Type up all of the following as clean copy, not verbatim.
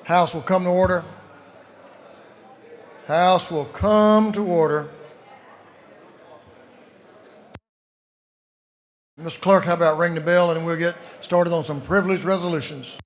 House will come to order. House will come to order. Mr. Clerk, how about ring the bell and we'll get started on some privileged resolutions.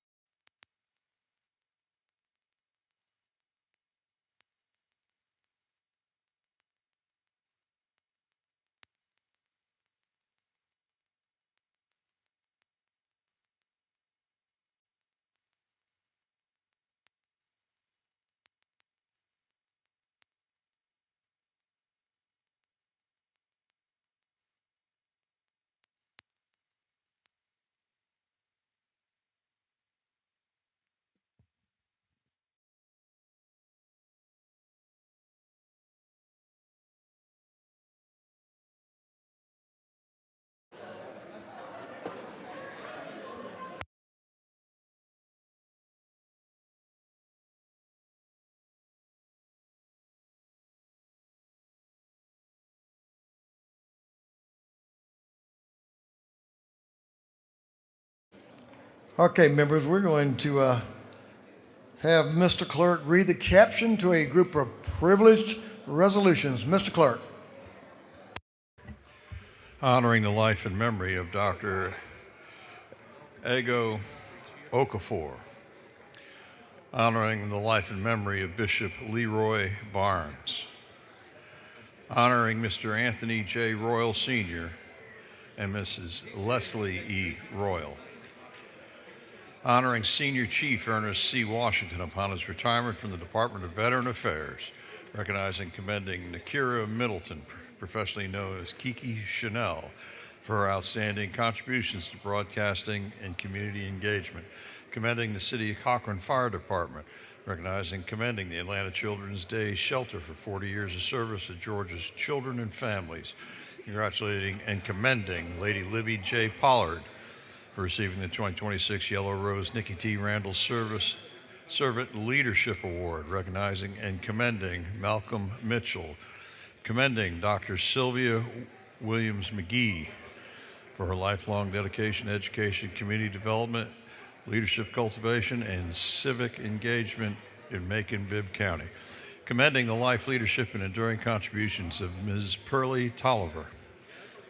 Okay, members, we're going to have Mr. Clerk read the caption to a group of privileged resolutions. Mr. Clerk. Honoring the life and memory of Dr. Ego Okafor. Honoring the life and memory of Bishop Leroy Barnes. Honoring Mr. Anthony J. Royal Sr. and Mrs. Leslie E. Royal. Honoring Senior Chief Ernest C. Washington upon his retirement from the Department of Veteran Affairs, recognizing and commending Nakira Middleton, professionally known as Kiki Chanel, for her outstanding contributions to broadcasting and community engagement, commending the City of Cochran Fire Department, recognizing and commending the Atlanta Children's Day Shelter for 40 years of service to Georgia's children and families, congratulating and commending Lady Libby J. Pollard for receiving the 2026 Yellow Rose Nikki T. Randall Servant Leadership Award, recognizing and commending Malcolm Mitchell, commending Dr. Sylvia Williams McGee for her lifelong dedication to education, community development, leadership cultivation, and civic engagement in Macon-Bibb County, commending the life, leadership, and enduring contributions of Ms. Pearlie Tolliver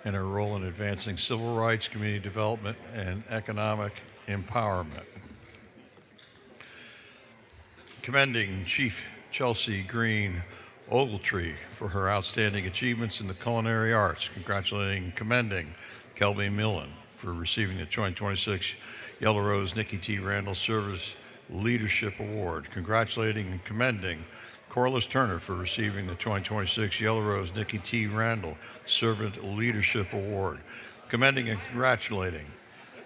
and her role in advancing civil rights, community development, and economic empowerment. Commending Chief Chelsea Green Ogletree for her outstanding achievements in the culinary arts, congratulating and commending Kelby Millen for receiving the 2026 Yellow Rose Nikki T. Randall Service Leadership Award, congratulating and commending Corliss Turner for receiving the 2026 Yellow Rose Nikki T. Randall Servant Leadership Award, commending and congratulating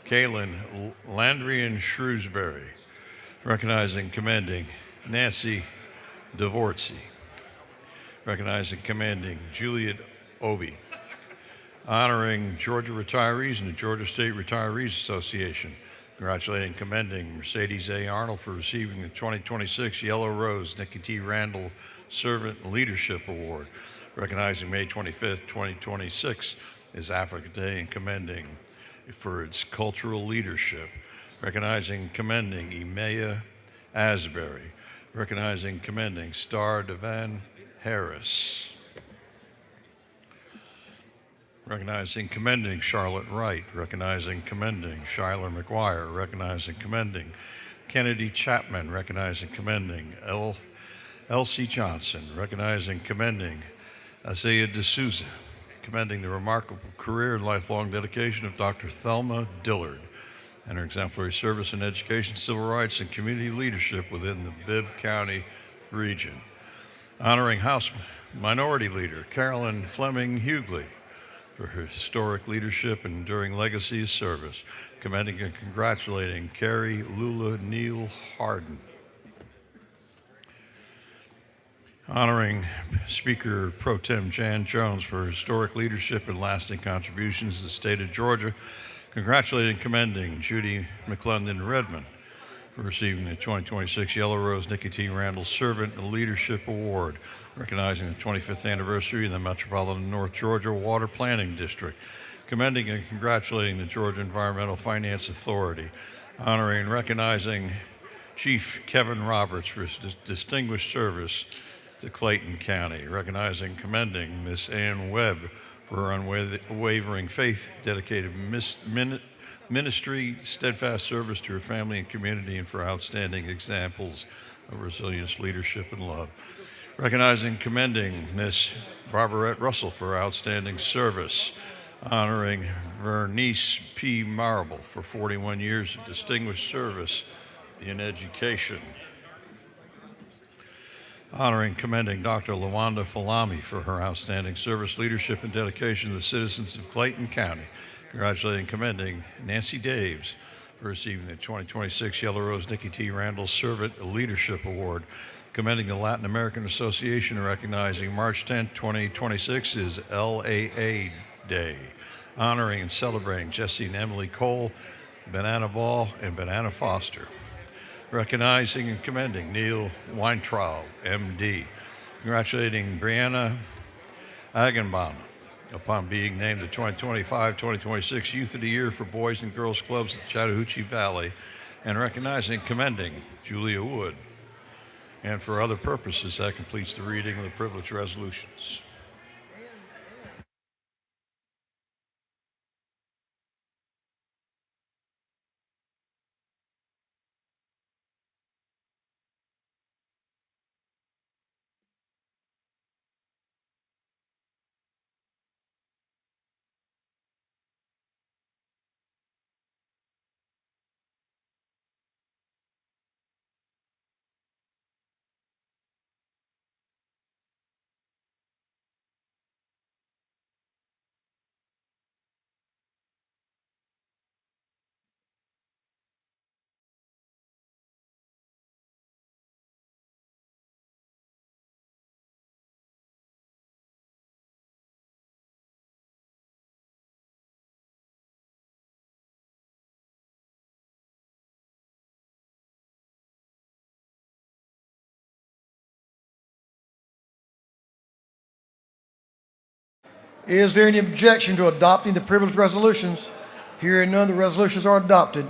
Kaylin Landrian Shrewsbury, recognizing and commending Nancy Dvortsy, recognizing and commending Juliet Obi, honoring Georgia retirees and the Georgia State Retirees Association, congratulating and commending Mercedes A. Arnold for receiving the 2026 Yellow Rose Nikki T. Randall Servant Leadership Award, recognizing May 25th, 2026 is Africa Day, and commending for its cultural leadership, recognizing and commending Emea Asbury, recognizing and commending Star Devan Harris, recognizing, commending Charlotte Wright, recognizing, commending Shyler McGuire, recognizing, commending Kennedy Chapman, recognizing, commending Elsie Johnson, recognizing, commending Isaiah D'Souza, commending the remarkable career and lifelong dedication of Dr. Thelma Dillard and her exemplary service in education, civil rights, and community leadership within the Bibb County region. Honoring House Minority Leader Carolyn Fleming Hughley for her historic leadership and enduring legacy of service, commending and congratulating Carrie Lula Neal Harden. Honoring Speaker Pro Tem Jan Jones for her historic leadership and lasting contributions to the state of Georgia, congratulating and commending Judy McClendon Redmond for receiving the 2026 Yellow Rose Nikki T. Randall Servant Leadership Award, recognizing the 25th anniversary of the Metropolitan North Georgia Water Planning District, commending and congratulating the Georgia Environmental Finance Authority, honoring and recognizing Chief Kevin Roberts for his distinguished service to Clayton County, recognizing and commending Miss Ann Webb for her unwavering faith, dedicated ministry, steadfast service to her family and community, and for outstanding examples of resilience, leadership, and love. Recognizing and commending Miss Barbarette Russell for her outstanding service, honoring Vernice P. Marable for 41 years of distinguished service in education, honoring and commending Dr. Lawanda Falami for her outstanding service, leadership, and dedication to the citizens of Clayton County, congratulating and commending Nancy Daves for receiving the 2026 Yellow Rose Nikki T. Randall Servant Leadership Award, commending the Latin American Association and recognizing March 10, 2026 is LAA Day, honoring and celebrating Jesse and Emily Cole, Banana Ball, and Banana Foster, recognizing and commending Neil Weintraub, MD, congratulating Brianna Agenbaum upon being named the 2025-2026 Youth of the Year for Boys and Girls Clubs in Chattahoochee Valley, and recognizing and commending Julia Wood. And for other purposes, that completes the reading of the privilege resolutions. Is there any objection to adopting the privileged resolutions? Hearing none, the resolutions are adopted.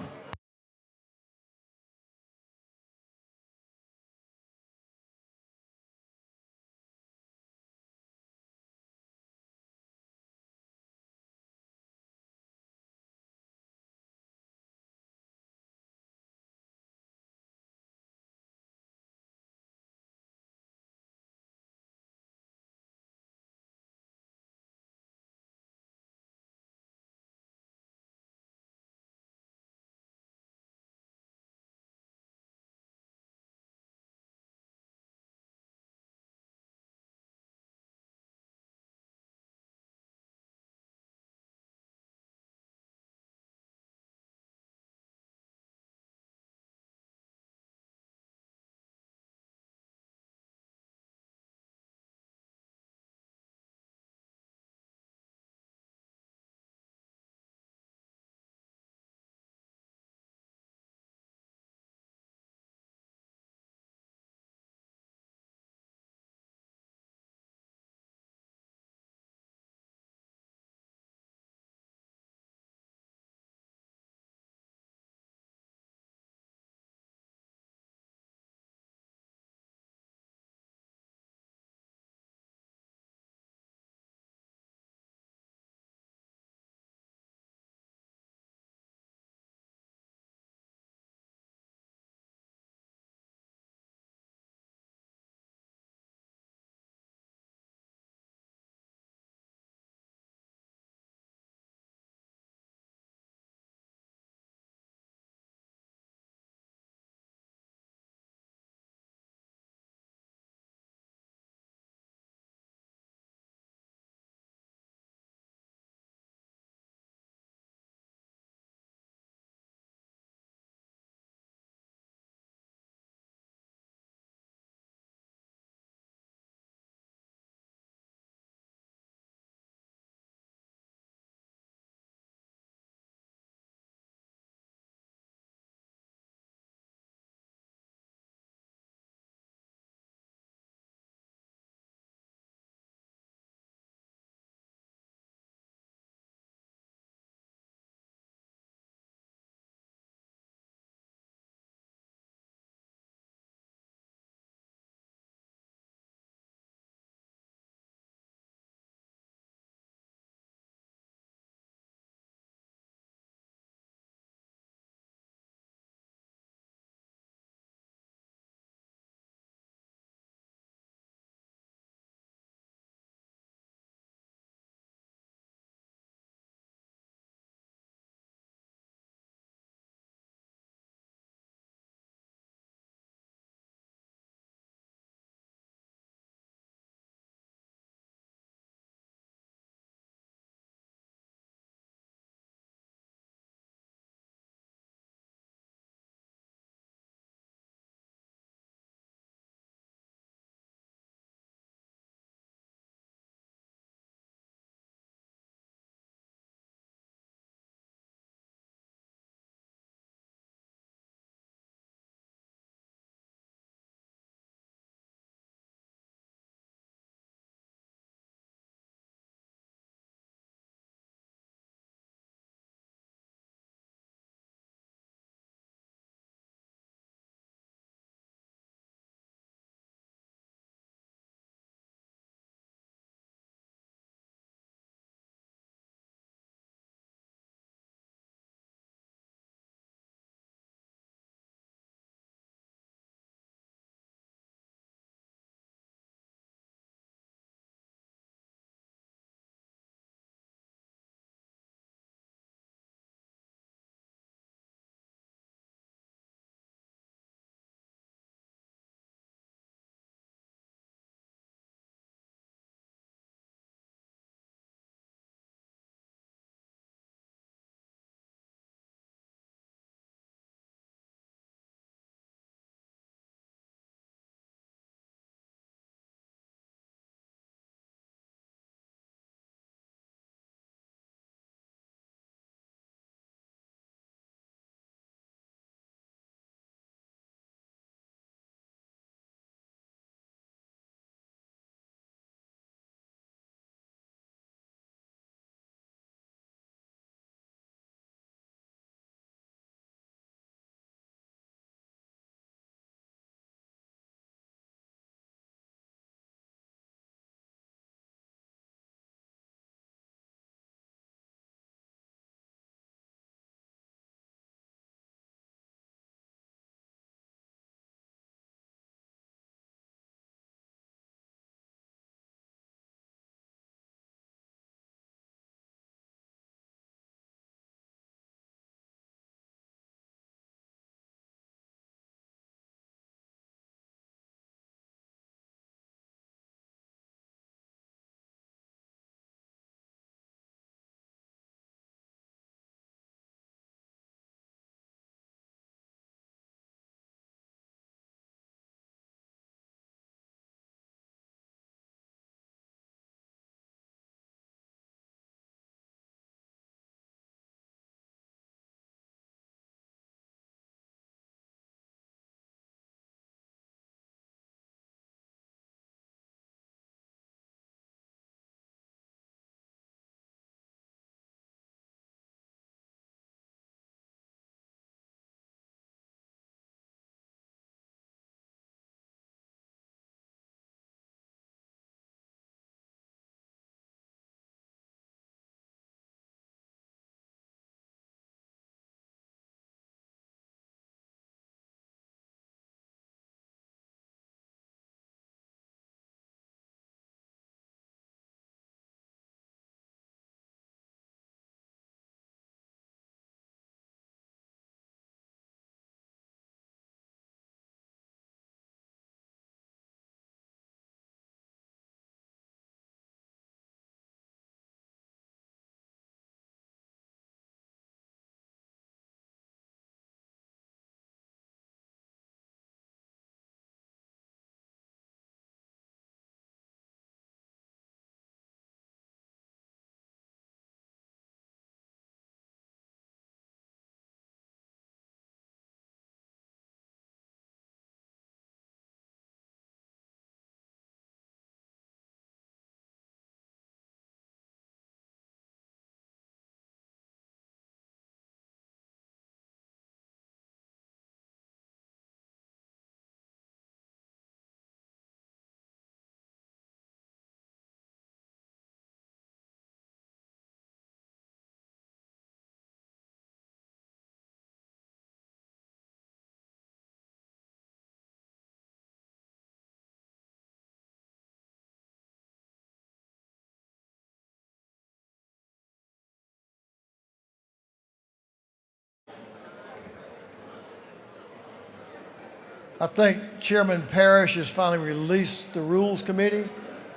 I think Chairman Parrish has finally released the Rules Committee.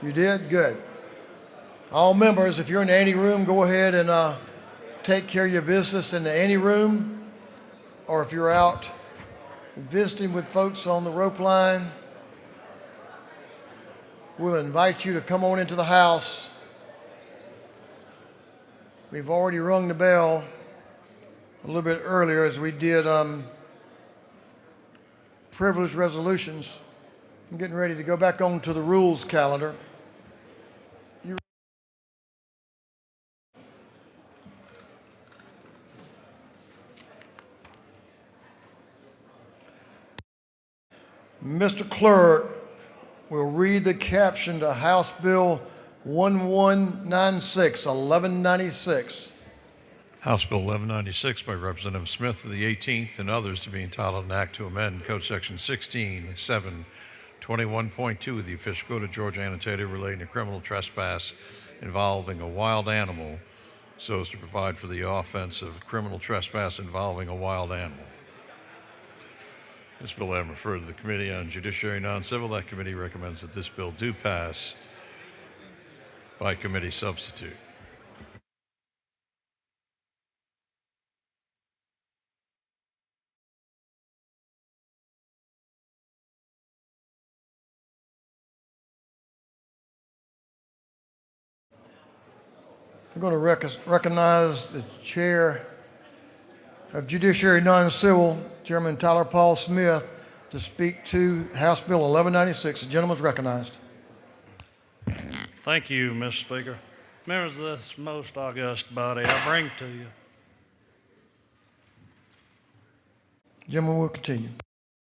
You did? Good. All members, if you're in the ante room, go ahead and take care of your business in the ante room. Or if you're out visiting with folks on the rope line, we'll invite you to come on into the house. We've already rung the bell a little bit earlier as we did privilege resolutions. I'm getting ready to go back on to the rules calendar. Mr. Clerk will read the caption to House Bill 1196, 1196. House Bill 1196 by Representative Smith of the 18th and others to be entitled an act to amend Code Section 16.7.21.2 of the Official Code of Georgia annotated relating to criminal trespass involving a wild animal so as to provide for the offense of criminal trespass involving a wild animal. This bill having referred to the Committee on Judiciary Non-Civil, that committee recommends that this bill do pass by committee substitute. I'm going to recognize the Chair of Judiciary Non-Civil, Chairman Tyler Paul Smith, to speak to House Bill 1196. The gentleman is recognized. Thank you, Mr. Speaker. Members of this most august body, I bring to you. Gentleman will continue.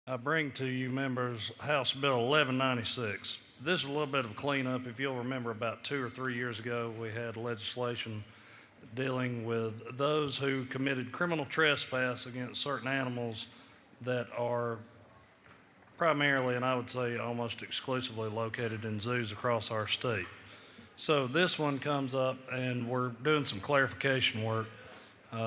I bring to you, members, House Bill 1196. This is a little bit of cleanup. If you'll remember, about 2 or 3 years ago, we had legislation dealing with those who committed criminal trespass against certain animals that are primarily, and I would say almost exclusively, located in zoos across our state. So this one comes up, and we're doing some clarification work.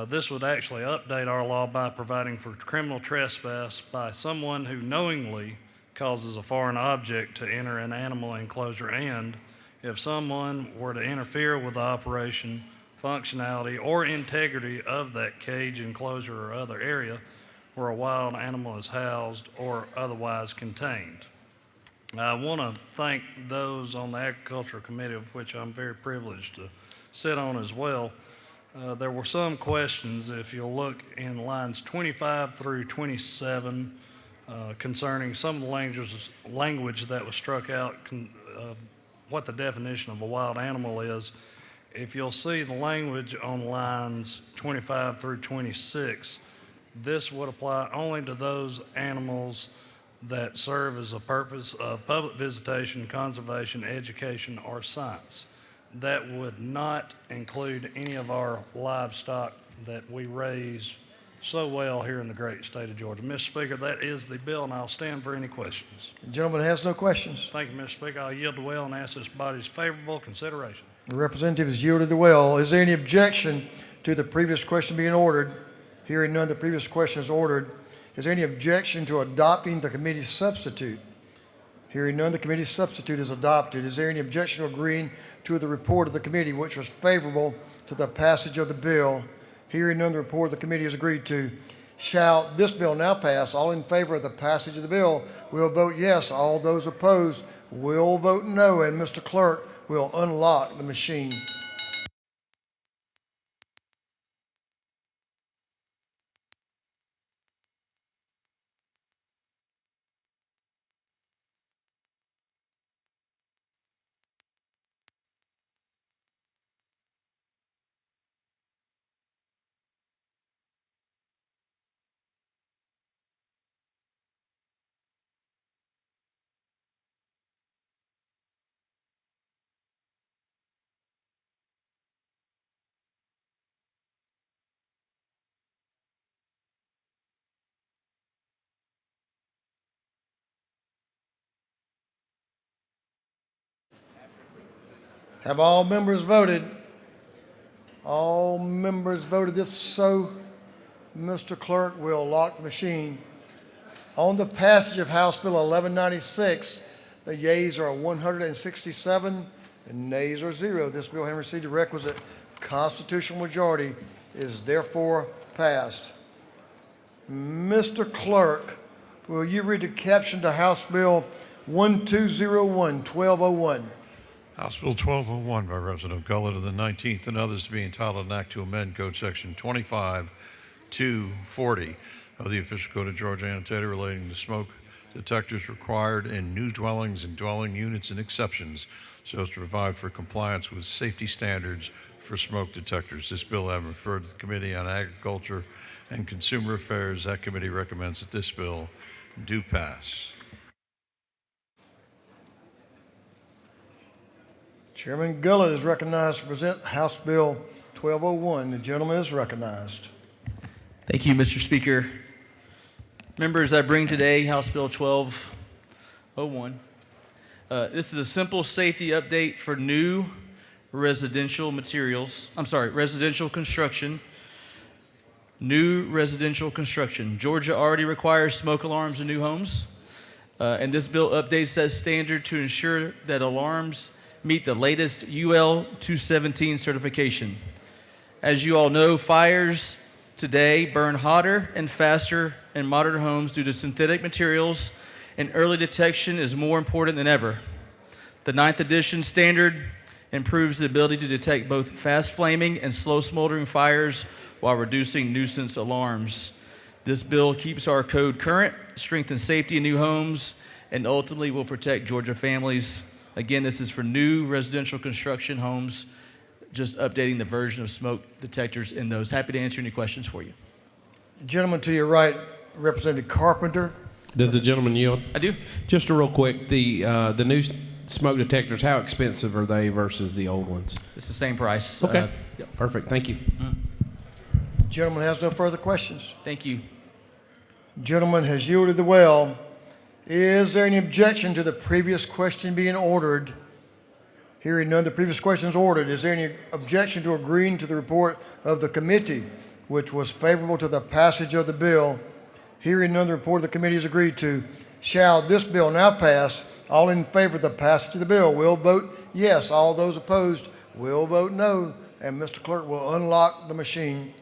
This would actually update our law by providing for criminal trespass by someone who knowingly causes a foreign object to enter an animal enclosure, and if someone were to interfere with the operation, functionality, or integrity of that cage, enclosure, or other area where a wild animal is housed or otherwise contained. I want to thank those on the Agriculture Committee, of which I'm very privileged to sit on as well. There were some questions, if you'll look in lines 25 through 27, concerning some language that was struck out, what the definition of a wild animal is. If you'll see the language on lines 25 through 26, this would apply only to those animals that serve as a purpose of public visitation, conservation, education, or science. That would not include any of our livestock that we raise so well here in the great state of Georgia. Mr. Speaker, that is the bill, and I'll stand for any questions. The gentleman has no questions. Thank you, Mr. Speaker. I'll yield the will and ask this body's favorable consideration. The representative has yielded the well. Is there any objection to the previous question being ordered? Hearing none, the previous question is ordered. Is there any objection to adopting the committee's substitute? Hearing none, the committee's substitute is adopted. Is there any objection to agreeing to the report of the committee, which was favorable to the passage of the bill? Hearing none, the report of the committee is agreed to. Shall this bill now pass? All in favor of the passage of the bill will vote yes. All those opposed will vote no. And Mr. Clerk will unlock the machine. Have all members voted? All members voted. If so, Mr. Clerk will lock the machine. On the passage of House Bill 1196, the yeas are 167 and nays are 0. This bill, having received the requisite constitutional majority, is therefore passed. Mr. Clerk, will you read the caption to House Bill 1201? House Bill 1201 by Representative Gullett of the 19th and others to be entitled an act to amend Code Section 25-240 of the Official Code of Georgia Annotated relating to smoke detectors required in new dwellings and dwelling units and exceptions so as to provide for compliance with safety standards for smoke detectors. This bill having referred to the Committee on Agriculture and Consumer Affairs, that committee recommends that this bill do pass. Chairman Gullett is recognized to present House Bill 1201. The gentleman is recognized. Thank you, Mr. Speaker. Members, I bring today House Bill 1201. This is a simple safety update for new residential construction. New residential construction. Georgia already requires smoke alarms in new homes, and this bill updates that standard to ensure that alarms meet the latest UL 217 certification. As you all know, fires today burn hotter and faster in modern homes due to synthetic materials, and early detection is more important than ever. The 9th edition standard improves the ability to detect both fast flaming and slow smoldering fires while reducing nuisance alarms. This bill keeps our code current, strengthens safety in new homes, and ultimately will protect Georgia families. Again, this is for new residential construction homes, just updating the version of smoke detectors in those. Happy to answer any questions for you. Gentleman to your right, Representative Carpenter. Does the gentleman yield? I do. Just real quick, the new smoke detectors, how expensive are they versus the old ones? It's the same price. Okay. Yep. Perfect. Thank you. Gentleman has no further questions. Thank you. Gentleman has yielded the well. Is there any objection to the previous question being ordered? Hearing none, the previous question is ordered. Is there any objection to agreeing to the report of the committee, which was favorable to the passage of the bill? Hearing none, the report of the committee is agreed to. Shall this bill now pass? All in favor of the passage of the bill will vote yes. All those opposed will vote no. And Mr. Clerk will unlock the machine.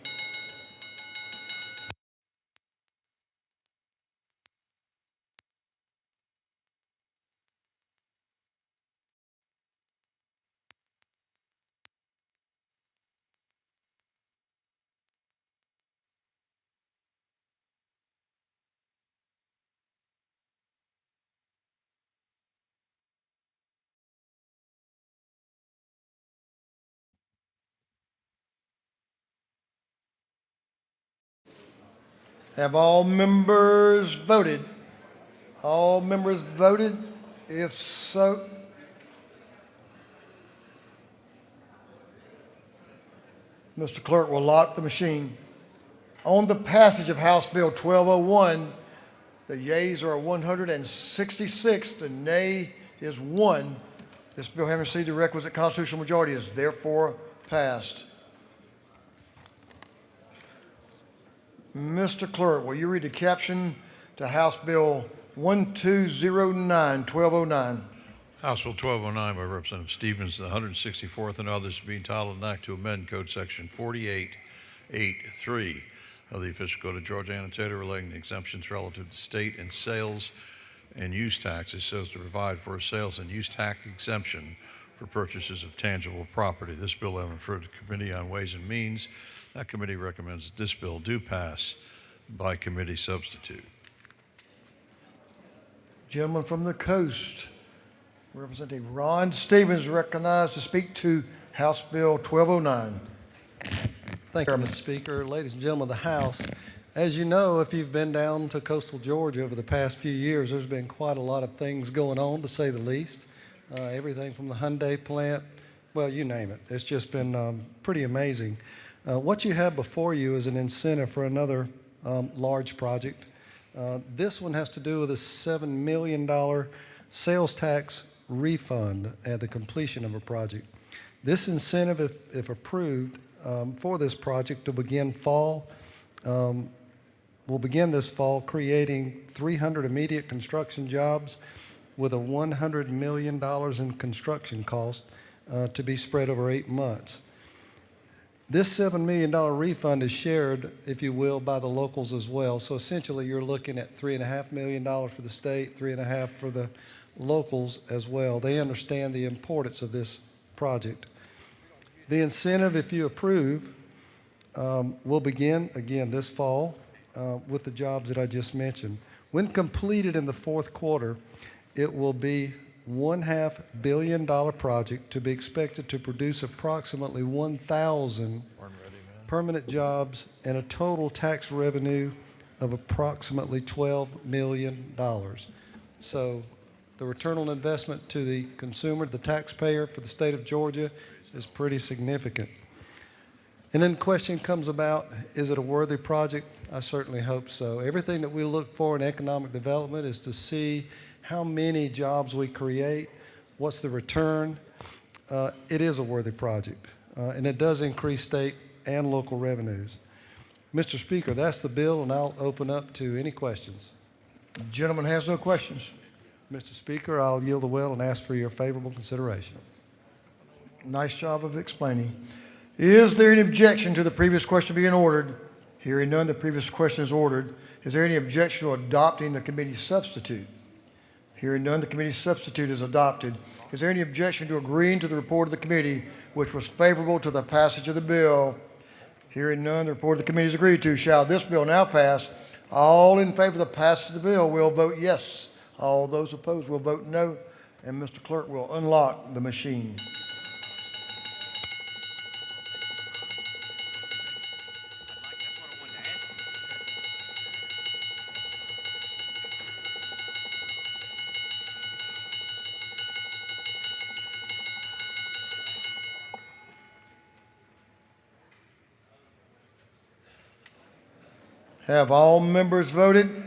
Have all members voted? All members voted? If so, Mr. Clerk will lock the machine. On the passage of House Bill 1201, the yeas are 166, the nay is 1. This bill having received the requisite constitutional majority is therefore passed. Mr. Clerk, will you read the caption to House Bill 1209? House Bill 1209 by Representative Stevens, the 164th and others to be entitled an act to amend Code Section 4883 of the Official Code of Georgia Annotated relating to exemptions relative to state and sales and use taxes so as to provide for a sales and use tax exemption for purchases of tangible property. This bill having referred to the Committee on Ways and Means. That committee recommends that this bill do pass by committee substitute. Gentleman from the coast, Representative Ron Stevens, recognized to speak to House Bill 1209. Thank you, Mr. Speaker. Ladies and gentlemen of the House, as you know, if you've been down to coastal Georgia over the past few years, there's been quite a lot of things going on, to say the least. Everything from the Hyundai plant, well, you name it. It's just been pretty amazing. What you have before you is an incentive for another large project. This one has to do with a $7 million sales tax refund at the completion of a project. This incentive, if approved, for this project to begin fall will begin this fall creating 300 immediate construction jobs with a $100 million in construction cost to be spread over 8 months. This $7 million refund is shared, if you will, by the locals as well. So essentially, you're looking at $3.5 million for the state, $3.5 million for the locals as well. They understand the importance of this project. The incentive, if you approve, will begin again this fall with the jobs that I just mentioned. When completed in the fourth quarter, it will be $1.5 billion project to be expected to produce approximately 1,000 permanent jobs and a total tax revenue of approximately $12 million. So the return on investment to the consumer, the taxpayer for the state of Georgia is pretty significant. And then the question comes about, is it a worthy project? I certainly hope so. Everything that we look for in economic development is to see how many jobs we create, what's the return. It is a worthy project, and it does increase state and local revenues. Mr. Speaker, that's the bill, and I'll open up to any questions. The gentleman has no questions. Mr. Speaker, I'll yield the well and ask for your favorable consideration. Nice job of explaining. Is there any objection to the previous question being ordered? Hearing none, the previous question is ordered. Is there any objection to adopting the committee's substitute? Hearing none, the committee's substitute is adopted. Is there any objection to agreeing to the report of the committee, which was favorable to the passage of the bill? Hearing none, the report of the committee is agreed to. Shall this bill now pass? All in favor of the passage of the bill will vote yes. All those opposed will vote no. And Mr. Clerk will unlock the machine. Have all members voted?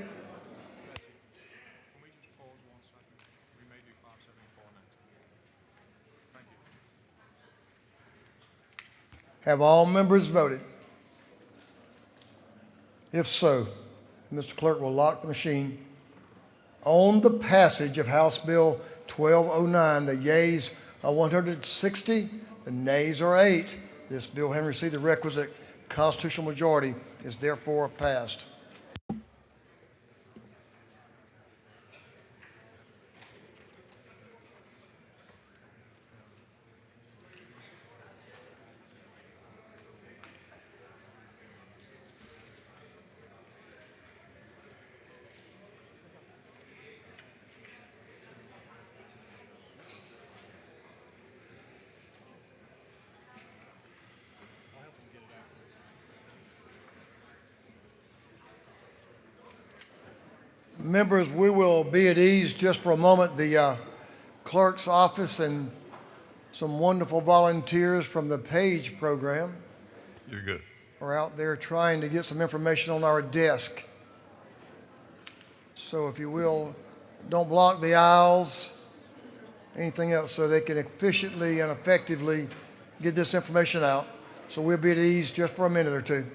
Have all members voted? If so, Mr. Clerk will lock the machine. On the passage of House Bill 1209, the yeas are 160, the nays are 8. This bill, having received the requisite constitutional majority, is therefore passed. Members, we will be at ease just for a moment. The clerk's office and some wonderful volunteers from the PAGE program You're good. are out there trying to get some information on our desk. So if you will, don't block the aisles, anything else, so they can efficiently and effectively get this information out. So we'll be at ease just for a minute or two.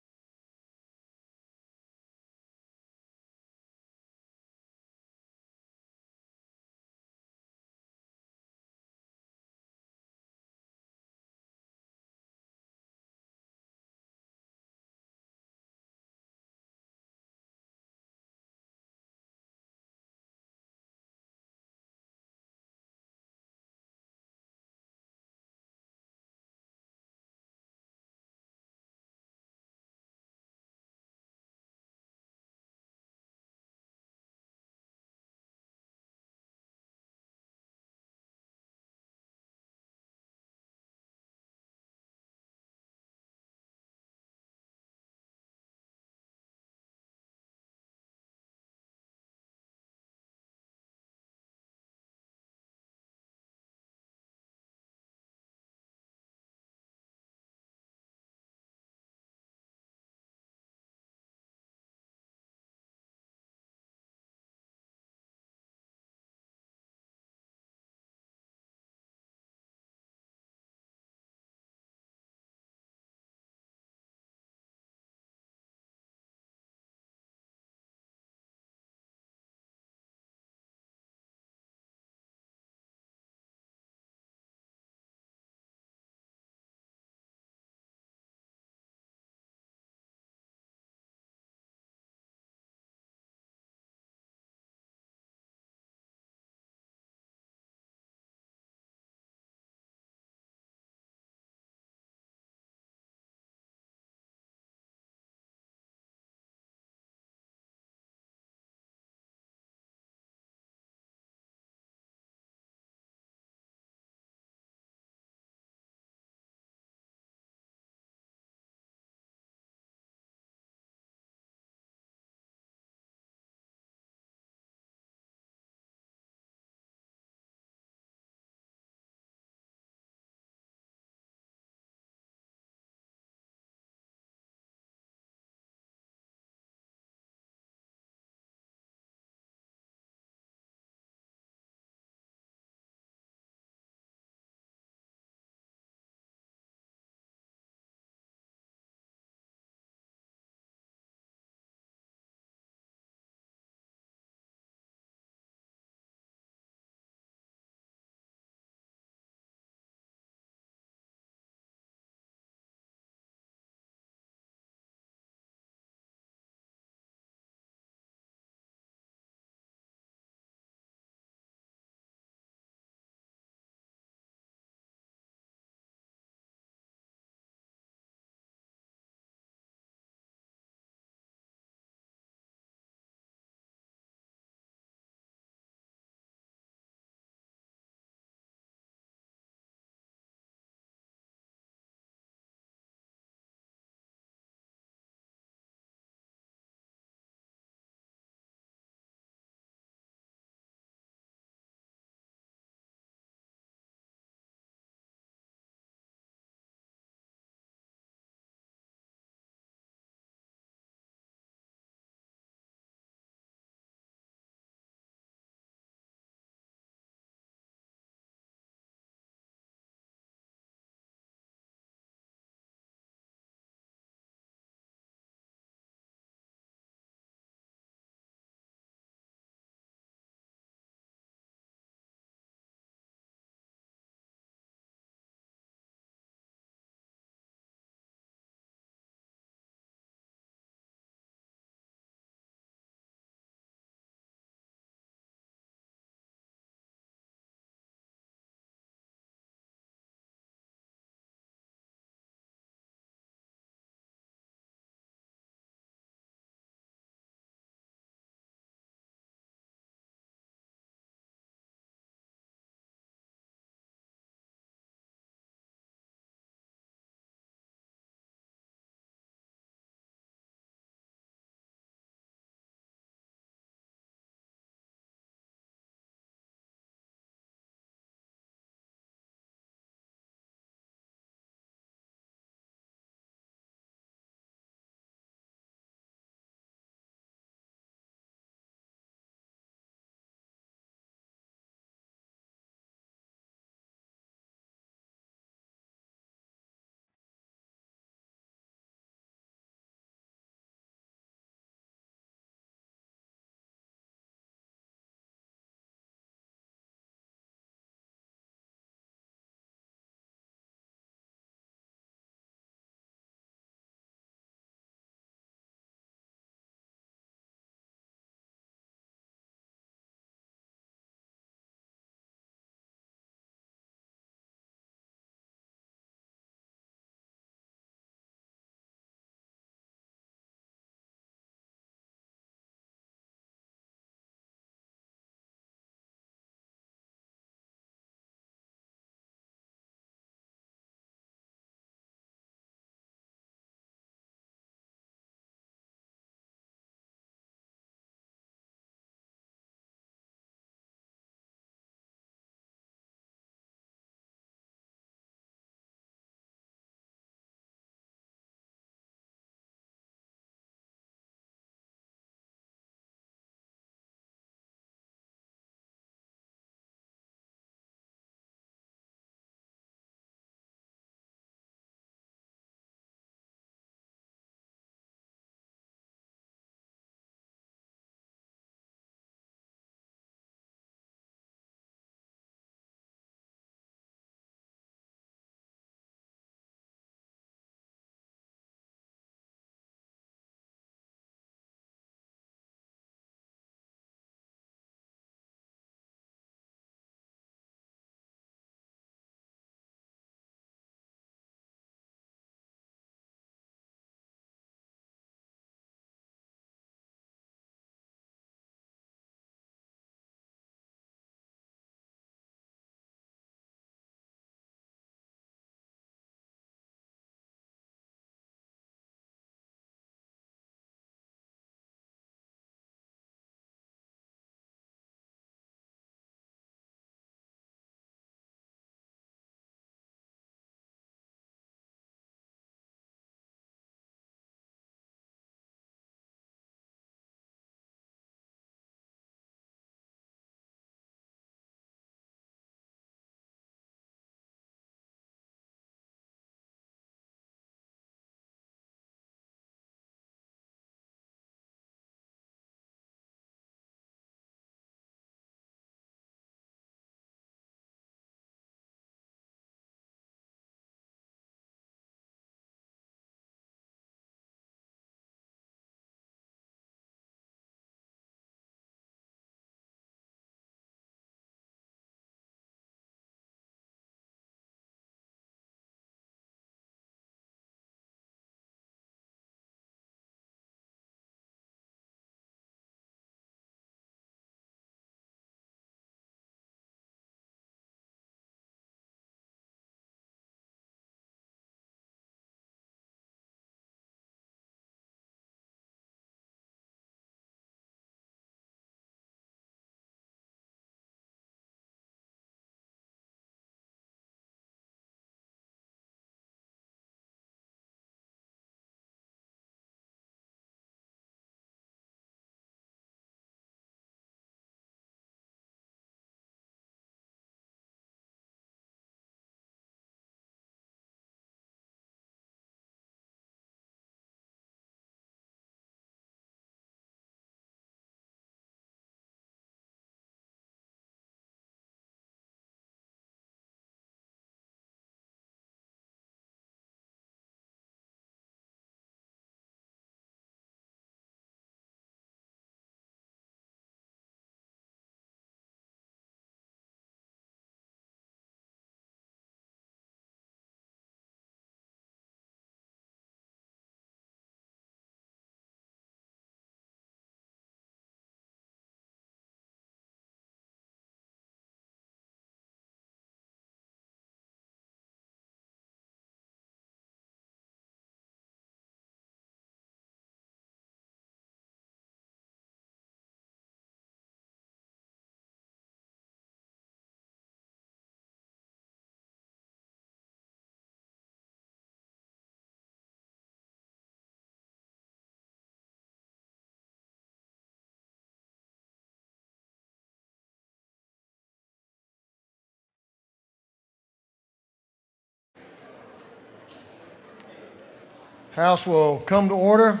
House will come to order.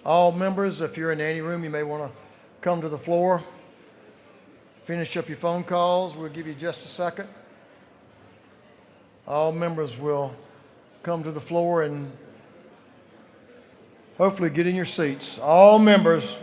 All members, if you're in the ante room, you may want to come to the floor. Finish up your phone calls. We'll give you just a second. All members will come to the floor and hopefully get in your seats. All members.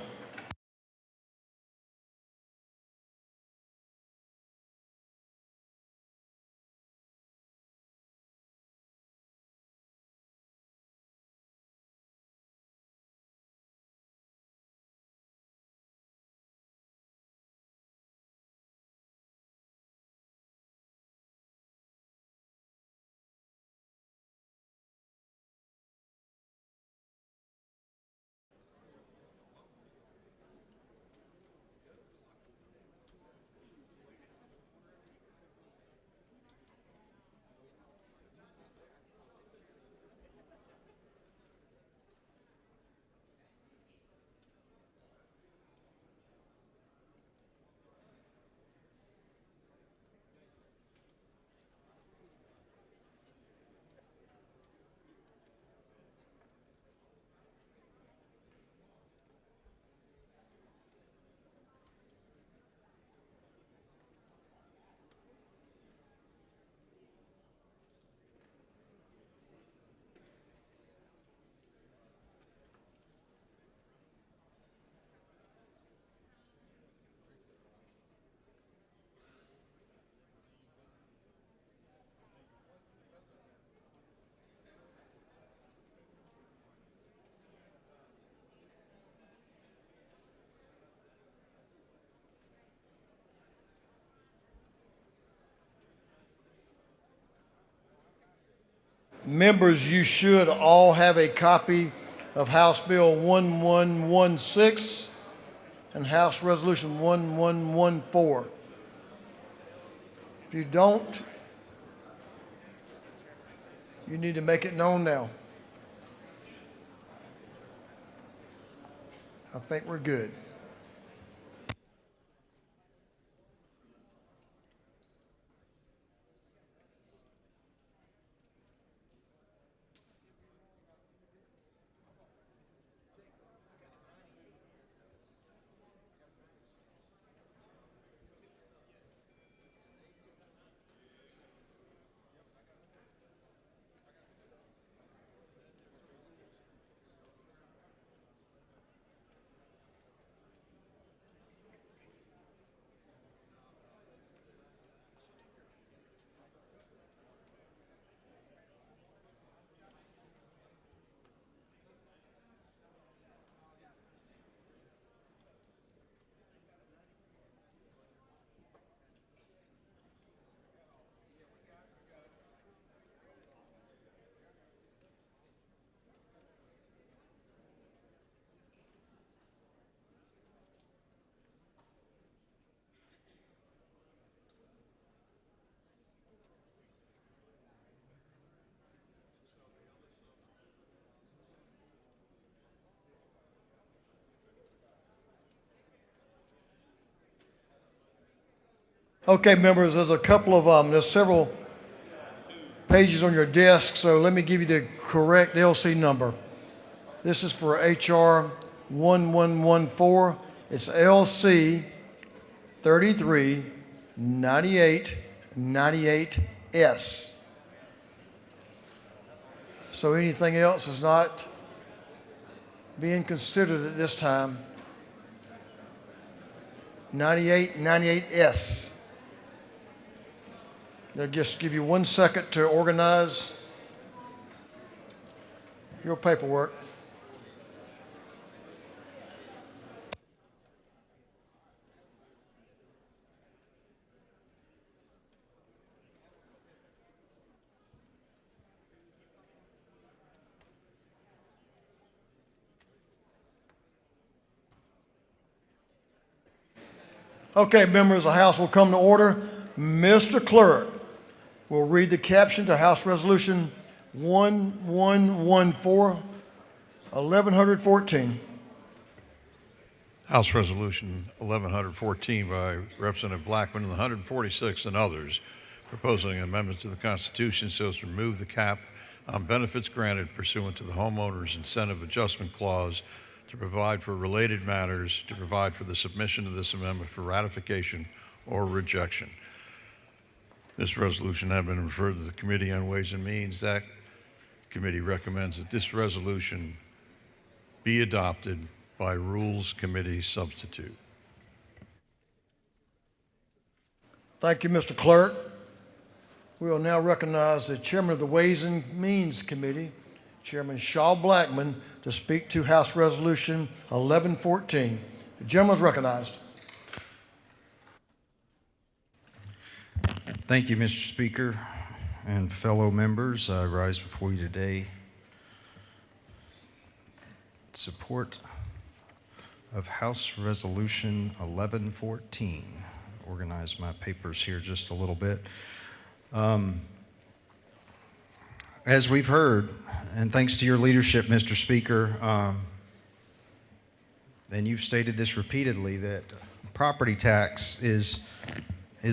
Members, you should all have a copy of House Bill 1116 and House Resolution 1114. If you don't, you need to make it known now. I think we're good. Okay, members, there's a couple of, there's several pages on your desk, so let me give you the correct LC number. This is for HR 1114. It's LC 339898S. So anything else is not being considered at this time. 9898S. They'll just give you 1 second to organize your paperwork. Okay, members, the House will come to order. Mr. Clerk will read the caption to House Resolution 1114, 1114. House Resolution 1114 by Representative Blackman and the 146 and others, proposing an amendment to the Constitution so as to remove the cap on benefits granted pursuant to the Homeowners Incentive Adjustment Clause, to provide for related matters, to provide for the submission of this amendment for ratification or rejection. This resolution had been referred to the Committee on Ways and Means. That committee recommends that this resolution be adopted by Rules Committee substitute. Thank you, Mr. Clerk. We will now recognize the Chairman of the Ways and Means Committee, Chairman Shaw Blackman, to speak to House Resolution 1114. The gentleman is recognized. Thank you, Mr. Speaker and fellow members. I rise before you today in support of House Resolution 1114. Organize my papers here just a little bit. As we've heard, and thanks to your leadership, Mr. Speaker, and you've stated this repeatedly, that property tax is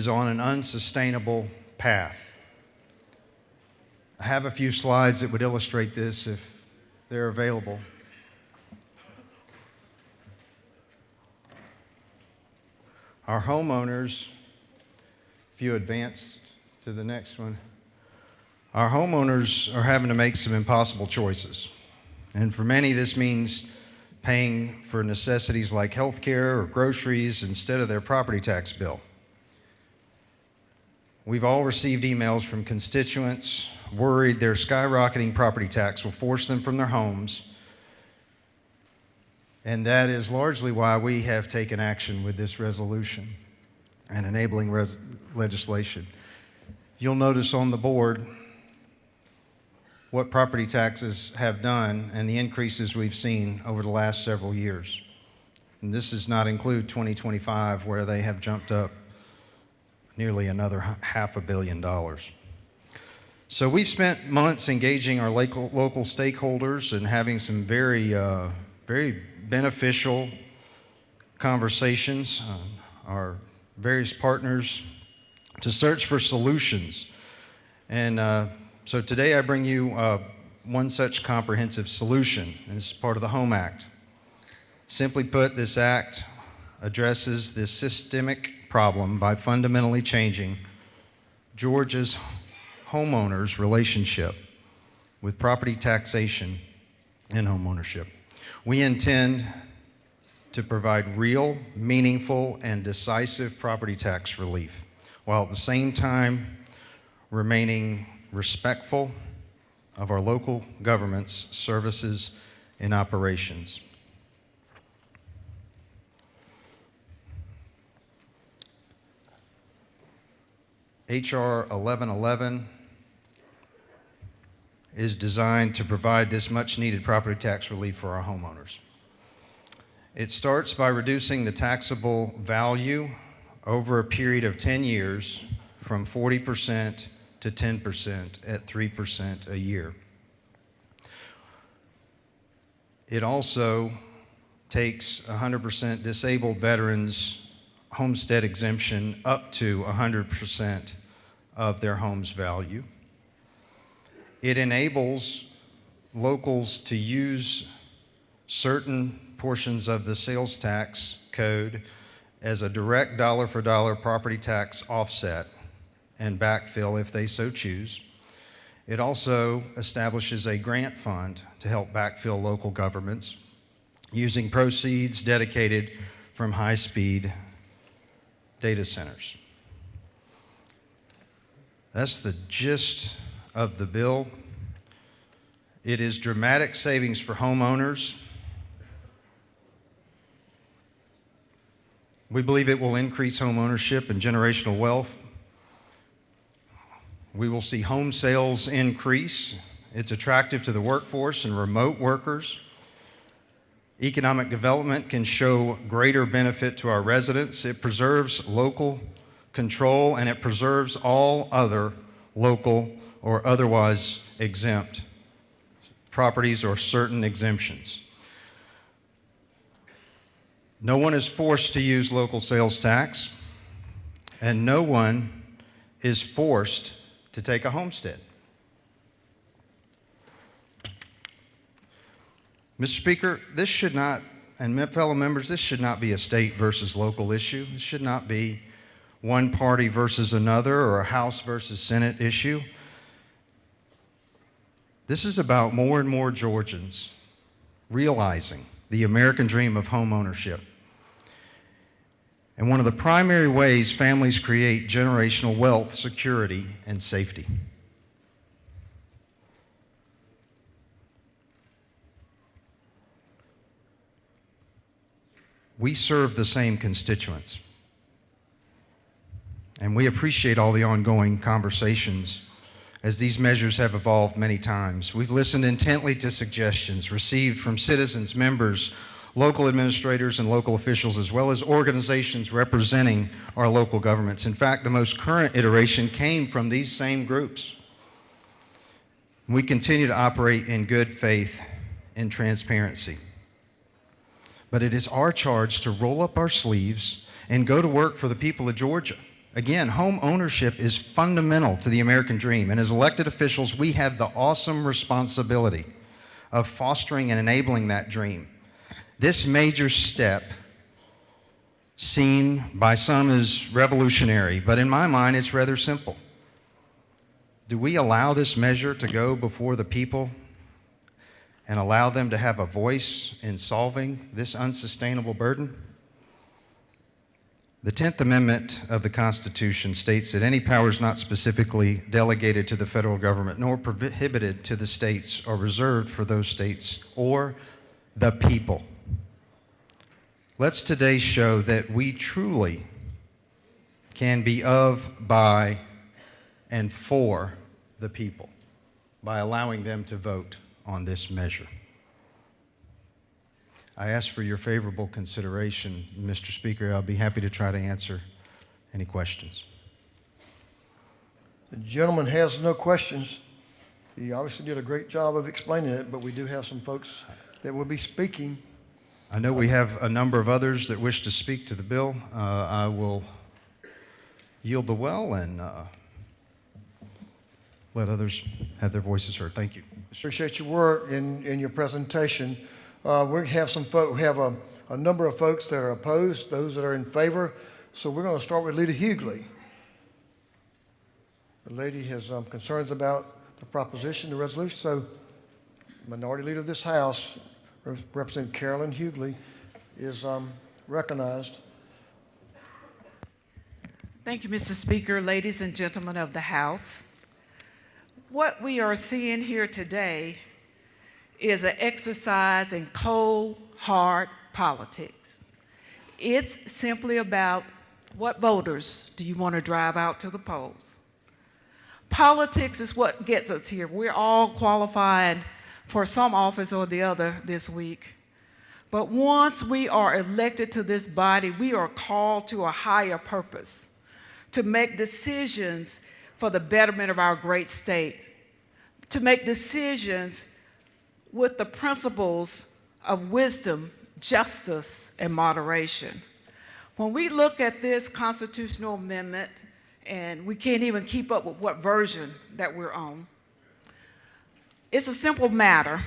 on an unsustainable path. I have a few slides that would illustrate this if they're available. Our homeowners, if you advance to the next one, our homeowners are having to make some impossible choices. And for many, this means paying for necessities like health care or groceries instead of their property tax bill. We've all received emails from constituents worried their skyrocketing property tax will force them from their homes. And that is largely why we have taken action with this resolution and enabling legislation. You'll notice on the board what property taxes have done and the increases we've seen over the last several years. And this does not include 2025, where they have jumped up nearly another $500 million. So we've spent months engaging our local stakeholders and having some very beneficial conversations, our various partners, to search for solutions. And so today I bring you one such comprehensive solution, and this is part of the Home Act. Simply put, this act addresses this systemic problem by fundamentally changing Georgia's homeowners' relationship with property taxation and homeownership. We intend to provide real, meaningful, and decisive property tax relief, while at the same time remaining respectful of our local government's services and operations. H.R. 1111 is designed to provide this much-needed property tax relief for our homeowners. It starts by reducing the taxable value over a period of 10 years from 40% to 10% at 3% a year. It also takes 100% disabled veterans' homestead exemption up to 100% of their home's value. It enables locals to use certain portions of the sales tax code as a direct dollar-for-dollar property tax offset and backfill if they so choose. It also establishes a grant fund to help backfill local governments using proceeds dedicated from high-speed data centers. That's the gist of the bill. It is dramatic savings for homeowners. We believe it will increase home ownership and generational wealth. We will see home sales increase. It's attractive to the workforce and remote workers. Economic development can show greater benefit to our residents. It preserves local control, and it preserves all other local or otherwise exempt properties or certain exemptions. No one is forced to use local sales tax, and no one is forced to take a homestead. Mr. Speaker, this should not, and fellow members, this should not be a state versus local issue. This should not be one party versus another or a House versus Senate issue. This is about more and more Georgians realizing the American dream of home ownership. And one of the primary ways families create generational wealth, security, and safety. We serve the same constituents. And we appreciate all the ongoing conversations as these measures have evolved many times. We've listened intently to suggestions received from citizens, members, local administrators, and local officials, as well as organizations representing our local governments. In fact, the most current iteration came from these same groups. We continue to operate in good faith and transparency. But it is our charge to roll up our sleeves and go to work for the people of Georgia. Again, home ownership is fundamental to the American dream, and as elected officials, we have the awesome responsibility of fostering and enabling that dream. This major step, seen by some as revolutionary, but in my mind, it's rather simple. Do we allow this measure to go before the people and allow them to have a voice in solving this unsustainable burden? The 10th Amendment of the Constitution states that any powers not specifically delegated to the federal government nor prohibited to the states are reserved for those states or the people. Let's today show that we truly can be of, by, and for the people by allowing them to vote on this measure. I ask for your favorable consideration, Mr. Speaker. I'll be happy to try to answer any questions. The gentleman has no questions. He obviously did a great job of explaining it, but we do have some folks that will be speaking. I know we have a number of others that wish to speak to the bill. I will yield the well and let others have their voices heard. Thank you. Appreciate your work in your presentation. We have a number of folks that are opposed, those that are in favor. So we're going to start with Leader Hughley. The lady has concerns about the proposition, the resolution. So Minority Leader of this House, Representative Carolyn Hughley, is recognized. Thank you, Mr. Speaker, ladies and gentlemen of the House. What we are seeing here today is an exercise in cold, hard politics. It's simply about what voters do you want to drive out to the polls. Politics is what gets us here. We're all qualified for some office or the other this week. But once we are elected to this body, we are called to a higher purpose, to make decisions for the betterment of our great state, to make decisions with the principles of wisdom, justice, and moderation. When we look at this constitutional amendment, and we can't even keep up with what version that we're on, it's a simple matter.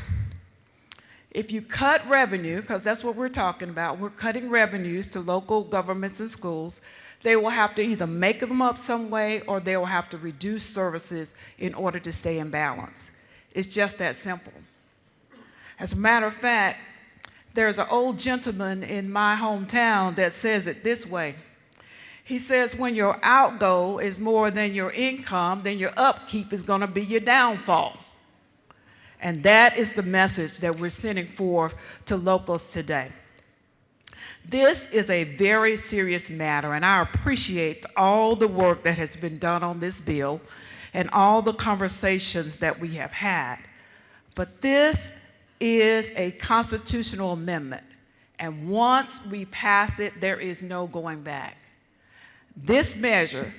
If you cut revenue, because that's what we're talking about, we're cutting revenues to local governments and schools, they will have to either make them up some way or they will have to reduce services in order to stay in balance. It's just that simple. As a matter of fact, there's an old gentleman in my hometown that says it this way. He says, when your outgo is more than your income, then your upkeep is going to be your downfall. And that is the message that we're sending forth to locals today. This is a very serious matter, and I appreciate all the work that has been done on this bill and all the conversations that we have had. But this is a constitutional amendment, and once we pass it, there is no going back. This measure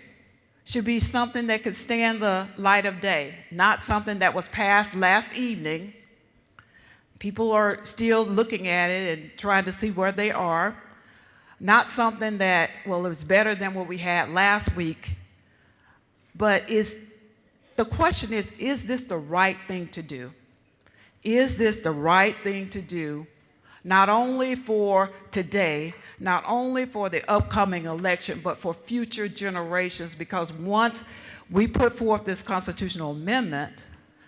should be something that could stand the light of day, not something that was passed last evening. People are still looking at it and trying to see where they are. Not something that, well, it was better than what we had last week. But the question is this the right thing to do? Is this the right thing to do, not only for today, not only for the upcoming election, but for future generations? Because once we put forth this constitutional amendment,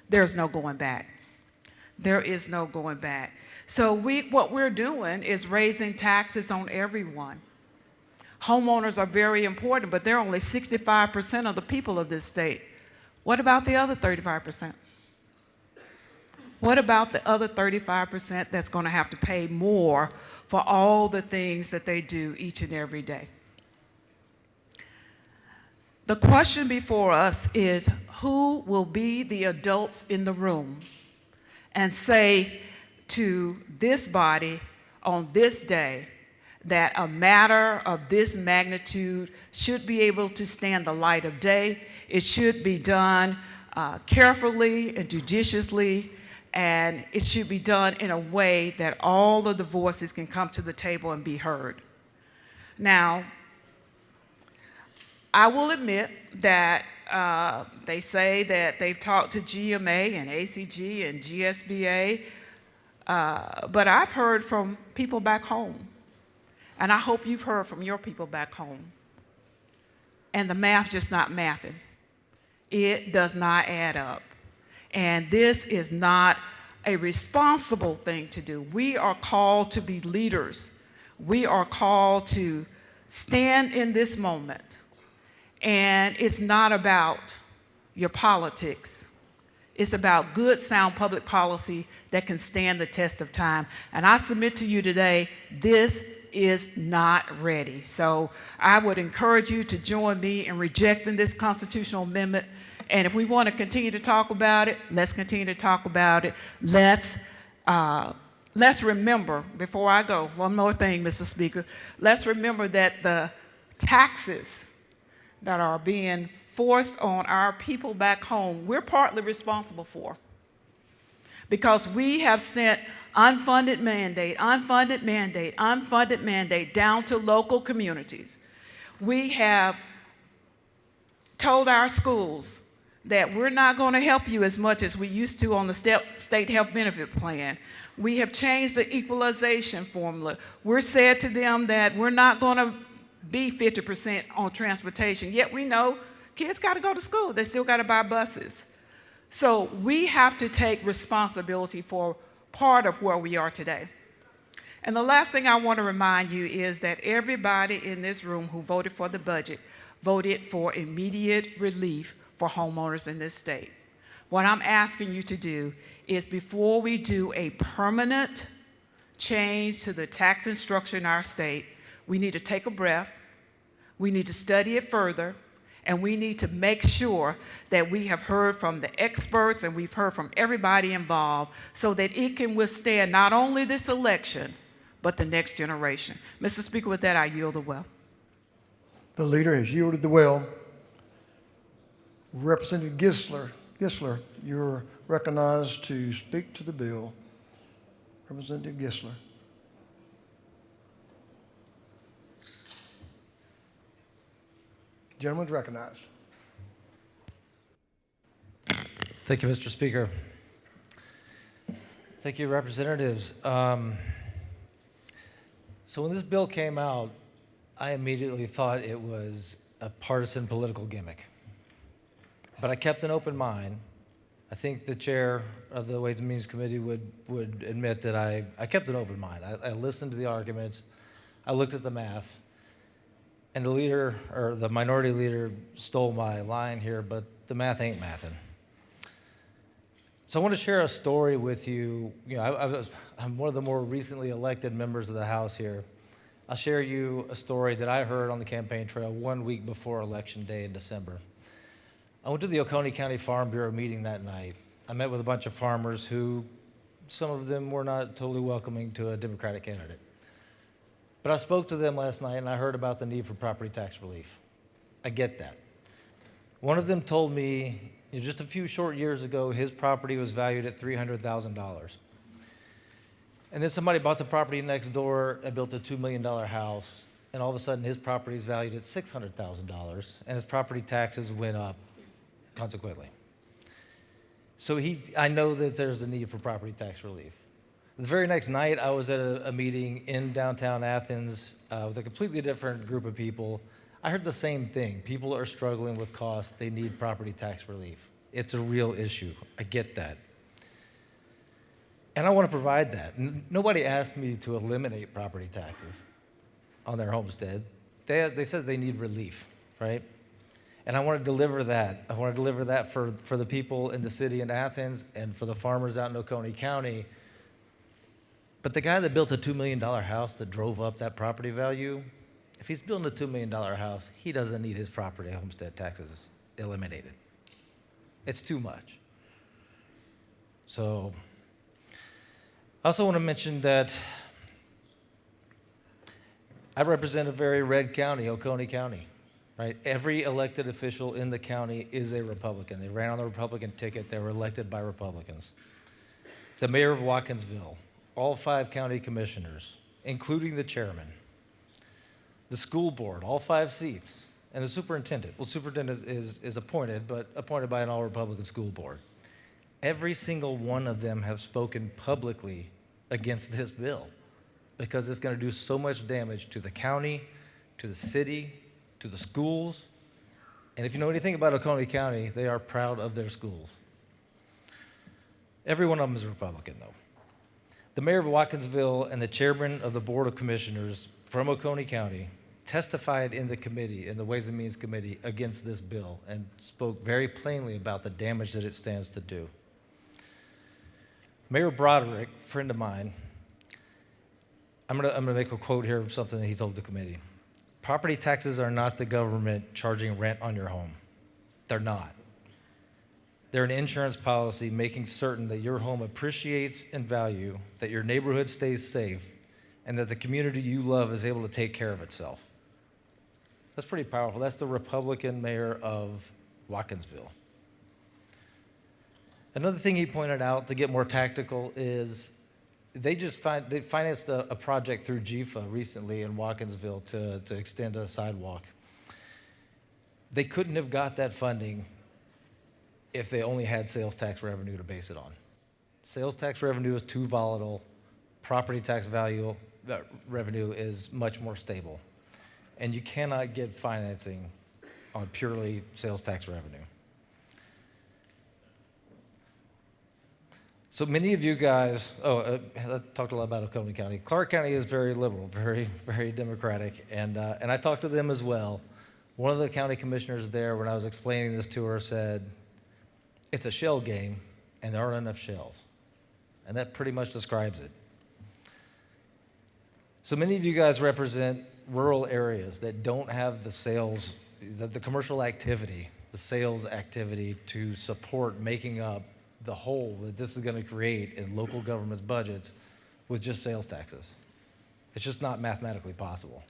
there's no going back. There is no going back. So what we're doing is raising taxes on everyone. Homeowners are very important, but they're only 65% of the people of this state. What about the other 35%? What about the other 35% that's going to have to pay more for all the things that they do each and every day? The question before us is, who will be the adults in the room and say to this body on this day that a matter of this magnitude should be able to stand the light of day? It should be done carefully and judiciously, and it should be done in a way that all of the voices can come to the table and be heard. Now, I will admit that they say that they've talked to GMA and ACG and GSBA, but I've heard from people back home, and I hope you've heard from your people back home. And the math's just not mathing. It does not add up. And this is not a responsible thing to do. We are called to be leaders. We are called to stand in this moment. And it's not about your politics. It's about good, sound public policy that can stand the test of time. And I submit to you today, this is not ready. So I would encourage you to join me in rejecting this constitutional amendment. And if we want to continue to talk about it, let's continue to talk about it. Let's remember, before I go, one more thing, Mr. Speaker. Let's remember that the taxes that are being forced on our people back home, we're partly responsible for. Because we have sent unfunded mandate down to local communities. We have told our schools that we're not going to help you as much as we used to on the state health benefit plan. We have changed the equalization formula. We're said to them that we're not going to be 50% on transportation, yet we know kids got to go to school. They still got to buy buses. So we have to take responsibility for part of where we are today. And the last thing I want to remind you is that everybody in this room who voted for the budget voted for immediate relief for homeowners in this state. What I'm asking you to do is, before we do a permanent change to the taxing structure in our state, we need to take a breath, we need to study it further, and we need to make sure that we have heard from the experts and we've heard from everybody involved so that it can withstand not only this election, but the next generation. Mr. Speaker, with that, I yield the well. The leader has yielded the well. Representative Gisler, you're recognized to speak to the bill. Representative Gisler. Gentleman's recognized. Thank you, Mr. Speaker. Thank you, representatives. So when this bill came out, I immediately thought it was a partisan political gimmick. But I kept an open mind. I think the chair of the Ways and Means Committee would admit that I kept an open mind. I listened to the arguments. I looked at the math. And the leader, or the minority leader, stole my line here, but the math ain't mathin'. So I want to share a story with you. I'm one of the more recently elected members of the House here. I'll share you a story that I heard on the campaign trail 1 week before Election Day in December. I went to the Oconee County Farm Bureau meeting that night. I met with a bunch of farmers who, some of them were not totally welcoming to a Democratic candidate. But I spoke to them last night and I heard about the need for property tax relief. I get that. One of them told me just a few short years ago, his property was valued at $300,000. And then somebody bought the property next door and built a $2 million house, and all of a sudden his property is valued at $600,000, and his property taxes went up consequently. So I know that there's a need for property tax relief. The very next night, I was at a meeting in downtown Athens with a completely different group of people. I heard the same thing. People are struggling with costs. They need property tax relief. It's a real issue. I get that. And I want to provide that. Nobody asked me to eliminate property taxes on their homestead. They said they need relief, right? And I want to deliver that. I want to deliver that for the people in the city in Athens and for the farmers out in Oconee County. But the guy that built a $2 million house that drove up that property value, if he's building a $2 million house, he doesn't need his property homestead taxes eliminated. It's too much. So I also want to mention that I represent a very red county, Oconee County, right? Every elected official in the county is a Republican. They ran on the Republican ticket. They were elected by Republicans. The mayor of Watkinsville, all 5 county commissioners, including the chairman, the school board, all 5 seats, and the superintendent. Well, superintendent is appointed, but appointed by an all-Republican school board. Every single one of them have spoken publicly against this bill because it's going to do so much damage to the county, to the city, to the schools. And if you know anything about Oconee County, they are proud of their schools. Every one of them is Republican, though. The mayor of Watkinsville and the chairman of the Board of Commissioners from Oconee County testified in the committee, in the Ways and Means Committee, against this bill and spoke very plainly about the damage that it stands to do. Mayor Broderick, a friend of mine, I'm gonna make a quote here of something that he told the committee. Property taxes are not the government charging rent on your home. They're not. They're an insurance policy making certain that your home appreciates and value, that your neighborhood stays safe, and that the community you love is able to take care of itself. That's pretty powerful. That's the Republican mayor of Watkinsville. Another thing he pointed out, to get more tactical, is they financed a project through GFA recently in Watkinsville to extend a sidewalk. They couldn't have got that funding if they only had sales tax revenue to base it on. Sales tax revenue is too volatile. Property tax revenue is much more stable. And you cannot get financing on purely sales tax revenue. So many of you guys, I talked a lot about Oconee County. Clark County is very liberal, very, very Democratic, and I talked to them as well. One of the county commissioners there, when I was explaining this to her, said, it's a shell game, and there aren't enough shells. And that pretty much describes it. So many of you guys represent rural areas that don't have the sales, the commercial activity, the sales activity to support making up the hole that this is going to create in local government's budgets with just sales taxes. It's just not mathematically possible.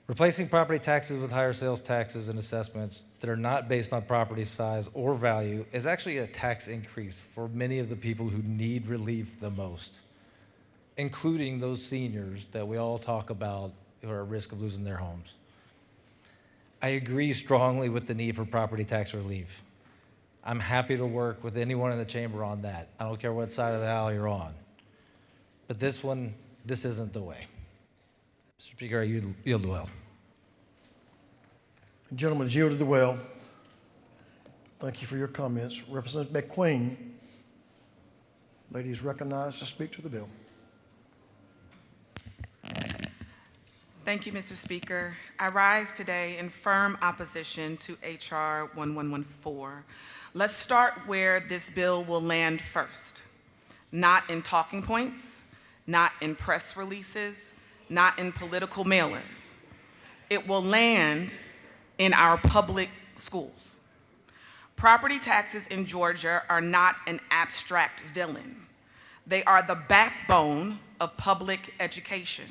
Replacing property taxes with higher sales taxes and assessments that are not based on property size or value is actually a tax increase for many of the people who need relief the most, including those seniors that we all talk about who are at risk of losing their homes. I agree strongly with the need for property tax relief. I'm happy to work with anyone in the chamber on that. I don't care what side of the aisle you're on. But this isn't the way. Mr. Speaker, I yield well. Gentlemen, is yielded the well. Thank you for your comments. Representative McQueen, lady is recognized to speak to the bill. Thank you, Mr. Speaker. I rise today in firm opposition to H.R. 1114. Let's start where this bill will land first. Not in talking points, not in press releases, not in political mailers. It will land in our public schools. Property taxes in Georgia are not an abstract villain. They are the backbone of public education.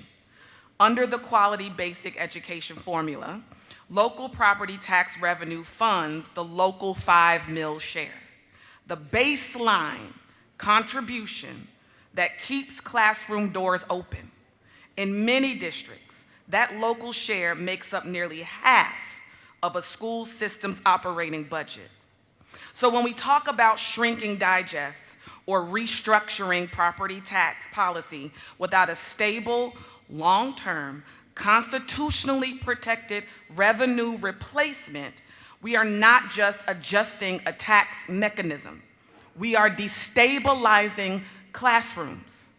Under the Quality Basic Education formula, local property tax revenue funds the local 5 mil share, the baseline contribution that keeps classroom doors open. In many districts, that local share makes up nearly half of a school system's operating budget. So when we talk about shrinking digests or restructuring property tax policy without a stable, long-term, constitutionally protected revenue replacement, we are not just adjusting a tax mechanism. We are destabilizing classrooms.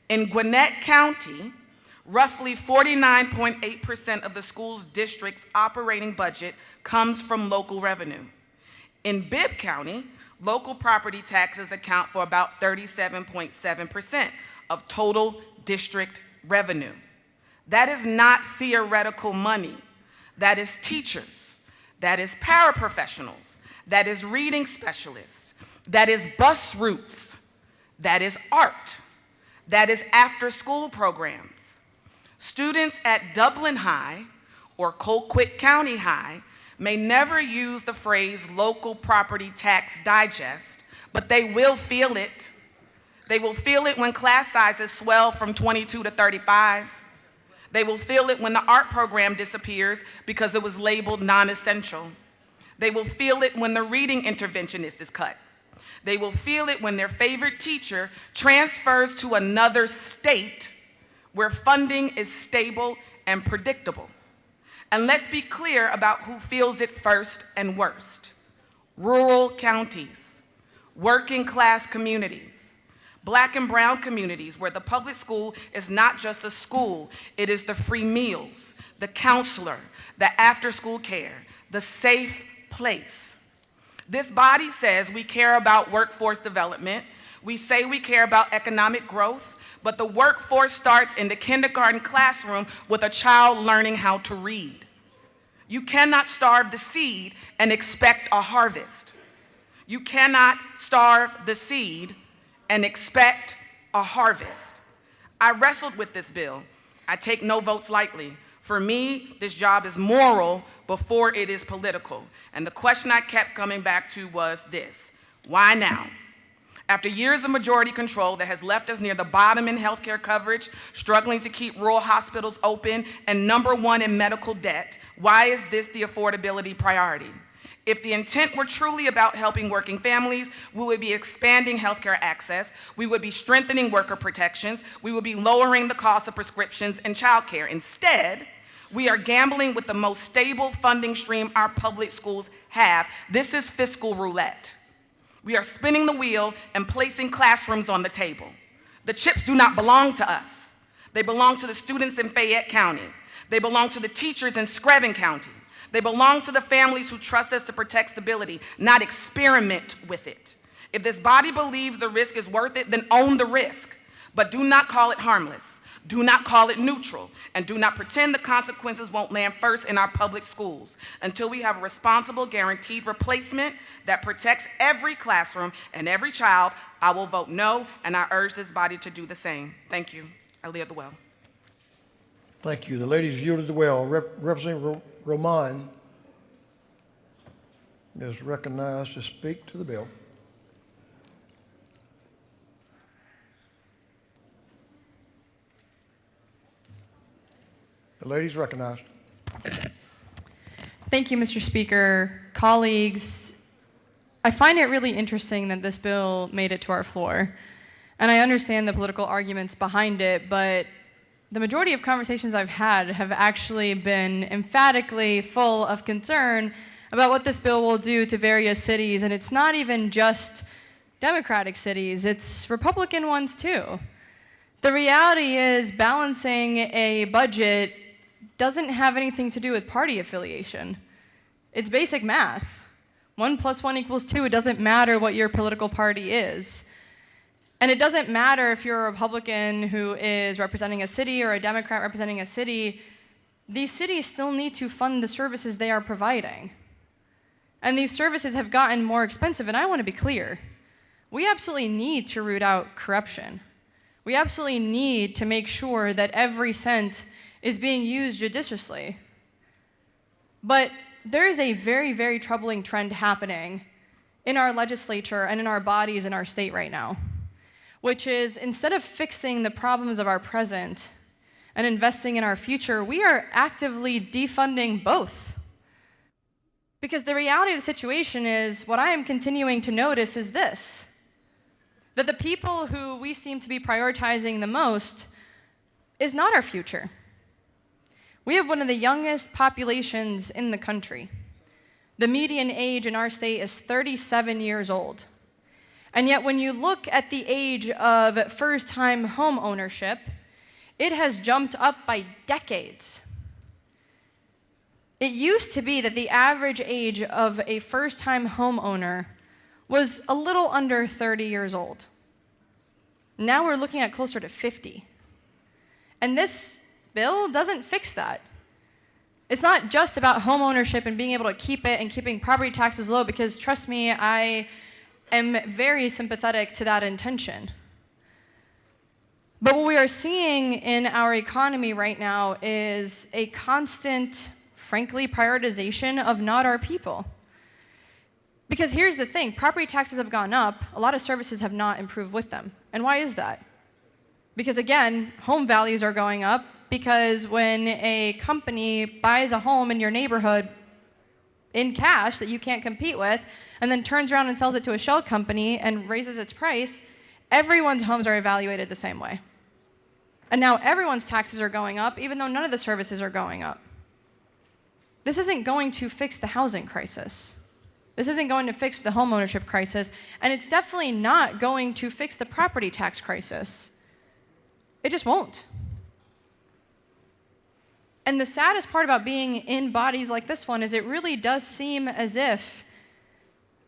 In Gwinnett County, roughly 49.8% of the school's district's operating budget comes from local revenue. In Bibb County, local property taxes account for about 37.7% of total district revenue. That is not theoretical money. That is teachers. That is paraprofessionals. That is reading specialists. That is bus routes. That is art. That is after-school programs. Students at Dublin High or Colquitt County High may never use the phrase local property tax digest, but they will feel it. They will feel it when class sizes swell from 22 to 35. They will feel it when the art program disappears because it was labeled non-essential. They will feel it when the reading interventionist is cut. They will feel it when their favorite teacher transfers to another state where funding is stable and predictable. And let's be clear about who feels it first and worst. Rural counties, working class communities, Black and brown communities where the public school is not just a school, it is the free meals, the counselor, the after-school care, the safe place. This body says we care about workforce development. We say we care about economic growth, but the workforce starts in the kindergarten classroom with a child learning how to read. You cannot starve the seed and expect a harvest. You cannot starve the seed and expect a harvest. I wrestled with this bill. I take no votes lightly. For me, this job is moral before it is political. And the question I kept coming back to was this: why now? After years of majority control that has left us near the bottom in healthcare coverage, struggling to keep rural hospitals open, and #1 in medical debt, why is this the affordability priority? If the intent were truly about helping working families, we would be expanding healthcare access, we would be strengthening worker protections, we would be lowering the cost of prescriptions and childcare. Instead, we are gambling with the most stable funding stream our public schools have. This is fiscal roulette. We are spinning the wheel and placing classrooms on the table. The chips do not belong to us. They belong to the students in Fayette County. They belong to the teachers in Screven County. They belong to the families who trust us to protect stability, not experiment with it. If this body believes the risk is worth it, then own the risk. But do not call it harmless. Do not call it neutral, and do not pretend the consequences won't land first in our public schools. Until we have a responsible, guaranteed replacement that protects every classroom and every child, I will vote no, and I urge this body to do the same. Thank you. I yield the well. Thank you. The ladies yielded the well. Representative Roman is recognized to speak to the bill. The lady's recognized. Thank you, Mr. Speaker. Colleagues, I find it really interesting that this bill made it to our floor. And I understand the political arguments behind it, but the majority of conversations I've had have actually been emphatically full of concern about what this bill will do to various cities. And it's not even just Democratic cities, it's Republican ones too. The reality is balancing a budget doesn't have anything to do with party affiliation. It's basic math. 1 + 1 = 2. It doesn't matter what your political party is. And it doesn't matter if you're a Republican who is representing a city or a Democrat representing a city. These cities still need to fund the services they are providing. And these services have gotten more expensive, and I want to be clear. We absolutely need to root out corruption. We absolutely need to make sure that every cent is being used judiciously. But there is a very, very troubling trend happening in our legislature and in our bodies in our state right now, which is instead of fixing the problems of our present and investing in our future, we are actively defunding both. Because the reality of the situation is, what I am continuing to notice is this, that the people who we seem to be prioritizing the most is not our future. We have one of the youngest populations in the country. The median age in our state is 37 years old. And yet when you look at the age of first-time home ownership, it has jumped up by decades. It used to be that the average age of a first-time homeowner was a little under 30 years old. Now we're looking at closer to 50. And this bill doesn't fix that. It's not just about home ownership and being able to keep it and keeping property taxes low, because trust me, I am very sympathetic to that intention. But what we are seeing in our economy right now is a constant, frankly, prioritization of not our people. Because here's the thing, property taxes have gone up, a lot of services have not improved with them. And why is that? Because again, home values are going up, because when a company buys a home in your neighborhood in cash that you can't compete with, and then turns around and sells it to a shell company and raises its price, everyone's homes are evaluated the same way. And now everyone's taxes are going up, even though none of the services are going up. This isn't going to fix the housing crisis. This isn't going to fix the homeownership crisis, and it's definitely not going to fix the property tax crisis. It just won't. And the saddest part about being in bodies like this one is it really does seem as if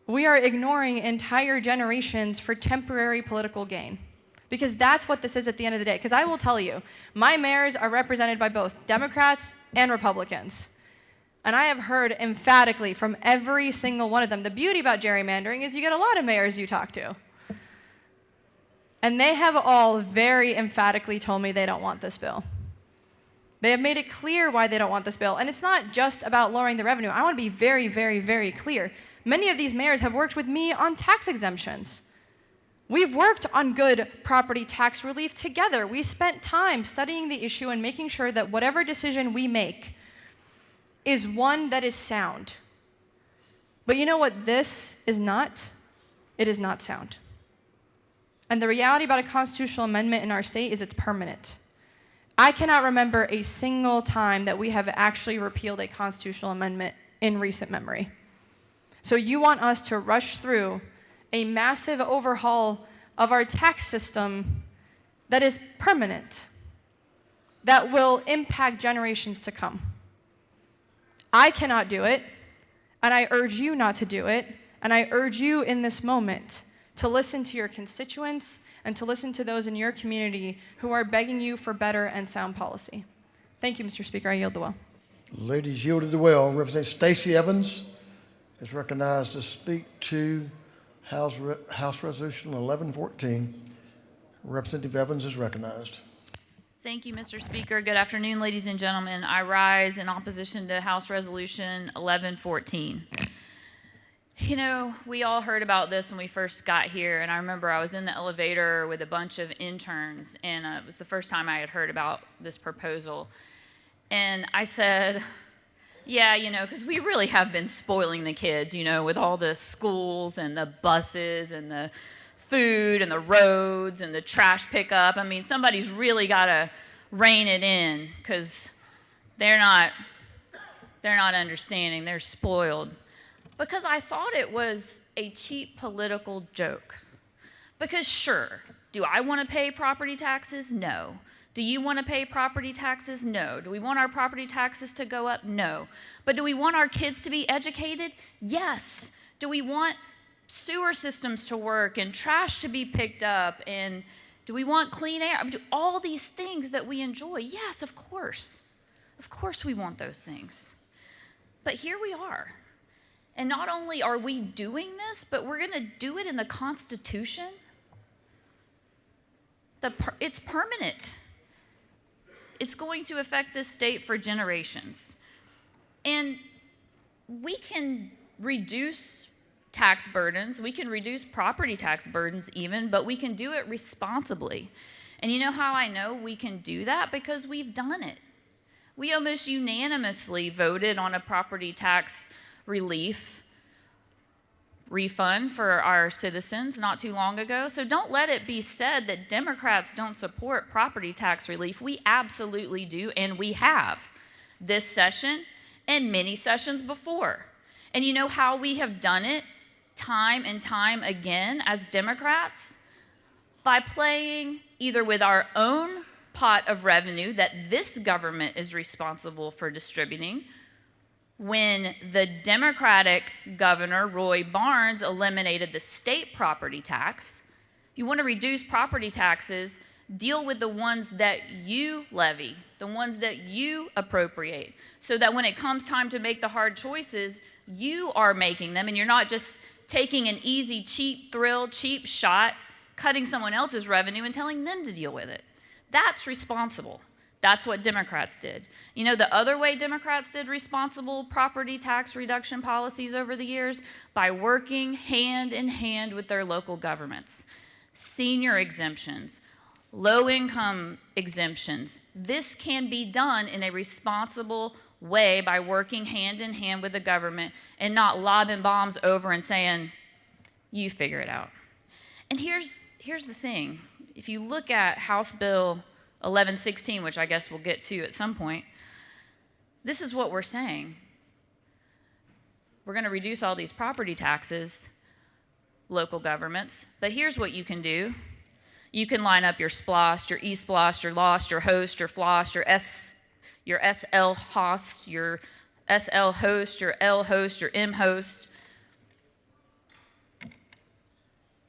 we are ignoring entire generations for temporary political gain. Because that's what this is at the end of the day. Because I will tell you, my mayors are represented by both Democrats and Republicans. And I have heard emphatically from every single one of them. The beauty about gerrymandering is you get a lot of mayors you talk to. And they have all very emphatically told me they don't want this bill. They have made it clear why they don't want this bill. And it's not just about lowering the revenue. I want to be very, very, very clear. Many of these mayors have worked with me on tax exemptions. We've worked on good property tax relief together. We spent time studying the issue and making sure that whatever decision we make is one that is sound. But you know what this is not? It is not sound. And the reality about a constitutional amendment in our state is it's permanent. I cannot remember a single time that we have actually repealed a constitutional amendment in recent memory. So you want us to rush through a massive overhaul of our tax system that is permanent, that will impact generations to come. I cannot do it, and I urge you not to do it, and I urge you in this moment to listen to your constituents and to listen to those in your community who are begging you for better and sound policy. Thank you, Mr. Speaker. I yield the well. Ladies yielded the well. Representative Stacey Evans is recognized to speak to House Resolution 1114. Representative Evans is recognized. Thank you, Mr. Speaker. Good afternoon, ladies and gentlemen. I rise in opposition to House Resolution 1114. You know, we all heard about this when we first got here, and I remember I was in the elevator with a bunch of interns, and it was the first time I had heard about this proposal. And I said, yeah, you know, because we really have been spoiling the kids, you know, with all the schools and the buses and the food and the roads and the trash pickup. I mean, somebody's really got to rein it in, because they're not understanding. They're spoiled. Because I thought it was a cheap political joke. Because sure, do I want to pay property taxes? No. Do you want to pay property taxes? No. Do we want our property taxes to go up? No. But do we want our kids to be educated? Yes. Do we want sewer systems to work and trash to be picked up? And do we want clean air? I mean, do all these things that we enjoy? Yes, of course. Of course we want those things. But here we are. And not only are we doing this, but we're going to do it in the Constitution. It's permanent. It's going to affect this state for generations. And we can reduce tax burdens. We can reduce property tax burdens even, but we can do it responsibly. And you know how I know we can do that? Because we've done it. We almost unanimously voted on a property tax relief refund for our citizens not too long ago. So don't let it be said that Democrats don't support property tax relief. We absolutely do, and we have this session and many sessions before. And you know how we have done it time and time again as Democrats? By playing either with our own pot of revenue that this government is responsible for distributing. When the Democratic governor, Roy Barnes, eliminated the state property tax, you want to reduce property taxes, deal with the ones that you levy, the ones that you appropriate, so that when it comes time to make the hard choices, you are making them, and you're not just taking an easy, cheap thrill, cheap shot, cutting someone else's revenue and telling them to deal with it. That's responsible. That's what Democrats did. You know the other way Democrats did responsible property tax reduction policies over the years? By working hand in hand with their local governments. Senior exemptions, low-income exemptions. This can be done in a responsible way by working hand in hand with the government and not lobbing bombs over and saying, you figure it out. And here's the thing. If you look at House Bill 1116, which I guess we'll get to at some point, this is what we're saying. We're going to reduce all these property taxes, local governments, but here's what you can do. You can line up your SPLOST, your eSPLOST, your LOST, your HOST, your FLOST, your SL HOST, your SL HOST, your L HOST, your M HOST.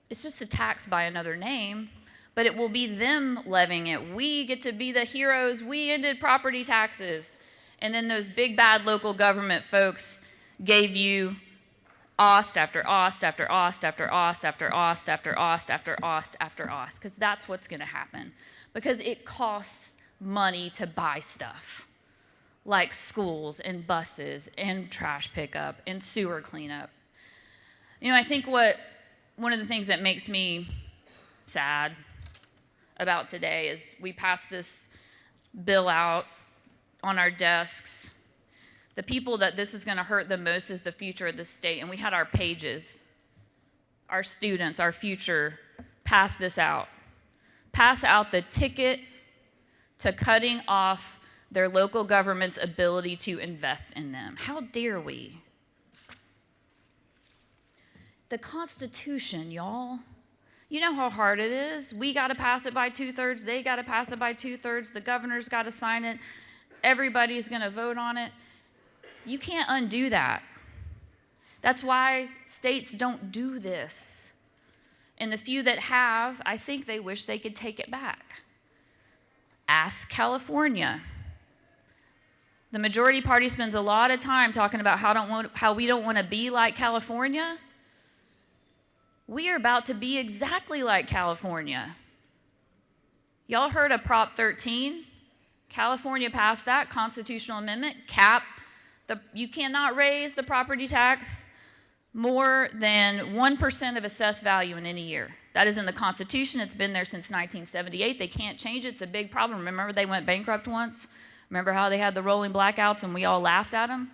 It's just a tax by another name, but it will be them levying it. We get to be the heroes. We ended property taxes. And then those big bad local government folks gave you OST after OST after OST after OST after OST after OST after OST after OST, because that's what's going to happen. Because it costs money to buy stuff, like schools and buses and trash pickup and sewer cleanup. You know, I think one of the things that makes me sad about today is we passed this bill out on our desks. The people that this is going to hurt the most is the future of the state. And we had our pages, our students, our future, pass this out. Pass out the ticket to cutting off their local government's ability to invest in them. How dare we? The Constitution, y'all. You know how hard it is. We got to pass it by 2/3. They got to pass it by 2/3. The governor's got to sign it. Everybody's going to vote on it. You can't undo that. That's why states don't do this. And the few that have, I think they wish they could take it back. Ask California. The majority party spends a lot of time talking about how we don't want to be like California. We are about to be exactly like California. Y'all heard of Prop 13? California passed that constitutional amendment, you cannot raise the property tax more than 1% of assessed value in any year. That is in the Constitution. It's been there since 1978. They can't change it. It's a big problem. Remember they went bankrupt once? Remember how they had the rolling blackouts and we all laughed at them?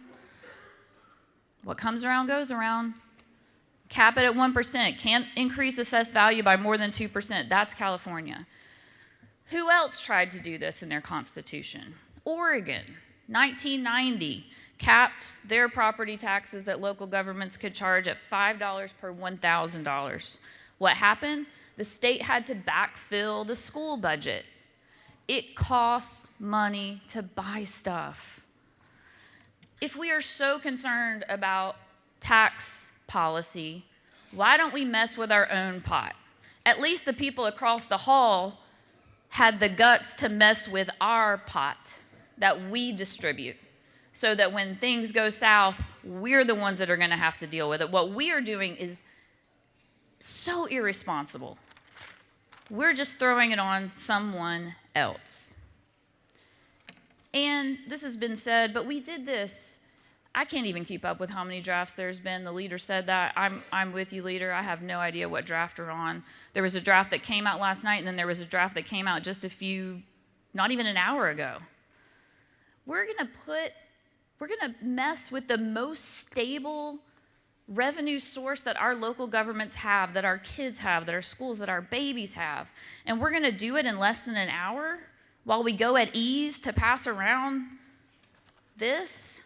What comes around goes around. Cap it at 1%. Can't increase assessed value by more than 2%. That's California. Who else tried to do this in their constitution? Oregon, 1990, capped their property taxes that local governments could charge at $5 per $1,000. What happened? The state had to backfill the school budget. It costs money to buy stuff. If we are so concerned about tax policy, why don't we mess with our own pot? At least the people across the hall had the guts to mess with our pot that we distribute, so that when things go south, we're the ones that are going to have to deal with it. What we are doing is so irresponsible. We're just throwing it on someone else. And this has been said, but we did this. I can't even keep up with how many drafts there's been. The leader said that. I'm with you, leader. I have no idea what draft we're on. There was a draft that came out last night, and then there was a draft that came out just not even an hour ago. We're going to put We're going to mess with the most stable revenue source that our local governments have, that our kids have, that our schools, that our babies have. And we're going to do it in less than an hour while we go at ease to pass around this.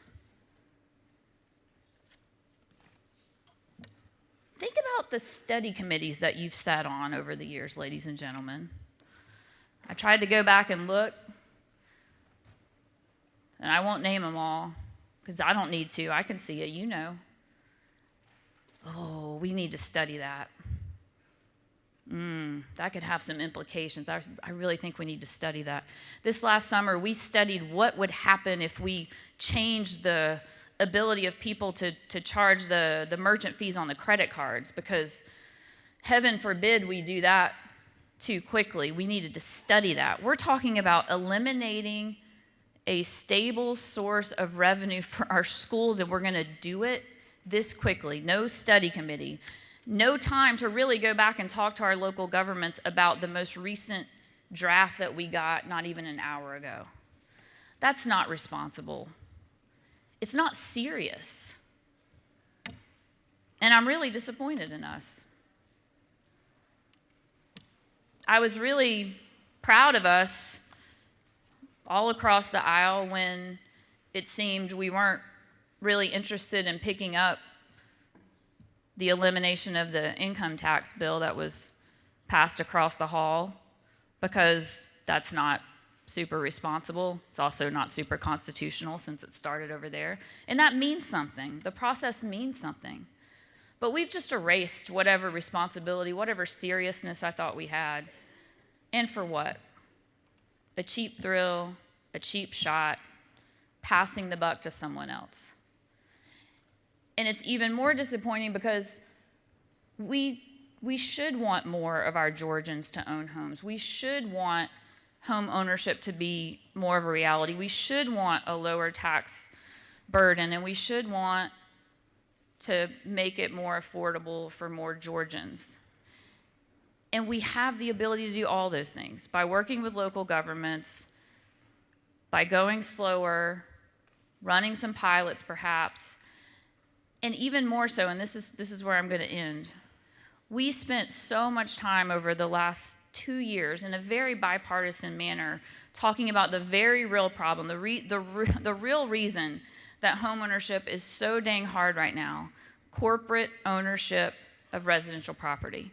Think about the study committees that you've sat on over the years, ladies and gentlemen. I tried to go back and look, and I won't name them all because I don't need to. I can see it, you know. Oh, we need to study that. That could have some implications. I really think we need to study that. This last summer, we studied what would happen if we changed the ability of people to charge the merchant fees on the credit cards, because heaven forbid we do that too quickly. We needed to study that. We're talking about eliminating a stable source of revenue for our schools, and we're going to do it this quickly. No study committee. No time to really go back and talk to our local governments about the most recent draft that we got not even an hour ago. That's not responsible. It's not serious. And I'm really disappointed in us. I was really proud of us all across the aisle when it seemed we weren't really interested in picking up the elimination of the income tax bill that was passed across the hall, because that's not super responsible. It's also not super constitutional since it started over there. And that means something. The process means something. But we've just erased whatever responsibility, whatever seriousness I thought we had. And for what? A cheap thrill, a cheap shot, passing the buck to someone else. And it's even more disappointing because we should want more of our Georgians to own homes. We should want home ownership to be more of a reality. We should want a lower tax burden, and we should want to make it more affordable for more Georgians. And we have the ability to do all those things by working with local governments, by going slower, running some pilots perhaps, and even more so, and this is where I'm going to end. We spent so much time over the last 2 years in a very bipartisan manner talking about the very real problem, the real reason that homeownership is so dang hard right now: corporate ownership of residential property.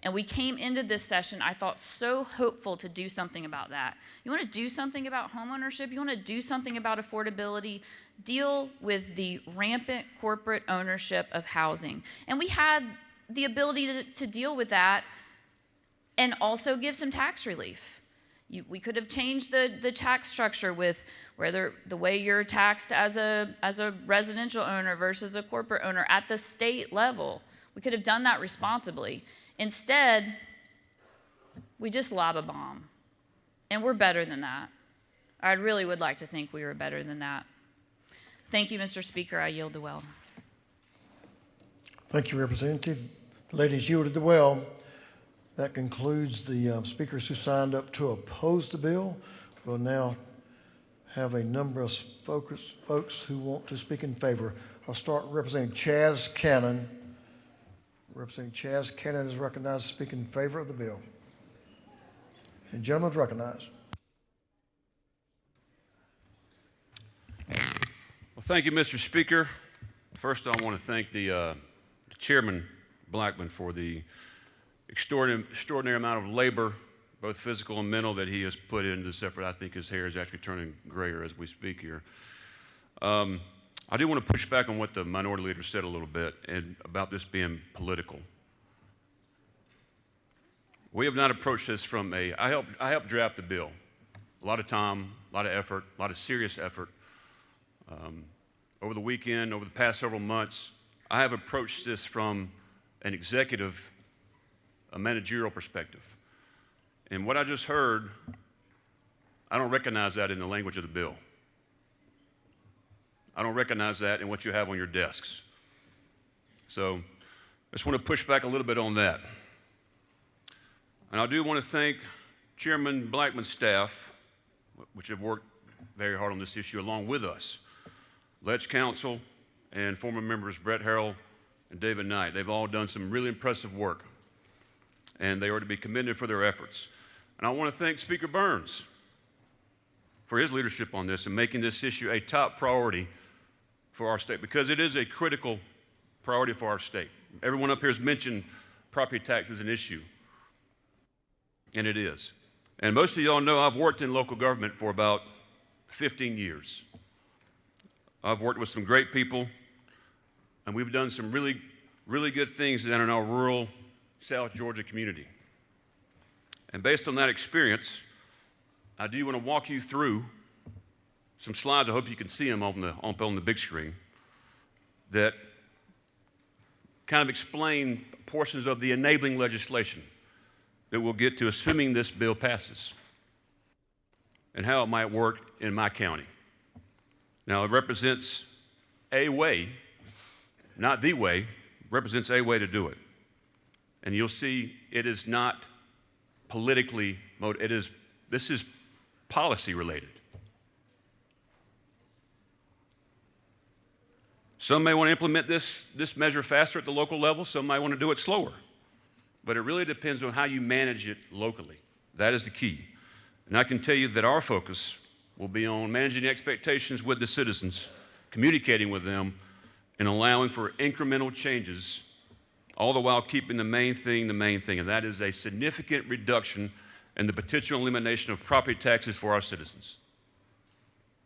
And we came into this session, I thought, so hopeful to do something about that. You want to do something about homeownership? You want to do something about affordability? Deal with the rampant corporate ownership of housing. And we had the ability to deal with that and also give some tax relief. We could have changed the tax structure with whether the way you're taxed as a residential owner versus a corporate owner at the state level. We could have done that responsibly. Instead, we just lob a bomb. And we're better than that. I really would like to think we were better than that. Thank you, Mr. Speaker. I yield the well. Thank you, Representative. The lady has yielded the well. That concludes the speakers who signed up to oppose the bill. We'll now have a number of folks who want to speak in favor. I'll start Representative Chaz Cannon. Representative Chaz Cannon is recognized to speak in favor of the bill. The gentleman is recognized. Well, thank you, Mr. Speaker. First, I want to thank the Chairman Blackman for the extraordinary amount of labor, both physical and mental, that he has put into this effort. I think his hair is actually turning grayer as we speak here. I do want to push back on what the minority leader said a little bit and about this being political. We have not approached this from I helped draft the bill. A lot of time, a lot of effort, a lot of serious effort. Over the weekend, over the past several months, I have approached this from an executive, a managerial perspective. And what I just heard, I don't recognize that in the language of the bill. I don't recognize that in what you have on your desks. So I just want to push back a little bit on that. And I do want to thank Chairman Blackman's staff, which have worked very hard on this issue along with us. Ledge Council, and former members Brett Harrell and David Knight. They've all done some really impressive work, and they are to be commended for their efforts. And I want to thank Speaker Burns for his leadership on this and making this issue a top priority for our state, because it is a critical priority for our state. Everyone up here has mentioned property tax as an issue, and it is. And most of y'all know I've worked in local government for about 15 years. I've worked with some great people, and we've done some really, really good things down in our rural South Georgia community. And based on that experience, I do want to walk you through some slides. I hope you can see them on the big screen that kind of explain portions of the enabling legislation that we'll get to, assuming this bill passes, and how it might work in my county. Now, it represents a way, not the way, represents a way to do it. And you'll see it is not politically motivated. This is policy related. Some may want to implement this measure faster at the local level. Some might want to do it slower. But it really depends on how you manage it locally. That is the key. And I can tell you that our focus will be on managing expectations with the citizens, communicating with them, and allowing for incremental changes, all the while keeping the main thing, and that is a significant reduction in the potential elimination of property taxes for our citizens.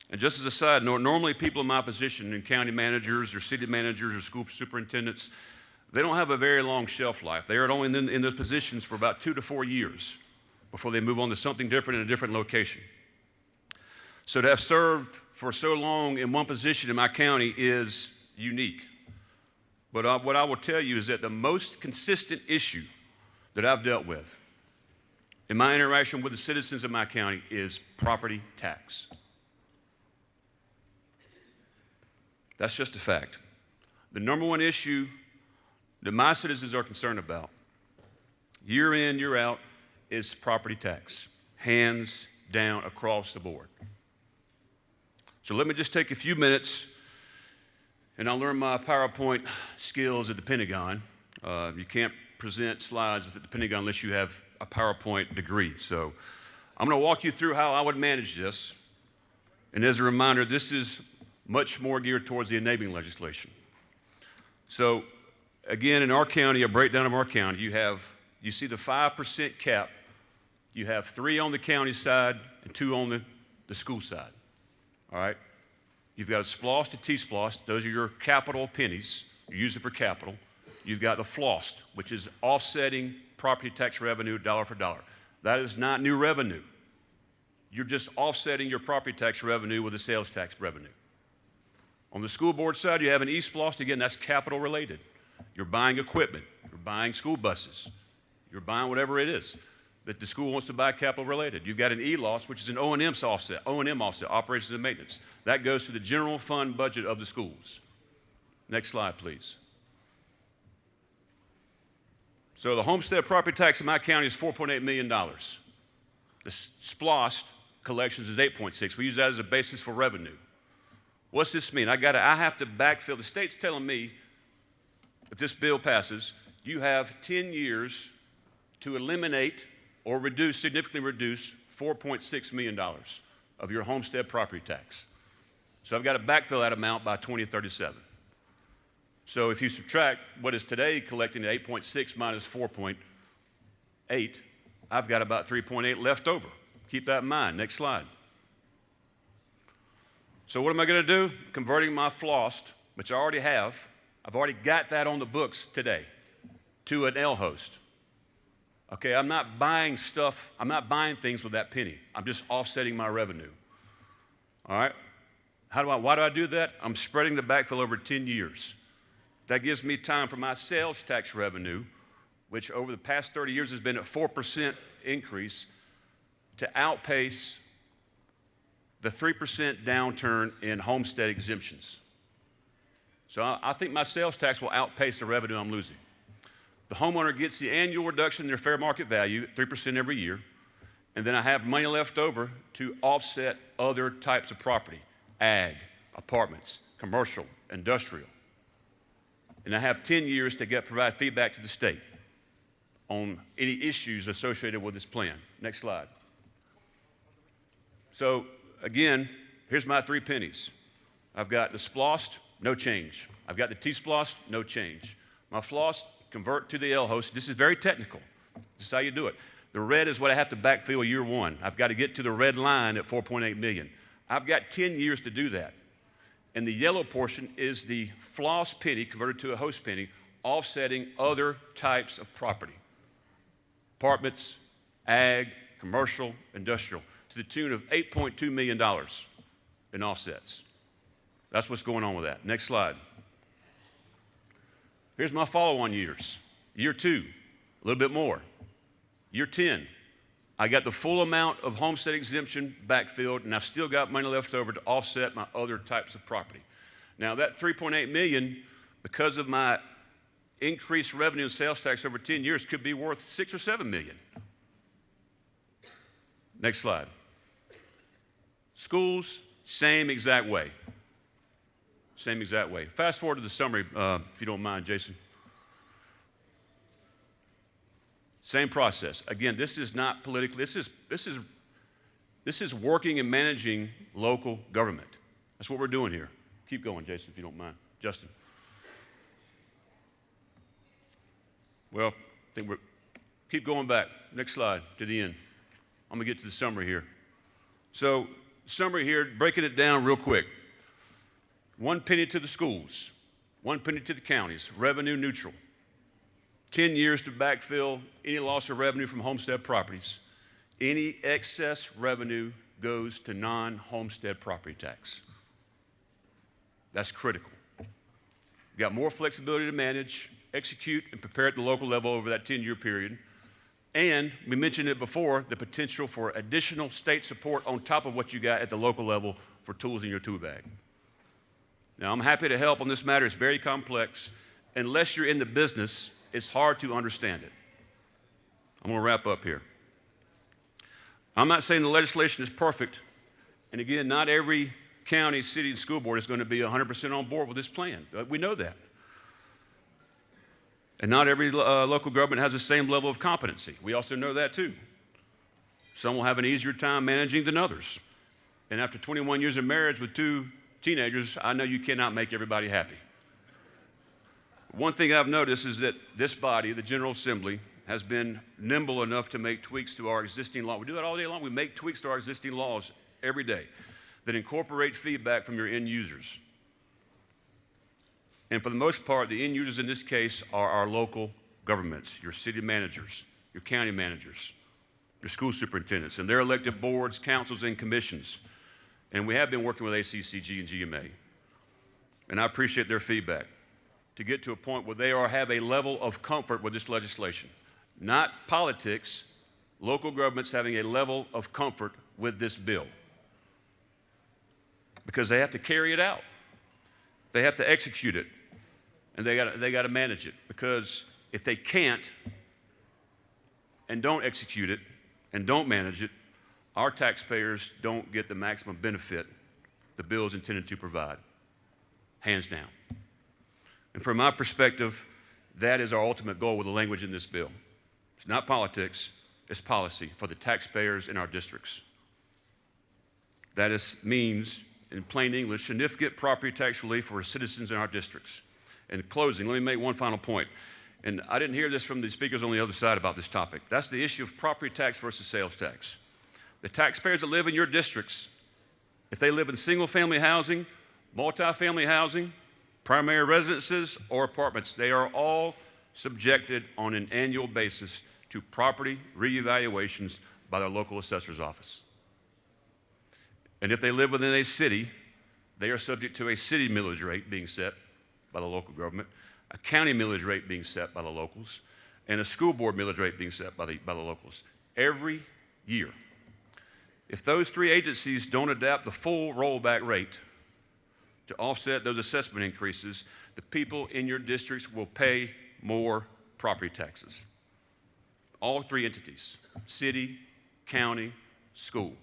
And just as a side note, normally people in my position, in county managers or city managers or school superintendents, they don't have a very long shelf life. They are only in those positions for about 2 to 4 years before they move on to something different in a different location. So to have served for so long in one position in my county is unique. But what I will tell you is that the most consistent issue that I've dealt with in my interaction with the citizens of my county is property tax. That's just a fact. The number one issue that my citizens are concerned about, year in, year out, is property tax, hands down across the board. So let me just take a few minutes, and I'll learn my PowerPoint skills at the Pentagon. You can't present slides at the Pentagon unless you have a PowerPoint degree. So I'm going to walk you through how I would manage this. And as a reminder, this is much more geared towards the enabling legislation. So again, in our county, a breakdown of our county, you see the 5% cap. You have 3 on the county side and 2 on the school side. All right? You've got a SPLOST, a T-SPLOST. Those are your capital pennies. You use it for capital. You've got the FLOST, which is offsetting property tax revenue dollar for dollar. That is not new revenue. You're just offsetting your property tax revenue with the sales tax revenue. On the school board side, you have an E-SPLOST. Again, that's capital related. You're buying equipment. You're buying school buses. You're buying whatever it is that the school wants to buy capital related. You've got an E-LOST, which is an O&M offset, operations and maintenance. That goes to the general fund budget of the schools. Next slide, please. So the homestead property tax in my county is $4.8 million. The SPLOST collections is 8.6. We use that as a basis for revenue. What's this mean? I have to backfill. The state's telling me, if this bill passes, you have 10 years to eliminate or significantly reduce $4.6 million of your homestead property tax. So I've got to backfill that amount by 2037. So if you subtract what is today collecting at 8.6 minus 4.8, I've got about 3.8 left over. Keep that in mind. Next slide. So what am I going to do? Converting my FLOST, which I already have. I've already got that on the books today, to an L-host. Okay, I'm not buying stuff. I'm not buying things with that penny. I'm just offsetting my revenue. All right? Why do I do that? I'm spreading the backfill over 10 years. That gives me time for my sales tax revenue, which over the past 30 years has been a 4% increase, to outpace the 3% downturn in homestead exemptions. So I think my sales tax will outpace the revenue I'm losing. The homeowner gets the annual reduction in their fair market value, 3% every year, and then I have money left over to offset other types of property, ag, apartments, commercial, industrial. And I have 10 years to provide feedback to the state on any issues associated with this plan. Next slide. So again, here's my 3 pennies. I've got the splost, no change. I've got the T-splost, no change. My floss, convert to the L-host. This is very technical. This is how you do it. The red is what I have to backfill year 1. I've got to get to the red line at 4.8 million. I've got 10 years to do that. And the yellow portion is the floss penny converted to a host penny, offsetting other types of property. Apartments, ag, commercial, industrial, to the tune of $8.2 million in offsets. That's what's going on with that. Next slide. Here's my follow-on years. Year 2, a little bit more. Year 10, I got the full amount of homestead exemption backfilled, and I've still got money left over to offset my other types of property. Now that 3.8 million, because of my increased revenue and sales tax over 10 years, could be worth 6 or 7 million. Next slide. Schools, same exact way. Same exact way. Fast forward to the summary, if you don't mind, Jason. Same process. Again, this is not politically, this is working and managing local government. That's what we're doing here. Keep going, Jason, if you don't mind. Justin. Well, I think keep going back. Next slide to the end. I'm gonna get to the summary here. So, summary here, breaking it down real quick. 1 penny to the schools, 1 penny to the counties, revenue neutral. 10 years to backfill any loss of revenue from homestead properties. Any excess revenue goes to non-homestead property tax. That's critical. You got more flexibility to manage, execute, and prepare at the local level over that 10-year period. And we mentioned it before, the potential for additional state support on top of what you got at the local level for tools in your tool bag. Now, I'm happy to help on this matter. It's very complex. Unless you're in the business, it's hard to understand it. I'm going to wrap up here. I'm not saying the legislation is perfect. And again, not every county, city, and school board is going to be 100% on board with this plan. We know that. And not every local government has the same level of competency. We also know that too. Some will have an easier time managing than others. And after 21 years of marriage with 2 teenagers, I know you cannot make everybody happy. One thing I've noticed is that this body, the General Assembly, has been nimble enough to make tweaks to our existing law. We do that all day long. We make tweaks to our existing laws every day that incorporate feedback from your end users. And for the most part, the end users in this case are our local governments, your city managers, your county managers, your school superintendents, and their elected boards, councils, and commissions. And we have been working with ACCG and GMA. And I appreciate their feedback to get to a point where they have a level of comfort with this legislation. Not politics, local governments having a level of comfort with this bill. Because they have to carry it out. They have to execute it. And they got to manage it. Because if they can't and don't execute it and don't manage it, our taxpayers don't get the maximum benefit the bill is intended to provide, hands down. And from my perspective, that is our ultimate goal with the language in this bill. It's not politics, it's policy for the taxpayers in our districts. That means, in plain English, significant property tax relief for citizens in our districts. In closing, let me make one final point. And I didn't hear this from the speakers on the other side about this topic. That's the issue of property tax versus sales tax. The taxpayers that live in your districts, if they live in single-family housing, multifamily housing, primary residences, or apartments, they are all subjected on an annual basis to property reevaluations by their local assessor's office. And if they live within a city, they are subject to a city millage rate being set by the local government, a county millage rate being set by the locals, and a school board millage rate being set by the locals every year. If those 3 agencies don't adapt the full rollback rate to offset those assessment increases, the people in your districts will pay more property taxes. All 3 entities, city, county, school.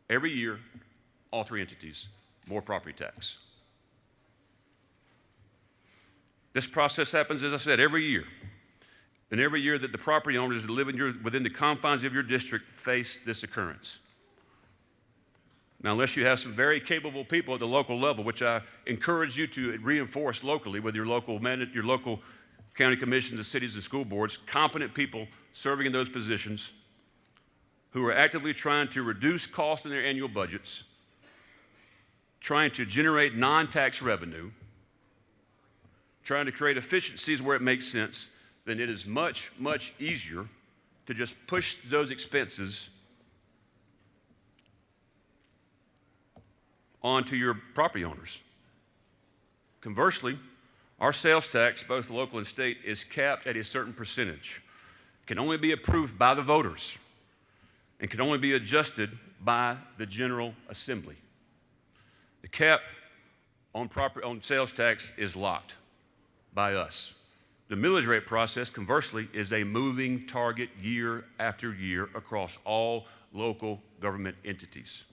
Every year, all 3 entities, more property tax. This process happens, as I said, every year. And every year that the property owners that live within the confines of your district face this occurrence. Now, unless you have some very capable people at the local level, which I encourage you to reinforce locally with your local county commissions, the cities, and school boards, competent people serving in those positions who are actively trying to reduce costs in their annual budgets, trying to generate non-tax revenue, trying to create efficiencies where it makes sense, then it is much, much easier to just push those expenses onto your property owners. Conversely, our sales tax, both local and state, is capped at a certain percentage. It can only be approved by the voters and can only be adjusted by the General Assembly. The cap on sales tax is locked by us. The millage rate process, conversely, is a moving target year after year across all local government entities.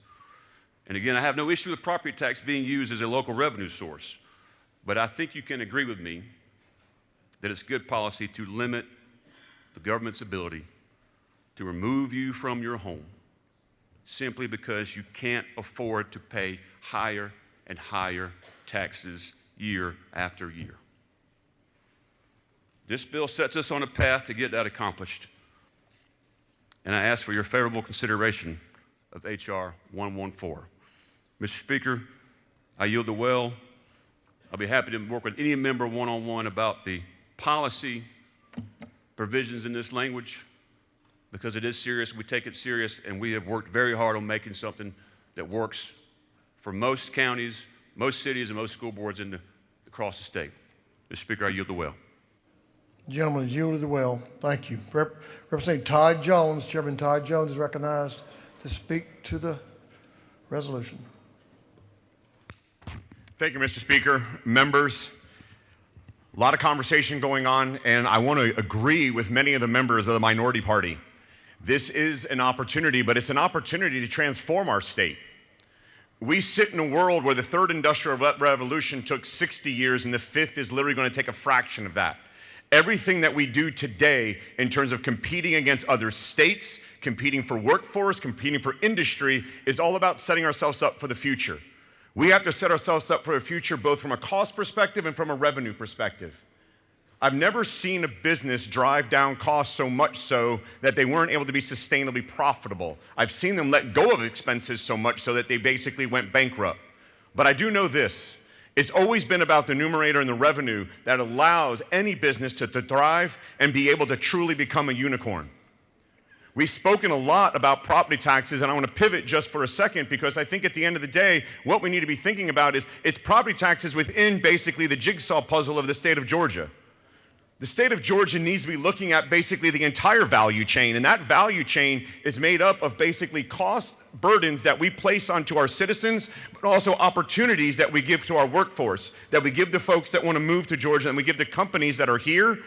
And again, I have no issue with property tax being used as a local revenue source, but I think you can agree with me that it's good policy to limit the government's ability to remove you from your home simply because you can't afford to pay higher and higher taxes year after year. This bill sets us on a path to get that accomplished, and I ask for your favorable consideration of H.R. 114. Mr. Speaker, I yield the well. I'll be happy to work with any member one-on-one about the policy provisions in this language because it is serious, we take it serious, and we have worked very hard on making something that works for most counties, most cities, and most school boards across the state. Mr. Speaker, I yield the well. Gentleman is yielded the well. Thank you. Representative Todd Jones, Chairman Todd Jones is recognized to speak to the resolution. Thank you, Mr. Speaker. Members, a lot of conversation going on, and I want to agree with many of the members of the minority party. This is an opportunity, but it's an opportunity to transform our state. We sit in a world where the third industrial revolution took 60 years, and the fifth is literally going to take a fraction of that. Everything that we do today in terms of competing against other states, competing for workforce, competing for industry, is all about setting ourselves up for the future. We have to set ourselves up for a future both from a cost perspective and from a revenue perspective. I've never seen a business drive down costs so much so that they weren't able to be sustainably profitable. I've seen them let go of expenses so much so that they basically went bankrupt. But I do know this. It's always been about the numerator and the revenue that allows any business to thrive and be able to truly become a unicorn. We've spoken a lot about property taxes, and I want to pivot just for a second because I think at the end of the day, what we need to be thinking about is it's property taxes within basically the jigsaw puzzle of the state of Georgia. The state of Georgia needs to be looking at basically the entire value chain, and that value chain is made up of basically cost burdens that we place onto our citizens, but also opportunities that we give to our workforce, that we give to folks that want to move to Georgia, and we give to companies that are here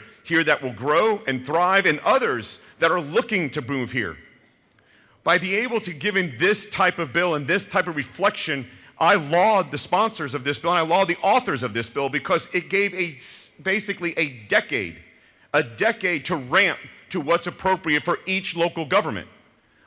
that will grow and thrive, and others that are looking to move here. By being able to give in this type of bill and this type of reflection, I laud the sponsors of this bill and I laud the authors of this bill because it gave basically a decade to ramp to what's appropriate for each local government.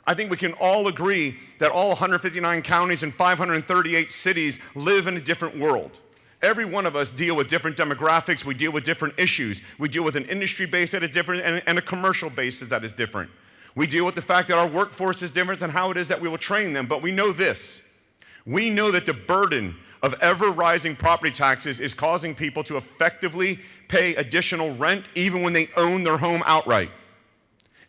I think we can all agree that all 159 counties and 538 cities live in a different world. Every one of us deal with different demographics, we deal with different issues. We deal with an industry base that is different and a commercial basis that is different. We deal with the fact that our workforce is different and how it is that we will train them, but we know this. We know that the burden of ever-rising property taxes is causing people to effectively pay additional rent even when they own their home outright.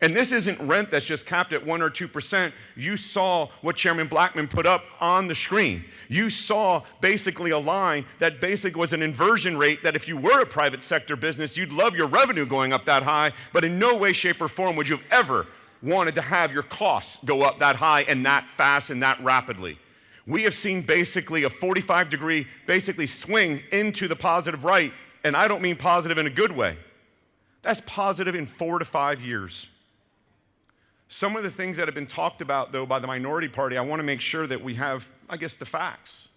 And this isn't rent that's just capped at 1 or 2%. You saw what Chairman Blackman put up on the screen. You saw basically a line that basically was an inversion rate that if you were a private sector business, you'd love your revenue going up that high, but in no way, shape, or form would you have ever wanted to have your costs go up that high and that fast and that rapidly. We have seen basically a 45-degree basically swing into the positive right, and I don't mean positive in a good way. That's positive in 4 to 5 years. Some of the things that have been talked about, though, by the minority party, I want to make sure that we have, I guess, the facts.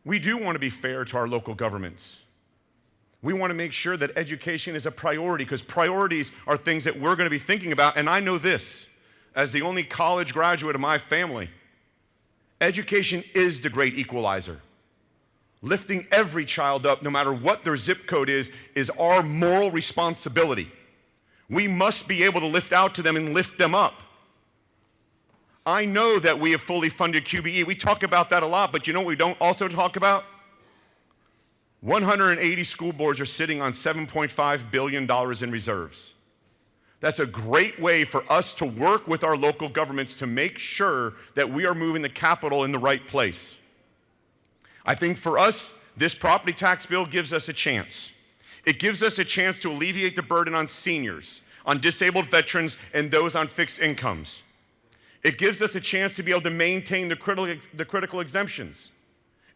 We do want to be fair to our local governments. We want to make sure that education is a priority because priorities are things that we're going to be thinking about. And I know this, as the only college graduate of my family, education is the great equalizer. Lifting every child up, no matter what their zip code is our moral responsibility. We must be able to lift out to them and lift them up. I know that we have fully funded QBE. We talk about that a lot, but you know what we don't also talk about? 180 school boards are sitting on $7.5 billion in reserves. That's a great way for us to work with our local governments to make sure that we are moving the capital in the right place. I think for us, this property tax bill gives us a chance. It gives us a chance to alleviate the burden on seniors, on disabled veterans, and those on fixed incomes. It gives us a chance to be able to maintain the critical exemptions.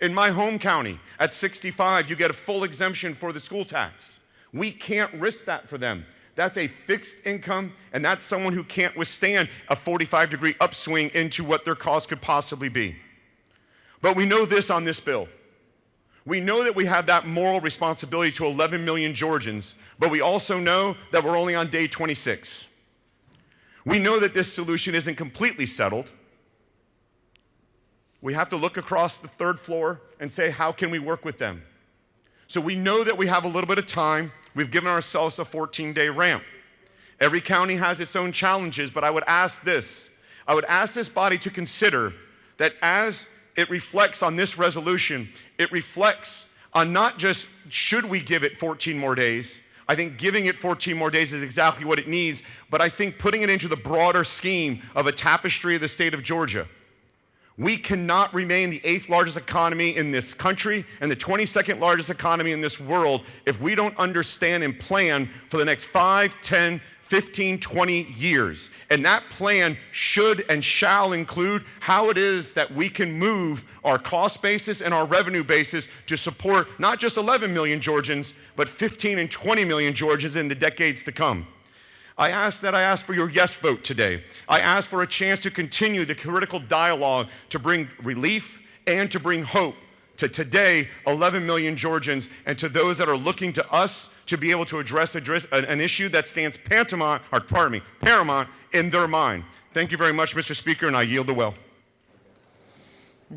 In my home county, at 65, you get a full exemption for the school tax. We can't risk that for them. That's a fixed income, and that's someone who can't withstand a 45-degree upswing into what their cost could possibly be. But we know this on this bill. We know that we have that moral responsibility to 11 million Georgians, but we also know that we're only on day 26. We know that this solution isn't completely settled. We have to look across the third floor and say, how can we work with them? So we know that we have a little bit of time. We've given ourselves a 14-day ramp. Every county has its own challenges, but I would ask this. I would ask this body to consider that as it reflects on this resolution, it reflects on not just should we give it 14 more days. I think giving it 14 more days is exactly what it needs, but I think putting it into the broader scheme of a tapestry of the state of Georgia. We cannot remain the 8th largest economy in this country and the 22nd largest economy in this world if we don't understand and plan for the next 5, 10, 15, 20 years. And that plan should and shall include how it is that we can move our cost basis and our revenue basis to support not just 11 million Georgians, but 15 and 20 million Georgians in the decades to come. I ask for your yes vote today. I ask for a chance to continue the critical dialogue to bring relief and to bring hope to today 11 million Georgians and to those that are looking to us to be able to address an issue that stands paramount in their mind. Thank you very much, Mr. Speaker, and I yield the well.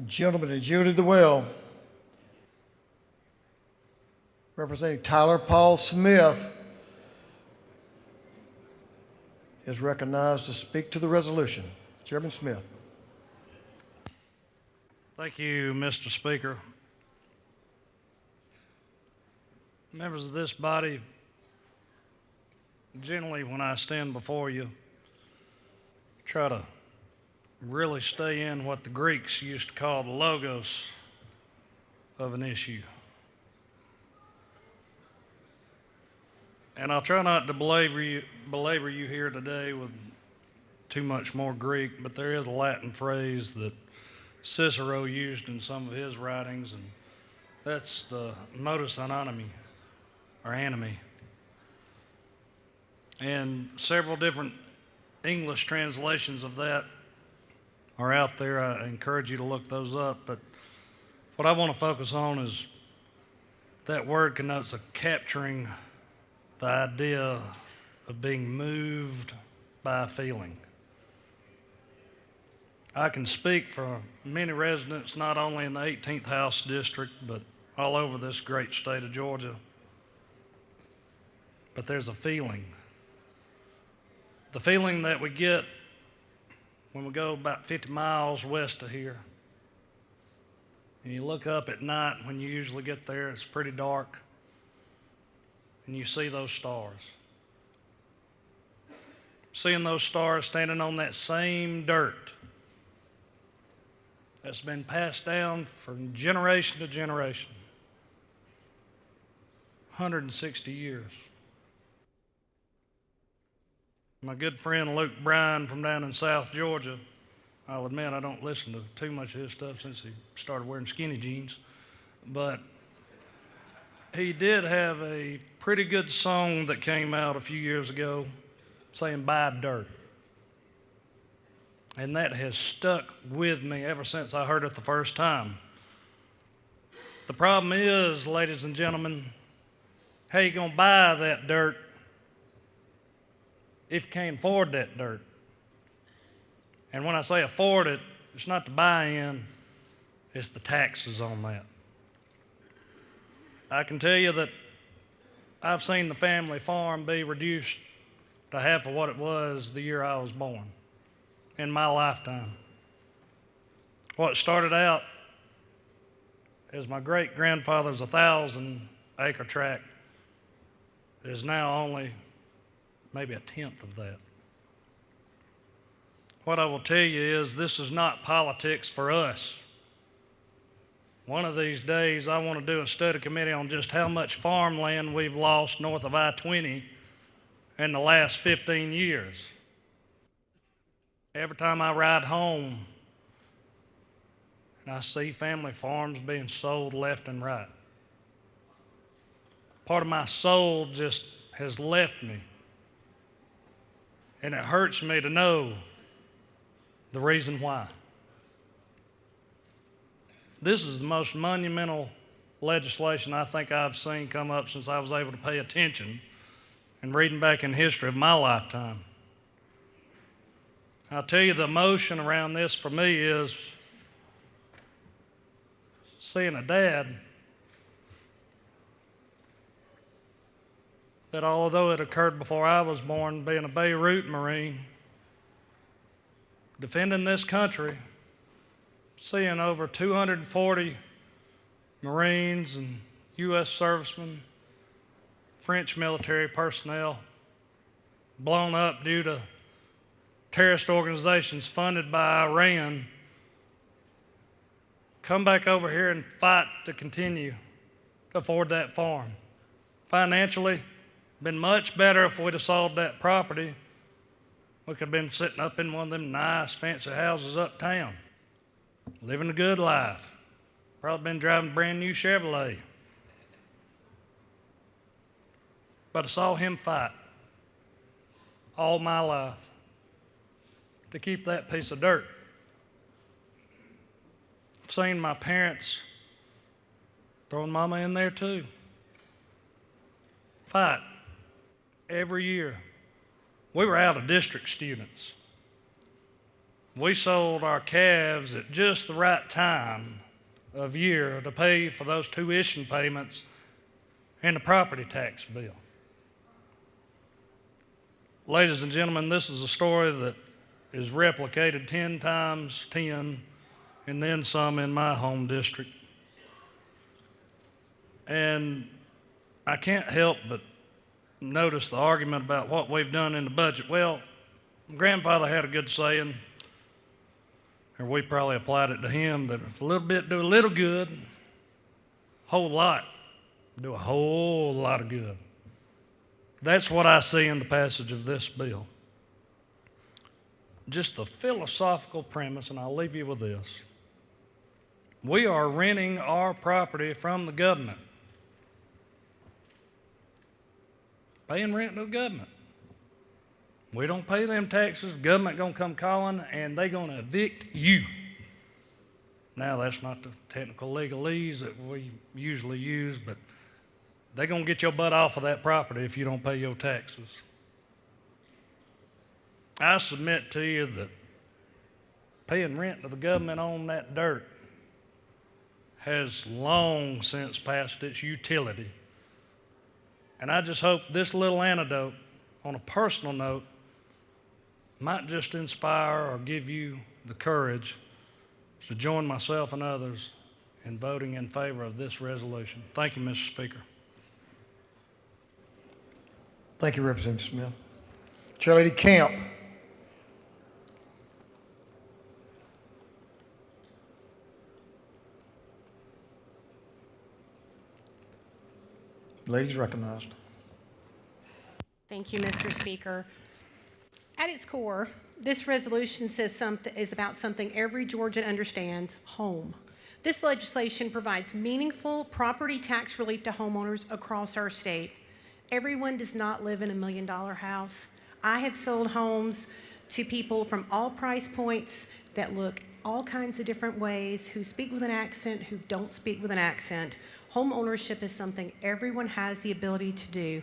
Gentleman has yielded the well. Representing Tyler Paul Smith is recognized to speak to the resolution. Chairman Smith. Thank you, Mr. Speaker. Members of this body, generally when I stand before you, try to really stay in what the Greeks used to call the logos of an issue. And I'll try not to belabor you here today with too much more Greek, but there is a Latin phrase that Cicero used in some of his writings, and that's the modus animi, or anime. And several different English translations of that are out there. I encourage you to look those up, but what I want to focus on is that word connotes a capturing the idea of being moved by a feeling. I can speak for many residents, not only in the 18th House District, but all over this great state of Georgia. But there's a feeling. The feeling that we get when we go about 50 miles west of here. And you look up at night when you usually get there, it's pretty dark. And you see those stars. Seeing those stars standing on that same dirt that's been passed down from generation to generation. 160 years. My good friend Luke Bryan from down in South Georgia, I'll admit I don't listen to too much of his stuff since he started wearing skinny jeans, but he did have a pretty good song that came out a few years ago saying buy dirt. And that has stuck with me ever since I heard it the first time. The problem is, ladies and gentlemen, how you gonna buy that dirt if you can't afford that dirt? And when I say afford it, it's not the buy-in, it's the taxes on that. I can tell you that I've seen the family farm be reduced to half of what it was the year I was born in my lifetime. What started out as my great-grandfather's 1,000-acre tract is now only maybe a tenth of that. What I will tell you is this is not politics for us. One of these days, I want to do a study committee on just how much farmland we've lost north of I-20 in the last 15 years. Every time I ride home and I see family farms being sold left and right, part of my soul just has left me. And it hurts me to know the reason why. This is the most monumental legislation I think I've seen come up since I was able to pay attention and reading back in history of my lifetime. I'll tell you, the emotion around this for me is seeing a dad that, although it occurred before I was born, being a Beirut Marine, defending this country, seeing over 240 Marines and U.S. servicemen, French military personnel blown up due to terrorist organizations funded by Iran, come back over here and fight to continue to afford that farm. Financially, been much better if we'd have sold that property. We could have been sitting up in one of them nice fancy houses uptown, living a good life. Probably been driving a brand new Chevrolet. But I saw him fight all my life to keep that piece of dirt. I've seen my parents, throwing mama in there too, fight every year. We were out of district students. We sold our calves at just the right time of year to pay for those tuition payments and the property tax bill. Ladies and gentlemen, this is a story that is replicated 10 times 10 and then some in my home district. And I can't help but notice the argument about what we've done in the budget. Well, my grandfather had a good saying, or we probably applied it to him, that if a little bit do a little good, a whole lot do a whole lot of good. That's what I see in the passage of this bill. Just the philosophical premise, and I'll leave you with this. We are renting our property from the government, paying rent to the government. We don't pay them taxes, the government gonna come calling and they gonna evict you. Now, that's not the technical legalese that we usually use, but they're gonna get your butt off of that property if you don't pay your taxes. I submit to you that paying rent to the government on that dirt has long since passed its utility. And I just hope this little anecdote, on a personal note, might just inspire or give you the courage to join myself and others in voting in favor of this resolution. Thank you, Mr. Speaker. Thank you, Representative Smith. Chairlady Camp. Ladies recognized. Thank you, Mr. Speaker. At its core, this resolution is about something every Georgian understands: home. This legislation provides meaningful property tax relief to homeowners across our state. Everyone does not live in $1 million house. I have sold homes to people from all price points that look all kinds of different ways, who speak with an accent, who don't speak with an accent. Home ownership is something everyone has the ability to do.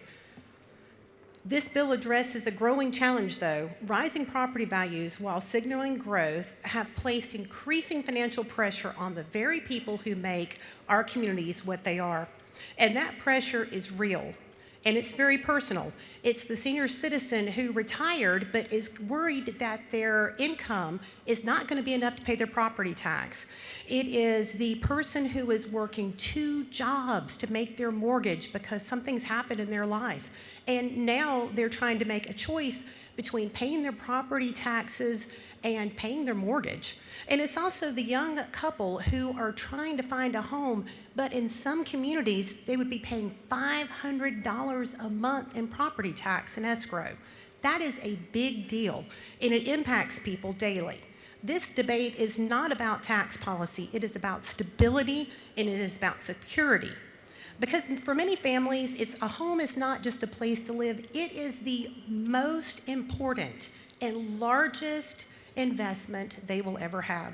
This bill addresses the growing challenge, though. Rising property values, while signaling growth, have placed increasing financial pressure on the very people who make our communities what they are. And that pressure is real, and it's very personal. It's the senior citizen who retired but is worried that their income is not going to be enough to pay their property tax. It is the person who is working 2 jobs to make their mortgage because something's happened in their life. And now they're trying to make a choice between paying their property taxes and paying their mortgage. And it's also the young couple who are trying to find a home, but in some communities, they would be paying $500 a month in property tax and escrow. That is a big deal, and it impacts people daily. This debate is not about tax policy. It is about stability, and it is about security. Because for many families, a home is not just a place to live. It is the most important and largest investment they will ever have.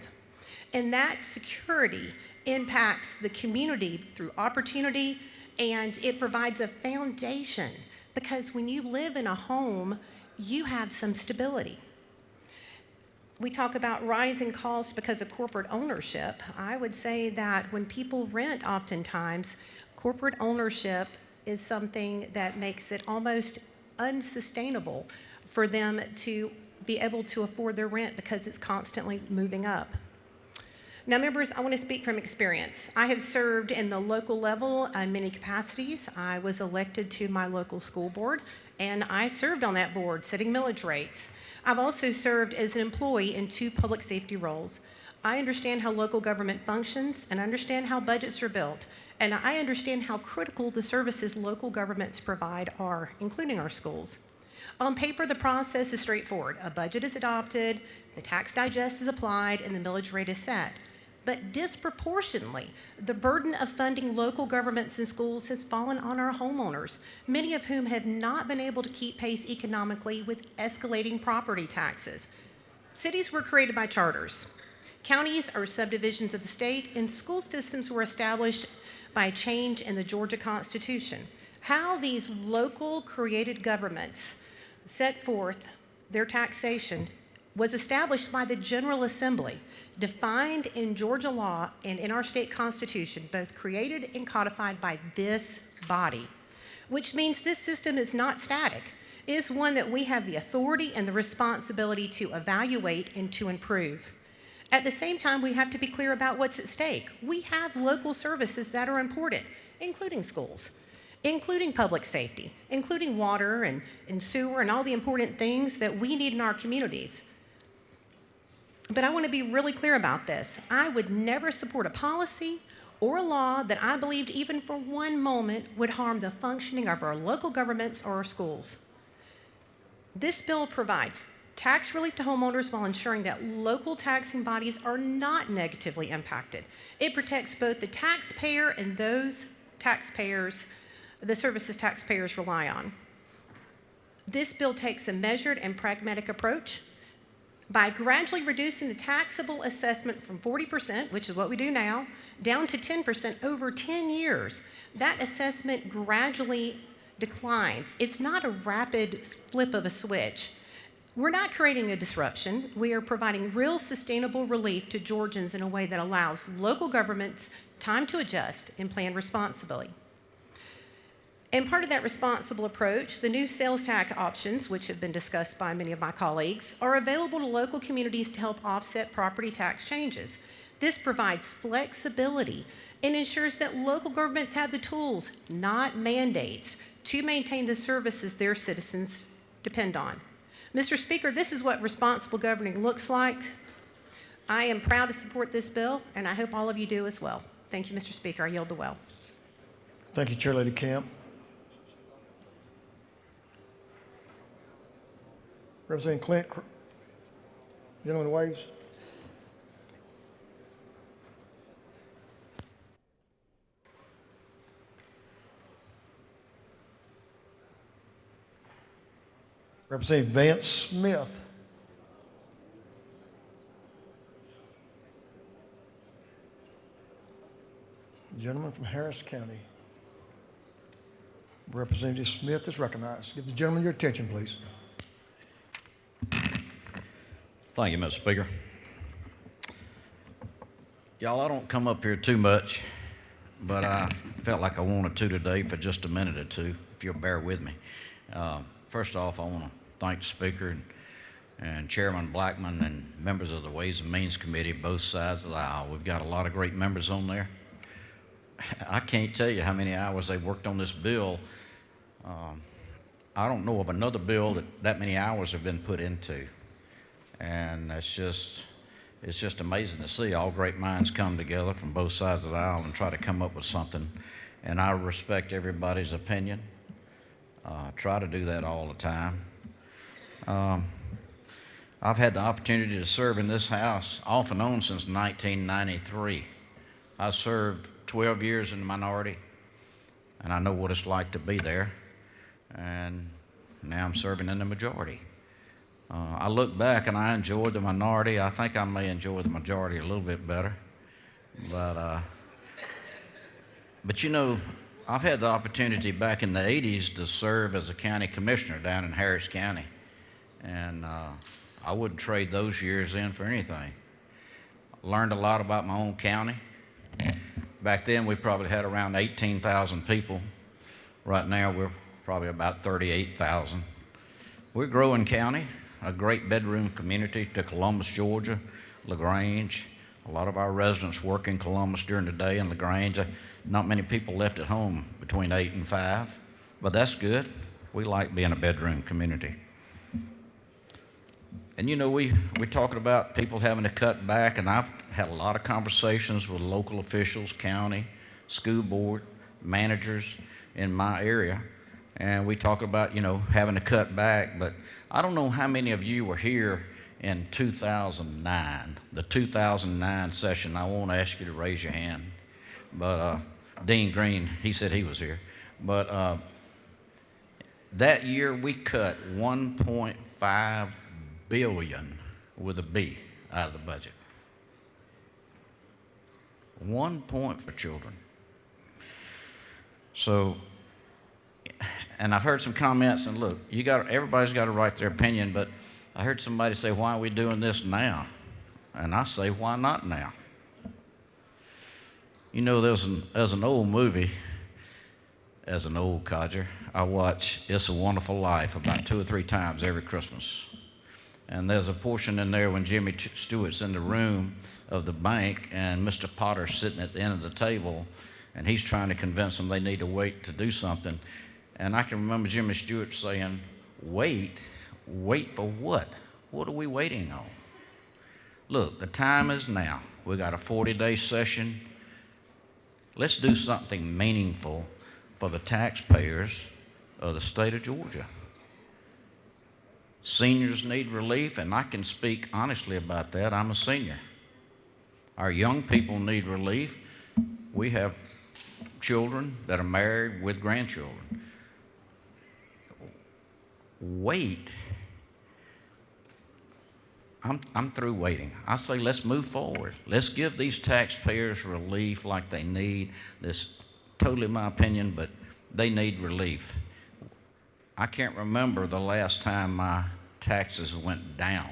And that security impacts the community through opportunity, and it provides a foundation, because when you live in a home, you have some stability. We talk about rising costs because of corporate ownership. I would say that when people rent, oftentimes, corporate ownership is something that makes it almost unsustainable for them to be able to afford their rent because it's constantly moving up. Now, members, I want to speak from experience. I have served in the local level in many capacities. I was elected to my local school board, and I served on that board setting millage rates. I've also served as an employee in 2 public safety roles. I understand how local government functions, and I understand how budgets are built, and I understand how critical the services local governments provide are, including our schools. On paper, the process is straightforward. A budget is adopted, the tax digest is applied, and the millage rate is set. But disproportionately, the burden of funding local governments and schools has fallen on our homeowners, many of whom have not been able to keep pace economically with escalating property taxes. Cities were created by charters. Counties are subdivisions of the state, and school systems were established by a change in the Georgia Constitution. How these local created governments set forth their taxation was established by the General Assembly, defined in Georgia law and in our state constitution, both created and codified by this body, which means this system is not static. It is one that we have the authority and the responsibility to evaluate and to improve. At the same time, we have to be clear about what's at stake. We have local services that are important, including schools, including public safety, including water and sewer and all the important things that we need in our communities. But I want to be really clear about this. I would never support a policy or a law that I believed even for one moment would harm the functioning of our local governments or our schools. This bill provides tax relief to homeowners while ensuring that local taxing bodies are not negatively impacted. It protects both the taxpayer and those taxpayers, the services taxpayers rely on. This bill takes a measured and pragmatic approach. By gradually reducing the taxable assessment from 40%, which is what we do now, down to 10% over 10 years, that assessment gradually declines. It's not a rapid flip of a switch. We're not creating a disruption. We are providing real sustainable relief to Georgians in a way that allows local governments time to adjust and plan responsibly. And part of that responsible approach, the new sales tax options, which have been discussed by many of my colleagues, are available to local communities to help offset property tax changes. This provides flexibility and ensures that local governments have the tools, not mandates, to maintain the services their citizens depend on. Mr. Speaker, this is what responsible governing looks like. I am proud to support this bill, and I hope all of you do as well. Thank you, Mr. Speaker. I yield the well. Thank you, Chair Lady Camp. Representative Clint, gentleman waves. Representative Vance Smith. Gentleman from Harris County. Representative Smith is recognized. Give the gentleman your attention, please. Thank you, Mr. Speaker. Y'all, I don't come up here too much, but I felt like I wanted to today for just a minute or two, if you'll bear with me. First off, I want to thank the Speaker and Chairman Blackman and members of the Ways and Means Committee, both sides of the aisle. We've got a lot of great members on there. I can't tell you how many hours they worked on this bill. I don't know of another bill that many hours have been put into. And it's just amazing to see all great minds come together from both sides of the aisle and try to come up with something. And I respect everybody's opinion. Try to do that all the time. I've had the opportunity to serve in this House off and on since 1993. I served 12 years in the minority, and I know what it's like to be there. And now I'm serving in the majority. I look back and I enjoyed the minority. I think I may enjoy the majority a little bit better. But you know, I've had the opportunity back in the 80s to serve as a county commissioner down in Harris County. And I wouldn't trade those years in for anything. Learned a lot about my own county. Back then we probably had around 18,000 people. Right now we're probably about 38,000. We're a growing county, a great bedroom community to Columbus, Georgia, LaGrange. A lot of our residents work in Columbus during the day, and LaGrange, not many people left at home between 8 and 5, but that's good. We like being a bedroom community. And you know, we're talking about people having to cut back, and I've had a lot of conversations with local officials, county, school board, managers in my area, and we talk about, you know, having to cut back, but I don't know how many of you were here in 2009, the 2009 session. I won't ask you to raise your hand, but Dean Green, he said he was here. But that year we cut $1.5 billion with a B out of the budget. 1 point for children. So, and I've heard some comments, and look, everybody's got to write their opinion, but I heard somebody say, why are we doing this now? And I say, why not now? You know, there's an old movie, as an old codger, I watch It's a Wonderful Life about 2 or 3 times every Christmas. And there's a portion in there when Jimmy Stewart's in the room of the bank and Mr. Potter's sitting at the end of the table, and he's trying to convince them they need to wait to do something. And I can remember Jimmy Stewart saying, wait for what? What are we waiting on? Look, the time is now. We got a 40-day session. Let's do something meaningful for the taxpayers of the state of Georgia. Seniors need relief, and I can speak honestly about that. I'm a senior. Our young people need relief. We have children that are married with grandchildren. Wait. I'm through waiting. I say let's move forward. Let's give these taxpayers relief like they need. This totally my opinion, but they need relief. I can't remember the last time my taxes went down.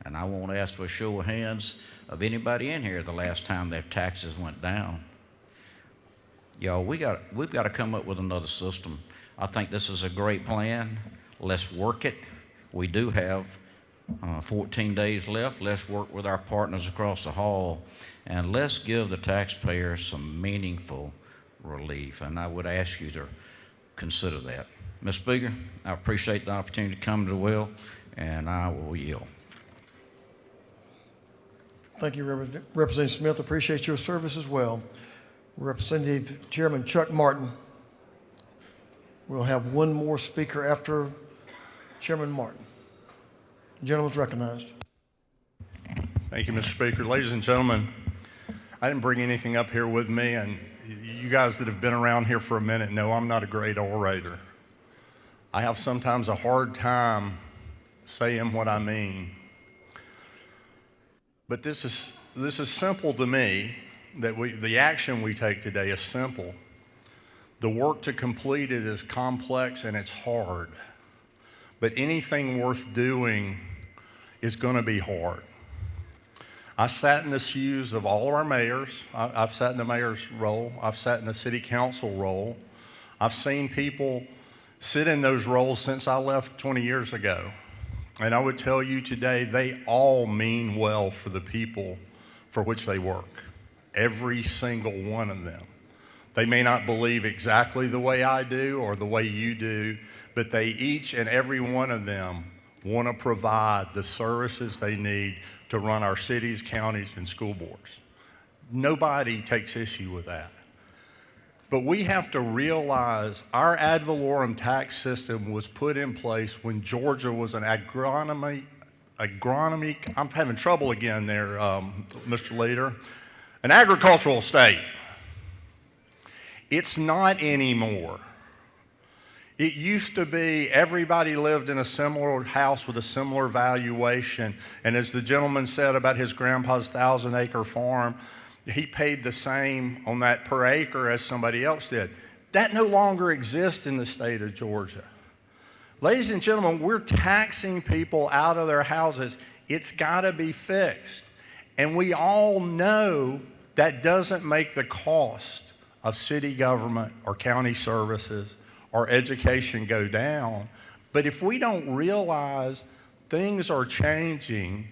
And I won't ask for a show of hands of anybody in here the last time their taxes went down. Y'all, we've got to come up with another system. I think this is a great plan. Let's work it. We do have 14 days left. Let's work with our partners across the hall, and let's give the taxpayers some meaningful relief. And I would ask you to consider that. Mr. Speaker, I appreciate the opportunity to come to the well, and I will yield. Thank you, Representative Smith. Appreciate your service as well. Representative Chairman Chuck Martin. We'll have one more speaker after Chairman Martin. The gentleman's recognized. Thank you, Mr. Speaker. Ladies and gentlemen, I didn't bring anything up here with me, and you guys that have been around here for a minute know I'm not a great orator. I have sometimes a hard time saying what I mean. But this is simple to me. the action we take today is simple. The work to complete it is complex and it's hard. But anything worth doing is going to be hard. I sat in the shoes of all of our mayors. I've sat in the mayor's role. I've sat in the city council role. I've seen people sit in those roles since I left 20 years ago. And I would tell you today, they all mean well for the people for which they work. Every single one of them. They may not believe exactly the way I do or the way you do, but they each and every one of them want to provide the services they need to run our cities, counties, and school boards. Nobody takes issue with that. But we have to realize our ad valorem tax system was put in place when Georgia was an I'm having trouble again there, Mr. Leader, an agricultural state. It's not anymore. It used to be everybody lived in a similar house with a similar valuation. And as the gentleman said about his grandpa's 1,000-acre farm, he paid the same on that per acre as somebody else did. That no longer exists in the state of Georgia. Ladies and gentlemen, we're taxing people out of their houses. It's got to be fixed. And we all know that doesn't make the cost of city government or county services or education go down. But if we don't realize things are changing,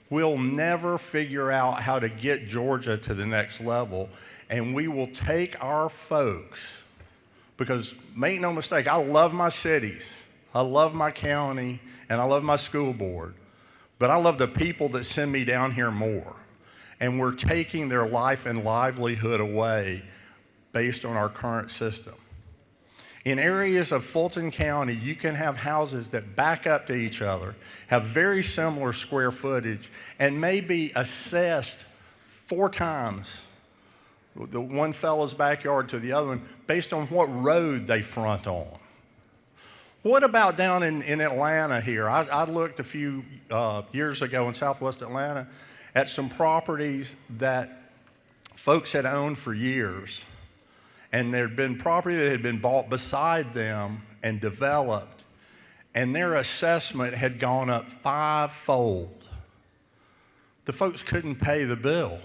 we'll never figure out how to get Georgia to the next level. And we will take our folks, because make no mistake, I love my cities, I love my county, and I love my school board. But I love the people that send me down here more. And we're taking their life and livelihood away based on our current system. In areas of Fulton County, you can have houses that back up to each other, have very similar square footage, and may be assessed 4 times the one fellow's backyard to the other one based on what road they front on. What about down in Atlanta here? I looked a few years ago in Southwest Atlanta at some properties that folks had owned for years. And there had been property that had been bought beside them and developed, and their assessment had gone up 5-fold. The folks couldn't pay the bill.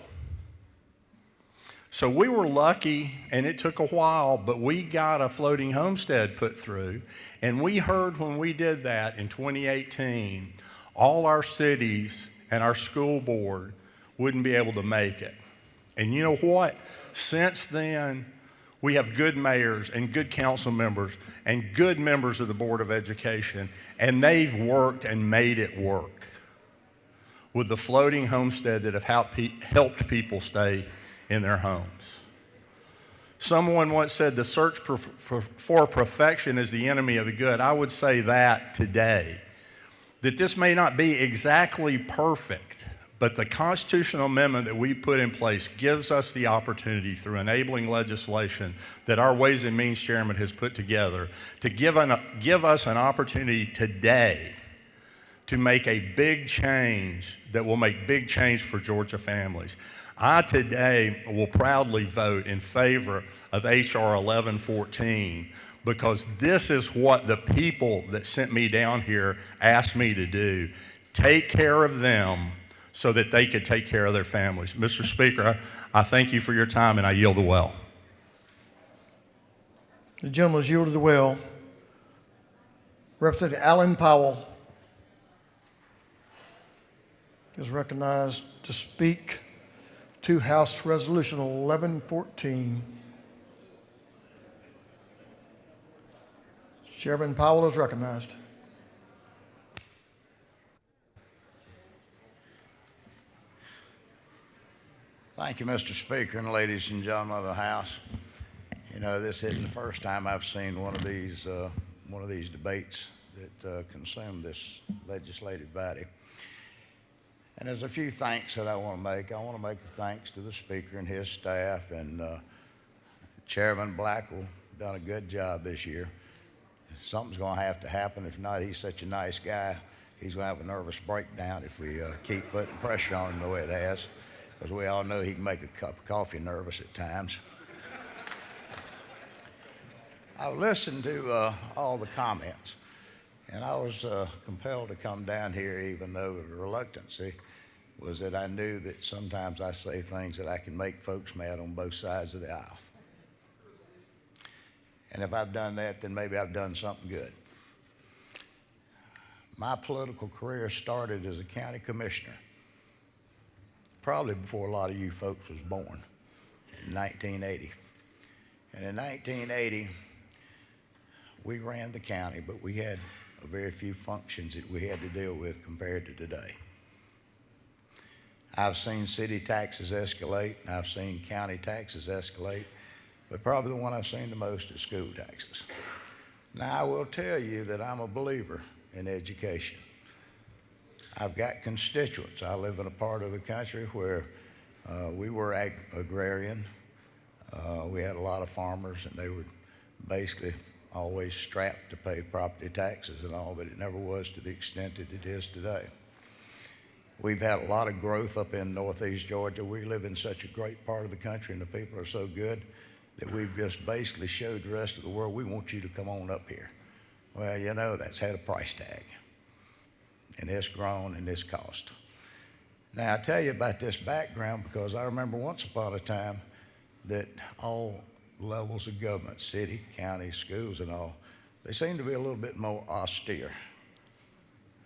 So we were lucky, and it took a while, but we got a floating homestead put through, and we heard when we did that in 2018, all our cities and our school board wouldn't be able to make it. And you know what? Since then, we have good mayors and good council members and good members of the Board of Education, and they've worked and made it work with the floating homestead that have helped people stay in their homes. Someone once said the search for perfection is the enemy of the good. I would say that today, that this may not be exactly perfect, but the constitutional amendment that we put in place gives us the opportunity through enabling legislation that our Ways and Means Chairman has put together to give us an opportunity today to make a big change that will make big change for Georgia families. I today will proudly vote in favor of H.R. 1114 because this is what the people that sent me down here asked me to do. Take care of them so that they could take care of their families. Mr. Speaker, I thank you for your time, and I yield the well. The gentleman has yielded the well. Representative Alan Powell is recognized to speak to House Resolution 1114. Chairman Powell is recognized. Thank you, Mr. Speaker, and ladies and gentlemen of the House. You know, this isn't the first time I've seen one of these debates that consume this legislative body. And there's a few thanks that I want to make. I want to make a thanks to the Speaker and his staff, and Chairman Blackwell done a good job this year. Something's going to have to happen. If not, he's such a nice guy. He's going to have a nervous breakdown if we keep putting pressure on him the way it has. because we all know he can make a cup of coffee nervous at times. I've listened to all the comments, and I was compelled to come down here, even though the reluctancy was that I knew that sometimes I say things that I can make folks mad on both sides of the aisle. And if I've done that, then maybe I've done something good. My political career started as a county commissioner, probably before a lot of you folks was born, in 1980. And in 1980, we ran the county, but we had a very few functions that we had to deal with compared to today. I've seen city taxes escalate, and I've seen county taxes escalate, but probably the one I've seen the most is school taxes. Now, I will tell you that I'm a believer in education. I've got constituents. I live in a part of the country where we were agrarian. We had a lot of farmers, and they were basically always strapped to pay property taxes and all, but it never was to the extent that it is today. We've had a lot of growth up in northeast Georgia. We live in such a great part of the country, and the people are so good that we've just basically showed the rest of the world, we want you to come on up here. Well, you know, that's had a price tag, and it's grown and it's cost. Now, I tell you about this background because I remember once upon a time that all levels of government, city, county, schools and all, they seemed to be a little bit more austere.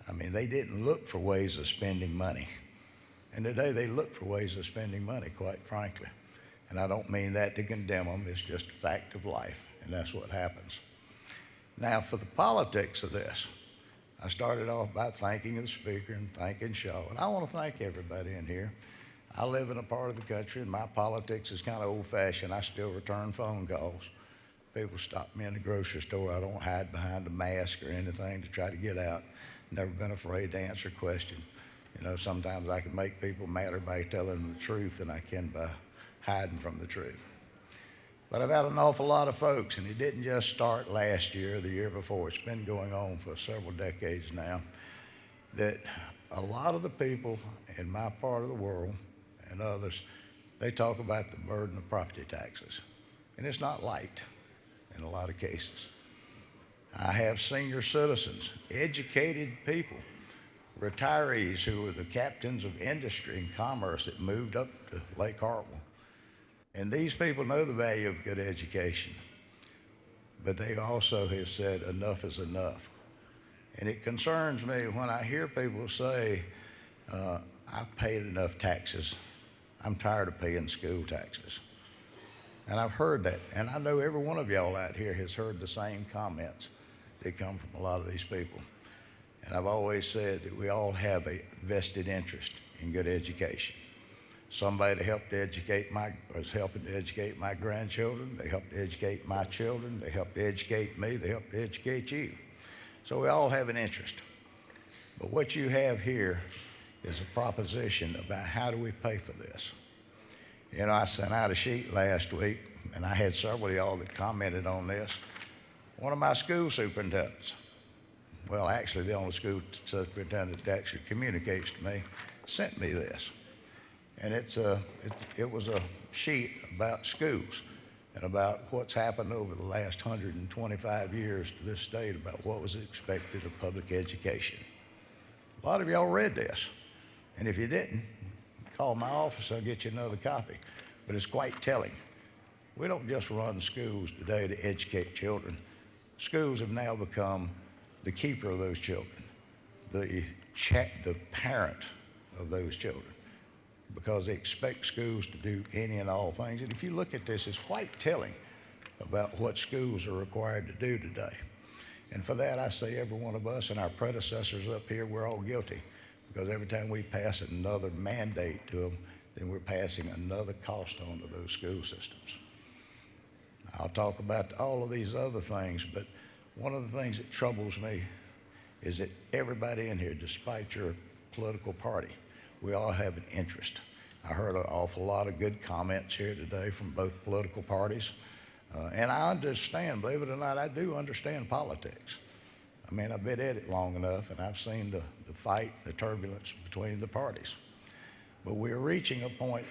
I mean, they didn't look for ways of spending money. And today they look for ways of spending money, quite frankly. And I don't mean that to condemn them, it's just a fact of life, and that's what happens. Now, for the politics of this, I started off by thanking the speaker and thanking Shaw, and I want to thank everybody in here. I live in a part of the country, and my politics is kind of old-fashioned. I still return phone calls. People stop me in the grocery store. I don't hide behind a mask or anything to try to get out. Never been afraid to answer a question. You know, sometimes I can make people madder by telling them the truth than I can by hiding from the truth. But I've had an awful lot of folks, and it didn't just start last year or the year before. It's been going on for several decades now, that a lot of the people in my part of the world and others, they talk about the burden of property taxes. And it's not light in a lot of cases. I have senior citizens, educated people, retirees who were the captains of industry and commerce that moved up to Lake Hartwell. And these people know the value of good education, but they also have said enough is enough. And it concerns me when I hear people say, I've paid enough taxes, I'm tired of paying school taxes. And I've heard that, and I know every one of y'all out here has heard the same comments that come from a lot of these people. And I've always said that we all have a vested interest in good education. Somebody helped educate was helping to educate my grandchildren. They helped to educate my children. They helped to educate me. They helped to educate you. So we all have an interest. But what you have here is a proposition about how do we pay for this. You know, I sent out a sheet last week, and I had several of y'all that commented on this. One of my school superintendents, well, actually the only school superintendent that actually communicates to me, sent me this. And it was a sheet about schools and about what's happened over the last 125 years to this state about what was expected of public education. A lot of y'all read this. And if you didn't, call my office, I'll get you another copy. But it's quite telling. We don't just run schools today to educate children. Schools have now become the keeper of those children, the parent of those children, because they expect schools to do any and all things. And if you look at this, it's quite telling about what schools are required to do today. And for that, I say every one of us and our predecessors up here, we're all guilty, because every time we pass another mandate to them, then we're passing another cost on to those school systems. I'll talk about all of these other things, but one of the things that troubles me is that everybody in here, despite your political party, we all have an interest. I heard an awful lot of good comments here today from both political parties. And I understand, believe it or not, I do understand politics. I mean, I've been at it long enough, and I've seen the fight, the turbulence between the parties. but we're reaching a point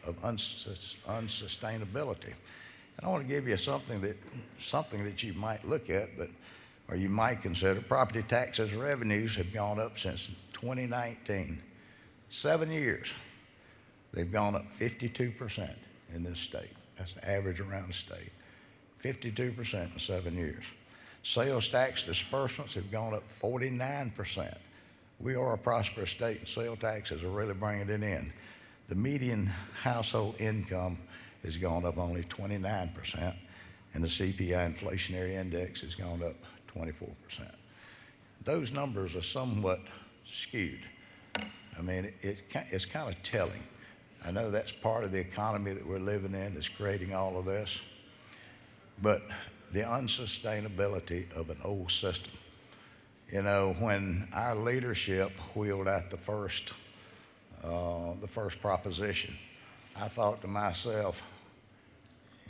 of unsustainability. And I want to give you something that you might look at, or you might consider. Property taxes revenues have gone up since 2019. 7 years, they've gone up 52% in this state. That's the average around the state. 52% in 7 years. Sales tax disbursements have gone up 49%. We are a prosperous state, and sales taxes are really bringing it in. The median household income has gone up only 29%, and the CPI inflationary index has gone up 24%. Those numbers are somewhat skewed. I mean, it's kind of telling. I know that's part of the economy that we're living in that's creating all of this, but the unsustainability of an old system. You know, when our leadership wheeled out the first proposition, I thought to myself,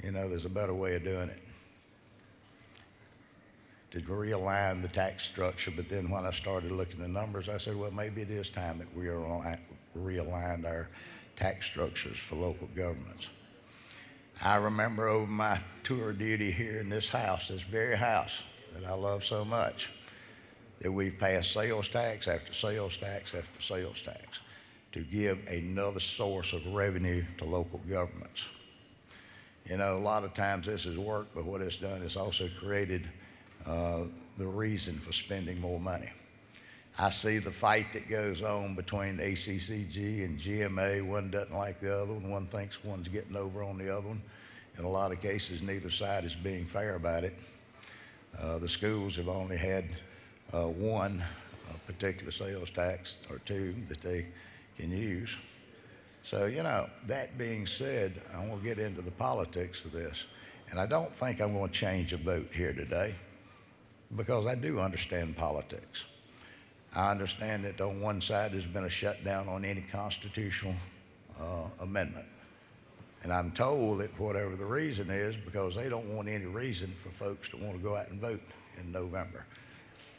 you know, there's a better way of doing it, to realign the tax structure. But then when I started looking at the numbers, I said, well, maybe it is time that we realigned our tax structures for local governments. I remember over my tour of duty here in this house, this very house that I love so much, that we've passed sales tax after sales tax after sales tax to give another source of revenue to local governments. You know, a lot of times this has worked, but what it's done is also created the reason for spending more money. I see the fight that goes on between ACCG and GMA. One doesn't like the other one. One thinks one's getting over on the other one. In a lot of cases, neither side is being fair about it. The schools have only had one particular sales tax or two that they can use. So, you know, that being said, I want to get into the politics of this. And I don't think I'm going to change a vote here today, because I do understand politics. I understand that on one side there's been a shutdown on any constitutional amendment. And I'm told that whatever the reason is, because they don't want any reason for folks to want to go out and vote in November.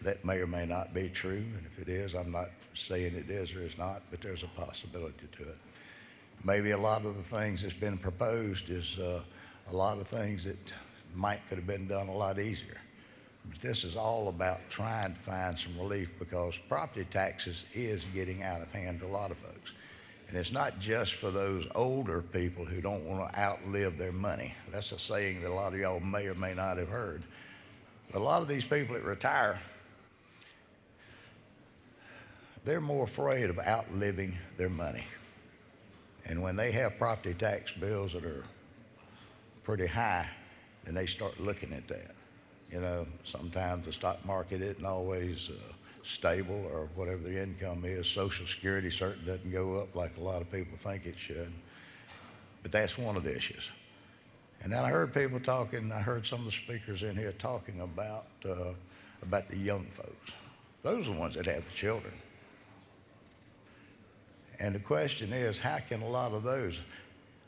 That may or may not be true, and if it is, I'm not saying it is or is not, but there's a possibility to it. Maybe a lot of the things that's been proposed is a lot of things that could have been done a lot easier. But this is all about trying to find some relief, because property taxes is getting out of hand to a lot of folks. And it's not just for those older people who don't want to outlive their money. That's a saying that a lot of y'all may or may not have heard. But a lot of these people that retire, they're more afraid of outliving their money. And when they have property tax bills that are pretty high, then they start looking at that. You know, sometimes the stock market isn't always stable, or whatever the income is. Social Security certainly doesn't go up like a lot of people think it should. But that's one of the issues. And then I heard people talking, I heard some of the speakers in here talking about the young folks. Those are the ones that have the children. And the question is, how can a lot of those,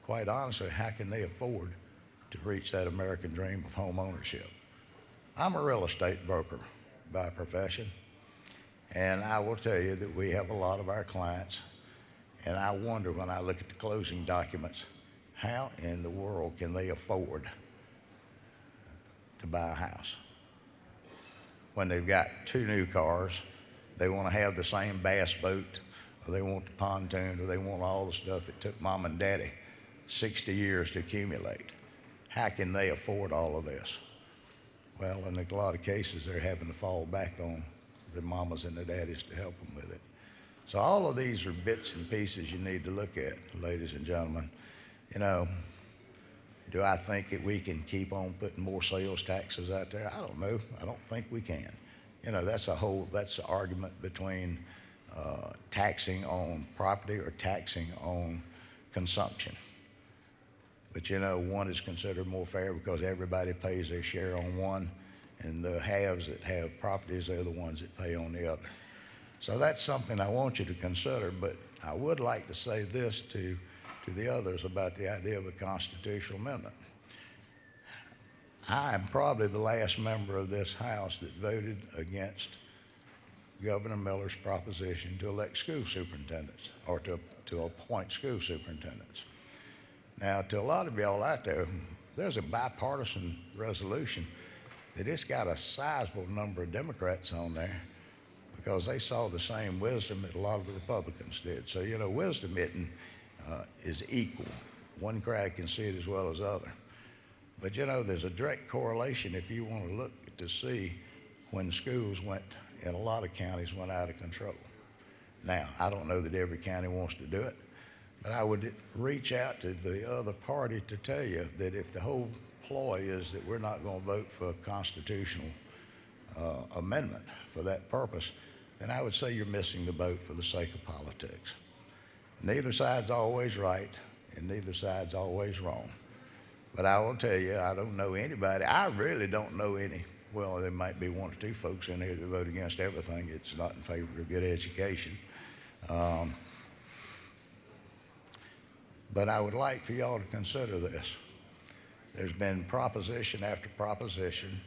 quite honestly, how can they afford to reach that American dream of home ownership? I'm a real estate broker by profession, and I will tell you that we have a lot of our clients, and I wonder when I look at the closing documents, how in the world can they afford to buy a house when they've got 2 new cars, they want to have the same bass boat, or they want the pontoon, or they want all the stuff it took mom and daddy 60 years to accumulate. How can they afford all of this? Well, in a lot of cases, they're having to fall back on their mamas and their daddies to help them with it. So all of these are bits and pieces you need to look at, ladies and gentlemen. You know, do I think that we can keep on putting more sales taxes out there? I don't know. I don't think we can. You know, that's the argument between taxing on property or taxing on consumption. But you know, one is considered more fair because everybody pays their share on one, and the haves that have properties are the ones that pay on the other. So that's something I want you to consider, but I would like to say this to the others about the idea of a constitutional amendment. I am probably the last member of this House that voted against Governor Miller's proposition to elect school superintendents or to appoint school superintendents. Now, to a lot of y'all out there, there's a bipartisan resolution that it's got a sizable number of Democrats on there because they saw the same wisdom that a lot of the Republicans did. So, you know, wisdom is equal. One crowd can see it as well as other. But, you know, there's a direct correlation if you want to look to see when schools in a lot of counties went out of control. Now, I don't know that every county wants to do it, but I would reach out to the other party to tell you that if the whole ploy is that we're not going to vote for a constitutional amendment for that purpose, then I would say you're missing the boat for the sake of politics. Neither side's always right, and neither side's always wrong. But I will tell you, I don't know anybody. I really don't know any. Well, there might be one or two folks in here that vote against everything. It's not in favor of good education. But I would like for y'all to consider this. There's been proposition after proposition,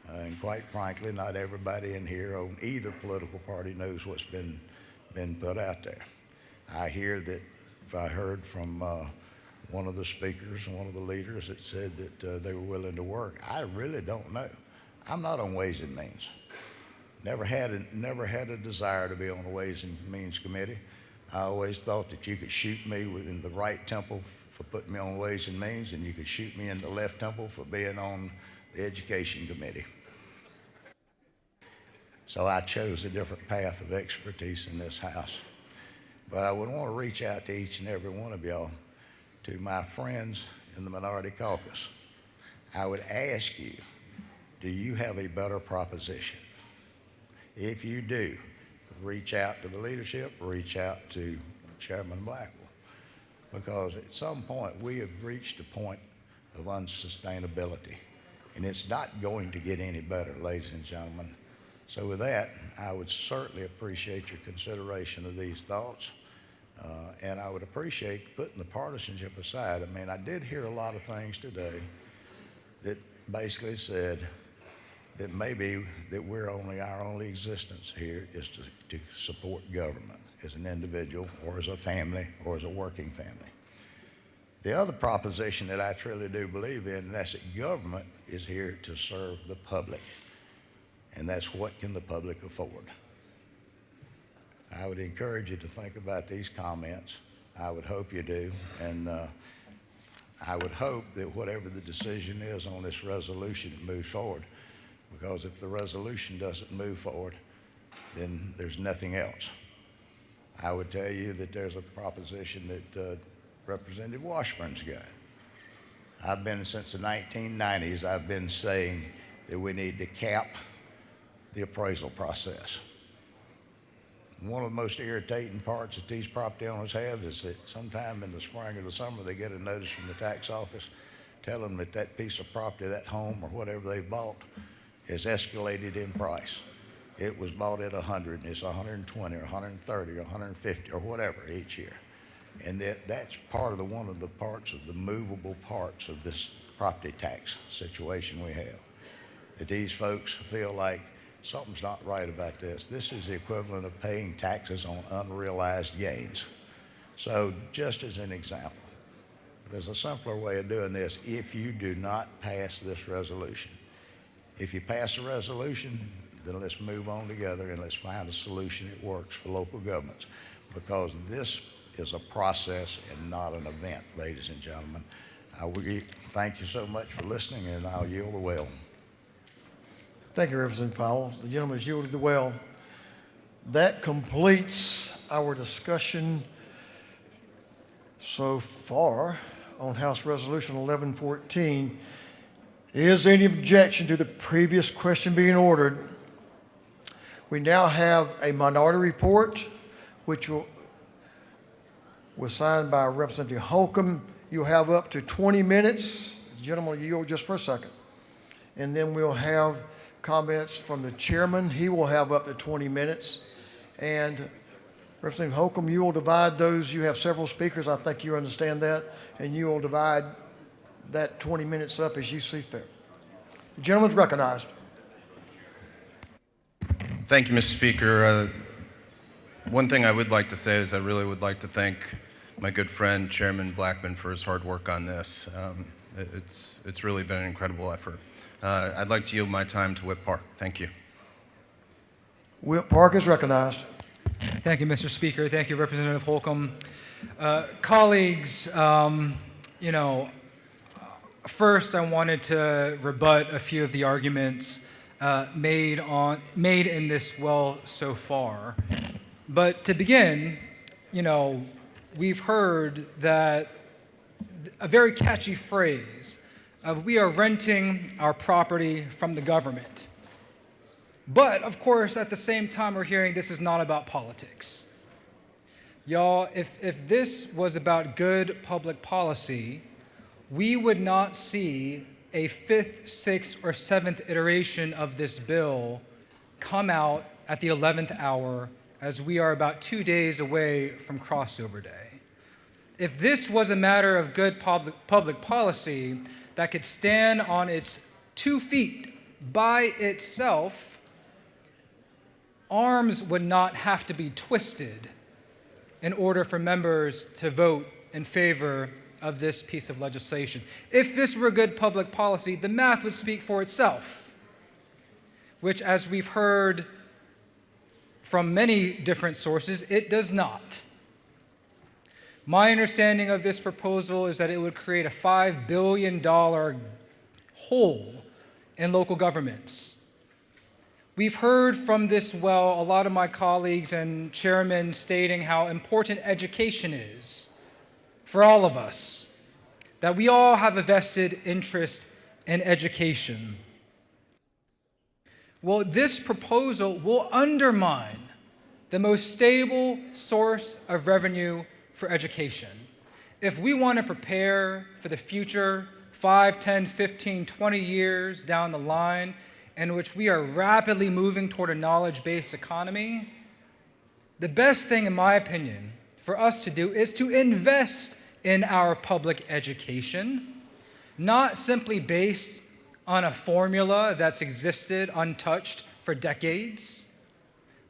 and quite frankly, not everybody in here on either political party knows what's been put out there. I hear that I heard from one of the speakers and one of the leaders that said that they were willing to work. I really don't know. I'm not on Ways and Means. Never had a desire to be on the Ways and Means Committee. I always thought that you could shoot me within the right temple for putting me on Ways and Means, and you could shoot me in the left temple for being on the Education Committee. So I chose a different path of expertise in this house. But I would want to reach out to each and every one of y'all, to my friends in the minority caucus. I would ask you, do you have a better proposition? If you do, reach out to the leadership, reach out to Chairman Blackwell, because at some point we have reached a point of unsustainability, and it's not going to get any better, ladies and gentlemen. So with that, I would certainly appreciate your consideration of these thoughts, and I would appreciate putting the partisanship aside. I mean, I did hear a lot of things today that basically said that maybe that our only existence here is to support government as an individual or as a family or as a working family. The other proposition that I truly do believe in, and that's that government is here to serve the public. And that's what can the public afford. I would encourage you to think about these comments. I would hope you do. And I would hope that whatever the decision is on this resolution, it moves forward. Because if the resolution doesn't move forward, then there's nothing else. I would tell you that there's a proposition that Representative Washburn's got. I've been, since the 1990s, I've been saying that we need to cap the appraisal process. One of the most irritating parts that these property owners have is that sometime in the spring or the summer they get a notice from the tax office telling them that that piece of property, that home or whatever they bought, is escalated in price. It was bought at 100 and it's 120 or 130 or 150 or whatever each year. And that's part of one of the parts of the movable parts of this property tax situation we have. That these folks feel like something's not right about this. This is the equivalent of paying taxes on unrealized gains. So just as an example, there's a simpler way of doing this if you do not pass this resolution. If you pass a resolution, then let's move on together and let's find a solution that works for local governments, because this is a process and not an event, ladies and gentlemen. I will thank you so much for listening, and I'll yield the well. Thank you, Representative Powell. The gentleman has yielded the well. That completes our discussion so far on House Resolution 1114. Is there any objection to the previous question being ordered? We now have a minority report, which was signed by Representative Holcomb. You have up to 20 minutes. Gentlemen, yield just for a second. And then we'll have comments from the chairman. He will have up to 20 minutes. And Representative Holcomb, you will divide those. You have several speakers. I think you understand that. And you will divide that 20 minutes up as you see fit. The gentleman's recognized. Thank you, Mr. Speaker. One thing I would like to say is I really would like to thank my good friend, Chairman Blackman, for his hard work on this. It's really been an incredible effort. I'd like to yield my time to Whip Park. Thank you. Whip Park is recognized. Thank you, Mr. Speaker. Thank you, Representative Holcomb. Colleagues, first I wanted to rebut a few of the arguments made in this well so far. But to begin, we've heard that a very catchy phrase of we are renting our property from the government. But of course, at the same time, we're hearing this is not about politics. Y'all, if this was about good public policy, we would not see a 5th, 6th, or 7th iteration of this bill come out at the 11th hour, as we are about 2 days away from crossover day. If this was a matter of good public policy that could stand on its 2 feet by itself, arms would not have to be twisted in order for members to vote in favor of this piece of legislation. If this were good public policy, the math would speak for itself, which, as we've heard from many different sources, it does not. My understanding of this proposal is that it would create a $5 billion hole in local governments. We've heard from this well a lot of my colleagues and chairmen stating how important education is for all of us, that we all have a vested interest in education. Well, this proposal will undermine the most stable source of revenue for education. If we want to prepare for the future 5, 10, 15, 20 years down the line in which we are rapidly moving toward a knowledge-based economy, the best thing, in my opinion, for us to do is to invest in our public education, not simply based on a formula that's existed untouched for decades,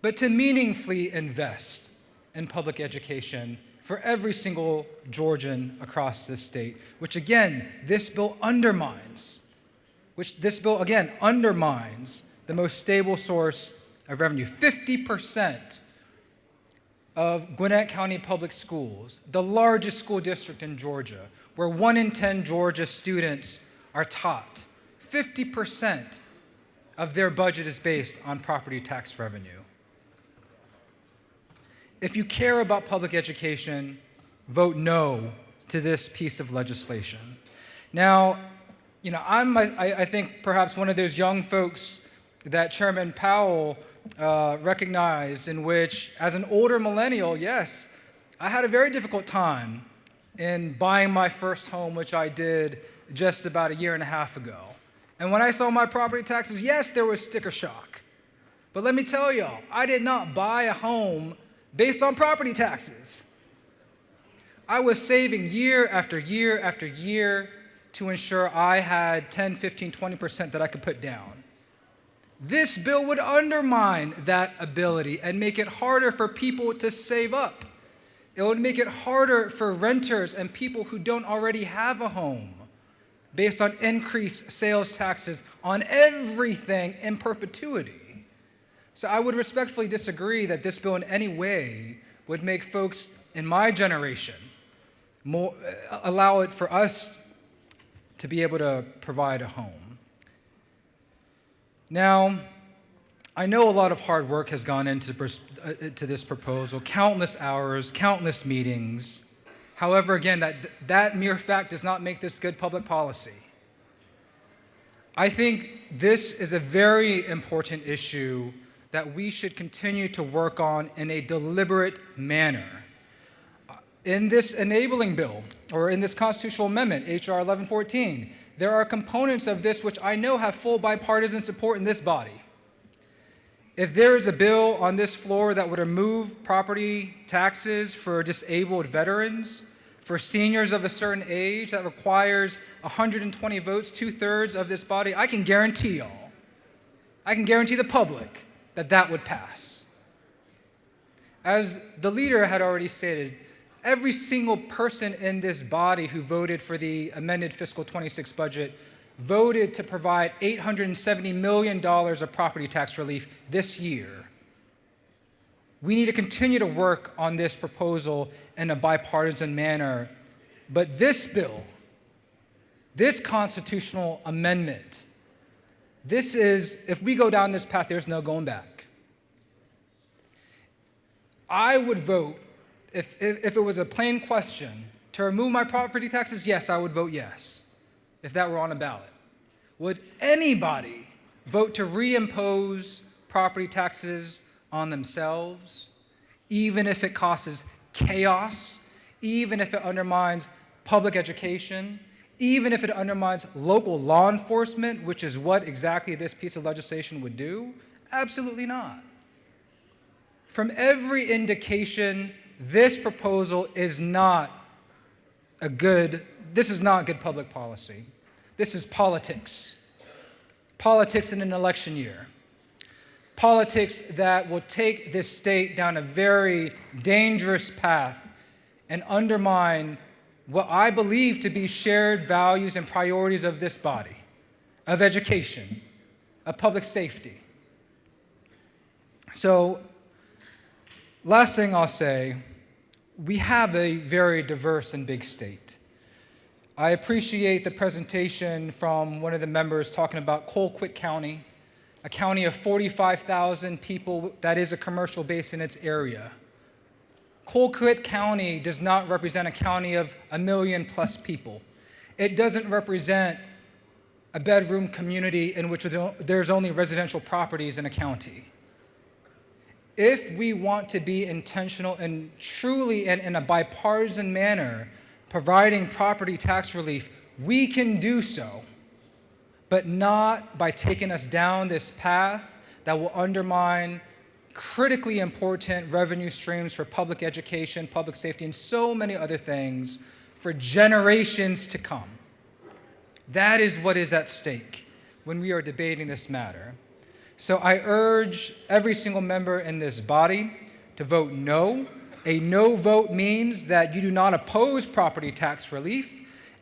but to meaningfully invest in public education for every single Georgian across this state, which again, this bill undermines the most stable source of revenue. 50% of Gwinnett County Public Schools, the largest school district in Georgia, where 1 in 10 Georgia students are taught, 50% of their budget is based on property tax revenue. If you care about public education, vote no to this piece of legislation. Now, I think perhaps one of those young folks that Chairman Powell recognized, in which, as an older millennial, yes, I had a very difficult time in buying my first home, which I did just about 1.5 years ago. And when I saw my property taxes, yes, there was sticker shock. But let me tell y'all, I did not buy a home based on property taxes. I was saving year after year after year to ensure I had 10, 15, 20% that I could put down. This bill would undermine that ability and make it harder for people to save up. It would make it harder for renters and people who don't already have a home based on increased sales taxes on everything in perpetuity. So I would respectfully disagree that this bill in any way would make folks in my generation allow it for us to be able to provide a home. Now, I know a lot of hard work has gone into this proposal, countless hours, countless meetings. However, again, that mere fact does not make this good public policy. I think this is a very important issue that we should continue to work on in a deliberate manner. In this enabling bill, or in this constitutional amendment, H.R. 1114, there are components of this which I know have full bipartisan support in this body. If there is a bill on this floor that would remove property taxes for disabled veterans, for seniors of a certain age, that requires 120 votes, 2/3 of this body, I can guarantee y'all, I can guarantee the public, that that would pass. As the leader had already stated, every single person in this body who voted for the amended fiscal 26 budget voted to provide $870 million of property tax relief this year. We need to continue to work on this proposal in a bipartisan manner. But this bill, this constitutional amendment, this is, if we go down this path, there's no going back. I would vote, if it was a plain question, to remove my property taxes, yes, I would vote yes, if that were on a ballot. Would anybody vote to reimpose property taxes on themselves, even if it causes chaos, even if it undermines public education, even if it undermines local law enforcement, which is what exactly this piece of legislation would do? Absolutely not. From every indication, this proposal is not good public policy. This is politics. Politics in an election year. Politics that will take this state down a very dangerous path and undermine what I believe to be shared values and priorities of this body, of education, of public safety. So, last thing I'll say, we have a very diverse and big state. I appreciate the presentation from one of the members talking about Colquitt County, a county of 45,000 people that is a commercial base in its area. Colquitt County does not represent a county of 1 million plus people. It doesn't represent a bedroom community in which there's only residential properties in a county. If we want to be intentional and truly and in a bipartisan manner providing property tax relief, we can do so, but not by taking us down this path that will undermine critically important revenue streams for public education, public safety, and so many other things for generations to come. That is what is at stake when we are debating this matter. So I urge every single member in this body to vote no. A no vote means that you do not oppose property tax relief.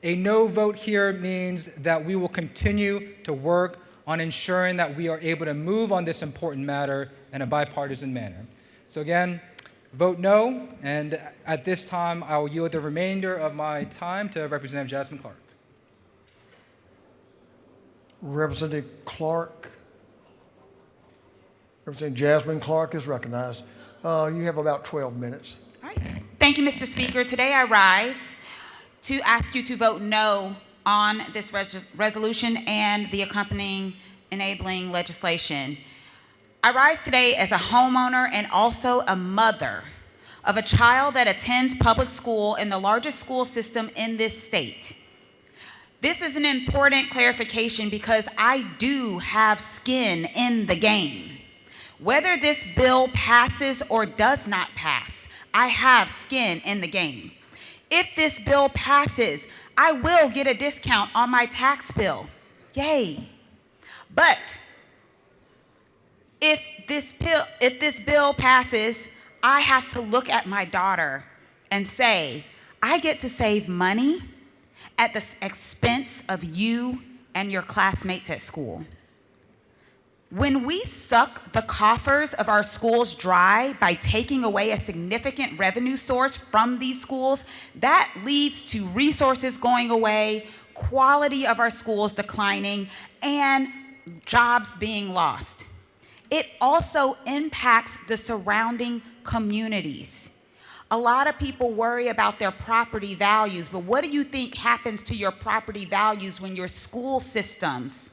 A no vote here means that we will continue to work on ensuring that we are able to move on this important matter in a bipartisan manner. So again, vote no, and at this time, I will yield the remainder of my time to Representative Jasmine Clark. Representative Clark. Representative Jasmine Clark is recognized. You have about 12 minutes. All right. Thank you, Mr. Speaker. Today I rise to ask you to vote no on this resolution and the accompanying enabling legislation. I rise today as a homeowner and also a mother of a child that attends public school in the largest school system in this state. This is an important clarification because I do have skin in the game. Whether this bill passes or does not pass, I have skin in the game. If this bill passes, I will get a discount on my tax bill. Yay. But if this bill passes, I have to look at my daughter and say, I get to save money at the expense of you and your classmates at school. When we suck the coffers of our schools dry by taking away a significant revenue source from these schools, that leads to resources going away, quality of our schools declining, and jobs being lost. It also impacts the surrounding communities. A lot of people worry about their property values, but what do you think happens to your property values when your school systems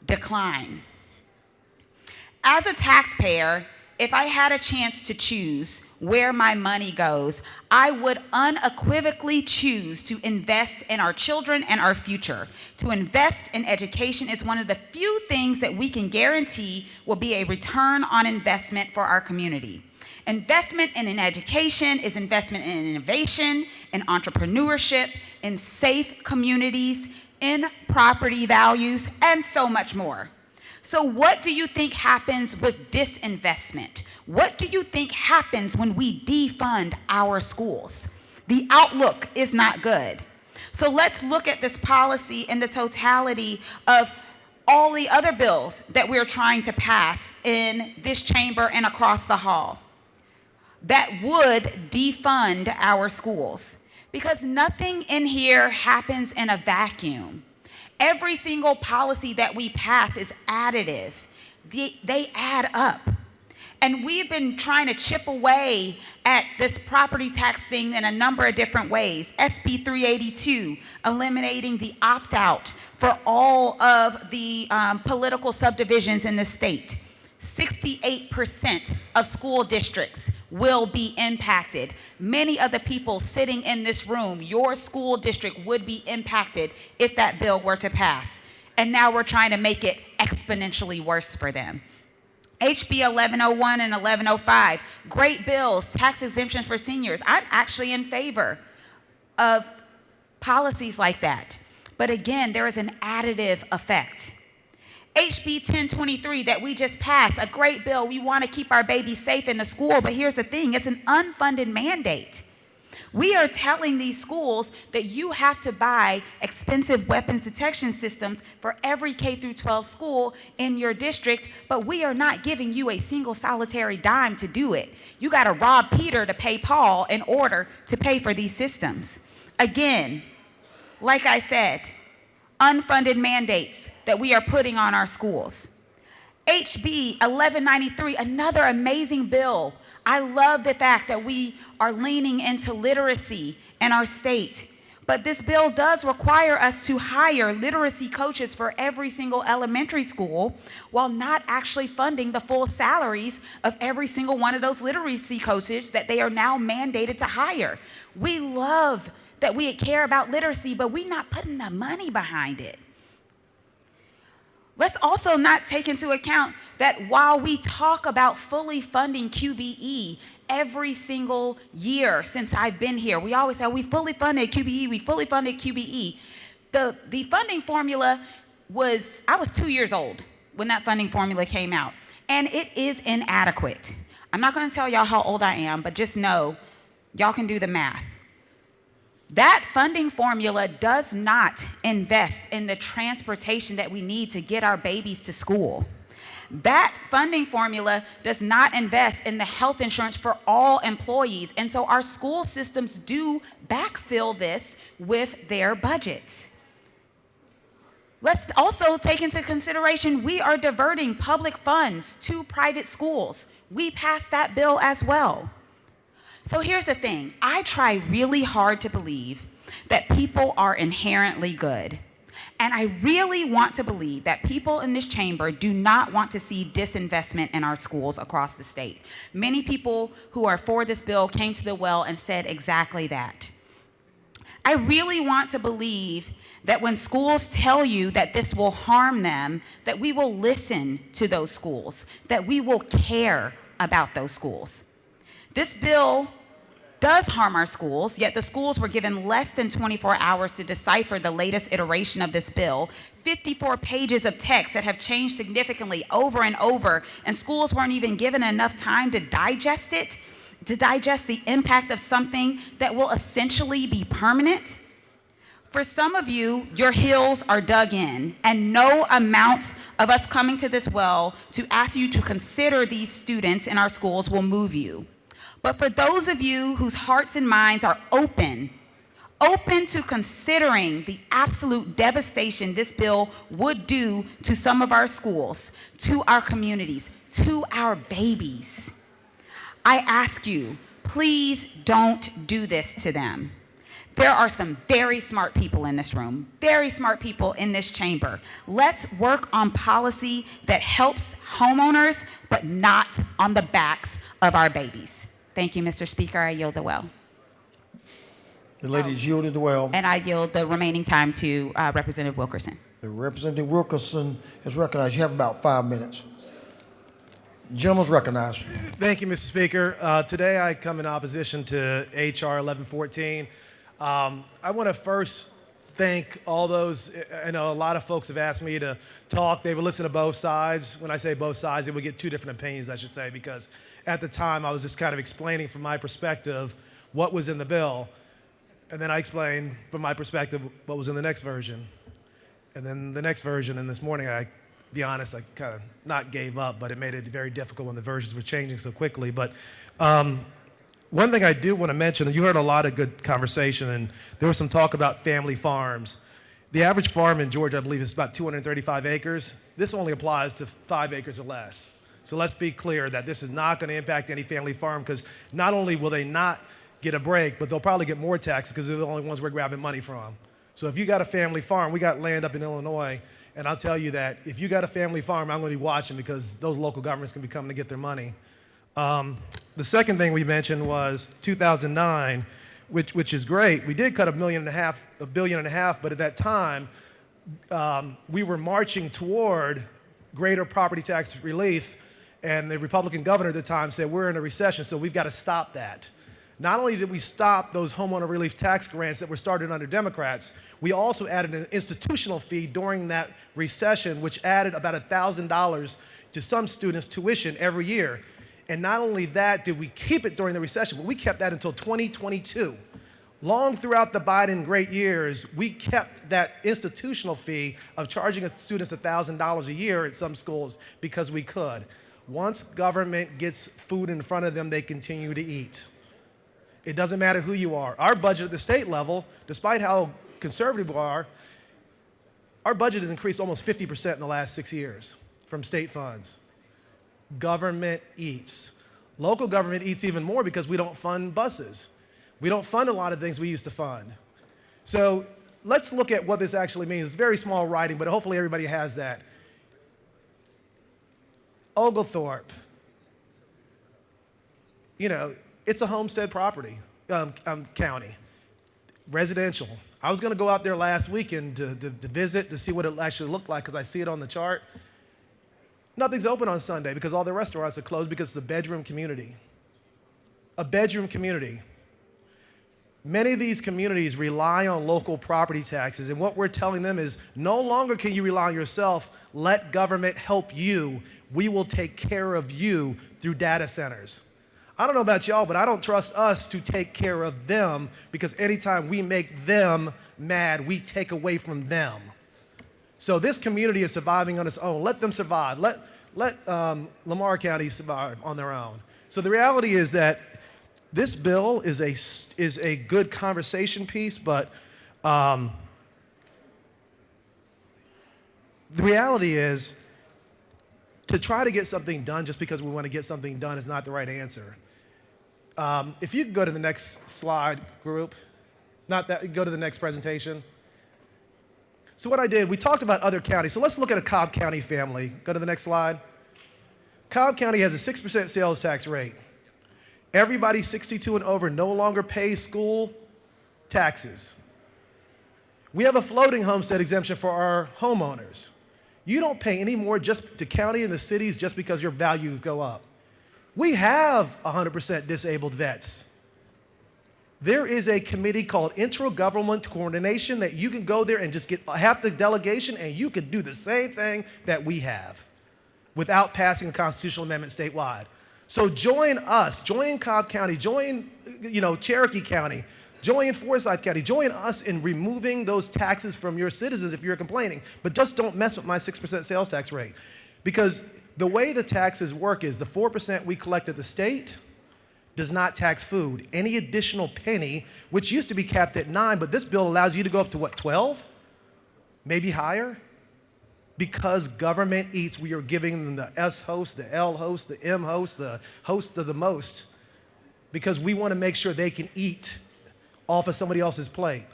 decline? As a taxpayer, if I had a chance to choose where my money goes, I would unequivocally choose to invest in our children and our future. To invest in education is one of the few things that we can guarantee will be a return on investment for our community. Investment in an education is investment in innovation, in entrepreneurship, in safe communities, in property values, and so much more. So what do you think happens with disinvestment? What do you think happens when we defund our schools? The outlook is not good. So let's look at this policy in the totality of all the other bills that we're trying to pass in this chamber and across the hall that would defund our schools. Because nothing in here happens in a vacuum. Every single policy that we pass is additive. They add up. And we've been trying to chip away at this property tax thing in a number of different ways. SB 382, eliminating the opt-out for all of the political subdivisions in the state. 68% of school districts will be impacted. Many of the people sitting in this room, your school district would be impacted if that bill were to pass. And now we're trying to make it exponentially worse for them. HB 1101 and 1105, great bills, tax exemptions for seniors. I'm actually in favor of policies like that. But again, there is an additive effect. HB 1023 that we just passed, a great bill. We want to keep our babies safe in the school, but here's the thing, it's an unfunded mandate. We are telling these schools that you have to buy expensive weapons detection systems for every K through 12 school in your district, but we are not giving you a single solitary dime to do it. You got to rob Peter to pay Paul in order to pay for these systems. Again, like I said, unfunded mandates that we are putting on our schools. HB 1193, another amazing bill. I love the fact that we are leaning into literacy in our state. But this bill does require us to hire literacy coaches for every single elementary school while not actually funding the full salaries of every single one of those literacy coaches that they are now mandated to hire. We love that we care about literacy, but we're not putting the money behind it. Let's also not take into account that while we talk about fully funding QBE every single year since I've been here, we always say, we fully funded QBE, we fully funded QBE. The funding formula was, I was 2 years old when that funding formula came out, and it is inadequate. I'm not gonna tell y'all how old I am, but just know, y'all can do the math. That funding formula does not invest in the transportation that we need to get our babies to school. That funding formula does not invest in the health insurance for all employees. And so our school systems do backfill this with their budgets. Let's also take into consideration we are diverting public funds to private schools. We passed that bill as well. So here's the thing, I try really hard to believe that people are inherently good. And I really want to believe that people in this chamber do not want to see disinvestment in our schools across the state. Many people who are for this bill came to the well and said exactly that. I really want to believe that when schools tell you that this will harm them, that we will listen to those schools, that we will care about those schools. This bill does harm our schools, yet the schools were given less than 24 hours to decipher the latest iteration of this bill. 54 pages of text that have changed significantly over and over, and schools weren't even given enough time to digest it, to digest the impact of something that will essentially be permanent. For some of you, your heels are dug in, and no amount of us coming to this well to ask you to consider these students in our schools will move you. But for those of you whose hearts and minds are open to considering the absolute devastation this bill would do to some of our schools, to our communities, to our babies, I ask you, please don't do this to them. There are some very smart people in this room, very smart people in this chamber. Let's work on policy that helps homeowners, but not on the backs of our babies. Thank you, Mr. Speaker. I yield the well. The lady's yielded the well. And I yield the remaining time to Representative Wilkerson. The Representative Wilkerson is recognized. You have about 5 minutes. The gentleman's recognized. Thank you, Mr. Speaker. Today I come in opposition to H.R. 1114. I want to first thank all those. I know a lot of folks have asked me to talk. They would listen to both sides. When I say both sides, they would get two different opinions, I should say, because at the time I was just kind of explaining from my perspective what was in the bill. And then I explained from my perspective what was in the next version. And then the next version, and this morning, I be honest, I kind of not gave up, but it made it very difficult when the versions were changing so quickly. But one thing I do want to mention, and you heard a lot of good conversation, and there was some talk about family farms. The average farm in Georgia, I believe, is about 235 acres. This only applies to 5 acres or less. So let's be clear that this is not going to impact any family farm, because not only will they not get a break, but they'll probably get more taxes because they're the only ones we're grabbing money from. So if you got a family farm, we got land up in Illinois, and I'll tell you that if you got a family farm, I'm going to be watching, because those local governments can be coming to get their money. The second thing we mentioned was 2009, which is great. We did cut $1.5 billion, but at that time, we were marching toward greater property tax relief, and the Republican governor at the time said, we're in a recession, so we've got to stop that. Not only did we stop those homeowner relief tax grants that were started under Democrats, we also added an institutional fee during that recession, which added about $1,000 to some students' tuition every year. And not only that did we keep it during the recession, but we kept that until 2022. Long throughout the Biden great years, we kept that institutional fee of charging students $1,000 a year at some schools because we could. Once government gets food in front of them, they continue to eat. It doesn't matter who you are. Our budget at the state level, despite how conservative we are, our budget has increased almost 50% in the last 6 years from state funds. Government eats. Local government eats even more because we don't fund buses. We don't fund a lot of things we used to fund. So let's look at what this actually means. It's very small writing, but hopefully everybody has that. Oglethorpe, it's a homestead property, county, residential. I was going to go out there last weekend to visit, to see what it actually looked like, because I see it on the chart. Nothing's open on Sunday because all the restaurants are closed because it's a bedroom community. A bedroom community. Many of these communities rely on local property taxes, and what we're telling them is no longer can you rely on yourself, let government help you. We will take care of you through data centers. I don't know about y'all, but I don't trust us to take care of them, because anytime we make them mad, we take away from them. So this community is surviving on its own. Let them survive. Let Lamar County survive on their own. So the reality is that this bill is a good conversation piece, but the reality is to try to get something done just because we want to get something done is not the right answer. If you could go to the next slide, group. Go to the next presentation. So what I did, we talked about other counties. So let's look at a Cobb County family. Go to the next slide. Cobb County has a 6% sales tax rate. Everybody 62 and over no longer pays school taxes. We have a floating homestead exemption for our homeowners. You don't pay any more just to county and the cities just because your values go up. We have 100% disabled vets. There is a committee called Intergovernmental Coordination that you can go there and just get half the delegation, and you can do the same thing that we have without passing a constitutional amendment statewide. So join us, join Cobb County, join Cherokee County, join Forsyth County, join us in removing those taxes from your citizens if you're complaining, but just don't mess with my 6% sales tax rate. Because the way the taxes work is the 4% we collect at the state does not tax food. Any additional penny, which used to be capped at 9, but this bill allows you to go up to what, 12? Maybe higher? Because government eats, we are giving them the S host, the L host, the M host, the host of the most, because we want to make sure they can eat off of somebody else's plate.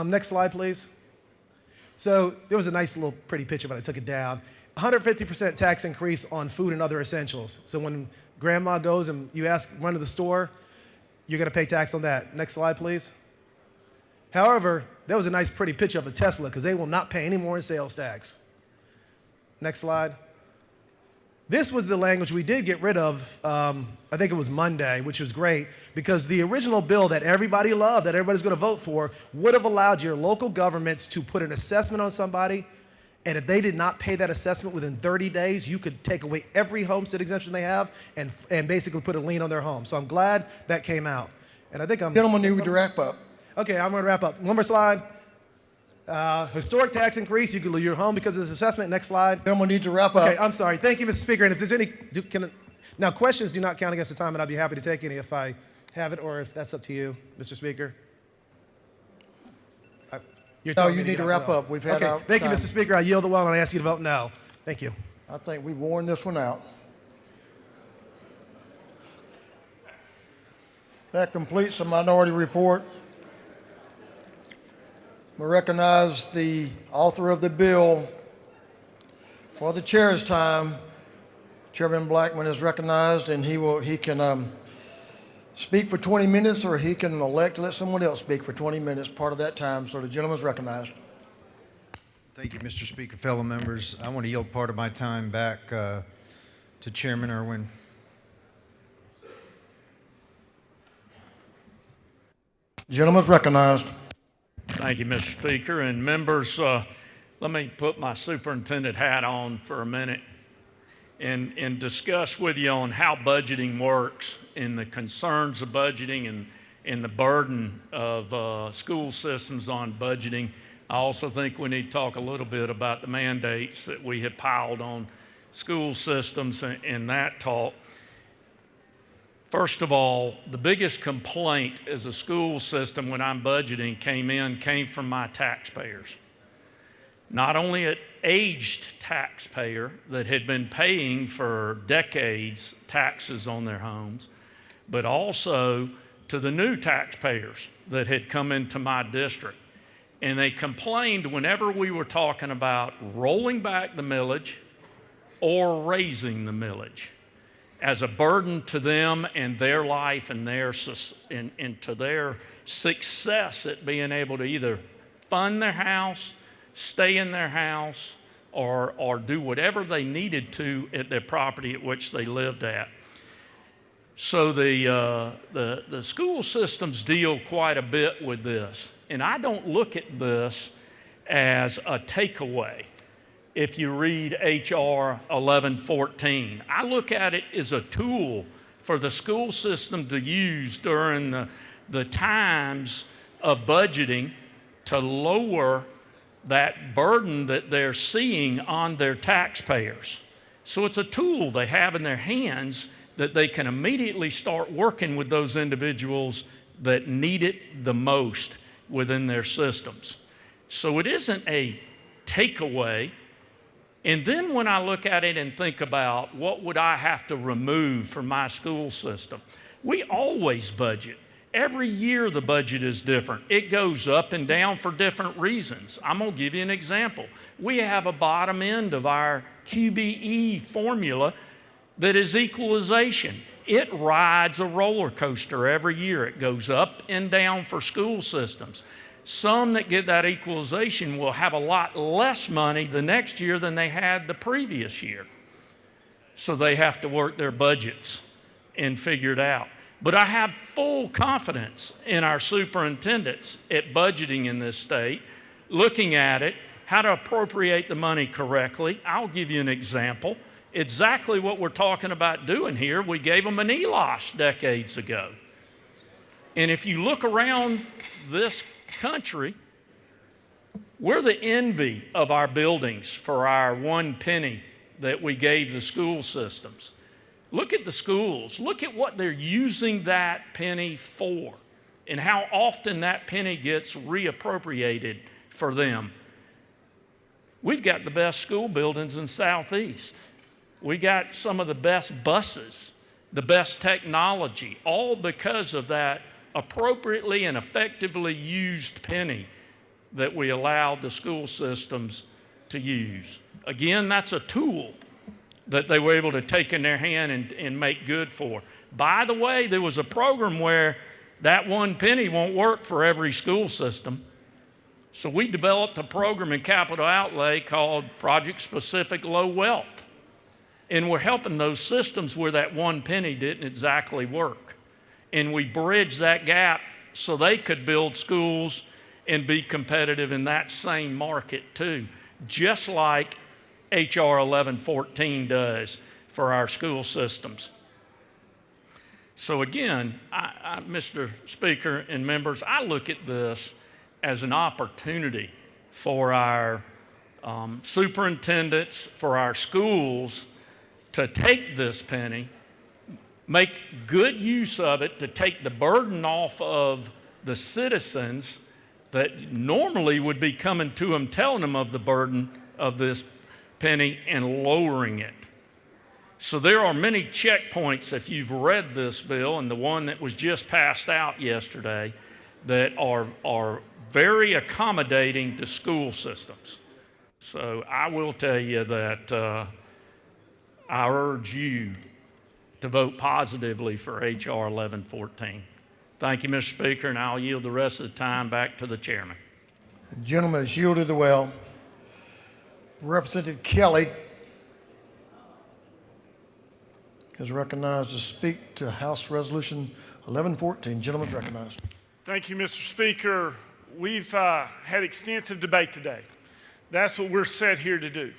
Next slide, please. So there was a nice little pretty picture, but I took it down. 150% tax increase on food and other essentials. So when grandma goes and you run to the store, you're going to pay tax on that. Next slide, please. However, there was a nice pretty picture of a Tesla because they will not pay any more in sales tax. Next slide. This was the language we did get rid of, I think it was Monday, which was great, because the original bill that everybody loved, that everybody's going to vote for, would have allowed your local governments to put an assessment on somebody, and if they did not pay that assessment within 30 days, you could take away every homestead exemption they have and basically put a lien on their home. So I'm glad that came out. And I think Gentlemen, need to wrap up. Okay, I'm going to wrap up. One more slide. Historic tax increase, you could lose your home because of this assessment. Next slide. Gentlemen, need to wrap up. Okay, I'm sorry. Thank you, Mr. Speaker. And if there's any, now questions do not count against the time, and I'd be happy to take any if I have it, or if that's up to you, Mr. Speaker. You're No, telling you me need to get wrap off the up. We've had our Okay, thank you, time. Mr. Speaker. I yield the well, and I ask you to vote no. Thank you. I think we've worn this one out. That completes the minority report. We recognize the author of the bill for the chair's time. Chairman Blackman is recognized, and he can speak for 20 minutes, or he can elect to let someone else speak for 20 minutes, part of that time. So the gentleman is recognized. Thank you, Mr. Speaker, fellow members. I want to yield part of my time back to Chairman Irwin. Gentleman is recognized. Thank you, Mr. Speaker. And members, let me put my superintendent hat on for a minute and discuss with you on how budgeting works and the concerns of budgeting and the burden of school systems on budgeting. I also think we need to talk a little bit about the mandates that we have piled on school systems in that talk. First of all, the biggest complaint as a school system when I'm budgeting came from my taxpayers. Not only an aged taxpayer that had been paying for decades taxes on their homes, but also to the new taxpayers that had come into my district. And they complained whenever we were talking about rolling back the millage or raising the millage as a burden to them and their life and to their success at being able to either fund their house, stay in their house, or do whatever they needed to at their property at which they lived at. So the school systems deal quite a bit with this. And I don't look at this as a takeaway. If you read H.R. 1114, I look at it as a tool for the school system to use during the times of budgeting to lower that burden that they're seeing on their taxpayers. So it's a tool they have in their hands that they can immediately start working with those individuals that need it the most within their systems. So it isn't a takeaway. And then when I look at it and think about what would I have to remove from my school system, we always budget. Every year the budget is different. It goes up and down for different reasons. I'm going to give you an example. We have a bottom end of our QBE formula that is equalization. It rides a roller coaster every year. It goes up and down for school systems. Some that get that equalization will have a lot less money the next year than they had the previous year. So they have to work their budgets and figure it out. But I have full confidence in our superintendents at budgeting in this state, looking at it, how to appropriate the money correctly. I'll give you an example. Exactly what we're talking about doing here. We gave them an ELOS decades ago. And if you look around this country, we're the envy of our buildings for our 1 penny that we gave the school systems. Look at the schools. Look at what they're using that penny for and how often that penny gets reappropriated for them. We've got the best school buildings in Southeast. We got some of the best buses, the best technology, all because of that appropriately and effectively used penny that we allowed the school systems to use. Again, that's a tool that they were able to take in their hand and make good for. By the way, there was a program where that 1 penny won't work for every school system. So we developed a program in capital outlay called Project Specific Low Wealth. And we're helping those systems where that 1 penny didn't exactly work. And we bridged that gap so they could build schools and be competitive in that same market too, just like HR 1114 does for our school systems. So again, Mr. Speaker and members, I look at this as an opportunity for our superintendents, for our schools to take this penny, make good use of it to take the burden off of the citizens that normally would be coming to them, telling them of the burden of this penny and lowering it. So there are many checkpoints, if you've read this bill and the one that was just passed out yesterday, that are very accommodating to school systems. So I will tell you that I urge you to vote positively for HR 1114. Thank you, Mr. Speaker, and I'll yield the rest of the time back to the chairman. The gentleman has yielded the well. Representative Kelly is recognized to speak to House Resolution 1114. Gentleman is recognized. Thank you, Mr. Speaker. We've had extensive debate today. That's what we're set here to do.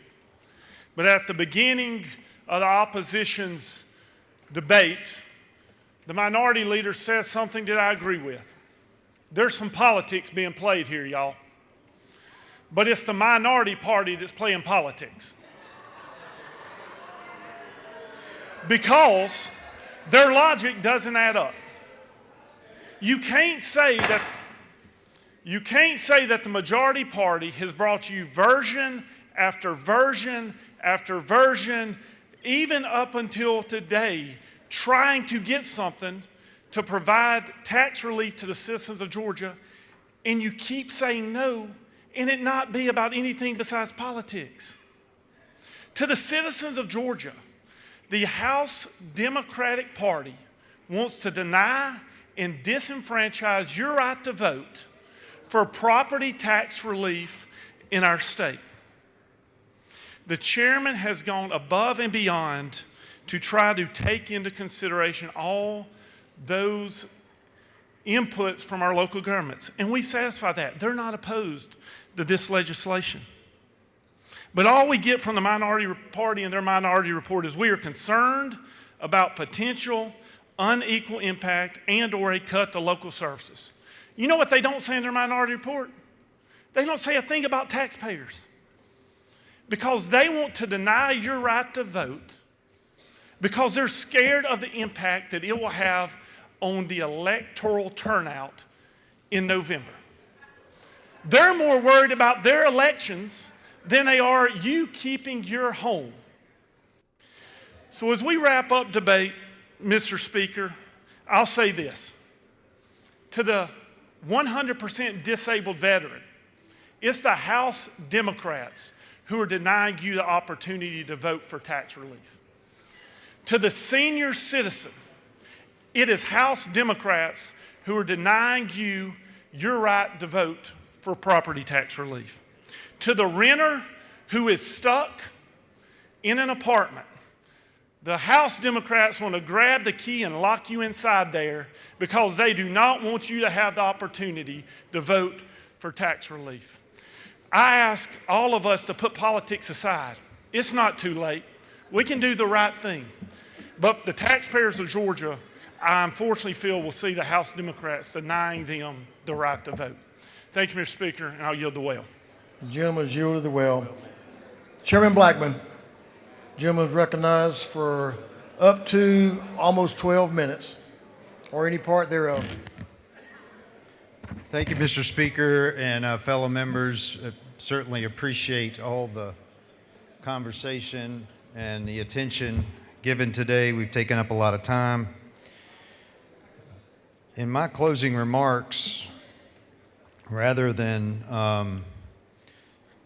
But at the beginning of the opposition's debate, the minority leader says something that I agree with. There's some politics being played here, y'all. But it's the minority party that's playing politics. Because their logic doesn't add up. You can't say that the majority party has brought you version after version after version, even up until today, trying to get something to provide tax relief to the citizens of Georgia, and you keep saying no, and it not be about anything besides politics. To the citizens of Georgia, the House Democratic Party wants to deny and disenfranchise your right to vote for property tax relief in our state. The chairman has gone above and beyond to try to take into consideration all those inputs from our local governments. And we satisfy that. They're not opposed to this legislation. But all we get from the minority party and their minority report is we are concerned about potential unequal impact and or a cut to local services. You know what they don't say in their minority report? They don't say a thing about taxpayers. Because they want to deny your right to vote because they're scared of the impact that it will have on the electoral turnout in November. They're more worried about their elections than they are you keeping your home. So as we wrap up debate, Mr. Speaker, I'll say this. To the 100% disabled veteran, it's the House Democrats who are denying you the opportunity to vote for tax relief. To the senior citizen, it is House Democrats who are denying you your right to vote for property tax relief. To the renter who is stuck in an apartment, the House Democrats want to grab the key and lock you inside there because they do not want you to have the opportunity to vote for tax relief. I ask all of us to put politics aside. It's not too late. We can do the right thing. But the taxpayers of Georgia, I unfortunately feel, will see the House Democrats denying them the right to vote. Thank you, Mr. Speaker, and I'll yield the well. The gentleman has yielded the well. Chairman Blackman, the gentleman is recognized for up to almost 12 minutes, or any part thereof. Thank you, Mr. Speaker, and fellow members. Certainly appreciate all the conversation and the attention given today. We've taken up a lot of time. In my closing remarks, rather than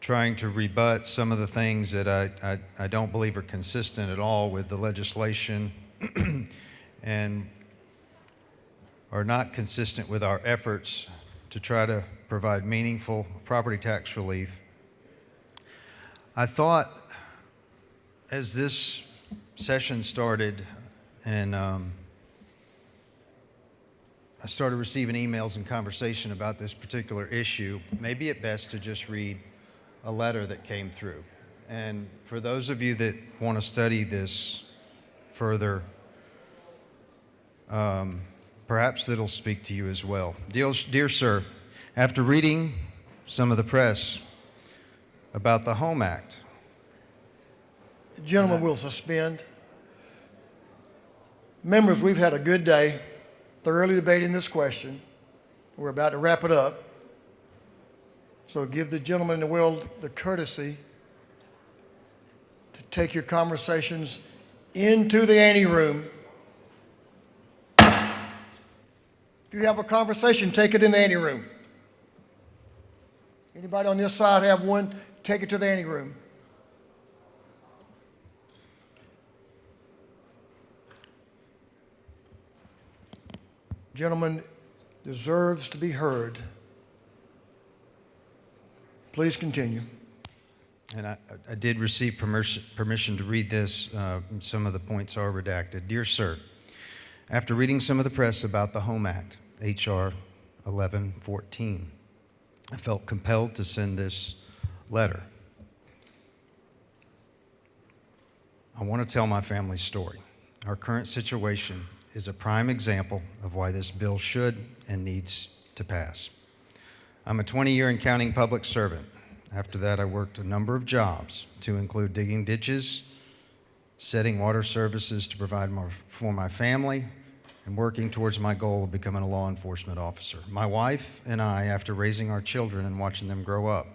trying to rebut some of the things that I don't believe are consistent at all with the legislation and are not consistent with our efforts to try to provide meaningful property tax relief, I thought as this session started and I started receiving emails and conversation about this particular issue, maybe it best to just read a letter that came through. And for those of you that want to study this further, perhaps that'll speak to you as well. Dear sir, after reading some of the press about the Home Act. Gentlemen, we'll suspend. Members, we've had a good day, thoroughly debating this question. We're about to wrap it up. So give the gentleman in the world the courtesy to take your conversations into the anteroom. If you have a conversation, take it in the anteroom. Anybody on this side have one? Take it to the anteroom. Gentleman deserves to be heard. Please continue. And I did receive permission to read this. Some of the points are redacted. Dear sir, after reading some of the press about the Home Act, H.R. 1114, I felt compelled to send this letter. I want to tell my family's story. Our current situation is a prime example of why this bill should and needs to pass. I'm a 20-year and counting public servant. After that, I worked a number of jobs to include digging ditches, setting water services to provide for my family, and working towards my goal of becoming a law enforcement officer. My wife and I, after raising our children and watching them grow up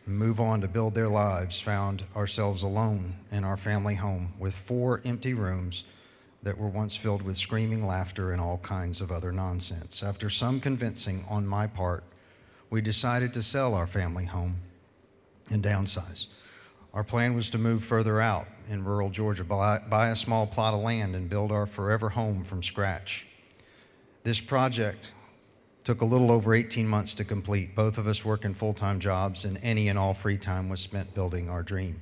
and move on to build their lives, found ourselves alone in our family home with 4 empty rooms that were once filled with screaming laughter and all kinds of other nonsense. After some convincing on my part, we decided to sell our family home and downsize. Our plan was to move further out in rural Georgia, buy a small plot of land and build our forever home from scratch. This project took a little over 18 months to complete, both of us working full-time jobs, and any and all free time was spent building our dream.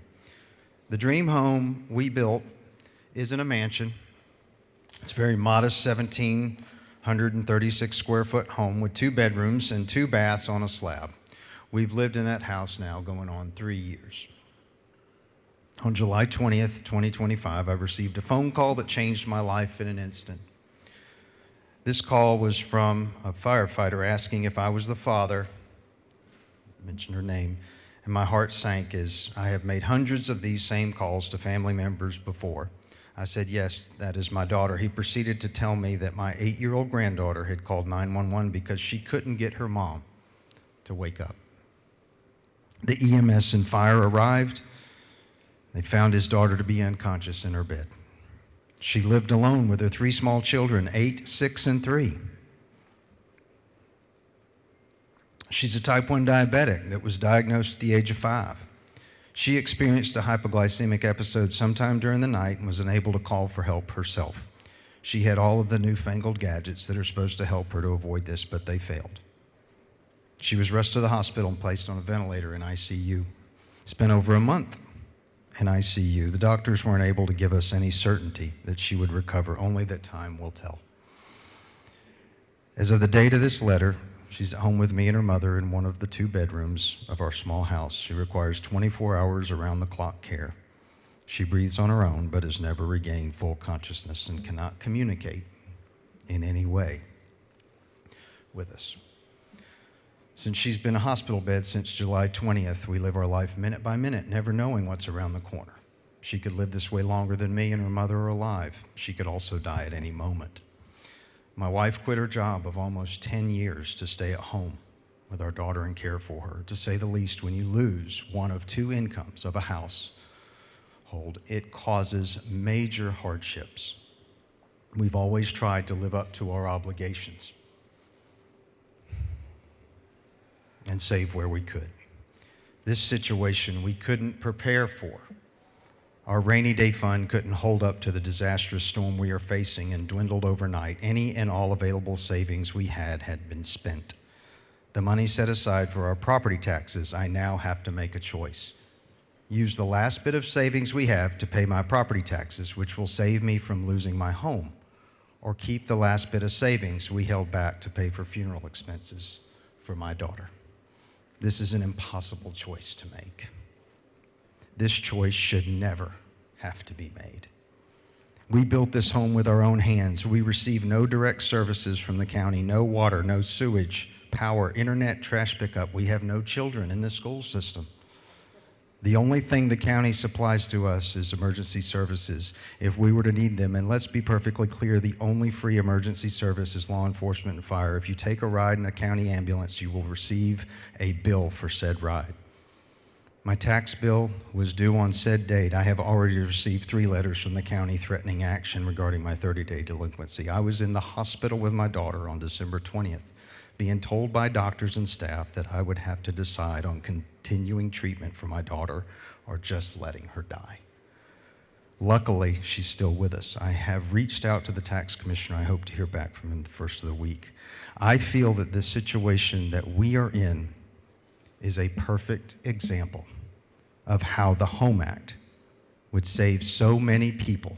The dream home we built isn't a mansion. It's a very modest 1,736 square foot home with 2 bedrooms and 2 baths on a slab. We've lived in that house now going on 3 years. On July 20th, 2025, I received a phone call that changed my life in an instant. This call was from a firefighter asking if I was the father, I mentioned her name, and my heart sank as I have made hundreds of these same calls to family members before. I said, yes, that is my daughter. He proceeded to tell me that my 8-year-old granddaughter had called 911 because she couldn't get her mom to wake up. The EMS and fire arrived. They found his daughter to be unconscious in her bed. She lived alone with her 3 small children, 8, 6, and 3. She's a type 1 diabetic that was diagnosed at the age of 5. She experienced a hypoglycemic episode sometime during the night and was unable to call for help herself. She had all of the newfangled gadgets that are supposed to help her to avoid this, but they failed. She was rushed to the hospital and placed on a ventilator in ICU. Spent over a month in ICU. The doctors weren't able to give us any certainty that she would recover, only that time will tell. As of the date of this letter, she's at home with me and her mother in one of the 2 bedrooms of our small house. She requires 24 hours around-the-clock care. She breathes on her own, but has never regained full consciousness and cannot communicate in any way with us. Since she's been in a hospital bed since July 20th, we live our life minute by minute, never knowing what's around the corner. She could live this way longer than me and her mother are alive. She could also die at any moment. My wife quit her job of almost 10 years to stay at home with our daughter and care for her. To say the least, when you lose one of 2 incomes of a household, it causes major hardships. We've always tried to live up to our obligations and save where we could. This situation we couldn't prepare for. Our rainy day fund couldn't hold up to the disastrous storm we are facing and dwindled overnight. Any and all available savings we had been spent. The money set aside for our property taxes, I now have to make a choice. use the last bit of savings we have to pay my property taxes, which will save me from losing my home, or keep the last bit of savings we held back to pay for funeral expenses for my daughter. This is an impossible choice to make. This choice should never have to be made. We built this home with our own hands. We receive no direct services from the county, no water, no sewage, power, internet, trash pickup. We have no children in the school system. The only thing the county supplies to us is emergency services if we were to need them. And let's be perfectly clear, the only free emergency service is law enforcement and fire. If you take a ride in a county ambulance, you will receive a bill for said ride. My tax bill was due on said date. I have already received 3 letters from the county threatening action regarding my 30-day delinquency. I was in the hospital with my daughter on December 20th, being told by doctors and staff that I would have to decide on continuing treatment for my daughter or just letting her die. Luckily, she's still with us. I have reached out to the tax commissioner. I hope to hear back from him the first of the week. I feel that the situation that we are in is a perfect example of how the Home Act would save so many people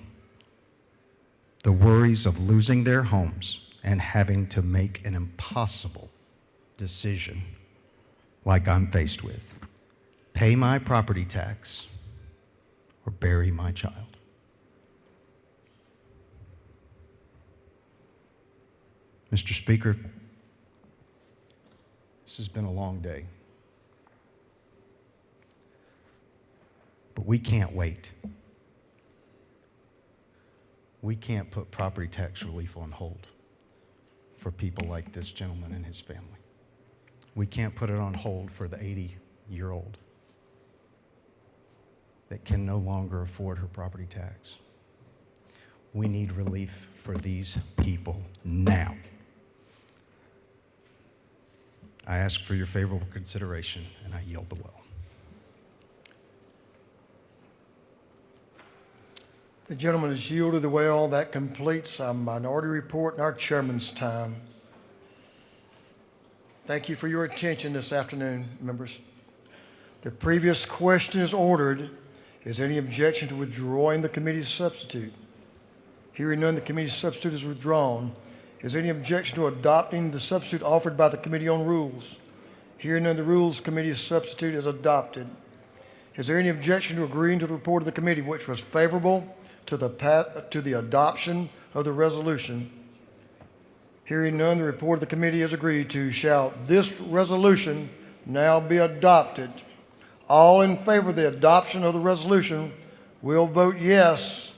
the worries of losing their homes and having to make an impossible decision like I'm faced with. Pay my property tax or bury my child. Mr. Speaker, this has been a long day. But we can't wait. We can't put property tax relief on hold for people like this gentleman and his family. We can't put it on hold for the 80-year-old that can no longer afford her property tax. We need relief for these people now. I ask for your favorable consideration, and I yield the well. The gentleman has yielded the well. That completes our minority report and our chairman's time. Thank you for your attention this afternoon, members. The previous question is ordered. Is there any objection to withdrawing the committee's substitute? Hearing none, the committee's substitute is withdrawn. Is there any objection to adopting the substitute offered by the Committee on Rules? Hearing none, the Rules Committee's substitute is adopted. Is there any objection to agreeing to the report of the committee, which was favorable to the adoption of the resolution? Hearing none, the report of the committee is agreed to. Shall this resolution now be adopted? All in favor of the adoption of the resolution will vote yes.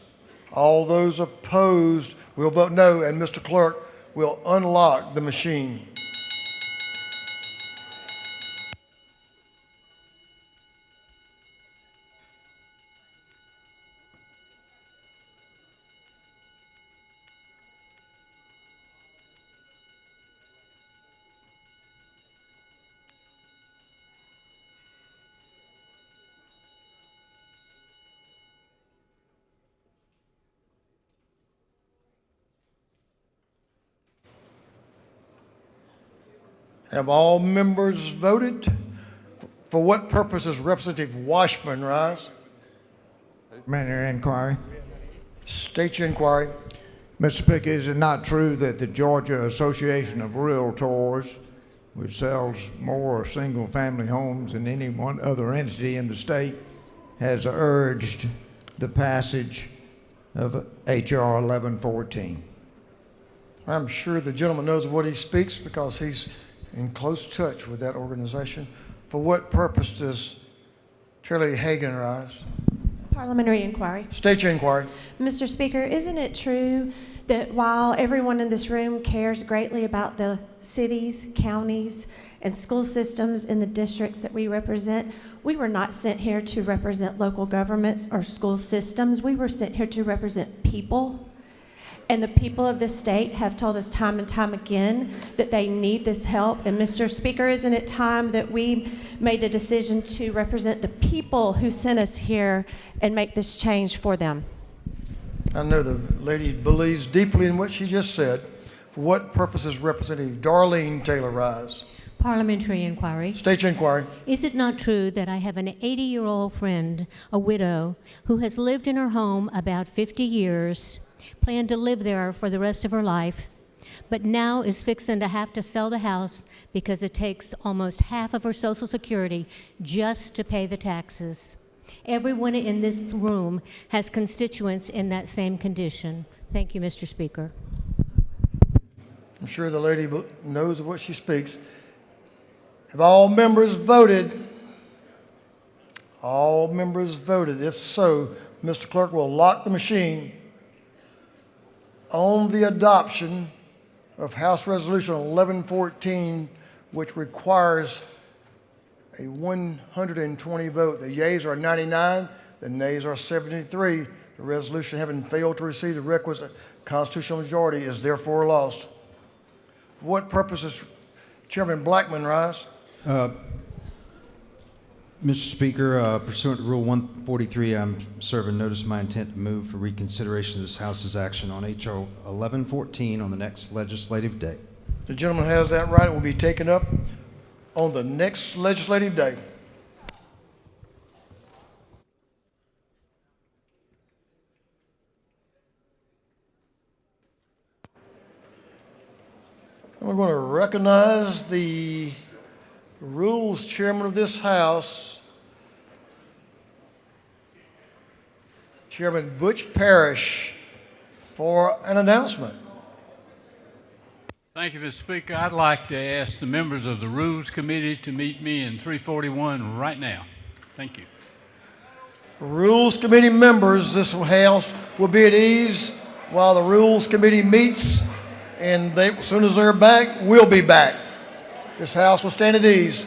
All those opposed will vote no, and Mr. Clerk will unlock the machine. Have all members voted? For what purpose does Representative Washburn rise? Matter of inquiry. State your inquiry. Mr. Speaker, is it not true that the Georgia Association of Realtors, which sells more single-family homes than any one other entity in the state, has urged the passage of H.R. 1114? I'm sure the gentleman knows of what he speaks because he's in close touch with that organization. For what purpose does Chairlady Hagan rise? Parliamentary inquiry. State your inquiry. Mr. Speaker, isn't it true that while everyone in this room cares greatly about the cities, counties, and school systems in the districts that we represent, we were not sent here to represent local governments or school systems. We were sent here to represent people. And the people of this state have told us time and time again that they need this help. And Mr. Speaker, isn't it time that we made a decision to represent the people who sent us here and make this change for them? I know the lady believes deeply in what she just said. For what purpose does Representative Darlene Taylor rise? Parliamentary inquiry. State your inquiry. Is it not true that I have an 80-year-old friend, a widow, who has lived in her home about 50 years, planned to live there for the rest of her life, but now is fixing to have to sell the house because it takes almost half of her Social Security just to pay the taxes? Everyone in this room has constituents in that same condition. Thank you, Mr. Speaker. I'm sure the lady knows of what she speaks. Have all members voted? All members voted. If so, Mr. Clerk will lock the machine on the adoption of House Resolution 1114, which requires a 120 vote. The yeas are 99, the nays are 73. The resolution, having failed to receive the requisite constitutional majority, is therefore lost. For what purposes, Chairman Blackman rise? Mr. Speaker, pursuant to Rule 143, I'm serving notice of my intent to move for reconsideration of this House's action on H.R. 1114 on the next legislative day. The gentleman has that right. It will be taken up on the next legislative day. And we're going to recognize the Rules Chairman of this House, Chairman Butch Parrish, for an announcement. Thank you, Mr. Speaker. I'd like to ask the members of the Rules Committee to meet me in 341 right now. Thank you. Rules Committee members, this House will be at ease while the Rules Committee meets, and as soon as they're back, we'll be back. This House will stand at ease.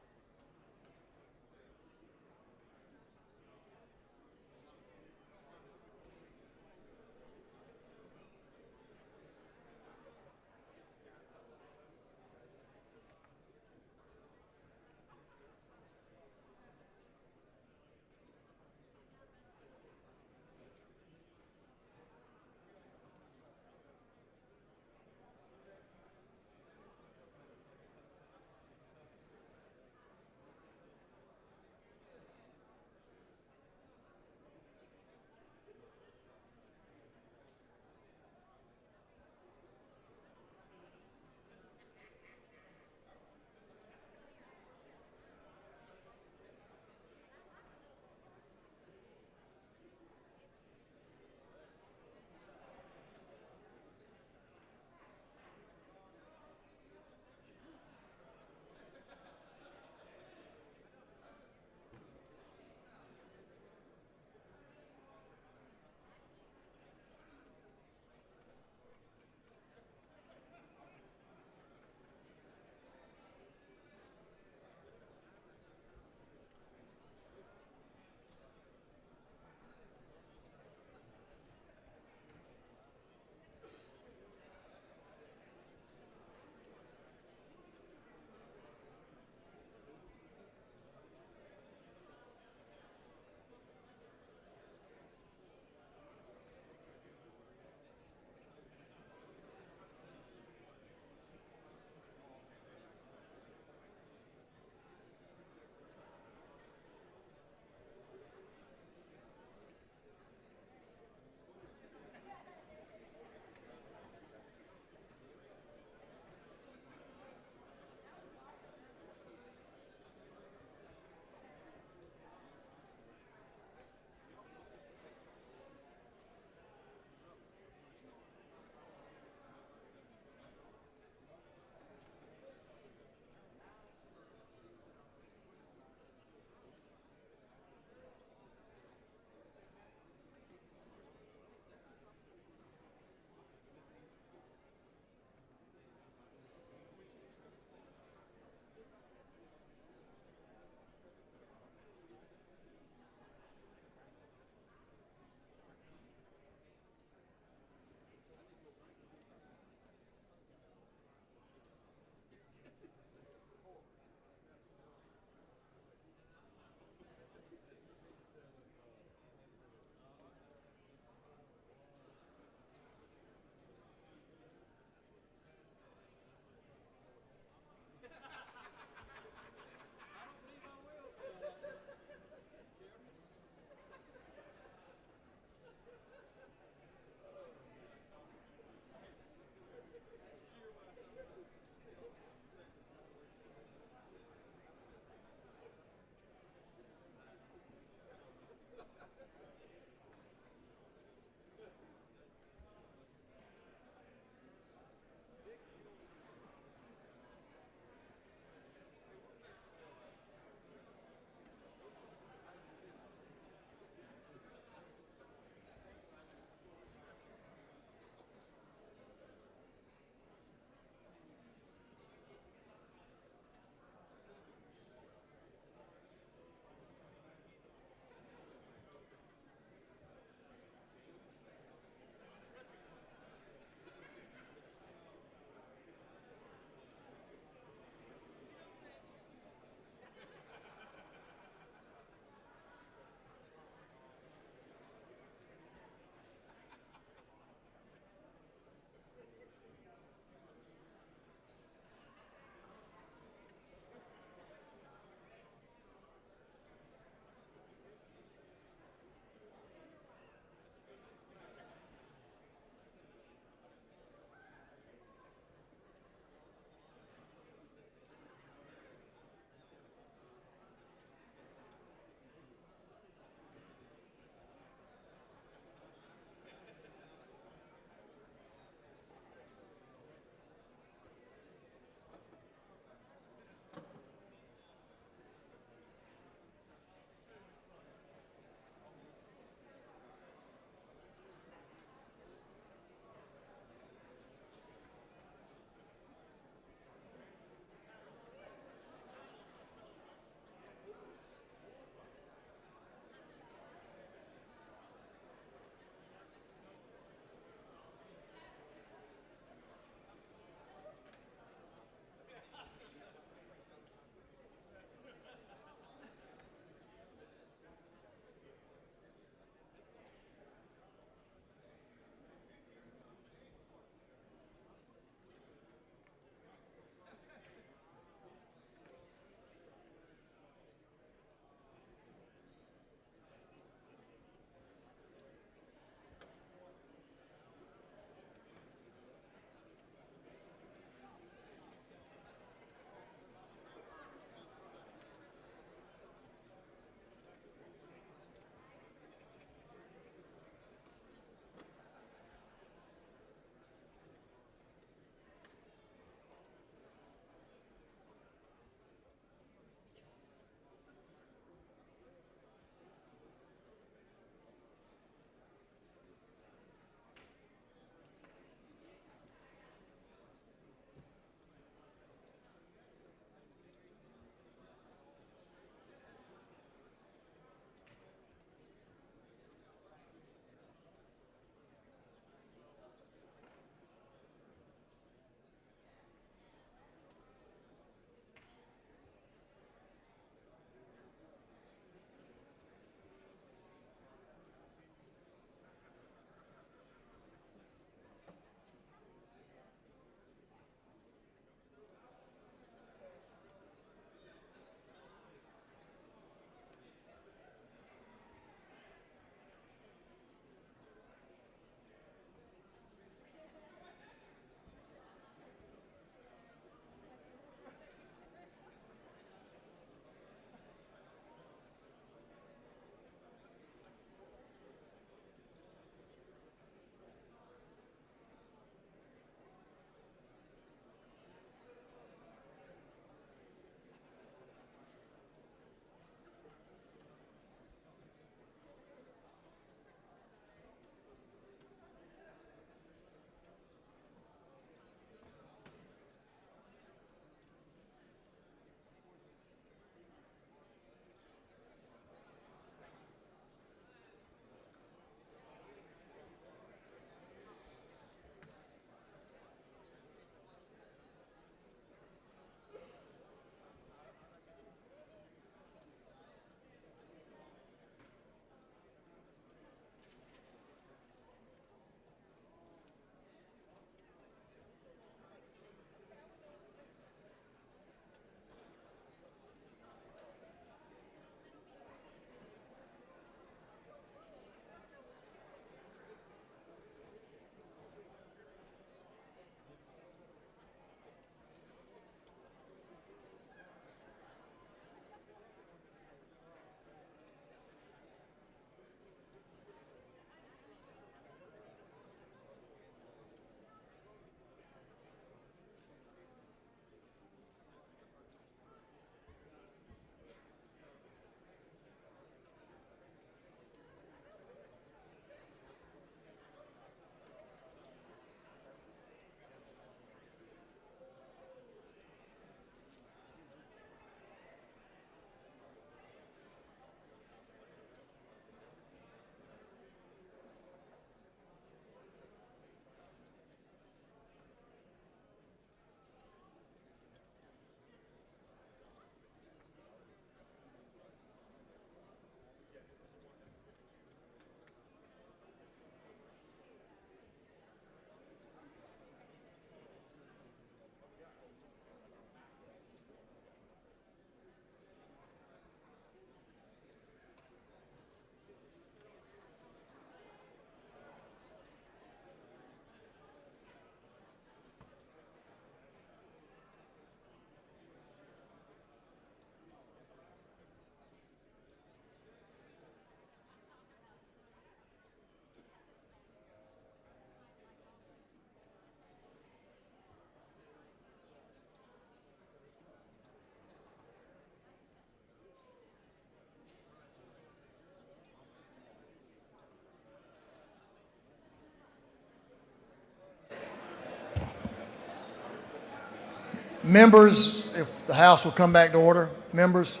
Members, if the House will come back to order. Members,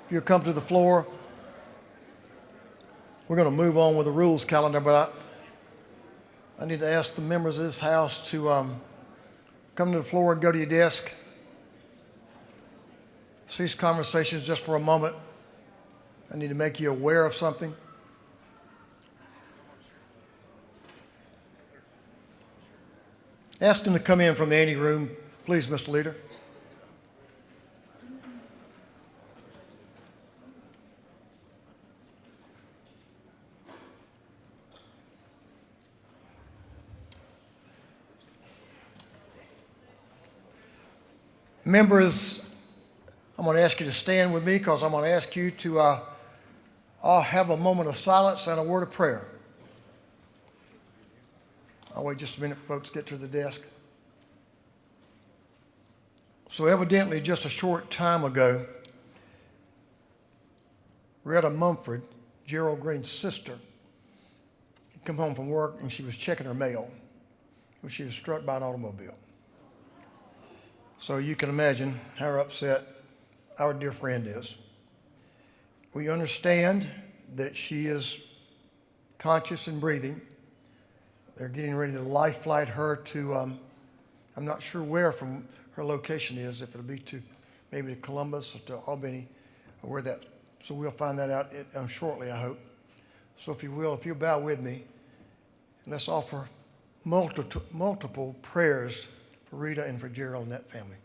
if you'll come to the floor. We're going to move on with the rules calendar, but I need to ask the members of this House to come to the floor and go to your desk. Cease conversations just for a moment. I need to make you aware of something. Ask them to come in from the ante room, please, Mr. Leader. Members, I'm going to ask you to stand with me because I'm going to ask you to all have a moment of silence and a word of prayer. I'll wait just a minute for folks to get to the desk. So evidently, just a short time ago, Retta Mumford, Gerald Green's sister, had come home from work and she was checking her mail when she was struck by an automobile. So you can imagine how upset our dear friend is. We understand that she is conscious and breathing. They're getting ready to life flight her to, I'm not sure where from her location is, if it'll be to maybe to Columbus or to Albany or where that, so we'll find that out shortly, I hope. So if you will, if you'll bow with me, and let's offer multiple prayers for Rita and for Gerald and that family.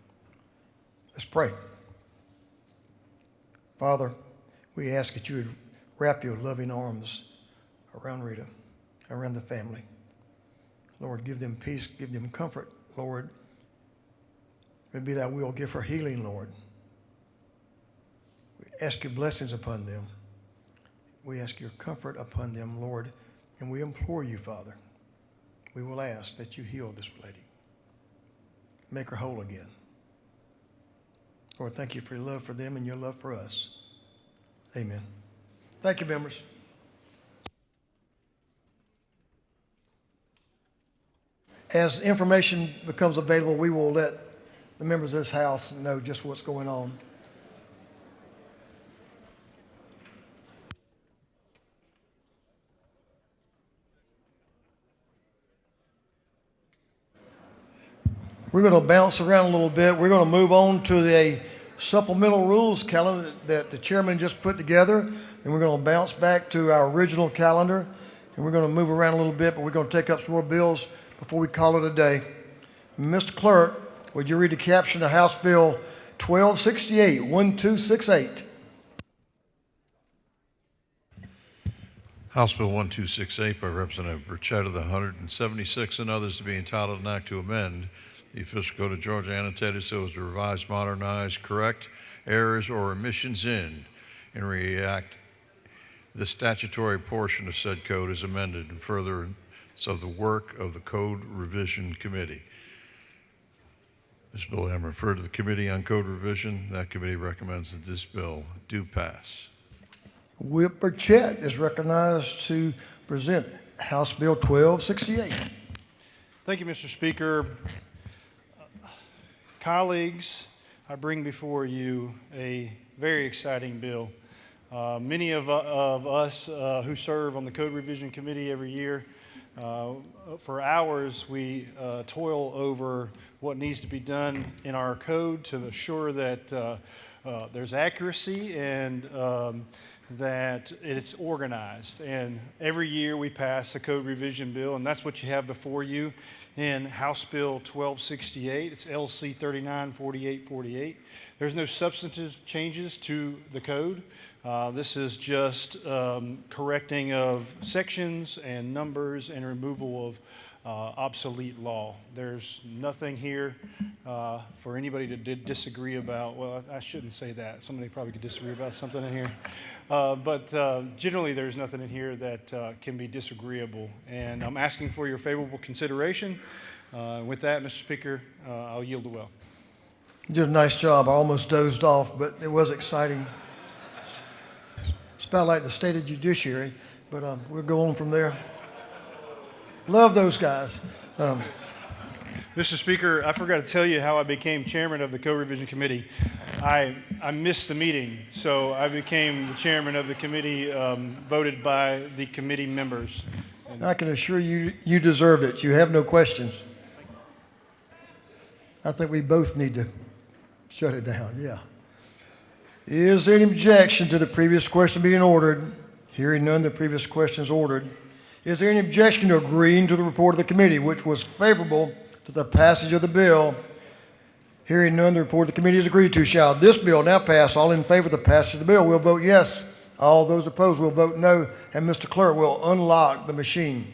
Let's pray. Father, we ask that you would wrap your loving arms around Rita, around the family. Lord, give them peace, give them comfort, Lord. Maybe that will give her healing, Lord. We ask your blessings upon them. We ask your comfort upon them, Lord, and we implore you, Father. We will ask that you heal this lady. Make her whole again. Lord, thank you for your love for them and your love for us. Amen. Thank you, members. As information becomes available, we will let the members of this House know just what's going on. We're going to bounce around a little bit. We're going to move on to a supplemental rules calendar that the chairman just put together, and we're going to bounce back to our original calendar, and we're going to move around a little bit, but we're going to take up some more bills before we call it a day. Mr. Clerk, would you read the caption of House Bill 1268, 1268? House Bill 1268 by Representative Burchetta, the 176 and others to be entitled an act to amend the official code of Georgia annotated so as to revise, modernize, correct errors or omissions in, and react the statutory portion of said code is amended and further so the work of the Code Revision Committee. This bill has been referred to the Committee on Code Revision. That committee recommends that this bill do pass. Whip Burchett is recognized to present House Bill 1268. Thank you, Mr. Speaker. Colleagues, I bring before you a very exciting bill. Many of us who serve on the Code Revision Committee every year, for hours we toil over what needs to be done in our code to assure that there's accuracy and that it's organized. And every year we pass a code revision bill, and that's what you have before you in House Bill 1268. It's LC 394848. There's no substantive changes to the code. This is just correcting of sections and numbers and removal of obsolete law. There's nothing here for anybody to disagree about. Well, I shouldn't say that. Somebody probably could disagree about something in here. But generally, there's nothing in here that can be disagreeable. And I'm asking for your favorable consideration. With that, Mr. Speaker, I'll yield the well. You did a nice job. I almost dozed off, but it was exciting. It's about like the state of judiciary, but we'll go on from there. Love those guys. Mr. Speaker, I forgot to tell you how I became chairman of the Code Revision Committee. I missed the meeting, so I became the chairman of the committee voted by the committee members. I can assure you, you deserved it. You have no questions. I think we both need to shut it down, yeah. Is there any objection to the previous question being ordered? Hearing none, the previous question is ordered. Is there any objection to agreeing to the report of the committee, which was favorable to the passage of the bill? Hearing none, the report of the committee is agreed to. Shall this bill now pass? All in favor of the passage of the bill will vote yes. All those opposed will vote no. And Mr. Clerk will unlock the machine.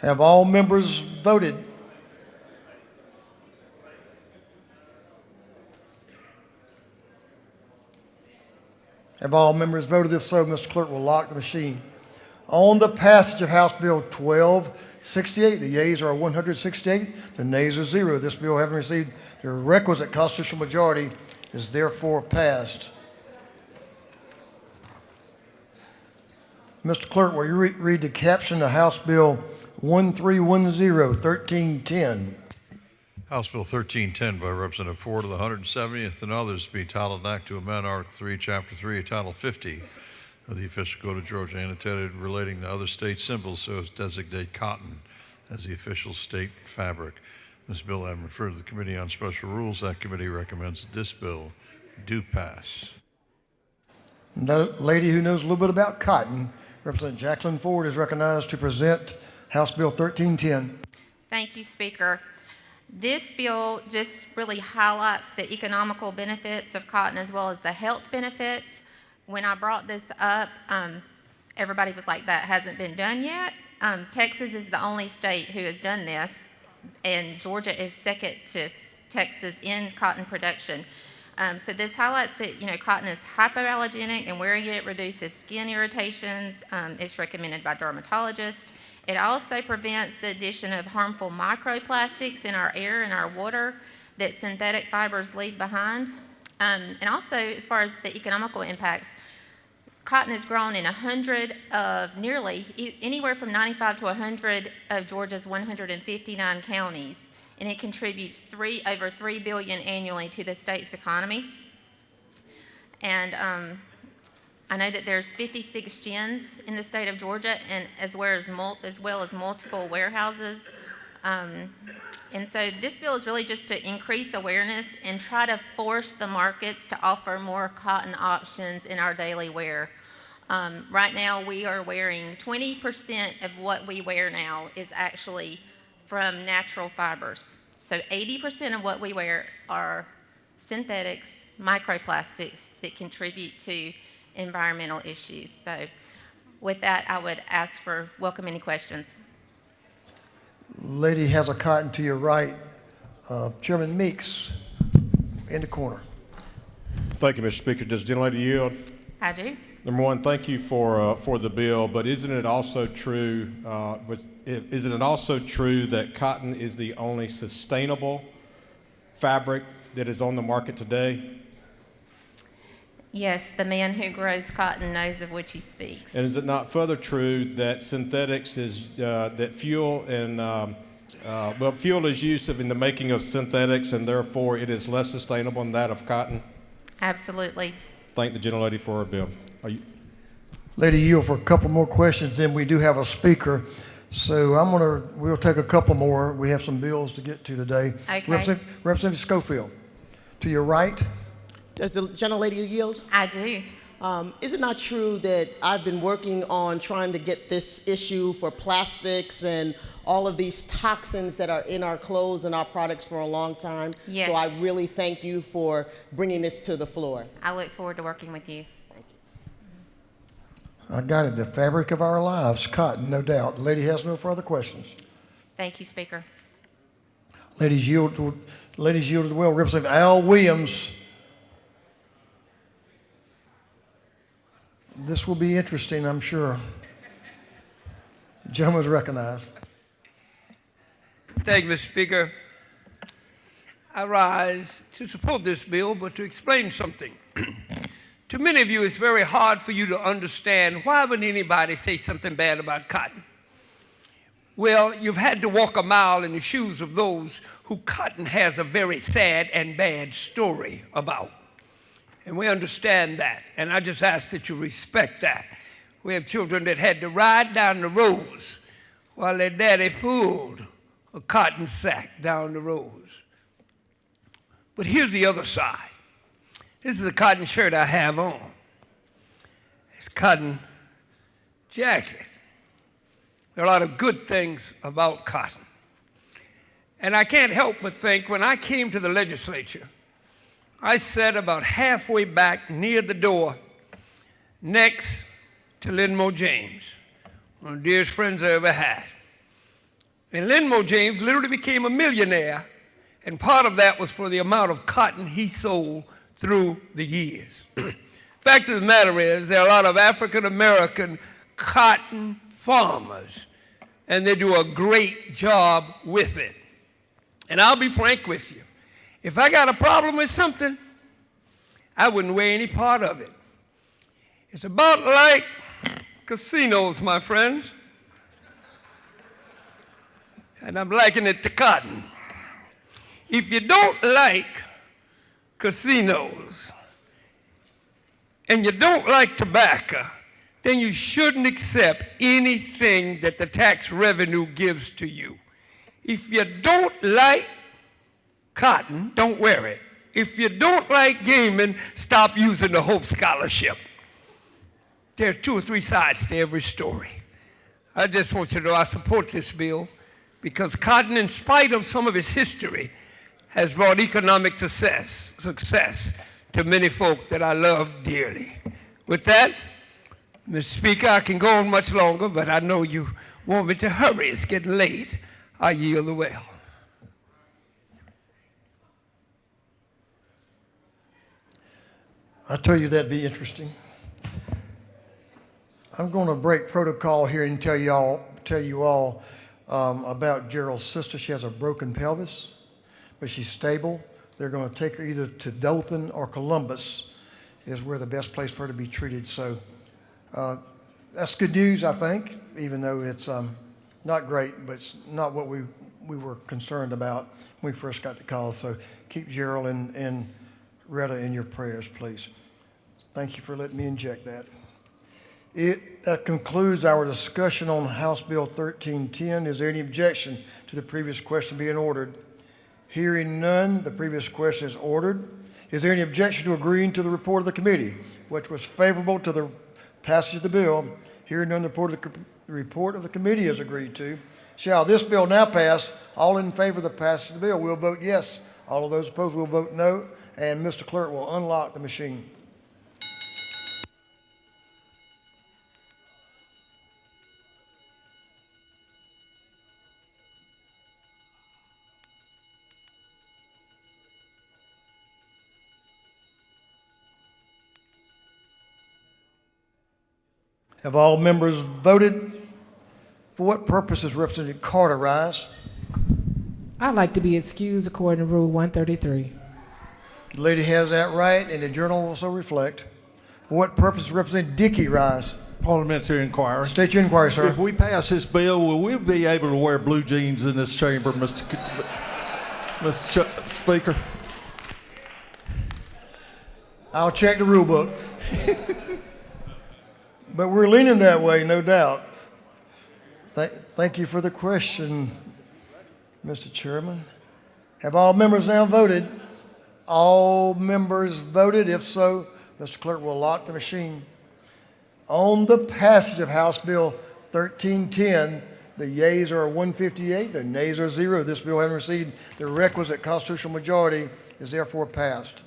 Have all members voted? Have all members voted? If so, Mr. Clerk will lock the machine. On the passage of House Bill 1268, the yeas are 168, the nays are 0. This bill, having received the requisite constitutional majority, is therefore passed. Mr. Clerk, will you read the caption of House Bill 1310, 1310? House Bill 1310 by Representative Ford of the 170th and others be titled an act to amend Article 3, Chapter 3, Title 50 of the official code of Georgia annotated relating to other state symbols so as to designate cotton as the official state fabric. This bill having referred to the Committee on Special Rules, that committee recommends that this bill do pass. The lady who knows a little bit about cotton, Representative Jacqueline Ford, is recognized to present House Bill 1310. Thank you, Speaker. This bill just really highlights the economical benefits of cotton as well as the health benefits. When I brought this up, everybody was like, that hasn't been done yet. Texas is the only state who has done this, and Georgia is second to Texas in cotton production. So this highlights that, cotton is hypoallergenic, and wearing it reduces skin irritations. It's recommended by dermatologists. It also prevents the addition of harmful microplastics in our air and our water that synthetic fibers leave behind. And also, as far as the economical impacts, cotton is grown in 100 of anywhere from 95 to 100 of Georgia's 159 counties, and it contributes over $3 billion annually to the state's economy. And I know that there's 56 gins in the state of Georgia, and as well as multiple warehouses. And so this bill is really just to increase awareness and try to force the markets to offer more cotton options in our daily wear. Right now, we are wearing 20% of what we wear now is actually from natural fibers. So 80% of what we wear are synthetics, microplastics that contribute to environmental issues. So with that, I would welcome any questions. Lady has a cotton to your right. Chairman Meeks in the corner. Thank you, Mr. Speaker. Does the gentlelady yield? I do. Number one, thank you for the bill, but isn't it also true, isn't it also true that cotton is the only sustainable fabric that is on the market today? Yes, the man who grows cotton knows of which he speaks. And is it not further true that synthetics is, that fuel and, fuel is used in the making of synthetics and therefore it is less sustainable than that of cotton? Absolutely. Thank the gentlelady for her bill. Lady, yield for a couple more questions, then we do have a speaker. So we'll take a couple more. We have some bills to get to today. Okay. Representative Schofield, to your right. Does the gentlelady yield? I do. Is it not true that I've been working on trying to get this issue for plastics and all of these toxins that are in our clothes and our products for a long time? Yes. So I really thank you for bringing this to the floor. I look forward to working with you. I got it. The fabric of our lives, cotton, no doubt. The lady has no further questions. Thank you, Speaker. Ladies yield to the will. Representative Al Williams. This will be interesting, I'm sure. The gentleman is recognized. Thank you, Mr. Speaker. I rise to support this bill, but to explain something. To many of you, it's very hard for you to understand why would anybody say something bad about cotton? Well, you've had to walk a mile in the shoes of those who cotton has a very sad and bad story about. And we understand that, and I just ask that you respect that. We have children that had to ride down the roads while their daddy pulled a cotton sack down the roads. But here's the other side. This is a cotton shirt I have on. It's a cotton jacket. There are a lot of good things about cotton. And I can't help but think when I came to the legislature, I sat about halfway back near the door next to Lynn James, one of the dearest friends I ever had. And Lynn James literally became a millionaire, and part of that was for the amount of cotton he sold through the years. Fact of the matter is, there are a lot of African-American cotton farmers, and they do a great job with it. And I'll be frank with you. If I got a problem with something, I wouldn't wear any part of it. It's about like casinos, my friends. And I'm likening it to cotton. If you don't like casinos and you don't like tobacco, then you shouldn't accept anything that the tax revenue gives to you. If you don't like cotton, don't wear it. If you don't like gaming, stop using the Hope Scholarship. There are 2 or 3 sides to every story. I just want you to know I support this bill because cotton, in spite of some of its history, has brought economic success to many folk that I love dearly. With that, Mr. Speaker, I can go on much longer, but I know you want me to hurry. It's getting late. I yield the well. I tell you that'd be interesting. I'm going to break protocol here and tell you all about Gerald's sister. She has a broken pelvis, but she's stable. They're going to take her either to Dothan or Columbus is where the best place for her to be treated. So that's good news, I think, even though it's not great, but it's not what we were concerned about when we first got the call. So keep Gerald and Retta in your prayers, please. Thank you for letting me inject that. That concludes our discussion on House Bill 1310. Is there any objection to the previous question being ordered? Hearing none, the previous question is ordered. Is there any objection to agreeing to the report of the committee, which was favorable to the passage of the bill? Hearing none, the report of the committee is agreed to. Shall this bill now pass? All in favor of the passage of the bill will vote yes. All of those opposed will vote no. And Mr. Clerk will unlock the machine. Have all members voted? For what purpose does Representative Carter rise? I'd like to be excused according to Rule 133. The lady has that right, and the journal will also reflect. For what purpose does Representative Dickey rise? Parliamentary inquiry. State your inquiry, sir. If we pass this bill, will we be able to wear blue jeans in this chamber, Mr. Speaker? I'll check the rule book. But we're leaning that way, no doubt. Thank you for the question, Mr. Chairman. Have all members now voted? All members voted? If so, Mr. Clerk will lock the machine. On the passage of House Bill 1310, the yeas are 158, the nays are 0. This bill, having received the requisite constitutional majority, is therefore passed.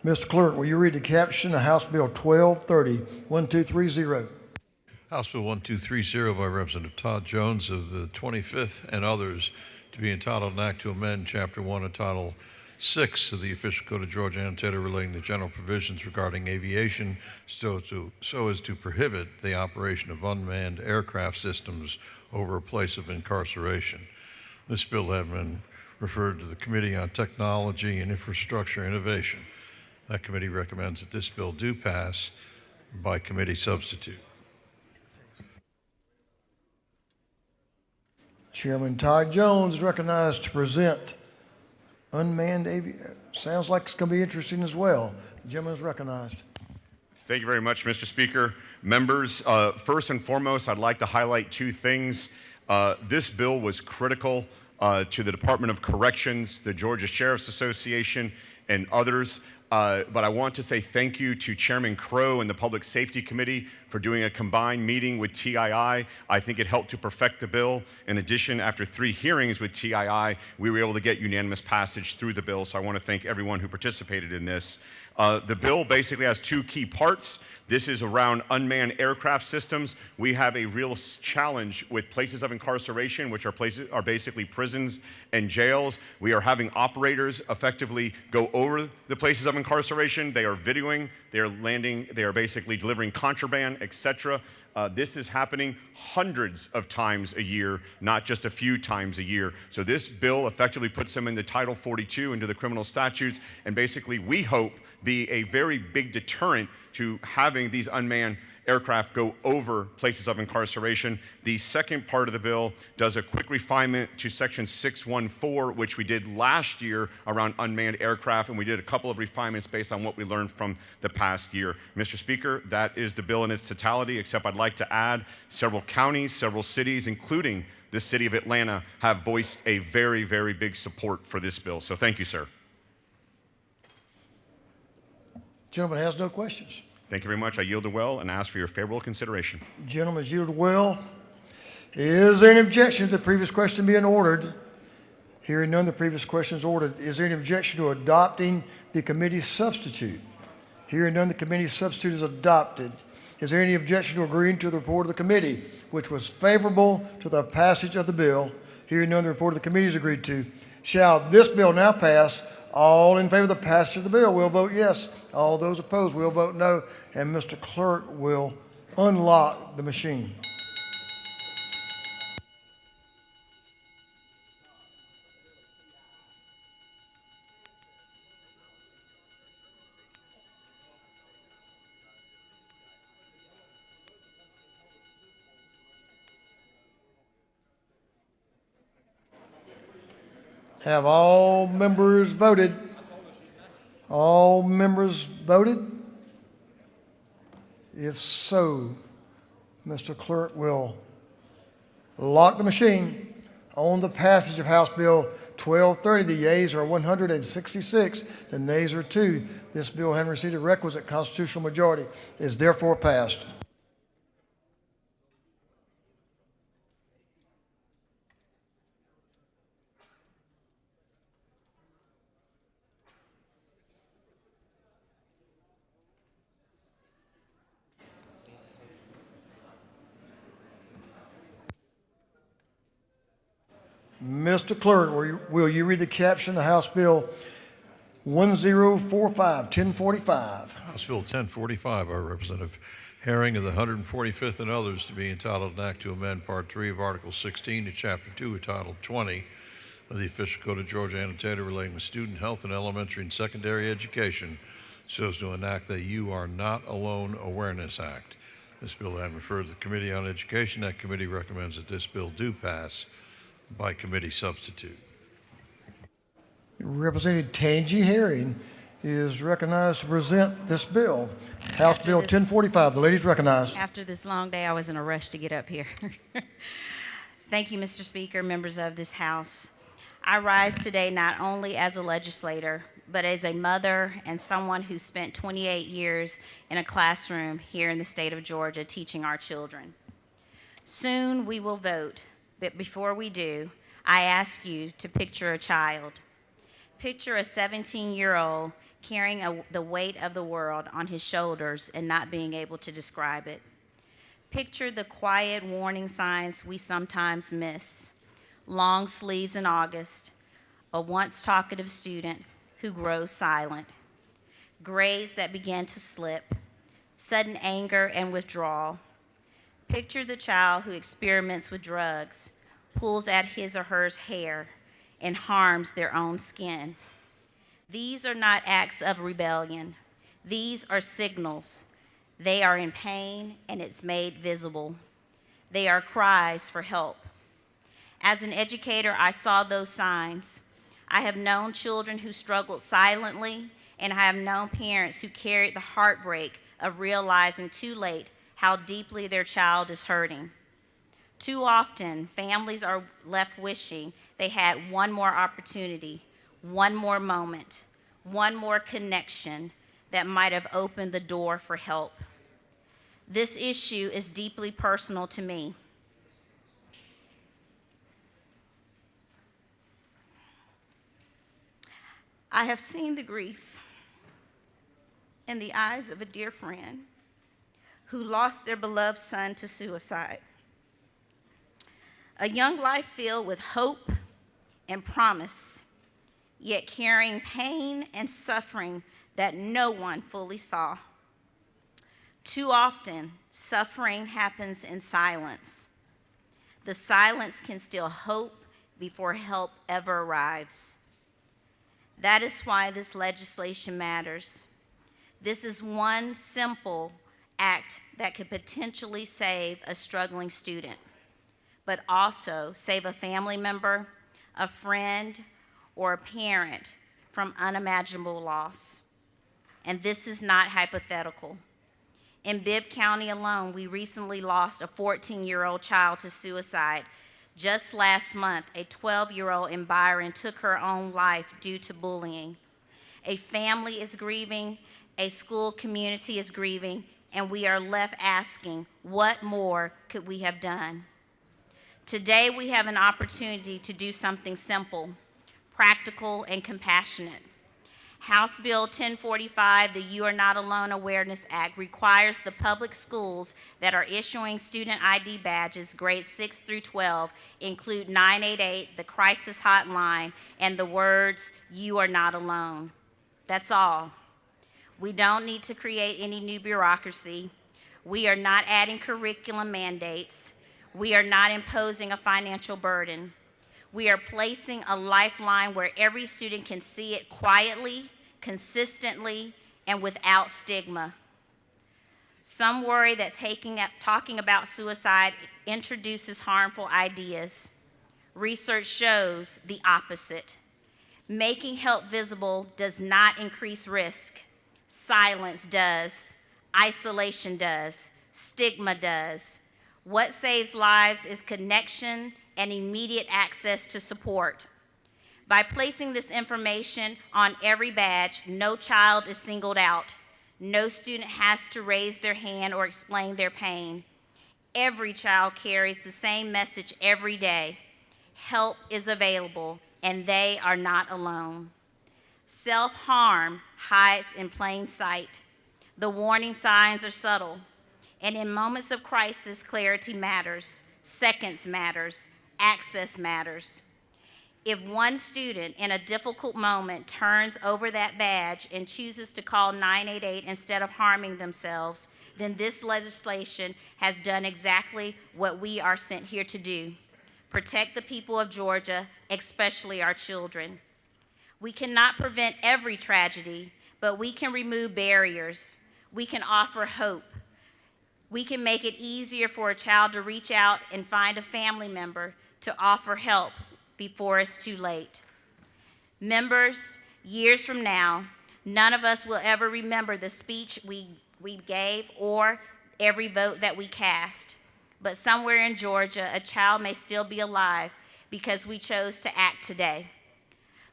Mr. Clerk, will you read the caption of House Bill 1230, 1230? House Bill 1230 by Representative Todd Jones of the 25th and others to be entitled an act to amend Chapter 1 of Title 6 of the Official Code of Georgia Annotated relating to general provisions regarding aviation so as to prohibit the operation of unmanned aircraft systems over a place of incarceration. This bill has been referred to the Committee on Technology and Infrastructure Innovation. That committee recommends that this bill do pass by committee substitute. Chairman Todd Jones is recognized to present unmanned aviation. Sounds like it's going to be interesting as well. The gentleman is recognized. Thank you very much, Mr. Speaker. Members, first and foremost, I'd like to highlight two things. This bill was critical to the Department of Corrections, the Georgia Sheriff's Association, and others. But I want to say thank you to Chairman Crow and the Public Safety Committee for doing a combined meeting with TII. I think it helped to perfect the bill. In addition, after 3 hearings with TII, we were able to get unanimous passage through the bill. So I want to thank everyone who participated in this. The bill basically has 2 key parts. This is around unmanned aircraft systems. We have a real challenge with places of incarceration, which are basically prisons and jails. We are having operators effectively go over the places of incarceration. They are videoing, they are landing, they are basically delivering contraband, etc. This is happening hundreds of times a year, not just a few times a year. So this bill effectively puts them into Title 42, into the criminal statutes, and basically we hope be a very big deterrent to having these unmanned aircraft go over places of incarceration. The second part of the bill does a quick refinement to Section 614, which we did last year around unmanned aircraft, and we did a couple of refinements based on what we learned from the past year. Mr. Speaker, that is the bill in its totality, except I'd like to add several counties, several cities, including the city of Atlanta, have voiced a very, very big support for this bill. So thank you, sir. Gentleman has no questions. Thank you very much. I yield the well and ask for your favorable consideration. Gentlemen, yielded well. Is there any objection to the previous question being ordered? Hearing none, the previous question is ordered. Is there any objection to adopting the committee substitute? Hearing none, the committee substitute is adopted. Is there any objection to agreeing to the report of the committee, which was favorable to the passage of the bill? Hearing none, the report of the committee is agreed to. Shall this bill now pass? All in favor of the passage of the bill will vote yes. All those opposed will vote no. And Mr. Clerk will unlock the machine. Have all members voted? All members voted? If so, Mr. Clerk will lock the machine. On the passage of House Bill 1230, the yeas are 166, the nays are 2. This bill, having received a requisite constitutional majority, is therefore passed. Mr. Clerk, will you read the caption of House Bill 1045? House Bill 1045 by Representative Herring of the 145th and others to be entitled an act to amend Part 3 of Article 16 to Chapter 2 of Title 20 of the Official Code of Georgia Annotated relating to student health in elementary and secondary education so as to enact the You Are Not Alone Awareness Act. This bill has been referred to the Committee on Education. That committee recommends that this bill do pass by committee substitute. Representative Tangi Herring is recognized to present this bill. House Bill 1045. The lady's recognized. After this long day, I was in a rush to get up here. Thank you, Mr. Speaker, members of this House. I rise today not only as a legislator, but as a mother and someone who spent 28 years in a classroom here in the state of Georgia teaching our children. Soon we will vote, but before we do, I ask you to picture a child. Picture a 17-year-old carrying the weight of the world on his shoulders and not being able to describe it. Picture the quiet warning signs we sometimes miss. Long sleeves in August, a once talkative student who grows silent, grades that begin to slip, sudden anger and withdrawal. Picture the child who experiments with drugs, pulls at his or her hair, and harms their own skin. These are not acts of rebellion. These are signals. They are in pain, and it's made visible. They are cries for help. As an educator, I saw those signs. I have known children who struggled silently, and I have known parents who carried the heartbreak of realizing too late how deeply their child is hurting. Too often, families are left wishing they had one more opportunity, one more moment, one more connection that might have opened the door for help. This issue is deeply personal to me. I have seen the grief in the eyes of a dear friend who lost their beloved son to suicide. A young life filled with hope and promise, yet carrying pain and suffering that no one fully saw. Too often, suffering happens in silence. The silence can still hope before help ever arrives. That is why this legislation matters. This is one simple act that could potentially save a struggling student, but also save a family member, a friend, or a parent from unimaginable loss. And this is not hypothetical. In Bibb County alone, we recently lost a 14-year-old child to suicide. Just last month, a 12-year-old in Byron took her own life due to bullying. A family is grieving, a school community is grieving, and we are left asking, what more could we have done? Today, we have an opportunity to do something simple, practical, and compassionate. House Bill 1045, the You Are Not Alone Awareness Act, requires the public schools that are issuing student ID badges, grades 6 through 12, include 988, the crisis hotline, and the words, "You are not alone." That's all. We don't need to create any new bureaucracy. We are not adding curriculum mandates. We are not imposing a financial burden. We are placing a lifeline where every student can see it quietly, consistently, and without stigma. Some worry that talking about suicide introduces harmful ideas. Research shows the opposite. Making help visible does not increase risk. Silence does. Isolation does. Stigma does. What saves lives is connection and immediate access to support. By placing this information on every badge, no child is singled out. No student has to raise their hand or explain their pain. Every child carries the same message every day. Help is available, and they are not alone. Self-harm hides in plain sight. The warning signs are subtle. And in moments of crisis, clarity matters, seconds matters, access matters. If one student in a difficult moment turns over that badge and chooses to call 988 instead of harming themselves, then this legislation has done exactly what we are sent here to do: protect the people of Georgia, especially our children. We cannot prevent every tragedy, but we can remove barriers. We can offer hope. We can make it easier for a child to reach out and find a family member, to offer help before it's too late. Members, years from now, none of us will ever remember the speech we gave or every vote that we cast. But somewhere in Georgia, a child may still be alive because we chose to act today.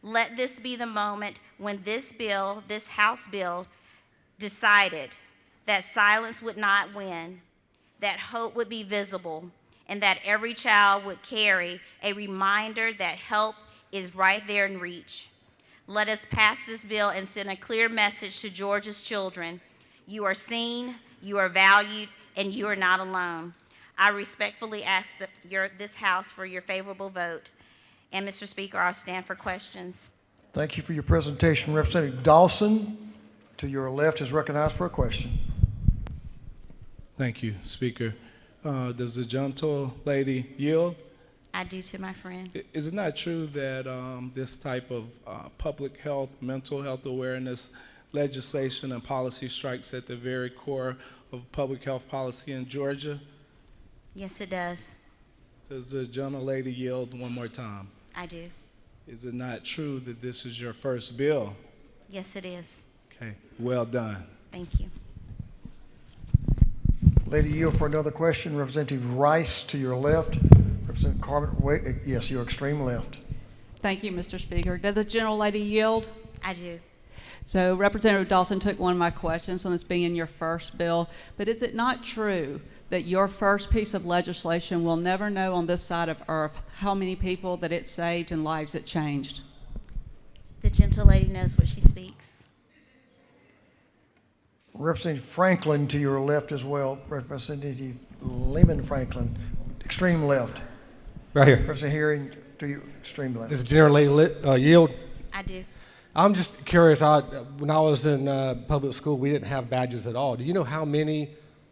Let this be the moment when this bill, this House bill, decided that silence would not win, that hope would be visible, and that every child would carry a reminder that help is right there in reach. Let us pass this bill and send a clear message to Georgia's children. You are seen, you are valued, and you are not alone. I respectfully ask this House for your favorable vote. And Mr. Speaker, I'll stand for questions. Thank you for your presentation. Representative Dawson, to your left, is recognized for a question. Thank you, Speaker. Does the gentle lady yield? I do, to my friend. Is it not true that this type of public health, mental health awareness legislation and policy strikes at the very core of public health policy in Georgia? Yes, it does. Does the gentle lady yield one more time? I do. Is it not true that this is your first bill? Yes, it is. Okay, well done. Thank you. Lady, yield for another question. Representative Rice, to your left. Representative Carmen, wait, yes, your extreme left. Thank you, Mr. Speaker. Does the gentle lady yield? I do. So Representative Dawson took one of my questions on this being your first bill, but is it not true that your first piece of legislation will never know on this side of earth how many people that it saved and lives it changed? The gentle lady knows what she speaks. Representative Franklin, to your left as well. Representative Lehman Franklin, extreme left. Right here. Representative Herring, to your extreme left. Does the gentle lady yield? I do. I'm just curious. When I was in public school, we didn't have badges at all. Do you know how many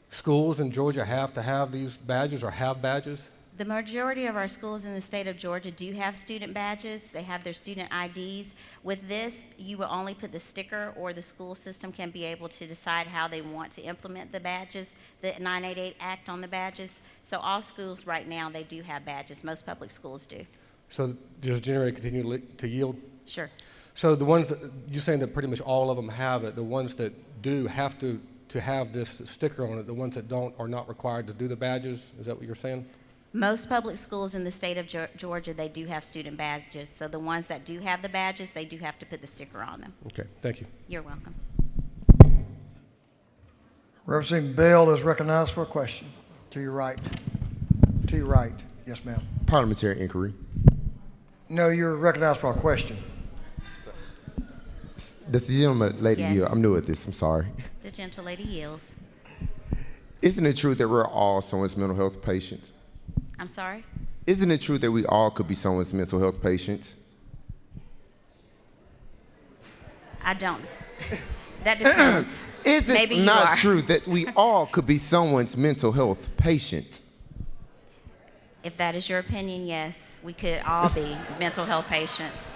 schools in Georgia have to have these badges or have badges? The majority of our schools in the state of Georgia do have student badges. They have their student IDs. With this, you will only put the sticker, or the school system can be able to decide how they want to implement the badges, the 988 Act on the badges. So all schools right now, they do have badges. Most public schools do. So does January continue to yield? Sure. So the ones that, you're saying that pretty much all of them have it. The ones that do have to have this sticker on it. The ones that don't are not required to do the badges. Is that what you're saying? Most public schools in the state of Georgia, they do have student badges. So the ones that do have the badges, they do have to put the sticker on them. Okay, thank you. You're welcome. Representative Bell is recognized for a question. To your right. To your right. Yes, ma'am. Parliamentary inquiry. No, you're recognized for a question. Does the gentleman lady Yes. yield? I'm new at this, I'm sorry. The gentle lady yields. Isn't it true that we're all someone's mental health patients? I'm sorry? Isn't it true that we all could be someone's mental health patients? I don't. That depends. Is it Maybe you not are. true that we all could be someone's mental health patient? If that is your opinion, yes, we could all be mental health patients.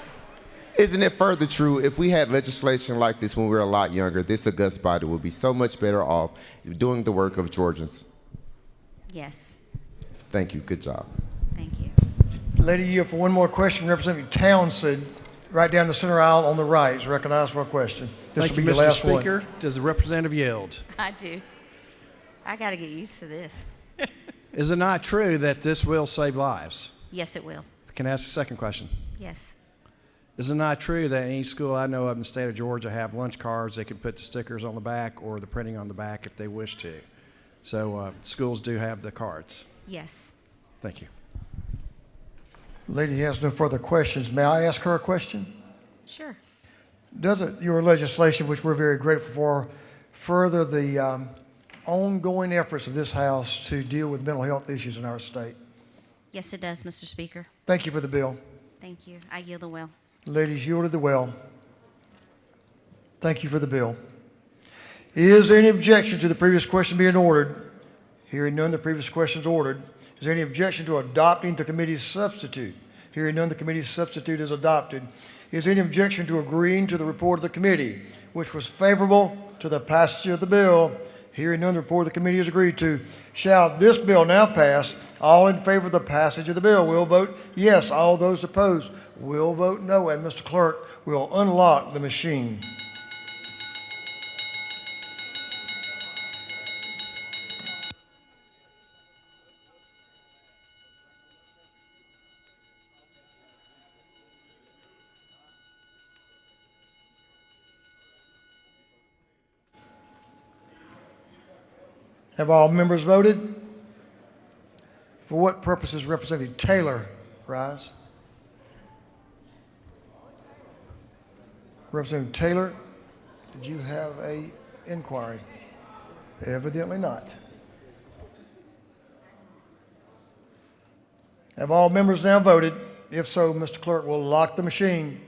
Isn't it further true if we had legislation like this when we were a lot younger, this august body would be so much better off doing the work of Georgians? Yes. Thank you. Good job. Thank you. Lady, yield for one more question. Representative Townsend, right down the center aisle on the right, is recognized for a question. This Thank will you, be your Mr. last one. Speaker. Does the representative yield? I do. I got to get used to this. Is it not true that this will save lives? Yes, it will. Can I ask a second question? Yes. Is it not true that any school I know of in the state of Georgia have lunch cards they can put the stickers on the back or the printing on the back if they wish to? So schools do have the cards. Yes. Thank you. Lady has no further questions. May I ask her a question? Sure. Doesn't your legislation, which we're very grateful for, further the ongoing efforts of this House to deal with mental health issues in our state? Yes, it does, Mr. Speaker. Thank you for the bill. Thank you. I yield the will. Ladies, yielded the well. Thank you for the bill. Is there any objection to the previous question being ordered? Hearing none, the previous question is ordered. Is there any objection to adopting the committee's substitute? Hearing none, the committee's substitute is adopted. Is there any objection to agreeing to the report of the committee, which was favorable to the passage of the bill? Hearing none, the report of the committee is agreed to. Shall this bill now pass? All in favor of the passage of the bill will vote yes. All those opposed will vote no. And Mr. Clerk will unlock the machine. Have all members voted? For what purposes, Representative Taylor rise? Representative Taylor, did you have a inquiry? Evidently not. Have all members now voted? If so, Mr. Clerk will lock the machine.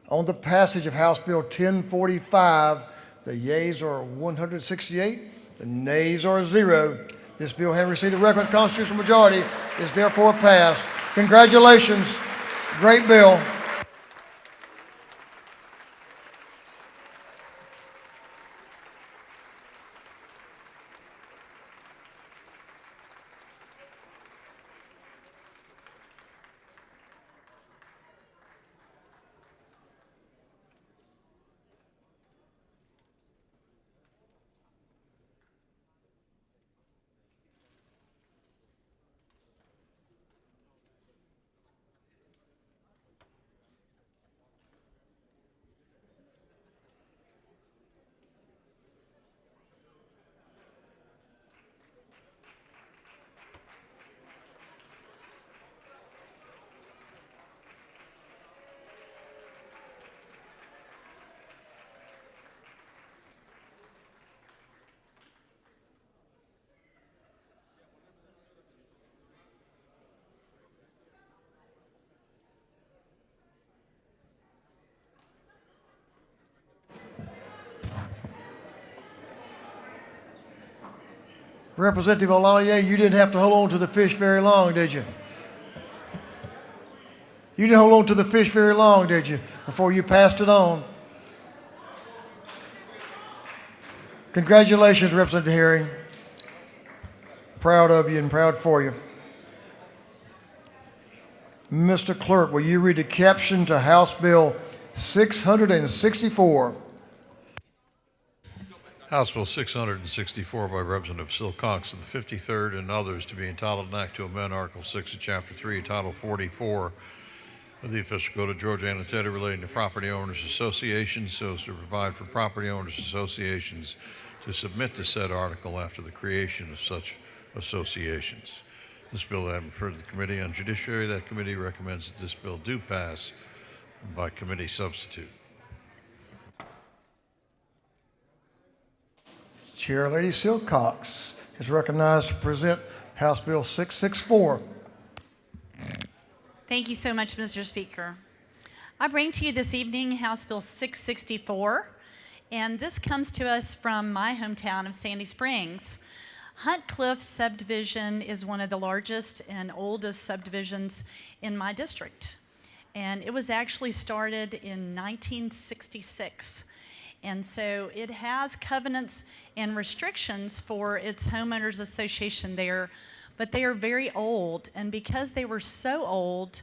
On the passage of House Bill 1045, the yeas are 168. The nays are 0. This bill, having received the requisite constitutional majority, is therefore passed. Congratulations. Great bill. Representative Olalier, you didn't have to hold on to the fish very long, did you? You didn't hold on to the fish very long, did you, before you passed it on? Congratulations, Representative Herring. Proud of you and proud for you. Mr. Clerk, will you read the caption to House Bill 664? House Bill 664 by Representative Silcox of the 53rd and others to be entitled an act to amend Article 6 of Chapter 3, Title 44 of the official code of Georgia Annotated relating to property owners associations so as to provide for property owners associations to submit to said article after the creation of such associations. This bill having referred to the Committee on Judiciary, that committee recommends that this bill do pass by committee substitute. Chair Lady Silcox is recognized to present House Bill 664. Thank you so much, Mr. Speaker. I bring to you this evening House Bill 664, and this comes to us from my hometown of Sandy Springs. Hunt Cliff subdivision is one of the largest and oldest subdivisions in my district, and it was actually started in 1966. And so it has covenants and restrictions for its homeowners association there, but they are very old. And because they were so old,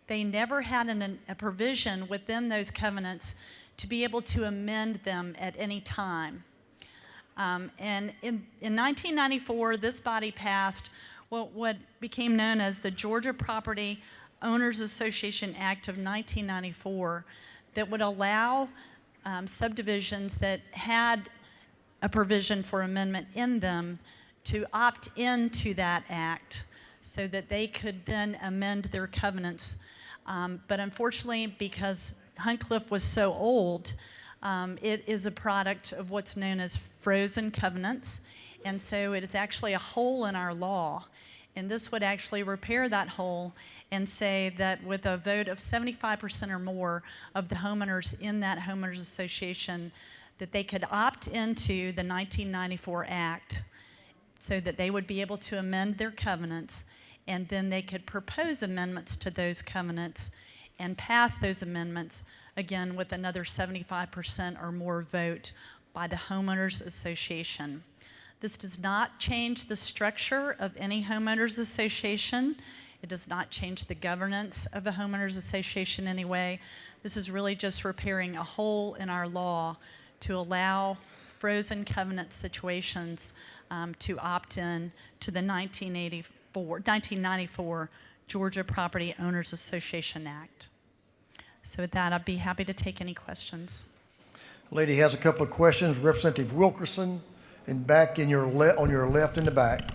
they never had a provision within those covenants to be able to amend them at any time. And in 1994, this body passed what became known as the Georgia Property Owners Association Act of 1994 that would allow subdivisions that had a provision for amendment in them to opt into that act so that they could then amend their covenants. But unfortunately, because Hunt Cliff was so old, it is a product of what's known as frozen covenants, and so it is actually a hole in our law. And this would actually repair that hole and say that with a vote of 75% or more of the homeowners in that homeowners association, that they could opt into the 1994 Act so that they would be able to amend their covenants, and then they could propose amendments to those covenants and pass those amendments, again, with another 75% or more vote by the homeowners association. This does not change the structure of any homeowners association. It does not change the governance of a homeowners association in any way. This is really just repairing a hole in our law to allow frozen covenant situations to opt in to the 1994 Georgia Property Owners Association Act. So with that, I'd be happy to take any questions. Lady has a couple of questions. Representative Wilkerson, and back on your left in the back.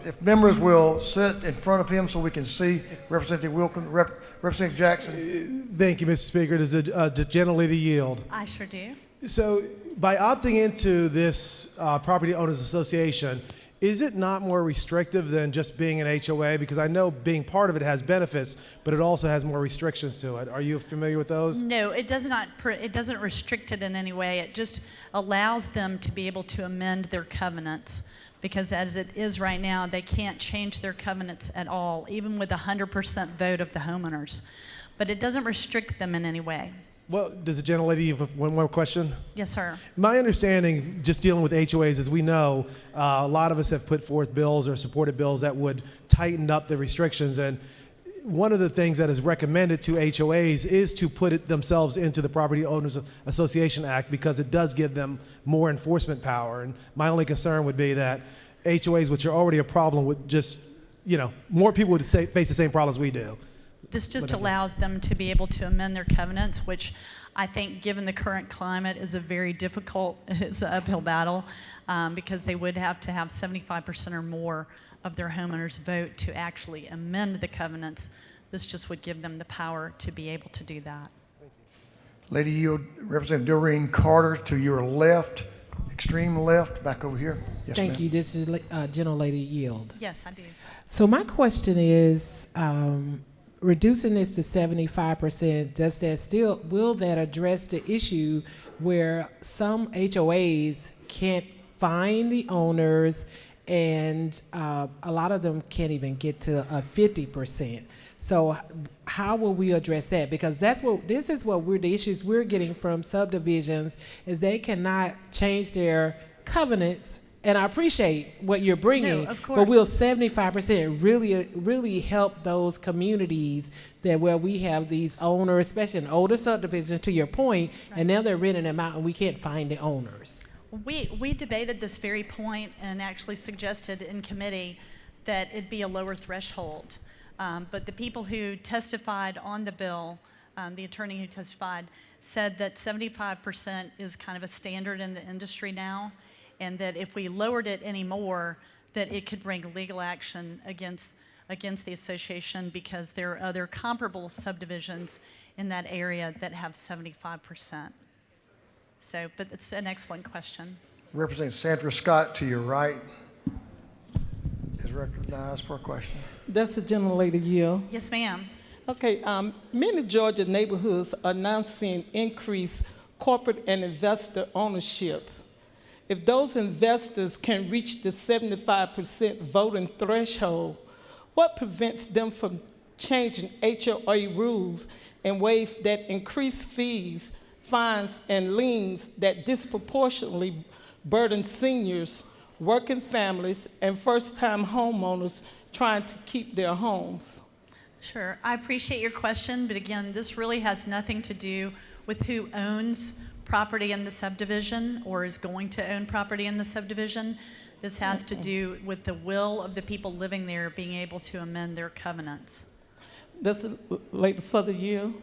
If members will sit in front of him so we can see Representative Wilkerson, Representative Jackson. Thank you, Mr. Speaker. Does the gentlelady yield? I sure do. So by opting into this Property Owners Association, is it not more restrictive than just being an HOA? Because I know being part of it has benefits, but it also has more restrictions to it. Are you familiar with those? No, it does not. It doesn't restrict it in any way. It just allows them to be able to amend their covenants. Because as it is right now, they can't change their covenants at all, even with a 100% vote of the homeowners. But it doesn't restrict them in any way. Well, does the gentlelady have one more question? Yes, sir. My understanding, just dealing with HOAs, as we know, a lot of us have put forth bills or supported bills that would tighten up the restrictions. And one of the things that is recommended to HOAs is to put it themselves into the Property Owners Association Act because it does give them more enforcement power. And my only concern would be that HOAs, which are already a problem, would just, more people would face the same problems we do. This just allows them to be able to amend their covenants, which I think, given the current climate, is a very difficult, it's an uphill battle because they would have to have 75% or more of their homeowners vote to actually amend the covenants. This just would give them the power to be able to do that. Lady yield, Representative Doreen Carter to your left, extreme left, back over here. Yes, Thank ma'am. you. This is Gentlelady Yield. Yes, I do. So my question is, reducing this to 75%, will that address the issue where some HOAs can't find the owners and a lot of them can't even get to a 50%? So how will we address that? Because the issues we're getting from subdivisions is they cannot change their covenants. And I appreciate what you're bringing, of course. but will 75% really help those communities where we have these owners, especially in older subdivisions, to your point, and now they're renting them out and we can't find the owners? We debated this very point and actually suggested in committee that it be a lower threshold. But the people who testified on the bill, the attorney who testified, said that 75% is kind of a standard in the industry now, and that if we lowered it any more, that it could bring legal action against the association because there are other comparable subdivisions in that area that have 75%. So, but it's an excellent question. Representative Sandra Scott to your right is recognized for a question. That's the gentlelady Yield. Yes, ma'am. Okay, many Georgia neighborhoods are now seeing increased corporate and investor ownership. If those investors can reach the 75% voting threshold, what prevents them from changing HOA rules in ways that increase fees, fines, and liens that disproportionately burden seniors, working families, and first-time homeowners trying to keep their homes? Sure. I appreciate your question, but again, this really has nothing to do with who owns property in the subdivision or is going to own property in the subdivision. This has to do with the will of the people living there being able to amend their covenants. Does it relate further you?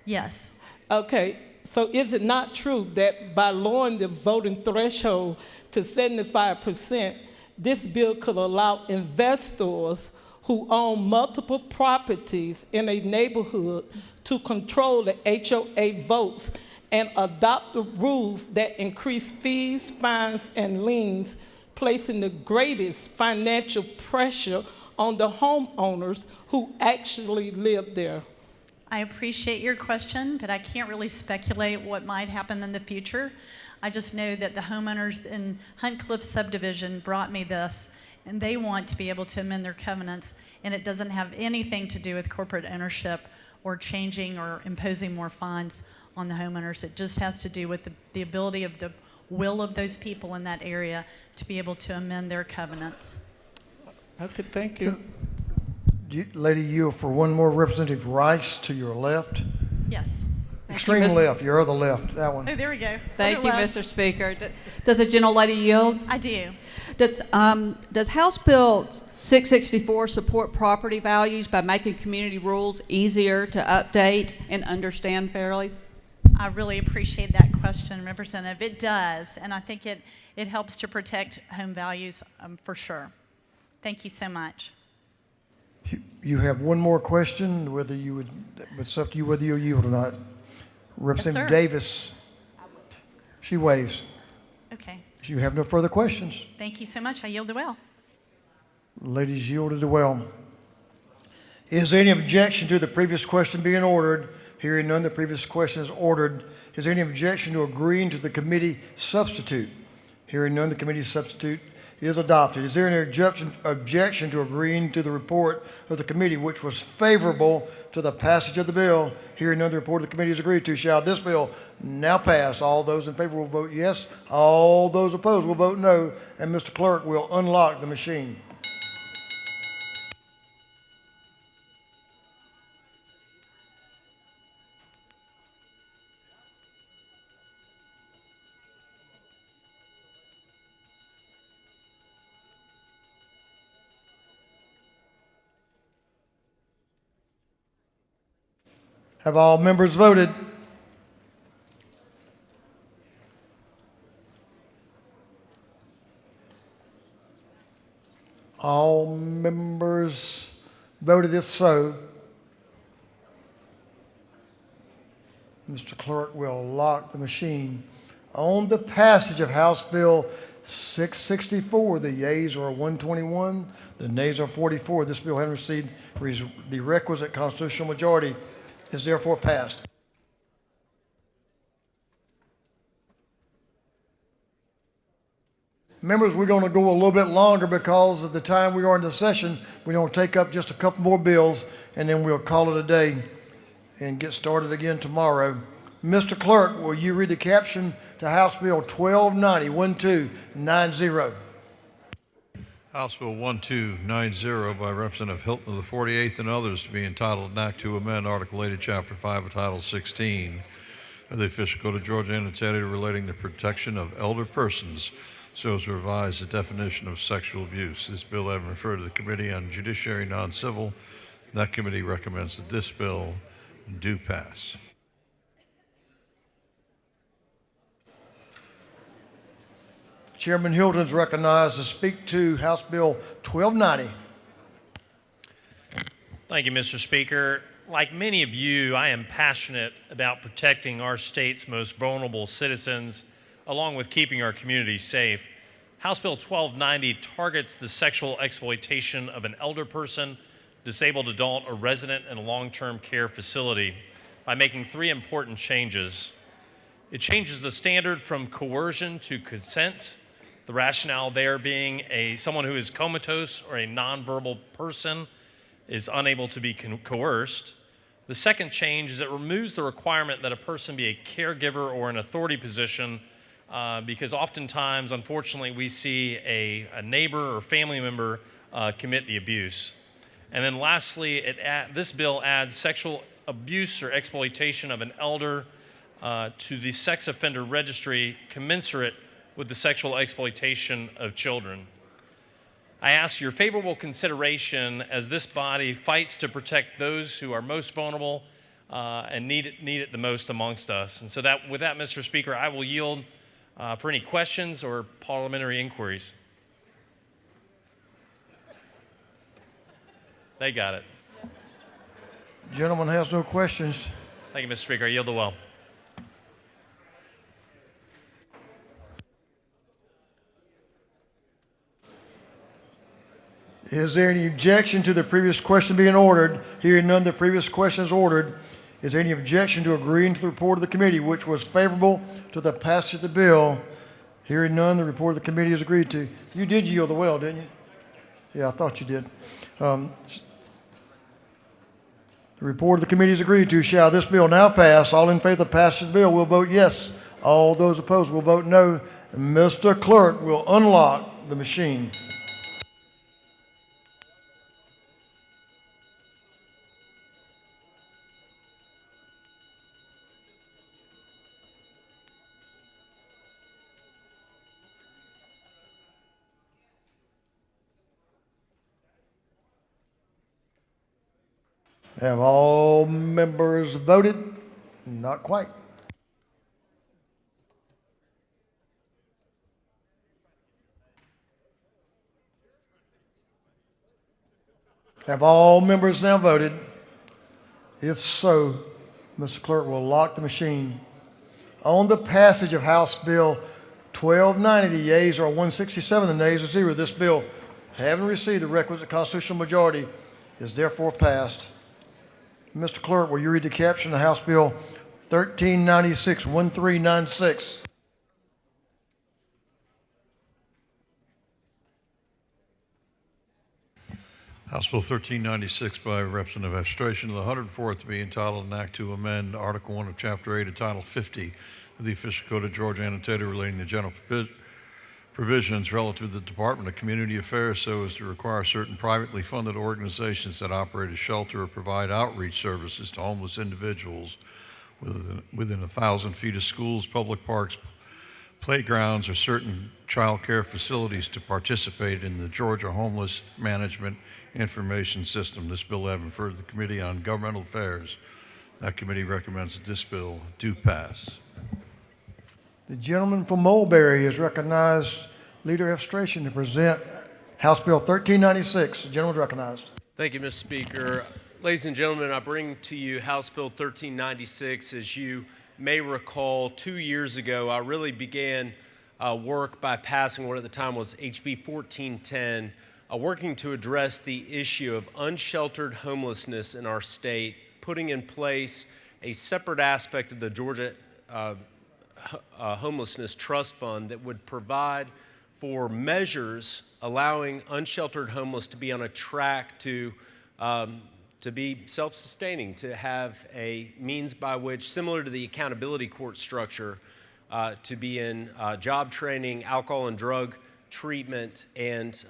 Yes. Okay, so is it not true that by lowering the voting threshold to 75%, this bill could allow investors who own multiple properties in a neighborhood to control the HOA votes and adopt the rules that increase fees, fines, and liens, placing the greatest financial pressure on the homeowners who actually live there? I appreciate your question, but I can't really speculate what might happen in the future. I just know that the homeowners in Hunt Cliff subdivision brought me this, and they want to be able to amend their covenants, and it doesn't have anything to do with corporate ownership or changing or imposing more fines on the homeowners. It just has to do with the ability of the will of those people in that area to be able to amend their covenants. Okay, thank you. Lady, yield for one more. Representative Rice to your left. Yes. Extreme left, your other left, that one. Oh, there we go. Thank you, Other Mr. Speaker. Does the gentlelady yield? I do. Does House Bill 664 support property values by making community rules easier to update and understand fairly? I really appreciate that question, Representative. It does, and I think it helps to protect home values for sure. Thank you so much. You have one more question, whether you would, it's up to you whether you yield or not. Representative sir. Davis, she waves. Okay. You have no further questions. Thank you so much. I yield the well. Ladies yielded the well. Is there any objection to the previous question being ordered? Hearing none, the previous question is ordered. Is there any objection to agreeing to the committee substitute? Hearing none, the committee substitute is adopted. Is there any objection to agreeing to the report of the committee, which was favorable to the passage of the bill? Hearing none, the report of the committee is agreed to. Shall this bill now pass? All those in favor will vote yes. All those opposed will vote no. And Mr. Clerk will unlock the machine. Have all members voted? All members voted. If so, Mr. Clerk will lock the machine. On the passage of House Bill 664, the yeas are 121, the nays are 44. This bill having received the requisite constitutional majority is therefore passed. Members, we're going to go a little bit longer because of the time we are in the session. We're going to take up just a couple more bills, and then we'll call it a day and get started again tomorrow. Mr. Clerk, will you read the caption to House Bill 1290? House Bill 1290 by Representative Hilton of the 48th and others to be entitled an act to amend Article 8 of Chapter 5 of Title 16 of the Official Code of Georgia Annotated relating to protection of elder persons so as to revise the definition of sexual abuse. This bill having referred to the Committee on Judiciary Non-Civil, that committee recommends that this bill do pass. Chairman Hilton is recognized to speak to House Bill 1290. Thank you, Mr. Speaker. Like many of you, I am passionate about protecting our state's most vulnerable citizens, along with keeping our communities safe. House Bill 1290 targets the sexual exploitation of an elder person, disabled adult, or resident in a long-term care facility by making three important changes. It changes the standard from coercion to consent, the rationale there being someone who is comatose or a nonverbal person is unable to be coerced. The second change is it removes the requirement that a person be a caregiver or an authority position because oftentimes, unfortunately, we see a neighbor or family member commit the abuse. And then lastly, this bill adds sexual abuse or exploitation of an elder to the sex offender registry commensurate with the sexual exploitation of children. I ask your favorable consideration as this body fights to protect those who are most vulnerable and need it the most amongst us. And so with that, Mr. Speaker, I will yield for any questions or parliamentary inquiries. They got it. Gentleman has no questions. Thank you, Mr. Speaker. I yield the well. Is there any objection to the previous question being ordered? Hearing none, the previous question is ordered. Is there any objection to agreeing to the report of the committee, which was favorable to the passage of the bill? Hearing none, the report of the committee is agreed to. You did yield the well, didn't you? Yeah, I thought you did. The report of the committee is agreed to. Shall this bill now pass? All in favor of the passage of the bill will vote yes. All those opposed will vote no. Mr. Clerk will unlock the machine. Have all members voted? Not quite. Have all members now voted? If so, Mr. Clerk will lock the machine. On the passage of House Bill 1290, the yeas are 167, the nays are 0. This bill, having received the requisite constitutional majority, is therefore passed. Mr. Clerk, will you read the caption of House Bill 1396, 1396? House Bill 1396 by Representative Abstration of the 104th to be entitled an act to amend Article 1 of Chapter 8 of Title 50 of the Official Code of Georgia annotated relating to general provisions relative to the Department of Community Affairs so as to require certain privately funded organizations that operate a shelter or provide outreach services to homeless individuals within 1,000 feet of schools, public parks, playgrounds, or certain child care facilities to participate in the Georgia Homeless Management Information System. This bill having referred to the Committee on Governmental Affairs. That committee recommends that this bill do pass. The gentleman from Mulberry is recognized, Leader Abstration, to present House Bill 1396. The gentleman is recognized. Thank you, Mr. Speaker. Ladies and gentlemen, I bring to you House Bill 1396. As you may recall, 2 years ago, I really began work by passing what at the time was HB 1410, working to address the issue of unsheltered homelessness in our state, putting in place a separate aspect of the Georgia Homelessness Trust Fund that would provide for measures allowing unsheltered homeless to be on a track to be self-sustaining, to have a means by which, similar to the accountability court structure, to be in job training, alcohol and drug treatment, and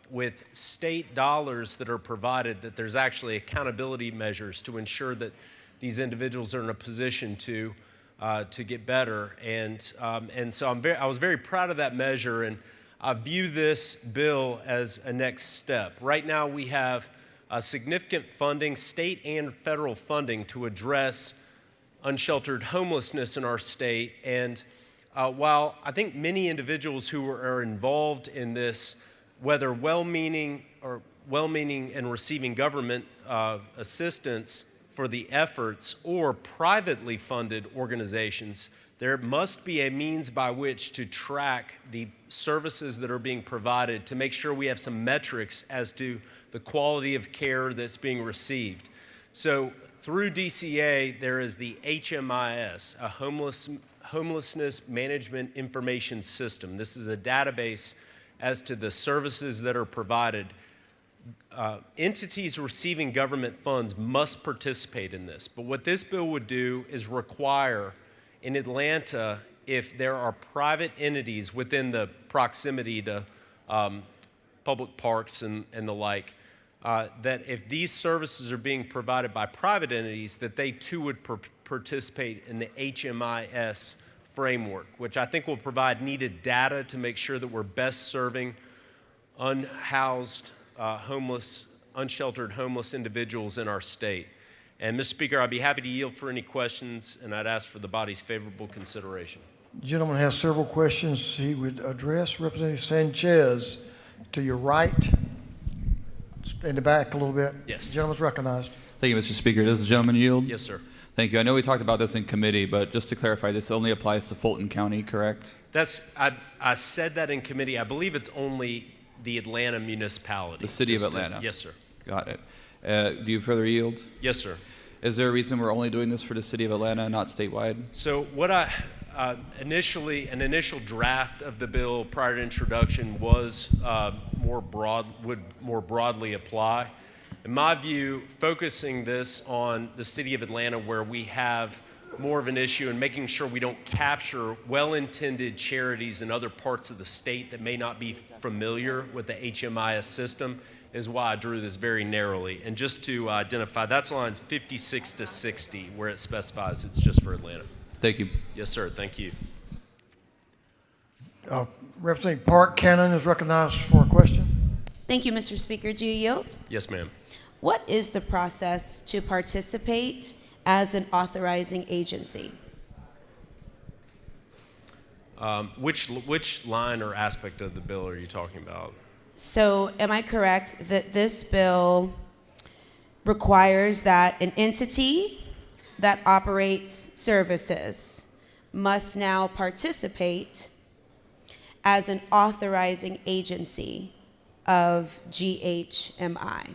with state dollars that are provided, that there's actually accountability measures to ensure that these individuals are in a position to get better. And so I was very proud of that measure, and I view this bill as a next step. Right now we have significant funding, state and federal funding, to address unsheltered homelessness in our state. And while I think many individuals who are involved in this, whether well-meaning and receiving government assistance for the efforts or privately funded organizations, there must be a means by which to track the services that are being provided to make sure we have some metrics as to the quality of care that's being received. So through DCA, there is the HMIS, a Homelessness Management Information System. This is a database as to the services that are provided. Entities receiving government funds must participate in this. But what this bill would do is require in Atlanta, if there are private entities within the proximity to public parks and the like, that if these services are being provided by private entities, that they too would participate in the HMIS framework, which I think will provide needed data to make sure that we're best serving unhoused, unsheltered homeless individuals in our state. And Mr. Speaker, I'd be happy to yield for any questions, and I'd ask for the body's favorable consideration. The gentleman has several questions he would address. Representative Sanchez, to your right, in the back a little bit. Yes. The gentleman's recognized. Thank you, Mr. Speaker. Does the gentleman yield? Yes, sir. Thank you. I know we talked about this in committee, but just to clarify, this only applies to Fulton County, correct? I said that in committee. I believe it's only the Atlanta municipality. The city of Atlanta? Yes, sir. Got it. Do you further yield? Yes, sir. Is there a reason we're only doing this for the city of Atlanta, not statewide? So what an initial draft of the bill prior to introduction was would more broadly apply. In my view, focusing this on the city of Atlanta, where we have more of an issue and making sure we don't capture well-intended charities in other parts of the state that may not be familiar with the HMIS system is why I drew this very narrowly. And just to identify, that's lines 56 to 60 where it specifies it's just for Atlanta. Thank you. Yes, sir. Thank you. Representative Park Cannon is recognized for a question. Thank you, Mr. Speaker. Do you yield? Yes, ma'am. What is the process to participate as an authorizing agency? Which line or aspect of the bill are you talking about? So am I correct that this bill requires that an entity that operates services must now participate as an authorizing agency of GHMI?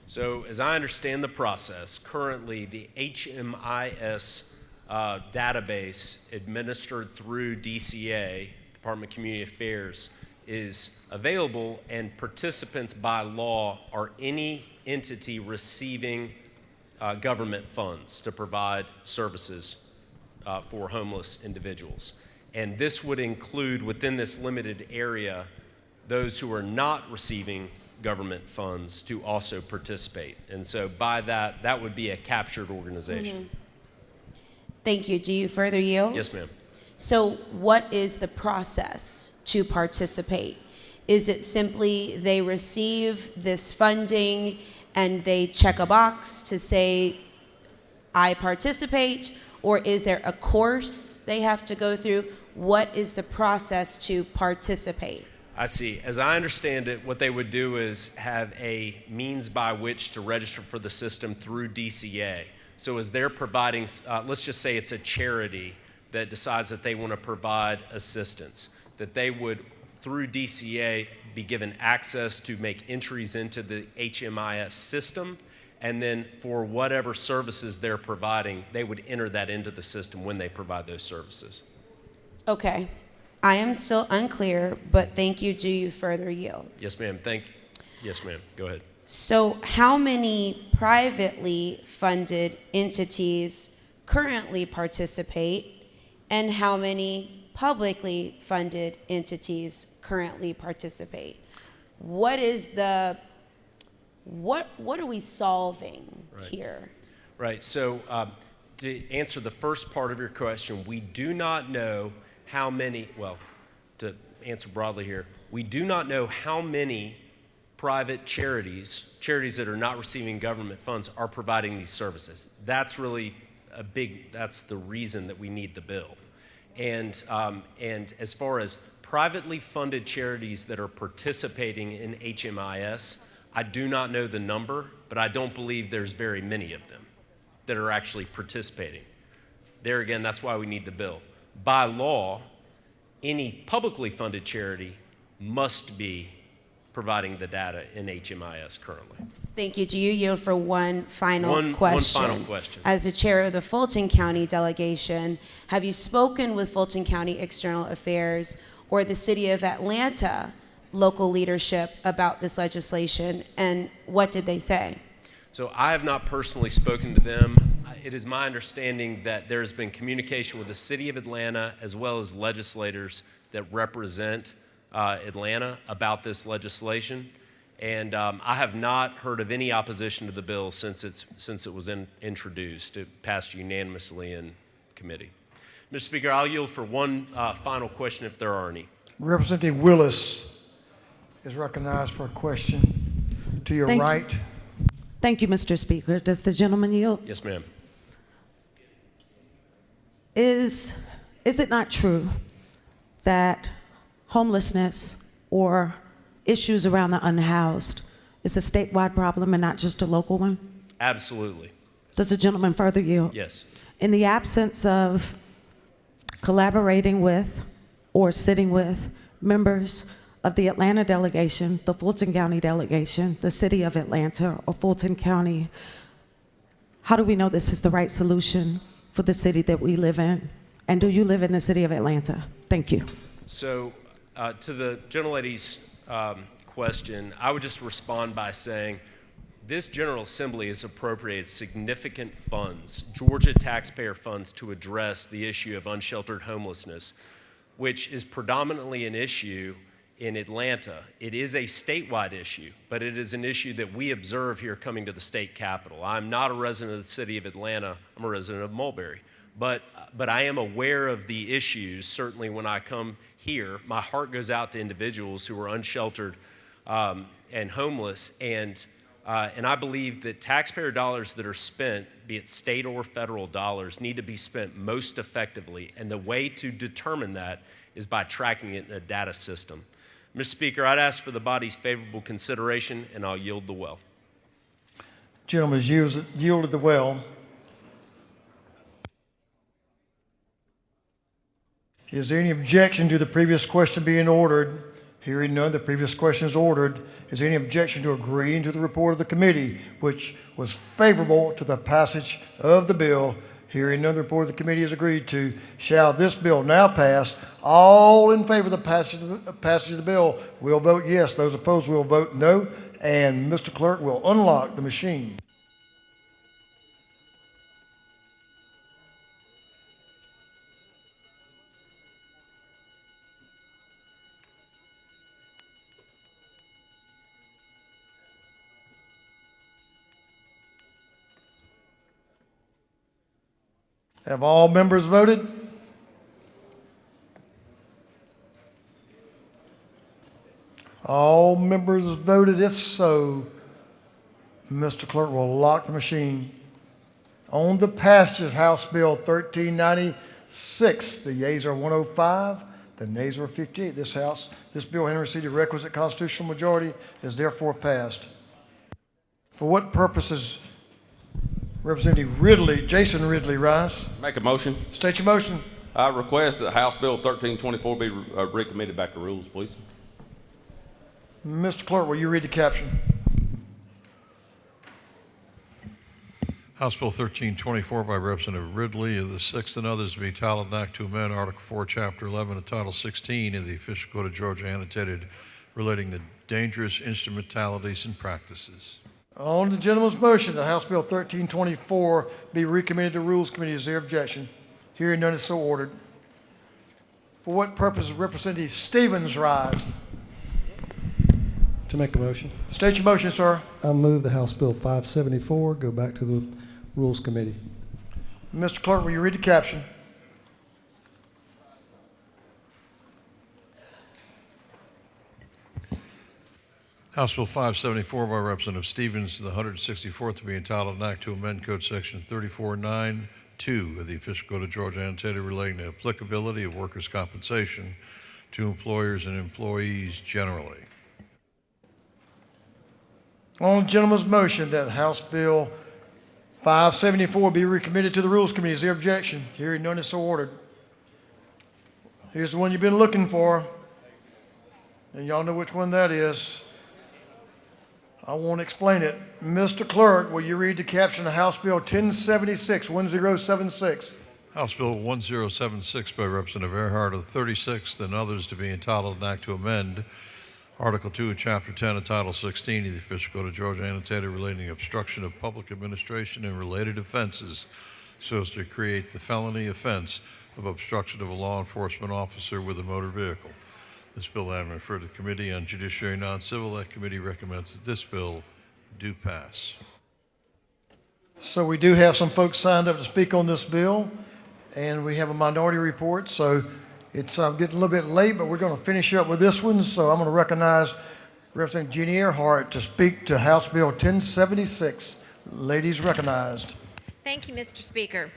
So as I understand the process, currently the HMIS database administered through DCA, Department of Community Affairs, is available, and participants by law are any entity receiving government funds to provide services for homeless individuals. And this would include, within this limited area, those who are not receiving government funds to also participate. And so by that, that would be a captured organization. Mm-hmm. Thank you. Do you further yield? Yes, ma'am. So what is the process to participate? Is it simply they receive this funding and they check a box to say, I participate? Or is there a course they have to go through? What is the process to participate? I see. As I understand it, what they would do is have a means by which to register for the system through DCA. So as they're providing, let's just say it's a charity that decides that they want to provide assistance, that they would, through DCA, be given access to make entries into the HMIS system, and then for whatever services they're providing, they would enter that into the system when they provide those services. Okay. I am still unclear, but thank you. Do you further yield? Yes, ma'am. Yes, ma'am. Go ahead. So how many privately funded entities currently participate, and how many publicly funded entities currently participate? What is the, what are we solving here? Right. So to answer the first part of your question, we do not know how many, well, to answer broadly here, we do not know how many private charities that are not receiving government funds are providing these services. That's really that's the reason that we need the bill. And as far as privately funded charities that are participating in HMIS, I do not know the number, but I don't believe there's very many of them that are actually participating. There again, that's why we need the bill. By law, any publicly funded charity must be providing the data in HMIS currently. Thank you. Do you yield for one final question? One final question. As the chair of the Fulton County delegation, have you spoken with Fulton County External Affairs or the City of Atlanta local leadership about this legislation, and what did they say? So I have not personally spoken to them. It is my understanding that there has been communication with the City of Atlanta as well as legislators that represent Atlanta about this legislation. And I have not heard of any opposition to the bill since it was introduced. It passed unanimously in committee. Mr. Speaker, I'll yield for one final question if there are any. Representative Willis is recognized for a question. To your right. Thank you, Mr. Speaker. Does the gentleman yield? Yes, ma'am. Is it not true that homelessness or issues around the unhoused is a statewide problem and not just a local one? Absolutely. Does the gentleman further yield? Yes. In the absence of collaborating with or sitting with members of the Atlanta delegation, the Fulton County delegation, the City of Atlanta, or Fulton County, how do we know this is the right solution for the city that we live in? And do you live in the City of Atlanta? Thank you. So to the gentlelady's question, I would just respond by saying this General Assembly has appropriated significant funds, Georgia taxpayer funds, to address the issue of unsheltered homelessness, which is predominantly an issue in Atlanta. It is a statewide issue, but it is an issue that we observe here coming to the state capitol. I'm not a resident of the city of Atlanta. I'm a resident of Mulberry. But I am aware of the issues. Certainly when I come here, my heart goes out to individuals who are unsheltered and homeless. And I believe that taxpayer dollars that are spent, be it state or federal dollars, need to be spent most effectively. And the way to determine that is by tracking it in a data system. Mr. Speaker, I'd ask for the body's favorable consideration, and I'll yield the well. Gentleman has yielded the well. Is there any objection to the previous question being ordered? Hearing none, the previous question is ordered. Is there any objection to agreeing to the report of the committee, which was favorable to the passage of the bill? Hearing none, the report of the committee is agreed to. Shall this bill now pass? All in favor of the passage of the bill will vote yes. Those opposed will vote no. And Mr. Clerk will unlock the machine. Have all members voted? All members voted. If so, Mr. Clerk will lock the machine. On the passage of House Bill 1396, the yeas are 105, the nays are 58. This bill having received a requisite constitutional majority is therefore passed. For what purposes Representative Jason Ridley rise? Make a motion. State your motion. I request that House Bill 1324 be recommitted back to rules, please. Mr. Clerk, will you read the caption? House Bill 1324 by Representative Ridley of the 6th and others to be titled an act to amend Article 4, Chapter 11 of Title 16 of the Official Code of Georgia annotated relating to dangerous instrumentalities and practices. On the gentleman's motion that House Bill 1324 be recommitted to Rules Committee, is there objection? Hearing none, is so ordered. For what purpose Representative Stevens rise? To make a motion. State your motion, sir. I move the House Bill 574 go back to the Rules Committee. Mr. Clerk, will you read the caption? House Bill 574 by Representative Stevens, the 164th to be entitled an act to amend Code Section 3492 of the Official Code of Georgia annotated relating to applicability of workers' compensation to employers and employees generally. On the gentleman's motion that House Bill 574 be recommitted to the Rules Committee, is there objection? Hearing none, is so ordered. Here's the one you've been looking for, and y'all know which one that is. I won't explain it. Mr. Clerk, will you read the caption of House Bill 1076, 1076? House Bill 1076 by Representative Earhart of the 36th and others to be entitled an act to amend Article 2 of Chapter 10 of Title 16 of the Official Code of Georgia annotated relating to obstruction of public administration and related offenses so as to create the felony offense of obstruction of a law enforcement officer with a motor vehicle. This bill having referred to the Committee on Judiciary Non-Civil, that committee recommends that this bill do pass. So we do have some folks signed up to speak on this bill, and we have a minority report. So it's getting a little bit late, but we're going to finish up with this one. So I'm going to recognize Representative Jeannie Earhart to speak to House Bill 1076. Ladies recognized. Thank you, Mr. Speaker.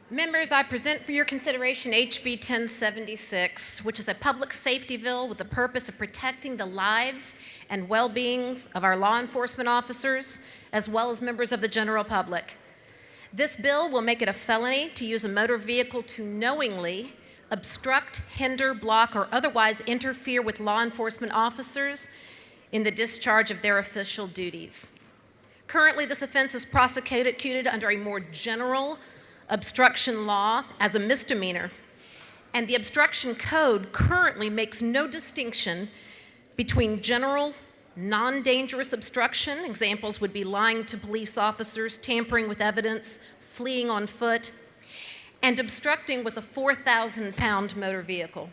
Members, I present for your consideration HB 1076, which is a public safety bill with the purpose of protecting the lives and well-beings of our law enforcement officers, as well as members of the general public. This bill will make it a felony to use a motor vehicle to knowingly obstruct, hinder, block, or otherwise interfere with law enforcement officers in the discharge of their official duties. Currently, this offense is prosecuted under a more general obstruction law as a misdemeanor, and the obstruction code currently makes no distinction between general Non-dangerous obstruction, examples would be lying to police officers, tampering with evidence, fleeing on foot, and obstructing with a 4,000-pound motor vehicle.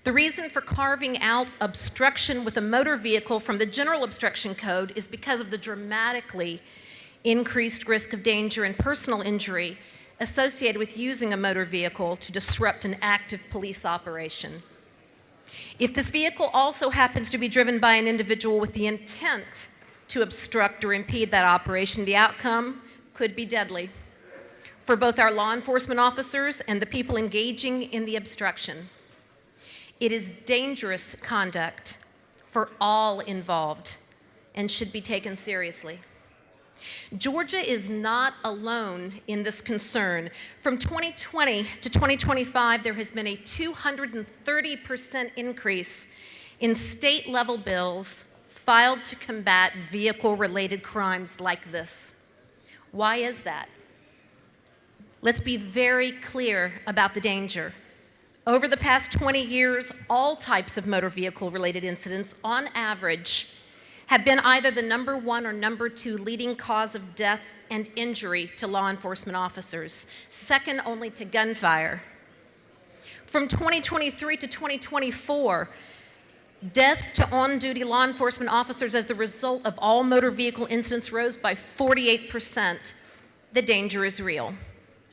The reason for carving out obstruction with a motor vehicle from the general obstruction code is because of the dramatically increased risk of danger and personal injury associated with using a motor vehicle to disrupt an active police operation. If this vehicle also happens to be driven by an individual with the intent to obstruct or impede that operation, the outcome could be deadly for both our law enforcement officers and the people engaging in the obstruction. It is dangerous conduct for all involved and should be taken seriously. Georgia is not alone in this concern. From 2020 to 2025, there has been a 230% increase in state-level bills filed to combat vehicle-related crimes like this. Why is that? Let's be very clear about the danger. Over the past 20 years, all types of motor vehicle-related incidents, on average, have been either the number 1 or number 2 leading cause of death and injury to law enforcement officers, second only to gunfire. From 2023 to 2024, deaths to on-duty law enforcement officers as the result of all motor vehicle incidents rose by 48%. The danger is real.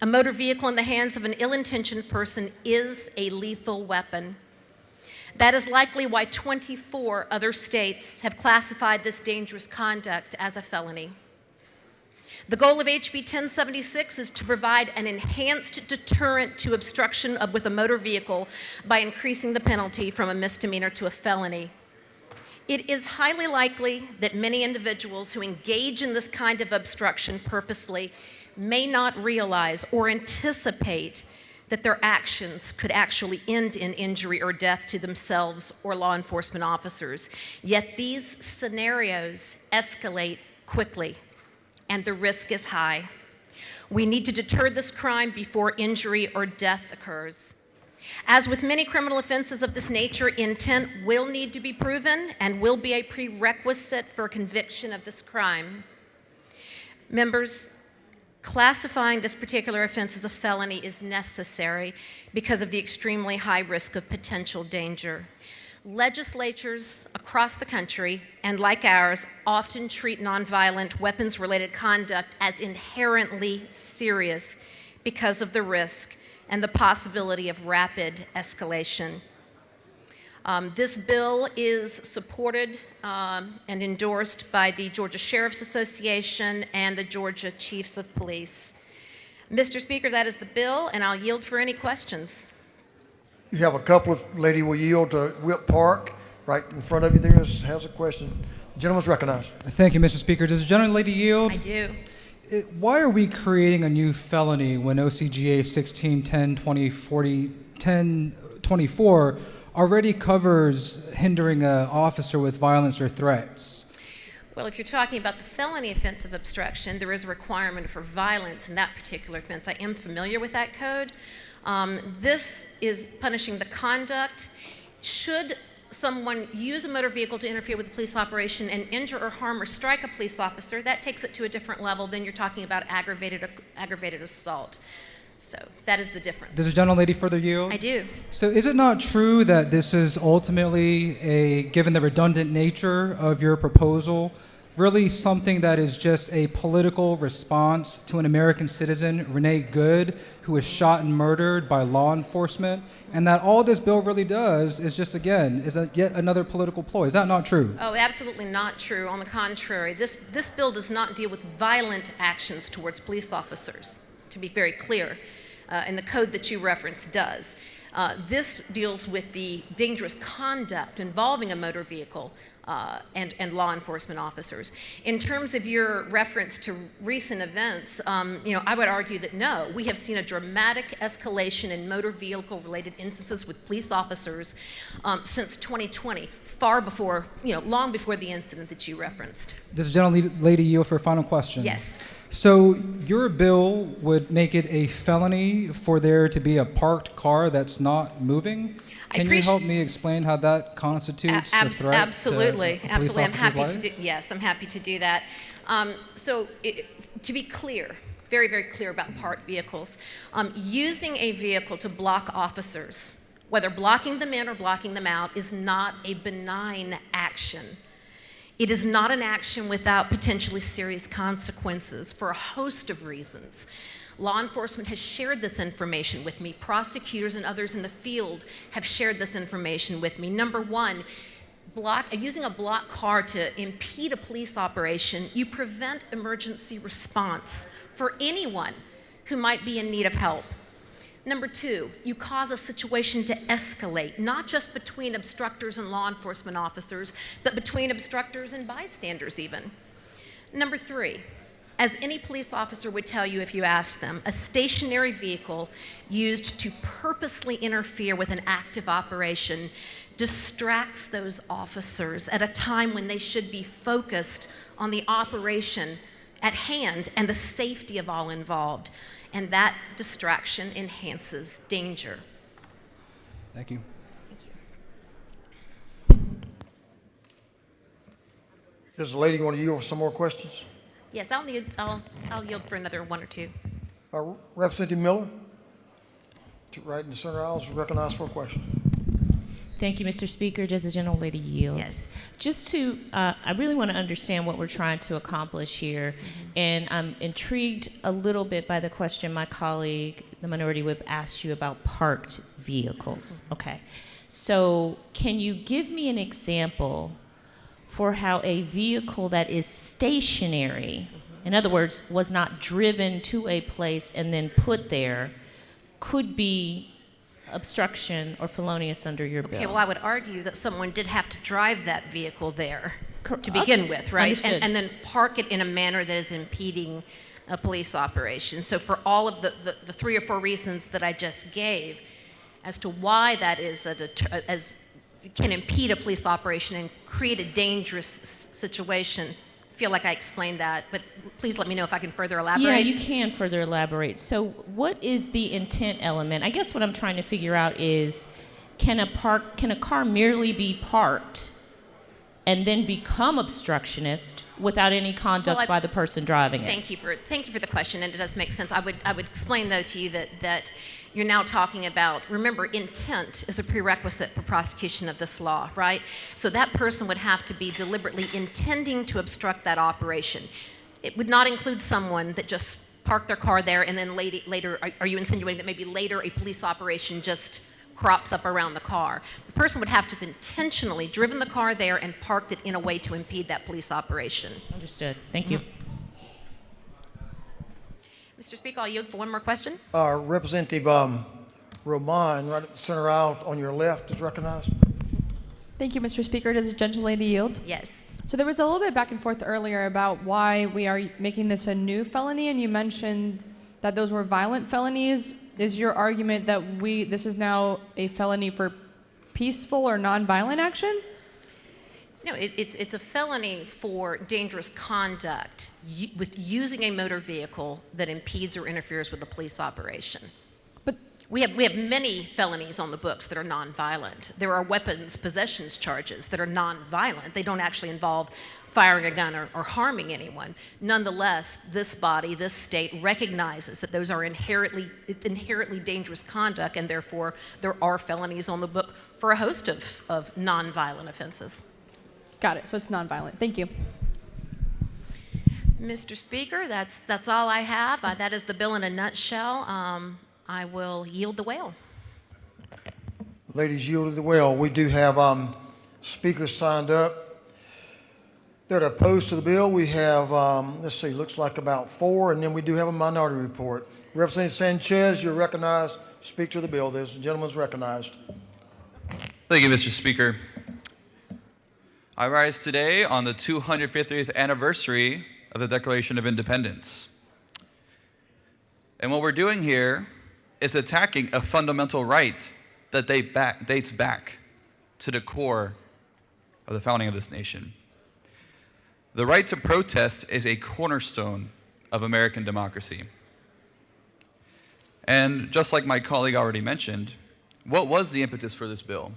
A motor vehicle in the hands of an ill-intentioned person is a lethal weapon. That is likely why 24 other states have classified this dangerous conduct as a felony. The goal of HB 1076 is to provide an enhanced deterrent to obstruction with a motor vehicle by increasing the penalty from a misdemeanor to a felony. It is highly likely that many individuals who engage in this kind of obstruction purposely may not realize or anticipate that their actions could actually end in injury or death to themselves or law enforcement officers. Yet these scenarios escalate quickly, and the risk is high. We need to deter this crime before injury or death occurs. As with many criminal offenses of this nature, intent will need to be proven and will be a prerequisite for conviction of this crime. Members, classifying this particular offense as a felony is necessary because of the extremely high risk of potential danger. Legislatures across the country, and like ours, often treat nonviolent weapons-related conduct as inherently serious because of the risk and the possibility of rapid escalation. This bill is supported and endorsed by the Georgia Sheriff's Association and the Georgia Chiefs of Police. Mr. Speaker, that is the bill, and I'll yield for any questions. You have a couple of, lady will yield to Whip Park, right in front of you there has a question. The gentleman's recognized. Thank you, Mr. Speaker. Does the gentlelady yield? I do. Why are we creating a new felony when OCGA 1610-2024 already covers hindering an officer with violence or threats? Well, if you're talking about the felony offense of obstruction, there is a requirement for violence in that particular offense. I am familiar with that code. This is punishing the conduct. Should someone use a motor vehicle to interfere with a police operation and injure or harm or strike a police officer, that takes it to a different level. Then you're talking about aggravated assault. So that is the difference. Does the gentlelady further yield? I do. So is it not true that this is ultimately, given the redundant nature of your proposal, really something that is just a political response to an American citizen, Renee Good, who was shot and murdered by law enforcement, and that all this bill really does is just, again, is yet another political ploy? Is that not true? Oh, absolutely not true. On the contrary, this bill does not deal with violent actions towards police officers, to be very clear, and the code that you referenced does. This deals with the dangerous conduct involving a motor vehicle and law enforcement officers. In terms of your reference to recent events, I would argue that no, we have seen a dramatic escalation in motor vehicle-related instances with police officers since 2020, far before, long before the incident that you referenced. Does the gentlelady yield for a final question? Yes. So your bill would make it a felony for there to be a parked car that's not moving? Can you help me explain how that constitutes a threat Absolutely, to a police absolutely. I'm happy officer's to life? do. Yes, I'm happy to do that. To be clear, very, very clear about parked vehicles, using a vehicle to block officers, whether blocking them in or blocking them out, is not a benign action. It is not an action without potentially serious consequences for a host of reasons. Law enforcement has shared this information with me. Prosecutors and others in the field have shared this information with me. Number one, using a blocked car to impede a police operation, you prevent emergency response for anyone who might be in need of help. Number two, you cause a situation to escalate, not just between obstructors and law enforcement officers, but between obstructors and bystanders even. Number three, as any police officer would tell you if you asked them, a stationary vehicle used to purposely interfere with an active operation distracts those officers at a time when they should be focused on the operation at hand and the safety of all involved. And that distraction enhances danger. Thank you. Does the lady want to yield for some more questions? Yes, I'll yield for another one or two. Representative Miller, right in the center aisle, is recognized for a question. Thank you, Mr. Speaker. Does the gentlelady yield? Yes. Just to, I really want to understand what we're trying to accomplish here, and I'm intrigued a little bit by the question my colleague, the Minority Whip, asked you about parked vehicles. Okay. So can you give me an example for how a vehicle that is stationary, in other words, was not driven to a place and then put there, could be obstruction or felonious under your bill? Okay, well, I would argue that someone did have to drive that vehicle there to begin with, right? Understood. And then park it in a manner that is impeding a police operation. So for all of the 3 or 4 reasons that I just gave as to why that is can impede a police operation and create a dangerous situation, I feel like I explained that, but please let me know if I can further elaborate. Yeah, you can further elaborate. So what is the intent element? I guess what I'm trying to figure out is, can a car merely be parked and then become obstructionist without any conduct by the person driving it? Thank you for the question, and it does make sense. I would explain though to you that you're now talking about, remember, intent is a prerequisite for prosecution of this law, right? So that person would have to be deliberately intending to obstruct that operation. It would not include someone that just parked their car there and then later, are you insinuating that maybe later a police operation just crops up around the car? The person would have to have intentionally driven the car there and parked it in a way to impede that police operation. Understood. Thank you. Mr. Speaker, I'll yield for one more question. Representative Roman, right at the center aisle on your left, is recognized. Thank you, Mr. Speaker. Does the gentlelady yield? Yes. So there was a little bit back and forth earlier about why we are making this a new felony, and you mentioned that those were violent felonies. Is your argument that this is now a felony for peaceful or nonviolent action? No, it's a felony for dangerous conduct with using a motor vehicle that impedes or interferes with the police operation. But we have many felonies on the books that are nonviolent. There are weapons possessions charges that are nonviolent. They don't actually involve firing a gun or harming anyone. Nonetheless, this body, this state recognizes that those are inherently dangerous conduct, and therefore there are felonies on the book for a host of nonviolent offenses. Got it. So it's nonviolent. Thank you. Mr. Speaker, that's all I have. That is the bill in a nutshell. I will yield the whale. Ladies, yielded the well. We do have speakers signed up. That are opposed to the bill. We have, let's see, looks like about 4, and then we do have a minority report. Representative Sanchez, you're recognized. Speak to the bill. This gentleman's recognized. Thank you, Mr. Speaker. I rise today on the 250th anniversary of the Declaration of Independence. And what we're doing here is attacking a fundamental right that dates back to the core of the founding of this nation. The right to protest is a cornerstone of American democracy. And just like my colleague already mentioned, what was the impetus for this bill?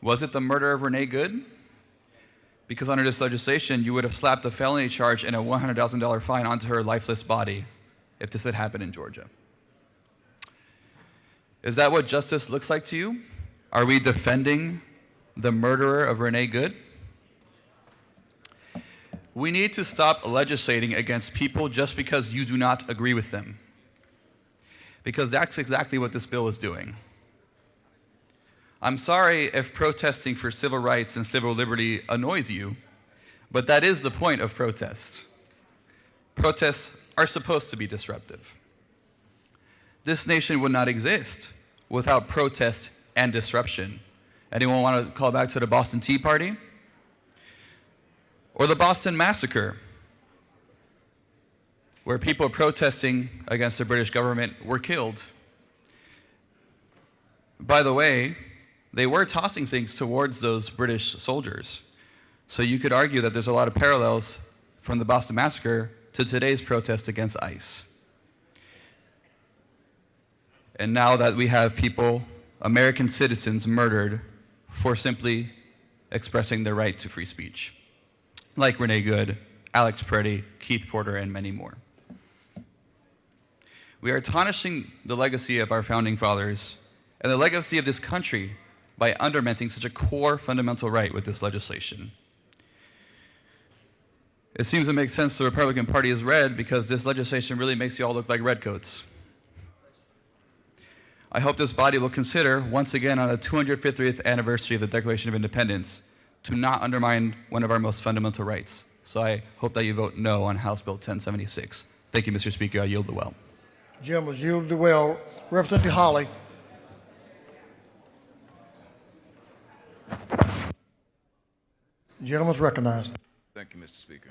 Was it the murder of Renee Good? Because under this legislation, you would have slapped a felony charge and a $100,000 fine onto her lifeless body if this had happened in Georgia. Is that what justice looks like to you? Are we defending the murderer of Renee Good? We need to stop legislating against people just because you do not agree with them. Because that's exactly what this bill is doing. I'm sorry if protesting for civil rights and civil liberty annoys you, but that is the point of protest. Protests are supposed to be disruptive. This nation would not exist without protest and disruption. Anyone want to call back to the Boston Tea Party? Or the Boston Massacre, where people protesting against the British government were killed. By the way, they were tossing things towards those British soldiers. So you could argue that there's a lot of parallels from the Boston Massacre to today's protest against ICE. And now that we have people, American citizens, murdered for simply expressing their right to free speech, like Renee Good, Alex Preddy, Keith Porter, and many more. We are tarnishing the legacy of our founding fathers and the legacy of this country by undermining such a core fundamental right with this legislation. It seems to make sense the Republican Party is red because this legislation really makes you all look like redcoats. I hope this body will consider, once again on the 250th anniversary of the Declaration of Independence, to not undermine one of our most fundamental rights. So I hope that you vote no on House Bill 1076. Thank you, Mr. Speaker. I yield the well. Gentlemen, yield the well. Representative Holly. Gentleman's recognized. Thank you, Mr. Speaker.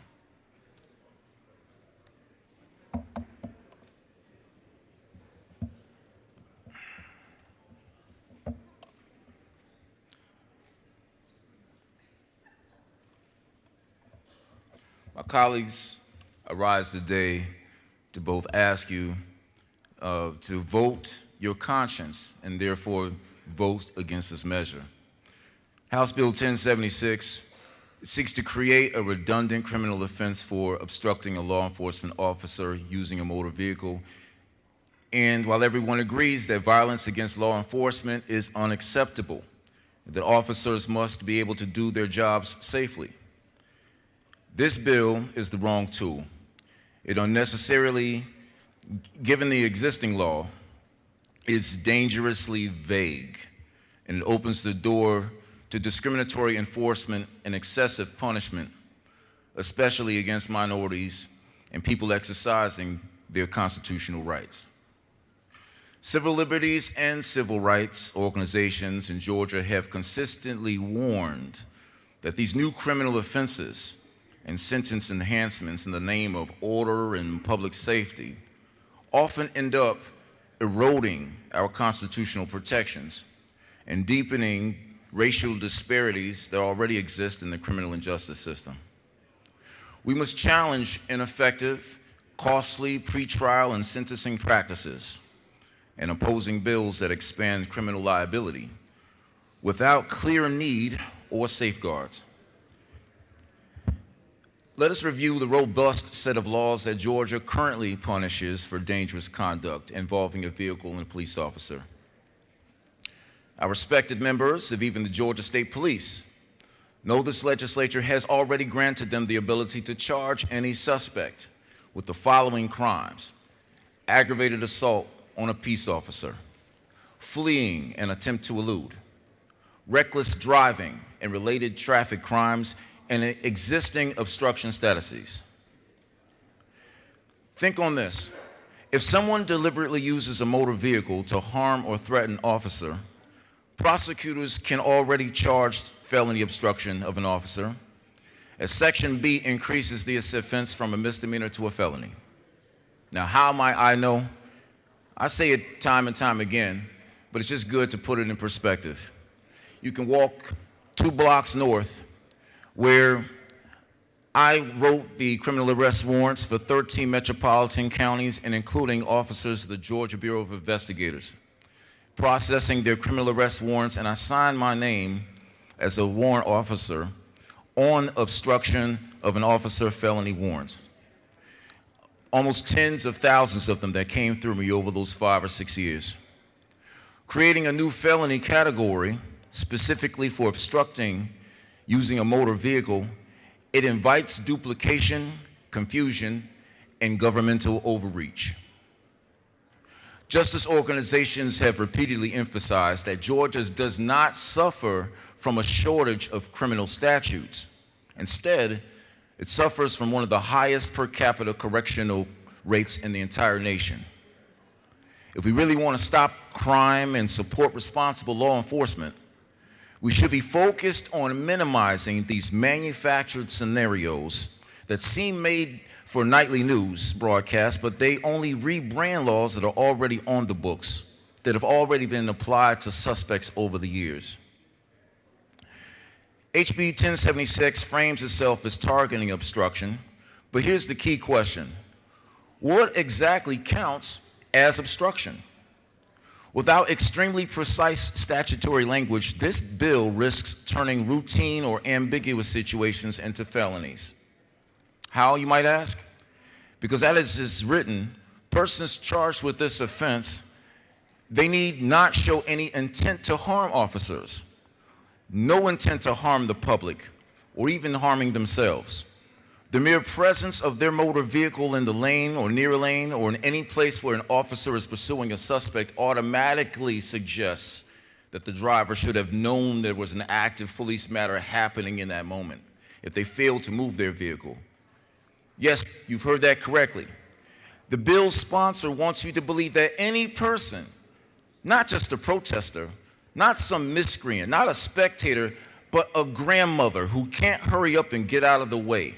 My colleagues, I rise today to both ask you to vote your conscience and therefore vote against this measure. House Bill 1076 seeks to create a redundant criminal offense for obstructing a law enforcement officer using a motor vehicle. And while everyone agrees that violence against law enforcement is unacceptable, that officers must be able to do their jobs safely, this bill is the wrong tool. It unnecessarily, given the existing law, is dangerously vague, and it opens the door to discriminatory enforcement and excessive punishment, especially against minorities and people exercising their constitutional rights. Civil liberties and civil rights organizations in Georgia have consistently warned that these new criminal offenses and sentence enhancements in the name of order and public safety often end up eroding our constitutional protections and deepening racial disparities that already exist in the criminal and justice system. We must challenge ineffective, costly pretrial and sentencing practices and opposing bills that expand criminal liability without clear need or safeguards. Let us review the robust set of laws that Georgia currently punishes for dangerous conduct involving a vehicle and a police officer. Our respected members of even the Georgia State Police know this legislature has already granted them the ability to charge any suspect with the following crimes: aggravated assault on a peace officer, fleeing and attempt to elude, reckless driving and related traffic crimes, and existing obstruction statuses. Think on this. If someone deliberately uses a motor vehicle to harm or threaten an officer, prosecutors can already charge felony obstruction of an officer, as Section B increases the offense from a misdemeanor to a felony. Now, how might I know? I say it time and time again, but it's just good to put it in perspective. You can walk 2 blocks north where I wrote the criminal arrest warrants for 13 metropolitan counties and including officers of the Georgia Bureau of Investigators, processing their criminal arrest warrants, and I signed my name as a warrant officer on obstruction of an officer felony warrants. Almost tens of thousands of them that came through me over those 5 or 6 years. Creating a new felony category specifically for obstructing using a motor vehicle, it invites duplication, confusion, and governmental overreach. Justice organizations have repeatedly emphasized that Georgia does not suffer from a shortage of criminal statutes. Instead, it suffers from one of the highest per capita correctional rates in the entire nation. If we really want to stop crime and support responsible law enforcement, we should be focused on minimizing these manufactured scenarios that seem made for nightly news broadcasts, but they only rebrand laws that are already on the books, that have already been applied to suspects over the years. HB 1076 frames itself as targeting obstruction, but here's the key question. What exactly counts as obstruction? Without extremely precise statutory language, this bill risks turning routine or ambiguous situations into felonies. How, you might ask? Because as is written, persons charged with this offense, they need not show any intent to harm officers, no intent to harm the public, or even harming themselves. The mere presence of their motor vehicle in the lane or near a lane or in any place where an officer is pursuing a suspect automatically suggests that the driver should have known there was an active police matter happening in that moment if they failed to move their vehicle. Yes, you've heard that correctly. The bill's sponsor wants you to believe that any person, not just a protester, not some miscreant, not a spectator, but a grandmother who can't hurry up and get out of the way,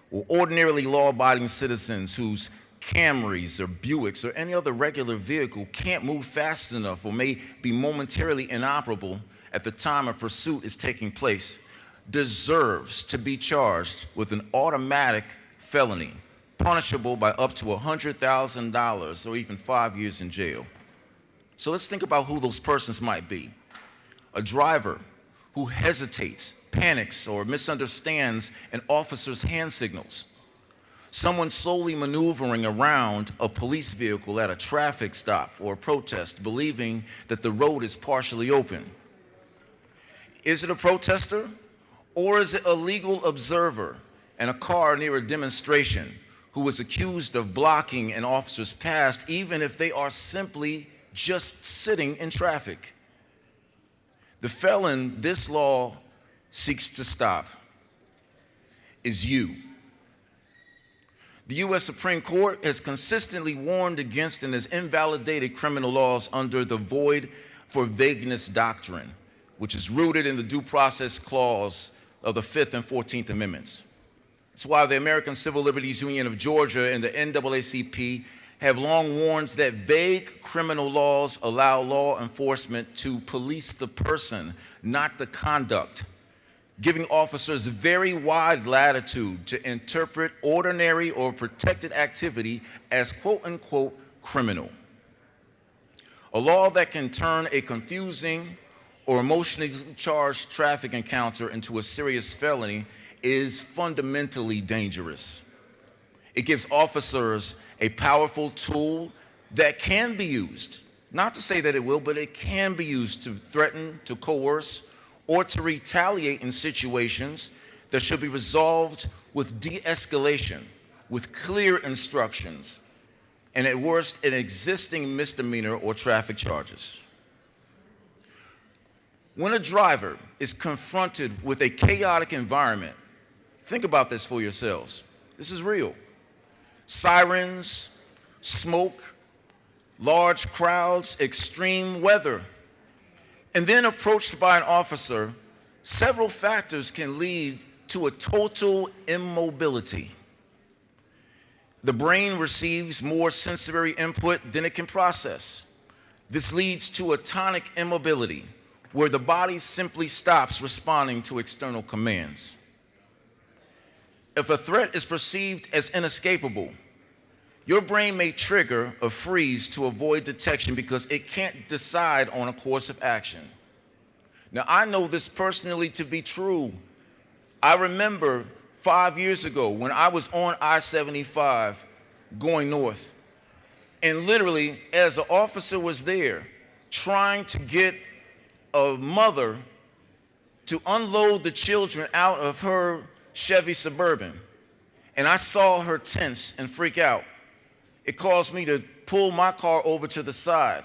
or ordinarily law-abiding citizens whose Camrys or Buicks or any other regular vehicle can't move fast enough or may be momentarily inoperable at the time a pursuit is taking place, deserves to be charged with an automatic felony, punishable by up to $100,000 or even 5 years in jail. So let's think about who those persons might be. A driver who hesitates, panics, or misunderstands an officer's hand signals. Someone solely maneuvering around a police vehicle at a traffic stop or a protest, believing that the road is partially open. Is it a protester, or is it a legal observer in a car near a demonstration who was accused of blocking an officer's path, even if they are simply just sitting in traffic? The felon this law seeks to stop is you. The U.S. Supreme Court has consistently warned against and has invalidated criminal laws under the void for vagueness doctrine, which is rooted in the Due Process Clause of the 5th and 14th Amendments. That's why the American Civil Liberties Union of Georgia and the NAACP have long warned that vague criminal laws allow law enforcement to police the person, not the conduct, giving officers very wide latitude to interpret ordinary or protected activity as quote-unquote criminal. A law that can turn a confusing or emotionally charged traffic encounter into a serious felony is fundamentally dangerous. It gives officers a powerful tool that can be used, not to say that it will, but it can be used to threaten, to coerce, or to retaliate in situations that should be resolved with de-escalation, with clear instructions, and at worst, an existing misdemeanor or traffic charges. When a driver is confronted with a chaotic environment, think about this for yourselves. This is real. Sirens, smoke, large crowds, extreme weather. And then approached by an officer, several factors can lead to a total immobility. The brain receives more sensory input than it can process. This leads to a tonic immobility, where the body simply stops responding to external commands. If a threat is perceived as inescapable, your brain may trigger a freeze to avoid detection because it can't decide on a course of action. Now, I know this personally to be true. I remember 5 years ago when I was on I-75 going north, and literally, as the officer was there trying to get a mother to unload the children out of her Chevy Suburban, and I saw her tense and freak out, it caused me to pull my car over to the side.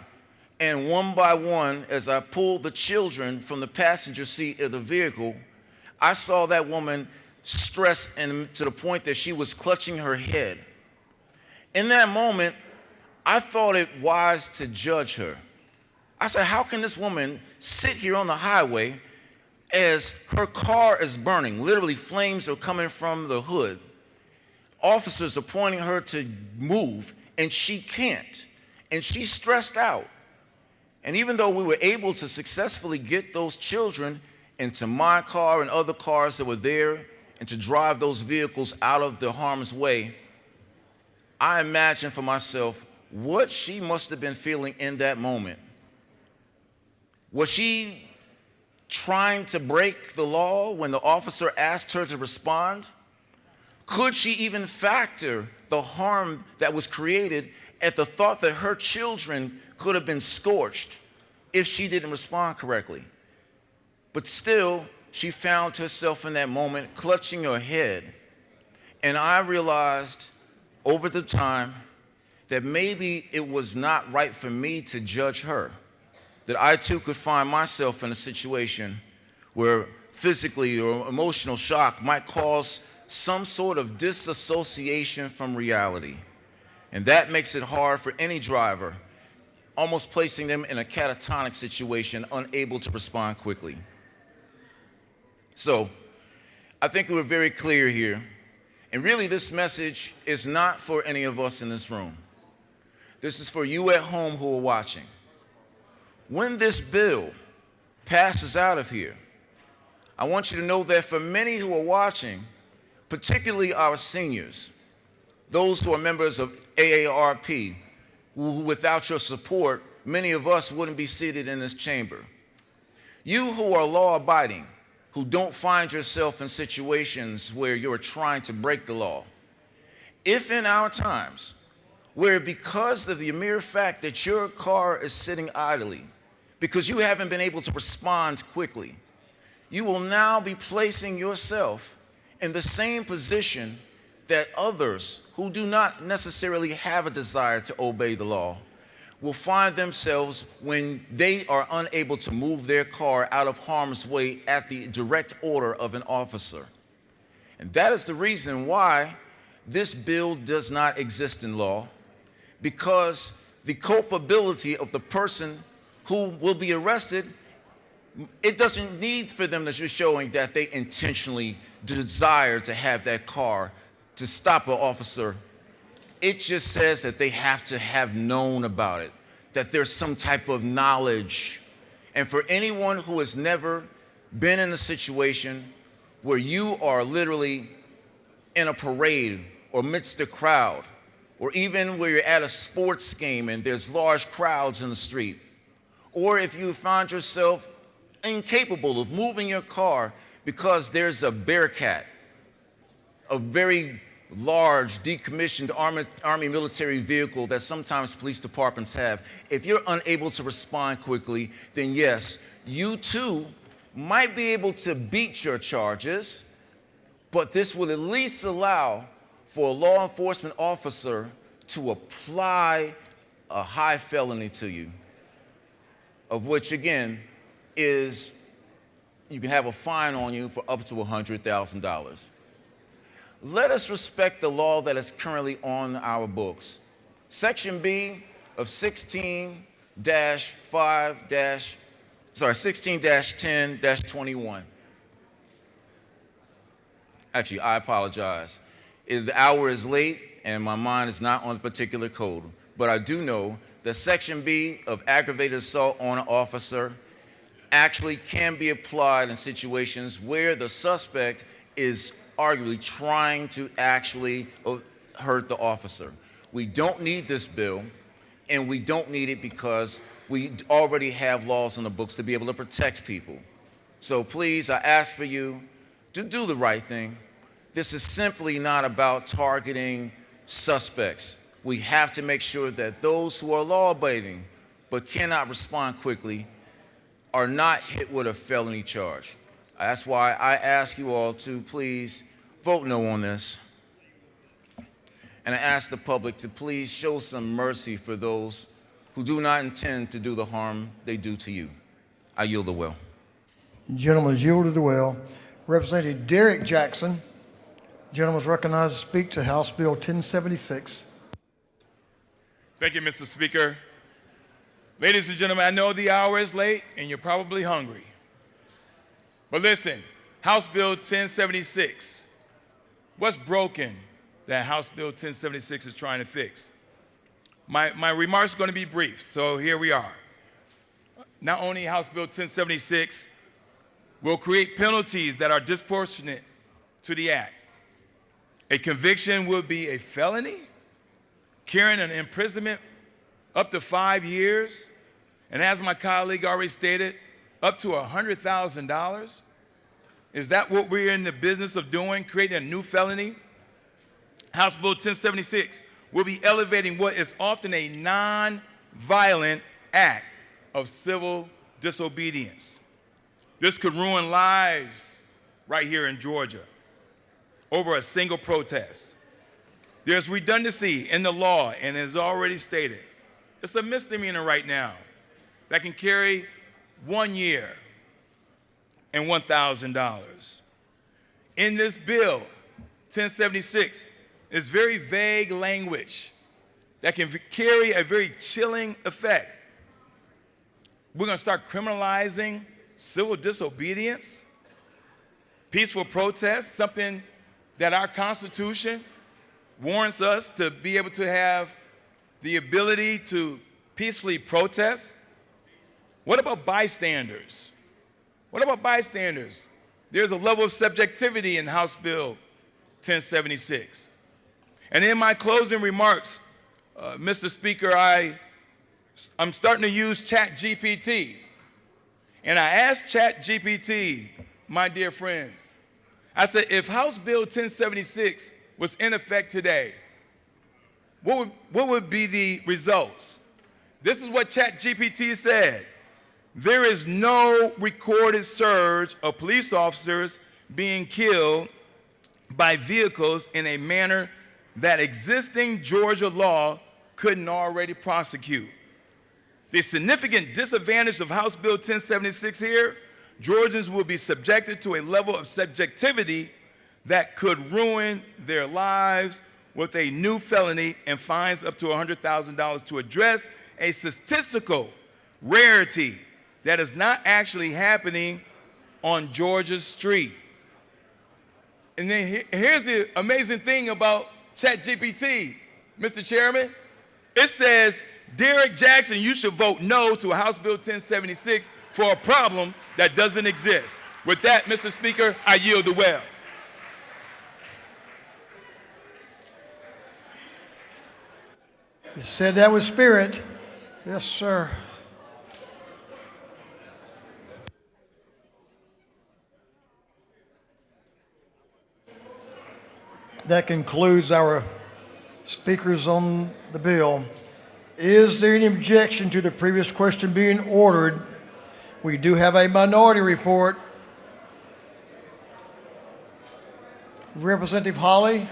And one by one, as I pulled the children from the passenger seat of the vehicle, I saw that woman stress and to the point that she was clutching her head. In that moment, I thought it wise to judge her. I said, how can this woman sit here on the highway as her car is burning? Literally, flames are coming from the hood. Officers are pointing her to move, and she can't. And she's stressed out. And even though we were able to successfully get those children into my car and other cars that were there and to drive those vehicles out of the harm's way, I imagine for myself what she must have been feeling in that moment. Was she trying to break the law when the officer asked her to respond? Could she even factor the harm that was created at the thought that her children could have been scorched if she didn't respond correctly? But still, she found herself in that moment clutching her head. And I realized over the time that maybe it was not right for me to judge her, that I too could find myself in a situation where physically or emotional shock might cause some sort of disassociation from reality. And that makes it hard for any driver, almost placing them in a catatonic situation, unable to respond quickly. So, I think we were very clear here. And really, this message is not for any of us in this room. This is for you at home who are watching. When this bill passes out of here, I want you to know that for many who are watching, particularly our seniors, those who are members of AARP, who without your support, many of us wouldn't be seated in this chamber. You who are law-abiding, who don't find yourself in situations where you're trying to break the law, if in our times, where because of the mere fact that your car is sitting idly, because you haven't been able to respond quickly, you will now be placing yourself in the same position that others who do not necessarily have a desire to obey the law will find themselves when they are unable to move their car out of harm's way at the direct order of an officer. And that is the reason why this bill does not exist in law, because the culpability of the person who will be arrested, it doesn't need for them to be showing that they intentionally desire to have that car to stop an officer. It just says that they have to have known about it, that there's some type of knowledge. And for anyone who has never been in a situation where you are literally in a parade or amidst a crowd, or even where you're at a sports game and there's large crowds in the street, or if you find yourself incapable of moving your car because there's a Bearcat, a very large decommissioned Army military vehicle that sometimes police departments have, if you're unable to respond quickly, then yes, you too might be able to beat your charges, but this will at least allow for a law enforcement officer to apply a high felony to you, of which, again, is you can have a fine on you for up to $100,000. Let us respect the law that is currently on our books. Section B of 16-10-21. Actually, I apologize. The hour is late and my mind is not on the particular code, but I do know that Section B of aggravated assault on an officer actually can be applied in situations where the suspect is arguably trying to actually hurt the officer. We don't need this bill, and we don't need it because we already have laws on the books to be able to protect people. So please, I ask for you to do the right thing. This is simply not about targeting suspects. We have to make sure that those who are law-abiding but cannot respond quickly are not hit with a felony charge. That's why I ask you all to please vote no on this. And I ask the public to please show some mercy for those who do not intend to do the harm they do to you. I yield the will. Gentleman is yielded the will. Representative Derek Jackson. Gentleman is recognized to speak to House Bill 1076. Thank you, Mr. Speaker. Ladies and gentlemen, I know the hour is late and you're probably hungry. But listen, House Bill 1076, what's broken that House Bill 1076 is trying to fix? My remarks are going to be brief, so here we are. Not only House Bill 1076 will create penalties that are disproportionate to the act. A conviction will be a felony, carrying an imprisonment up to 5 years, and as my colleague already stated, up to $100,000. Is that what we're in the business of doing, creating a new felony? House Bill 1076 will be elevating what is often a non-violent act of civil disobedience. This could ruin lives right here in Georgia over a single protest. There's redundancy in the law, and as already stated, it's a misdemeanor right now that can carry 1 year and $1,000. In this bill, 1076, is very vague language that can carry a very chilling effect. We're going to start criminalizing civil disobedience, peaceful protest, something that our Constitution warrants us to be able to have the ability to peacefully protest. What about bystanders? What about bystanders? There's a level of subjectivity in House Bill 1076. And in my closing remarks, Mr. Speaker, I'm starting to use ChatGPT. And I asked ChatGPT, my dear friends, I said, if House Bill 1076 was in effect today, what would be the results? This is what ChatGPT said. There is no recorded surge of police officers being killed by vehicles in a manner that existing Georgia law couldn't already prosecute. The significant disadvantage of House Bill 1076 here, Georgians will be subjected to a level of subjectivity that could ruin their lives with a new felony and fines up to $100,000 to address a statistical rarity that is not actually happening on Georgia's street. And then here's the amazing thing about ChatGPT, Mr. Chairman. It says, Derek Jackson, you should vote no to House Bill 1076 for a problem that doesn't exist. With that, Mr. Speaker, I yield the well. You said that with spirit. Yes, sir. That concludes our speakers on the bill. Is there any objection to the previous question being ordered? We do have a minority report. Representative Hawley.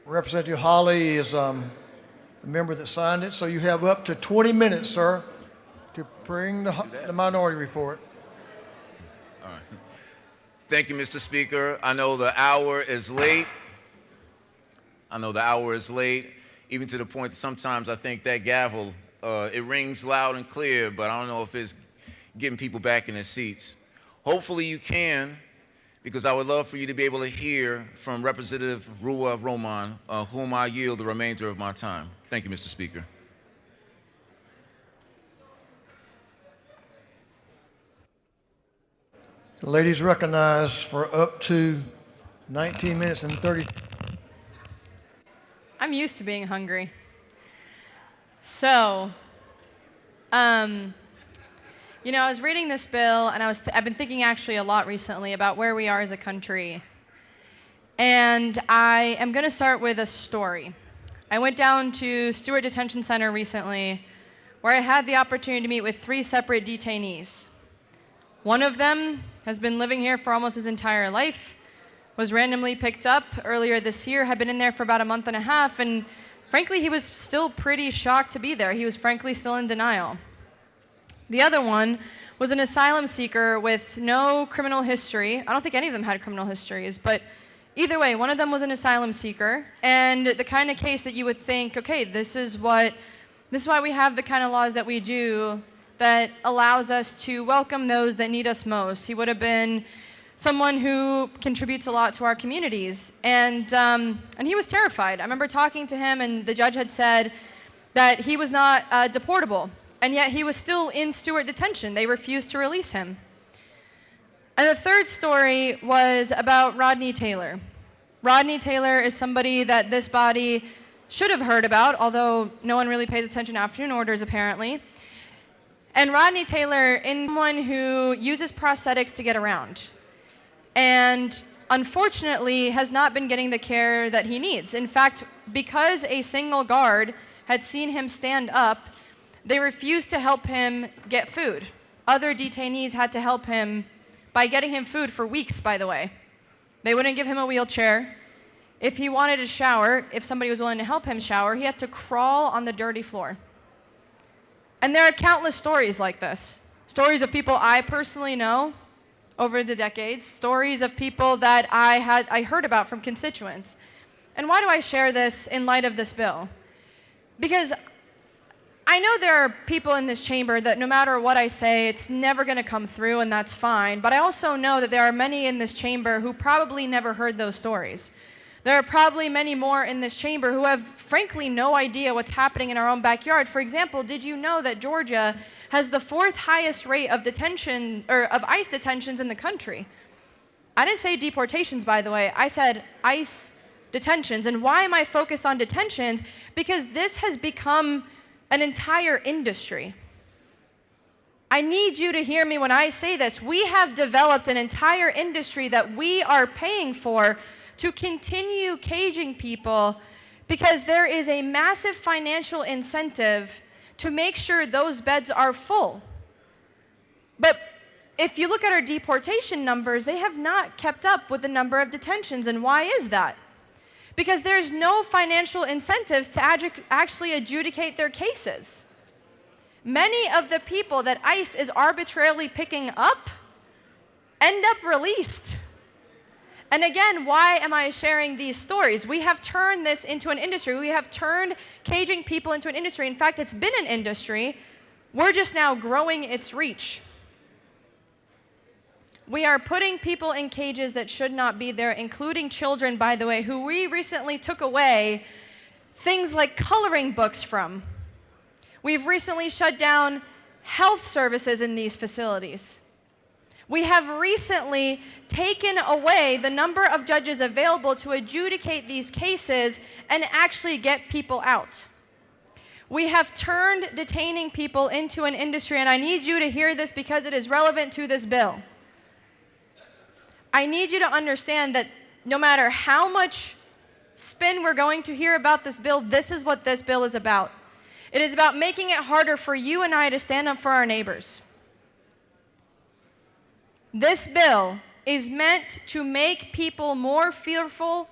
Representative Hawley is the member that signed it, so you have up to 20 minutes, sir, to bring the minority report. All right. Thank you, Mr. Speaker. I know the hour is late. Even to the point that sometimes I think that gavel, it rings loud and clear, but I don't know if it's getting people back in their seats. Hopefully you can because I would love for you to be able to hear from Representative Rua Roman, whom I yield the remainder of my time. Thank you, Mr. Speaker. The lady's recognized for up to 19 minutes and 30. I'm used to being hungry. So, you know, I was reading this bill, and I've been thinking actually a lot recently about where we are as a country. And I am going to start with a story. I went down to Stewart Detention Center recently, where I had the opportunity to meet with 3 separate detainees. One of them has been living here for almost his entire life, was randomly picked up earlier this year, had been in there for about a month and a half, and frankly, he was still pretty shocked to be there. He was frankly still in denial. The other one was an asylum seeker with no criminal history. I don't think any of them had criminal histories, but either way, one of them was an asylum seeker, and the kind of case that you would think, okay, this is why we have the kind of laws that we do that allows us to welcome those that need us most. He would have been someone who contributes a lot to our communities, and he was terrified. I remember talking to him, and the judge had said that he was not deportable, and yet he was still in Stewart detention. They refused to release him. And the third story was about Rodney Taylor. Rodney Taylor is somebody that this body should have heard about, although no one really pays attention to afternoon orders apparently. And Rodney Taylor is someone who uses prosthetics to get around, and unfortunately has not been getting the care that he needs. In fact, because a single guard had seen him stand up, they refused to help him get food. Other detainees had to help him by getting him food for weeks, by the way. They wouldn't give him a wheelchair. If he wanted a shower, if somebody was willing to help him shower, he had to crawl on the dirty floor. And there are countless stories like this. Stories of people I personally know over the decades, stories of people that I heard about from constituents. And why do I share this in light of this bill? Because I know there are people in this chamber that no matter what I say, it's never going to come through, and that's fine. But I also know that there are many in this chamber who probably never heard those stories. There are probably many more in this chamber who have, frankly, no idea what's happening in our own backyard. For example, did you know that Georgia has the 4th highest rate of detention, or of ICE detentions in the country? I didn't say deportations, by the way. I said ICE detentions. And why am I focused on detentions? Because this has become an entire industry. I need you to hear me when I say this. We have developed an entire industry that we are paying for to continue caging people because there is a massive financial incentive to make sure those beds are full. But if you look at our deportation numbers, they have not kept up with the number of detentions. And why is that? Because there's no financial incentives to actually adjudicate their cases. Many of the people that ICE is arbitrarily picking up end up released. And again, why am I sharing these stories? We have turned this into an industry. We have turned caging people into an industry. In fact, it's been an industry. We're just now growing its reach. We are putting people in cages that should not be there, including children, by the way, who we recently took away things like coloring books from. We've recently shut down health services in these facilities. We have recently taken away the number of judges available to adjudicate these cases and actually get people out. We have turned detaining people into an industry, and I need you to hear this because it is relevant to this bill. I need you to understand that no matter how much spin we're going to hear about this bill, this is what this bill is about. It is about making it harder for you and I to stand up for our neighbors. This bill is meant to make people more fearful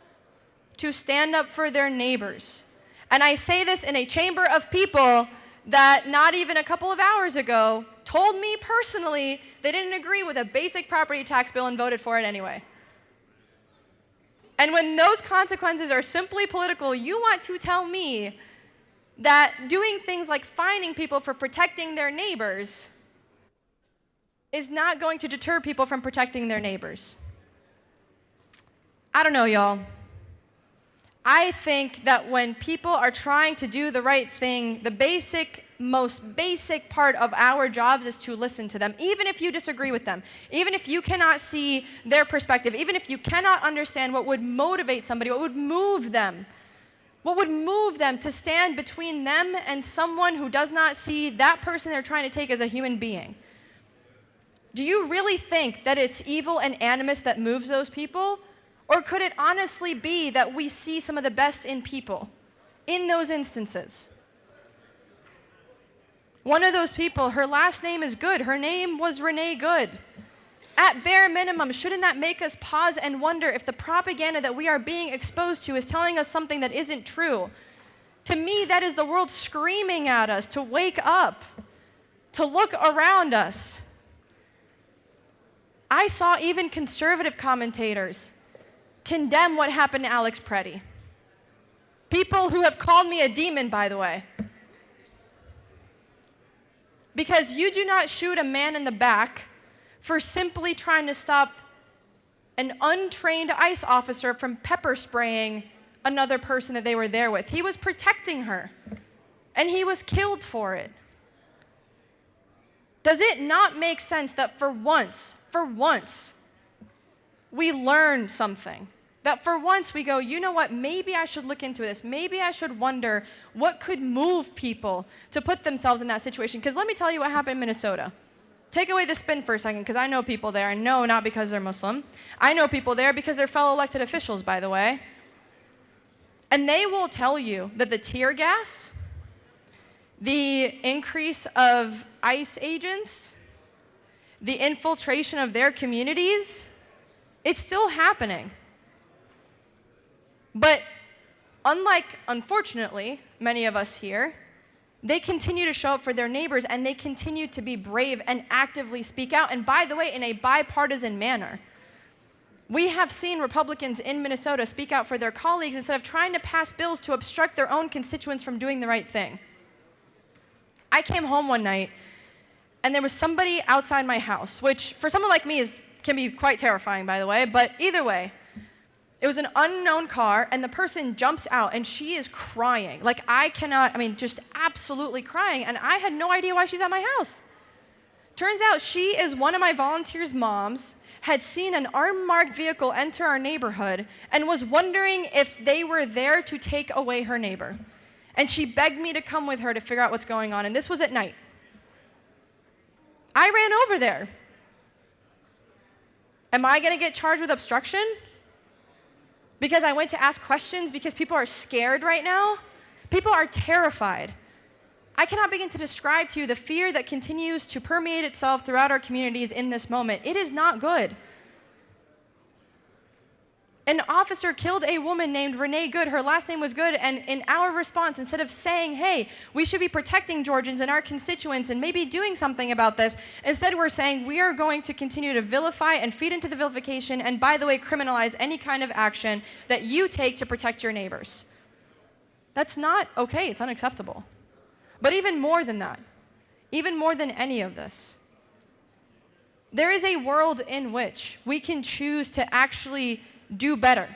to stand up for their neighbors. And I say this in a chamber of people that not even a couple of hours ago told me personally they didn't agree with a basic property tax bill and voted for it anyway. And when those consequences are simply political, you want to tell me that doing things like fining people for protecting their neighbors is not going to deter people from protecting their neighbors. I don't know, y'all. I think that when people are trying to do the right thing, the most basic part of our jobs is to listen to them, even if you disagree with them, even if you cannot see their perspective, even if you cannot understand what would motivate somebody, what would move them to stand between them and someone who does not see that person they're trying to take as a human being. Do you really think that it's evil and animus that moves those people? Or could it honestly be that we see some of the best in people in those instances? One of those people, her last name is Good. Her name was Renee Good. At bare minimum, shouldn't that make us pause and wonder if the propaganda that we are being exposed to is telling us something that isn't true? To me, that is the world screaming at us to wake up, to look around us. I saw even conservative commentators condemn what happened to Alex Preddy. People who have called me a demon, by the way. Because you do not shoot a man in the back for simply trying to stop an untrained ICE officer from pepper spraying another person that they were there with. He was protecting her, and he was killed for it. Does it not make sense that for once, we learn something? That for once we go, you know what, maybe I should look into this. Maybe I should wonder what could move people to put themselves in that situation. Because let me tell you what happened in Minnesota. Take away the spin for a second, because I know people there, and no, not because they're Muslim. I know people there because they're fellow elected officials, by the way. And they will tell you that the tear gas, the increase of ICE agents, the infiltration of their communities, it's still happening. But unlike, unfortunately, many of us here, they continue to show up for their neighbors, and they continue to be brave and actively speak out, and by the way, in a bipartisan manner. We have seen Republicans in Minnesota speak out for their colleagues instead of trying to pass bills to obstruct their own constituents from doing the right thing. I came home one night, and there was somebody outside my house, which for someone like me can be quite terrifying, by the way, but either way, it was an unknown car, and the person jumps out, and she is crying. Like, just absolutely crying, and I had no idea why she's at my house. Turns out she is one of my volunteers' moms, had seen an unmarked vehicle enter our neighborhood, and was wondering if they were there to take away her neighbor. And she begged me to come with her to figure out what's going on, and this was at night. I ran over there. Am I going to get charged with obstruction? Because I went to ask questions because people are scared right now? People are terrified. I cannot begin to describe to you the fear that continues to permeate itself throughout our communities in this moment. It is not good. An officer killed a woman named Renee Good. Her last name was Good, and in our response, instead of saying, hey, we should be protecting Georgians and our constituents and maybe doing something about this, instead we're saying we are going to continue to vilify and feed into the vilification and, by the way, criminalize any kind of action that you take to protect your neighbors. That's not okay. It's unacceptable. But even more than that, even more than any of this, there is a world in which we can choose to actually do better.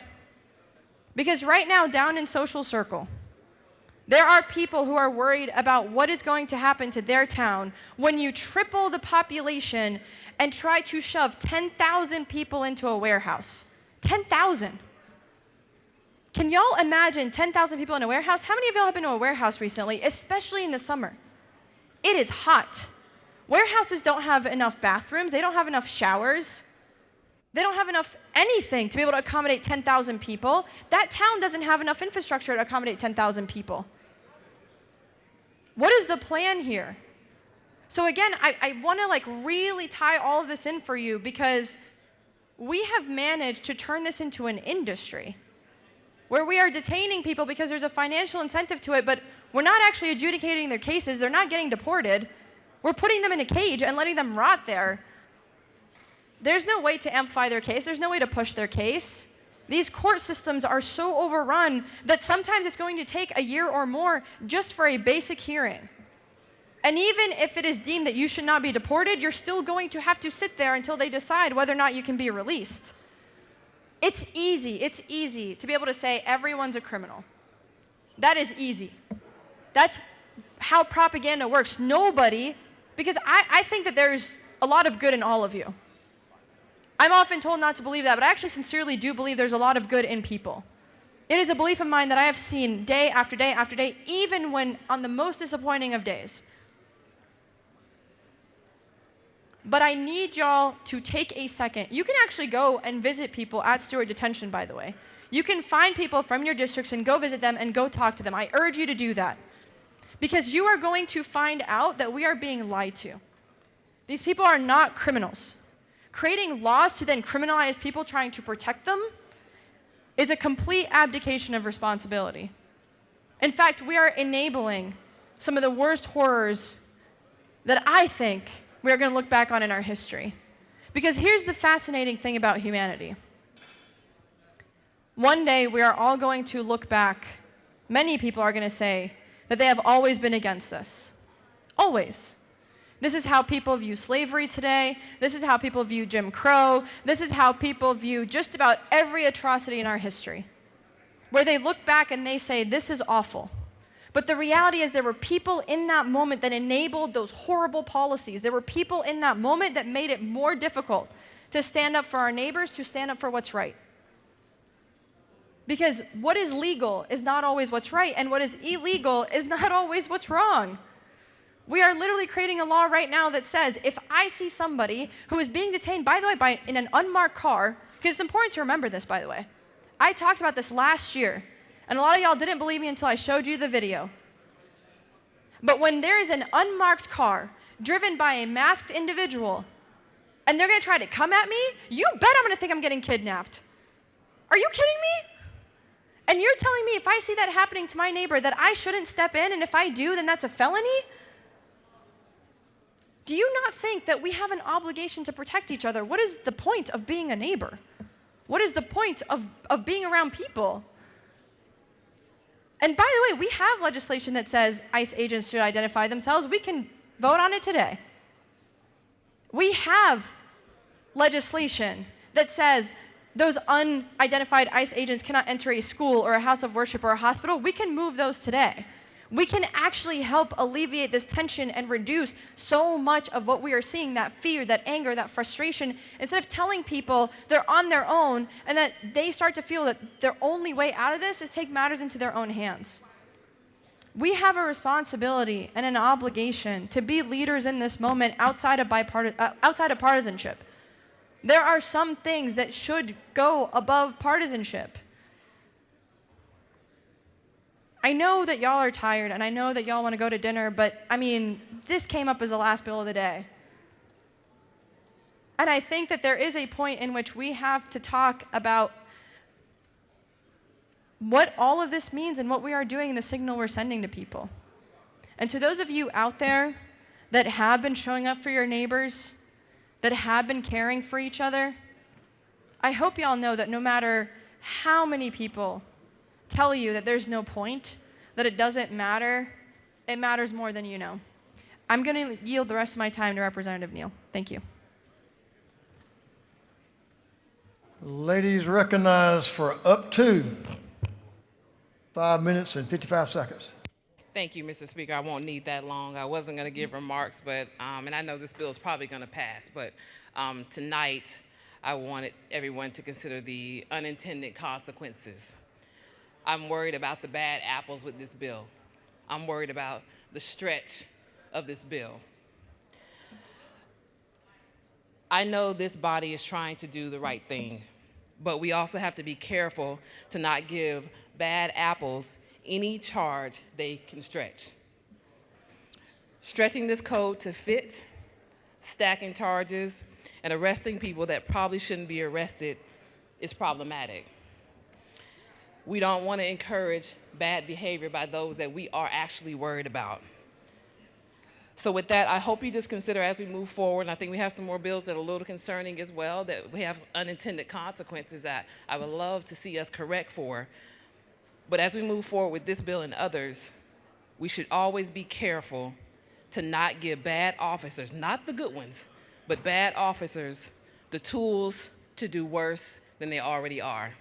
Because right now, down in Social Circle, there are people who are worried about what is going to happen to their town when you triple the population and try to shove 10,000 people into a warehouse. 10,000. Can y'all imagine 10,000 people in a warehouse? How many of y'all have been to a warehouse recently, especially in the summer? It is hot. Warehouses don't have enough bathrooms. They don't have enough showers. They don't have enough anything to be able to accommodate 10,000 people. That town doesn't have enough infrastructure to accommodate 10,000 people. What is the plan here? So again, I want to really tie all of this in for you, because we have managed to turn this into an industry where we are detaining people because there's a financial incentive to it, but we're not actually adjudicating their cases. They're not getting deported. We're putting them in a cage and letting them rot there. There's no way to amplify their case. There's no way to push their case. These court systems are so overrun that sometimes it's going to take a year or more just for a basic hearing. And even if it is deemed that you should not be deported, you're still going to have to sit there until they decide whether or not you can be released. It's easy to be able to say everyone's a criminal. That is easy. That's how propaganda works. Nobody, because I think that there's a lot of good in all of you. I'm often told not to believe that, but I actually sincerely do believe there's a lot of good in people. It is a belief of mine that I have seen day after day after day, even when on the most disappointing of days. But I need y'all to take a second. You can actually go and visit people at Stewart Detention, by the way. You can find people from your districts and go visit them and go talk to them. I urge you to do that. Because you are going to find out that we are being lied to. These people are not criminals. Creating laws to then criminalize people trying to protect them is a complete abdication of responsibility. In fact, we are enabling some of the worst horrors that I think we are going to look back on in our history. Because here's the fascinating thing about humanity. One day we are all going to look back, many people are going to say that they have always been against this. Always. This is how people view slavery today. This is how people view Jim Crow. This is how people view just about every atrocity in our history. Where they look back and they say, this is awful. But the reality is there were people in that moment that enabled those horrible policies. There were people in that moment that made it more difficult to stand up for our neighbors, to stand up for what's right. Because what is legal is not always what's right, and what is illegal is not always what's wrong. We are literally creating a law right now that says if I see somebody who is being detained, by the way, in an unmarked car, because it's important to remember this, by the way. I talked about this last year, and a lot of y'all didn't believe me until I showed you the video. But when there is an unmarked car driven by a masked individual, and they're going to try to come at me, you bet I'm going to think I'm getting kidnapped. Are you kidding me? And you're telling me if I see that happening to my neighbor that I shouldn't step in, and if I do, then that's a felony? Do you not think that we have an obligation to protect each other? What is the point of being a neighbor? What is the point of being around people? And by the way, we have legislation that says ICE agents should identify themselves. We can vote on it today. We have legislation that says those unidentified ICE agents cannot enter a school or a house of worship or a hospital. We can move those today. We can actually help alleviate this tension and reduce so much of what we are seeing, that fear, that anger, that frustration, instead of telling people they're on their own and that they start to feel that their only way out of this is take matters into their own hands. We have a responsibility and an obligation to be leaders in this moment outside of partisanship. There are some things that should go above partisanship. I know that y'all are tired, and I know that y'all want to go to dinner, but I mean, this came up as the last bill of the day. And I think that there is a point in which we have to talk about what all of this means and what we are doing and the signal we're sending to people. And to those of you out there that have been showing up for your neighbors, that have been caring for each other, I hope y'all know that no matter how many people tell you that there's no point, that it doesn't matter, it matters more than you know. I'm going to yield the rest of my time to Representative Neal. Thank you. Ladies recognized for up to 5 minutes and 55 seconds. Thank you, Mr. Speaker. I won't need that long. I wasn't going to give remarks, but and I know this bill is probably going to pass, but tonight I wanted everyone to consider the unintended consequences. I'm worried about the bad apples with this bill. I'm worried about the stretch of this bill. I know this body is trying to do the right thing, but we also have to be careful to not give bad apples any charge they can stretch. Stretching this code to fit, stacking charges, and arresting people that probably shouldn't be arrested is problematic. We don't want to encourage bad behavior by those that we are actually worried about. So with that, I hope you just consider as we move forward, and I think we have some more bills that are a little concerning as well, that we have unintended consequences that I would love to see us correct for. But as we move forward with this bill and others, we should always be careful to not give bad officers, not the good ones, but bad officers, the tools to do worse than they already are.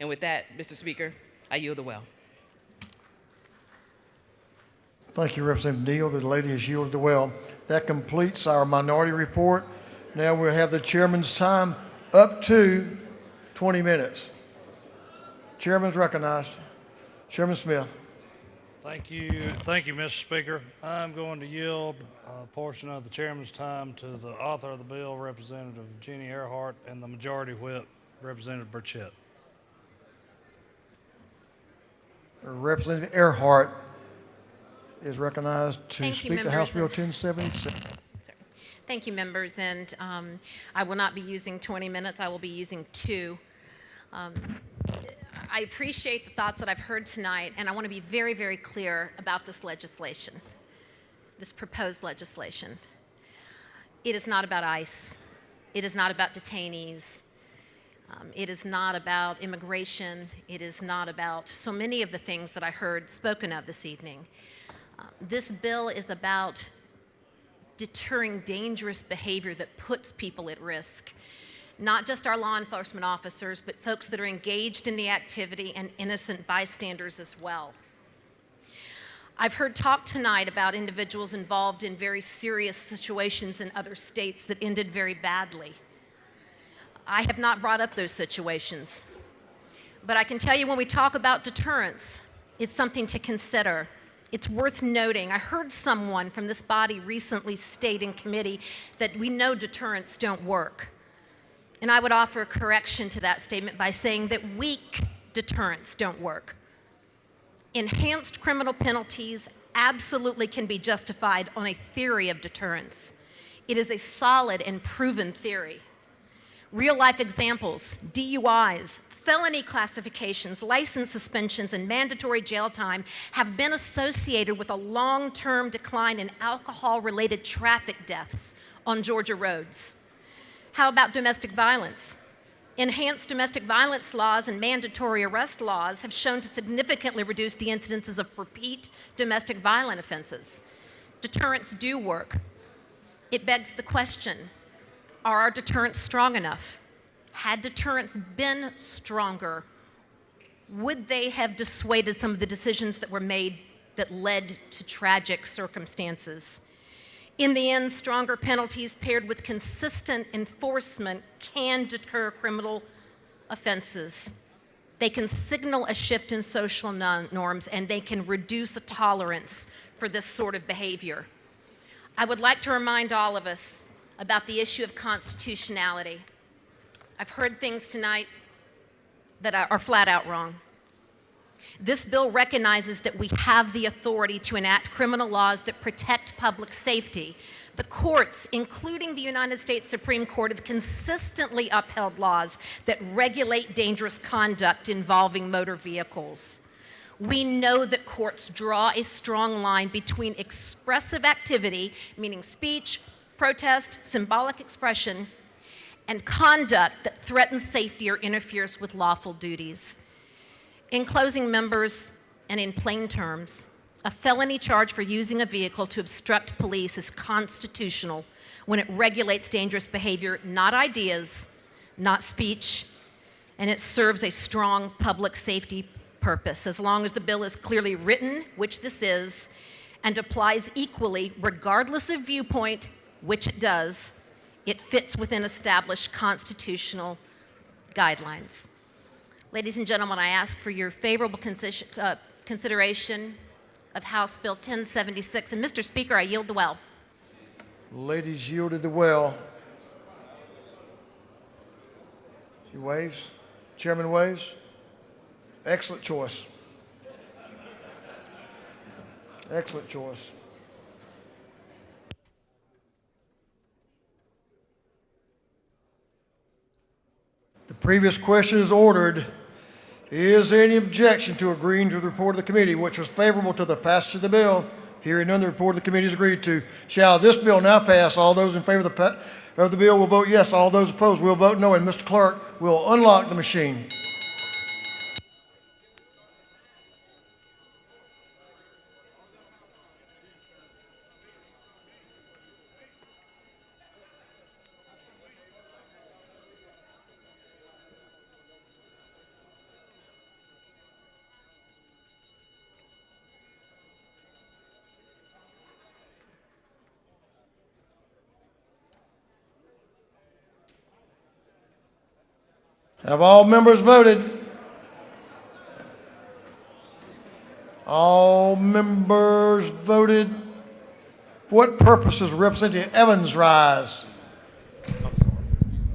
And with that, Mr. Speaker, I yield the well. Thank you, Representative Neal. The lady has yielded the well. That completes our minority report. Now we'll have the chairman's time up to 20 minutes. Chairman's recognized. Chairman Smith. Thank you, Mr. Speaker. I'm going to yield a portion of the chairman's time to the author of the bill, Representative Jenny Earhart, and the majority whip, Representative Burchett. Representative Earhart is recognized to Thank you, speak to House Bill members. 1076. Thank you, members, and I will not be using 20 minutes. I will be using 2. I appreciate the thoughts that I've heard tonight, and I want to be very, very clear about this legislation, this proposed legislation. It is not about ICE. It is not about detainees. It is not about immigration. It is not about so many of the things that I heard spoken of this evening. This bill is about deterring dangerous behavior that puts people at risk. Not just our law enforcement officers, but folks that are engaged in the activity and innocent bystanders as well. I've heard talk tonight about individuals involved in very serious situations in other states that ended very badly. I have not brought up those situations. But I can tell you when we talk about deterrence, it's something to consider. It's worth noting. I heard someone from this body recently state in committee that we know deterrents don't work. And I would offer a correction to that statement by saying that weak deterrents don't work. Enhanced criminal penalties absolutely can be justified on a theory of deterrence. It is a solid and proven theory. Real-life examples, DUIs, felony classifications, license suspensions, and mandatory jail time have been associated with a long-term decline in alcohol-related traffic deaths on Georgia roads. How about domestic violence? Enhanced domestic violence laws and mandatory arrest laws have shown to significantly reduce the incidences of repeat domestic violent offenses. Deterrents do work. It begs the question, are our deterrents strong enough? Had deterrents been stronger, would they have dissuaded some of the decisions that were made that led to tragic circumstances? In the end, stronger penalties paired with consistent enforcement can deter criminal offenses. They can signal a shift in social norms, and they can reduce a tolerance for this sort of behavior. I would like to remind all of us about the issue of constitutionality. I've heard things tonight that are flat out wrong. This bill recognizes that we have the authority to enact criminal laws that protect public safety. The courts, including the United States Supreme Court, have consistently upheld laws that regulate dangerous conduct involving motor vehicles. We know that courts draw a strong line between expressive activity, meaning speech, protest, symbolic expression, and conduct that threatens safety or interferes with lawful duties. In closing, members, and in plain terms, a felony charge for using a vehicle to obstruct police is constitutional when it regulates dangerous behavior, not ideas, not speech, and it serves a strong public safety purpose, as long as the bill is clearly written, which this is, and applies equally, regardless of viewpoint, which it does. It fits within established constitutional guidelines. Ladies and gentlemen, I ask for your favorable consideration of House Bill 1076. And Mr. Speaker, I yield the well. Ladies yielded the well. He waves. Chairman waves. Excellent choice. Excellent choice. The previous question is ordered. Is there any objection to agreeing to the report of the committee, which was favorable to the passage of the bill? Hearing none, the report of the committee is agreed to. Shall this bill now pass? All those in favor of the bill will vote yes. All those opposed will vote no. And Mr. Clerk will unlock the machine. Have all members voted? All members voted. For what purpose does Representative Evans rise?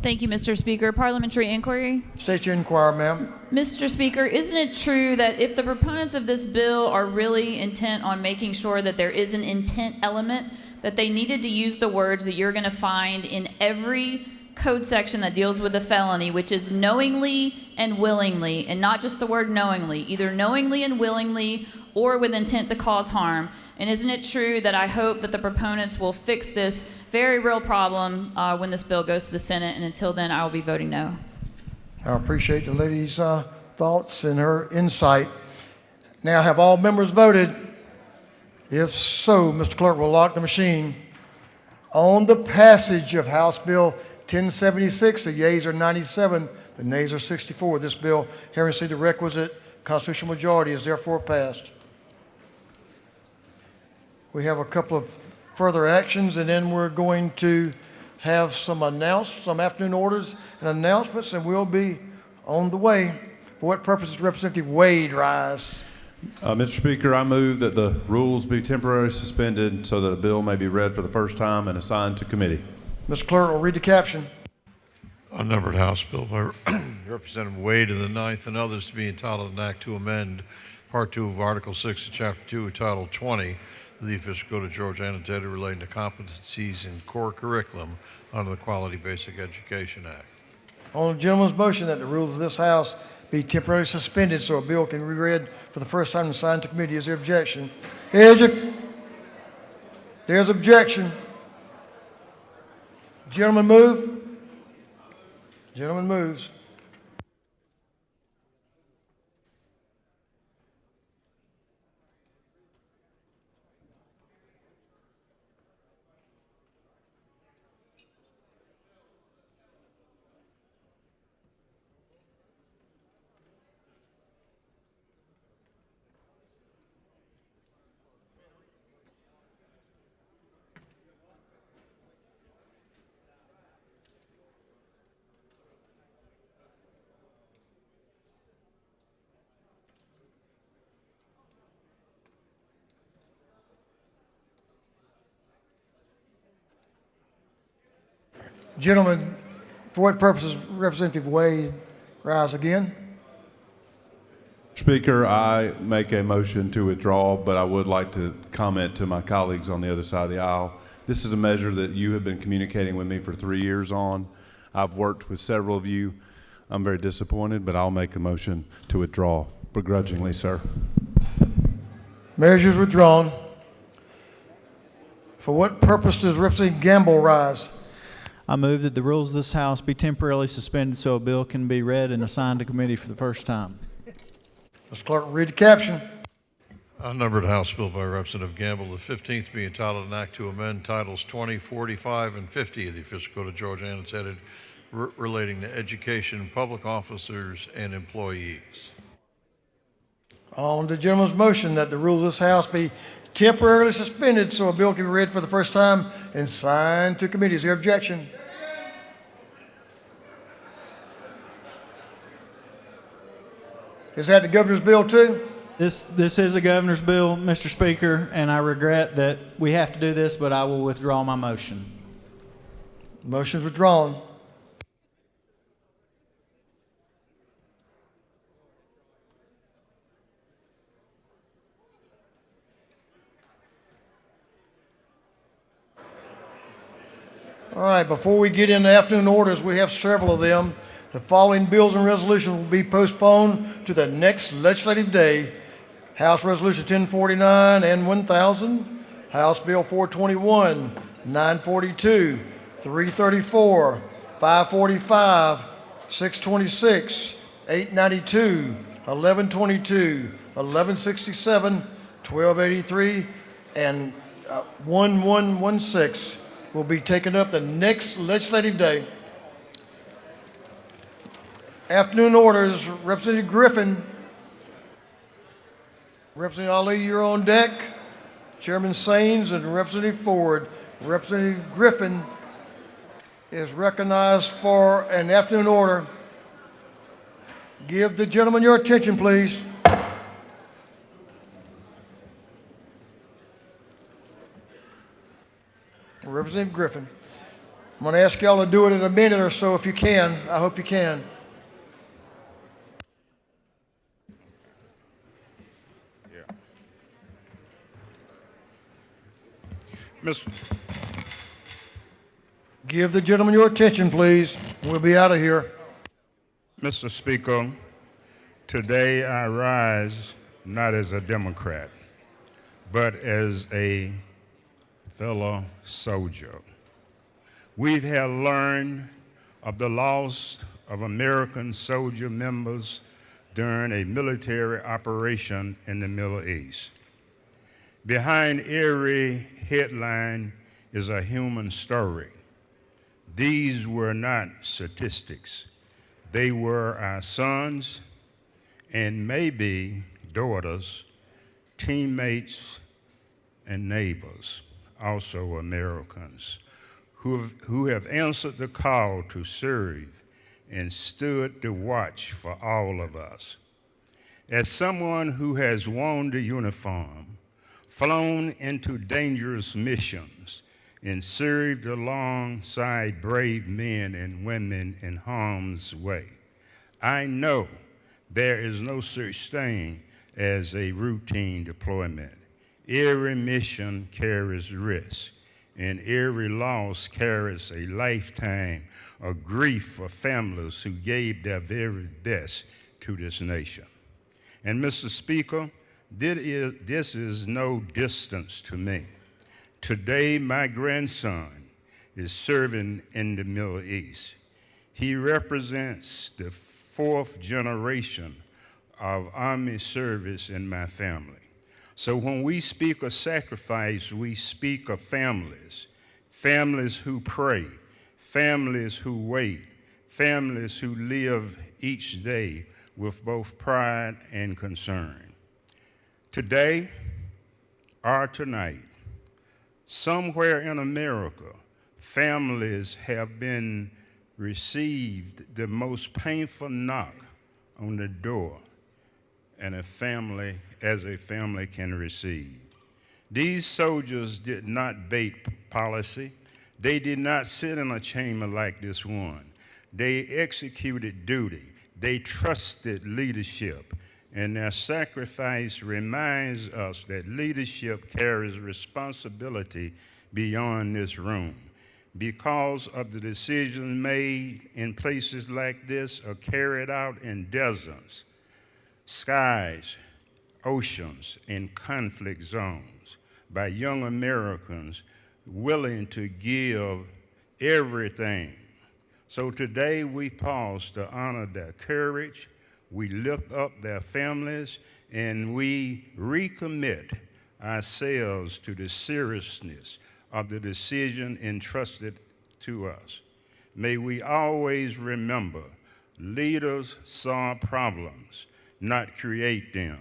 Thank you, Mr. Speaker. Parliamentary inquiry. State your inquiry, ma'am. Mr. Speaker, isn't it true that if the proponents of this bill are really intent on making sure that there is an intent element, that they needed to use the words that you're going to find in every code section that deals with a felony, which is knowingly and willingly, and not just the word knowingly, either knowingly and willingly or with intent to cause harm? And isn't it true that I hope that the proponents will fix this very real problem when this bill goes to the Senate, and until then I will be voting no. I appreciate the lady's thoughts and her insight. Now, have all members voted? If so, Mr. Clerk will lock the machine. On the passage of House Bill 1076, the yeas are 97, the nays are 64. This bill, having received the requisite constitutional majority, is therefore passed. We have a couple of further actions, and then we're going to have some afternoon orders and announcements, and we'll be on the way. For what purpose does Representative Wade rise? Mr. Speaker, I move that the rules be temporarily suspended so that a bill may be read for the first time and assigned to committee. Mr. Clerk will read the caption. Unnumbered House Bill by Representative Wade of the 9th and others to be entitled an act to amend Part 2 of Article 6 of Chapter 2 of Title 20 of the official code of Georgia annotated relating to competencies in core curriculum under the Quality Basic Education Act. On the gentleman's motion that the rules of this House be temporarily suspended so a bill can be read for the first time and assigned to committee, is there objection? There's objection. Gentleman move. Gentleman moves. Gentlemen, for what purposes Representative Wade rise again? Speaker, I make a motion to withdraw, but I would like to comment to my colleagues on the other side of the aisle. This is a measure that you have been communicating with me for 3 years on. I've worked with several of you. I'm very disappointed, but I'll make a motion to withdraw begrudgingly, sir. Measures withdrawn. For what purpose does Representative Gamble rise? I move that the rules of this House be temporarily suspended so a bill can be read and assigned to committee for the first time. Mr. Clerk, read the caption. Unnumbered House Bill by Representative Gamble, the 15th, be entitled an act to amend Titles 20, 45, and 50 of the official code of Georgia annotated relating to education, public officers, and employees. On the gentleman's motion that the rules of this House be temporarily suspended so a bill can be read for the first time and signed to committee. Is there objection? Is that the governor's bill too? This is a governor's bill, Mr. Speaker, and I regret that we have to do this, but I will withdraw my motion. Motion's withdrawn. All right, before we get into afternoon orders, we have several of them. The following bills and resolutions will be postponed to the next legislative day. House Resolution 1049 and 1000, House Bill 421, 942, 334, 545, 626, 892, 1122, 1167, 1283, and 1116 will be taken up the next legislative day. Afternoon orders, Representative Griffin. Representative Ali, you're on deck. Chairman Saines and Representative Ford. Representative Griffin is recognized for an afternoon order. Give the gentleman your attention, please. Representative Griffin. I'm going to ask y'all to do it in a minute or so if you can. I hope you can. Give the gentleman your attention, please. We'll be out of here. Mr. Speaker, today I rise not as a Democrat, but as a fellow soldier. We have learned of the loss of American soldier members during a military operation in the Middle East. Behind every headline is a human story. These were not statistics. They were our sons and maybe daughters, teammates, and neighbors, also Americans, who have answered the call to serve and stood to watch for all of us. As someone who has worn the uniform, flown into dangerous missions, and served alongside brave men and women in harm's way, I know there is no such thing as a routine deployment. Every mission carries risk, and every loss carries a lifetime of grief for families who gave their very best to this nation. And Mr. Speaker, this is no distance to me. Today, my grandson is serving in the Middle East. He represents the fourth generation of Army service in my family. So when we speak of sacrifice, we speak of families, families who pray, families who wait, families who live each day with both pride and concern. Today or tonight, somewhere in America, families have been received the most painful knock on the door as a family can receive. These soldiers did not bait policy. They did not sit in a chamber like this one. They executed duty. They trusted leadership. And their sacrifice reminds us that leadership carries responsibility beyond this room. Because of the decisions made in places like this are carried out in deserts, skies, oceans, and conflict zones by young Americans willing to give everything. So today we pause to honor their courage, we lift up their families, and we recommit ourselves to the seriousness of the decision entrusted to us. May we always remember, leaders solve problems, not create them.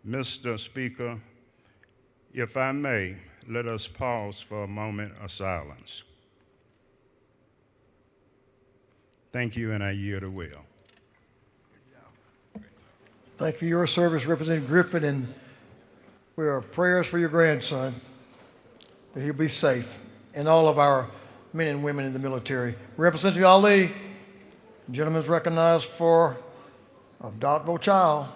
Mr. Speaker, if I may, let us pause for a moment of silence. Thank you, and I yield the will. Thank you for your service, Representative Griffin, and we are prayers for your grandson, that he'll be safe, and all of our men and women in the military. Representative Ali, gentleman is recognized for adoptable child.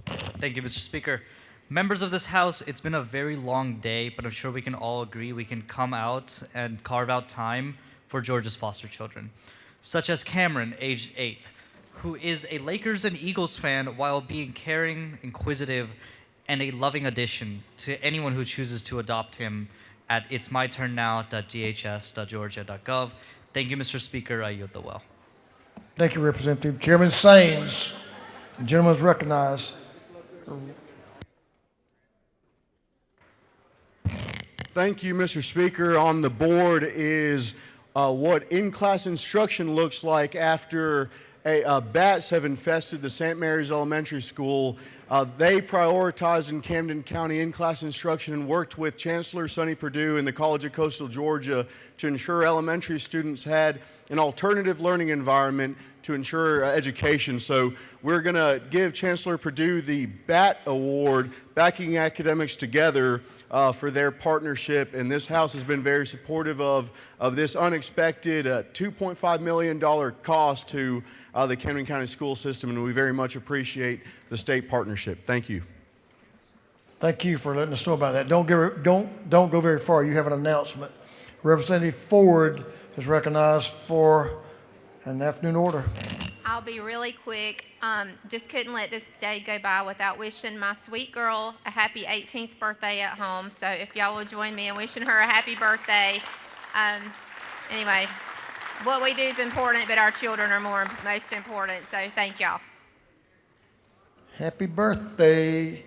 Thank you, Mr. Speaker. Members of this House, it's been a very long day, but I'm sure we can all agree we can come out and carve out time for Georgia's foster children, such as Cameron, aged 8, who is a Lakers and Eagles fan while being caring, inquisitive, and a loving addition to anyone who chooses to adopt him at itsmyturnnow.dhs.georgia.gov. Thank you, Mr. Speaker. I yield the well. Thank you, Representative. Chairman Saines, the gentleman is recognized. Thank you, Mr. Speaker. On the board is what in-class instruction looks like after bats have infested the St. Mary's Elementary School They prioritized in Camden County in-class instruction and worked with Chancellor Sonny Perdue and the College of Coastal Georgia to ensure elementary students had an alternative learning environment to ensure education. So we're going to give Chancellor Perdue the BAT Award, Backing Academics Together, for their partnership, and this House has been very supportive of this unexpected $2.5 million cost to the Camden County school system, and we very much appreciate the state partnership. Thank you. Thank you for letting us know about that. Don't go very far. You have an announcement. Representative Ford is recognized for an afternoon order. I'll be really quick. Just couldn't let this day go by without wishing my sweet girl a happy 18th birthday at home. So if y'all will join me in wishing her a happy birthday. Anyway, what we do is important, but our children are most important. So thank y'all. Happy birthday,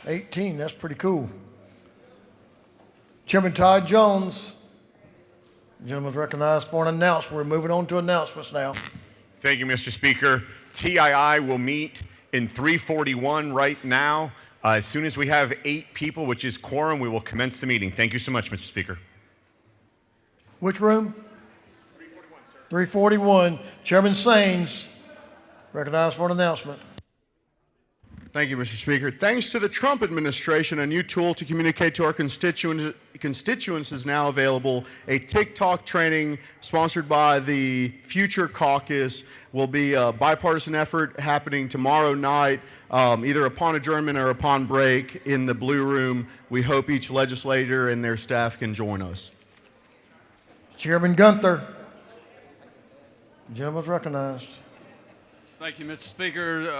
18. That's pretty cool. Chairman Todd Jones. The gentleman's recognized for an announcement. We're moving on to announcements now. Thank you, Mr. Speaker. TII will meet in 341 right now. As soon as we have 8 people, which is quorum, we will commence the meeting. Thank you so much, Mr. Speaker. Which room? 341. Chairman Saines, recognized for an announcement. Thank you, Mr. Speaker. Thanks to the Trump administration, a new tool to communicate to our constituents is now available. A TikTok training sponsored by the Future Caucus will be a bipartisan effort happening tomorrow night, either upon adjournment or upon break in the Blue Room. We hope each legislator and their staff can join us. Chairman Gunther. The gentleman's recognized. Thank you, Mr. Speaker.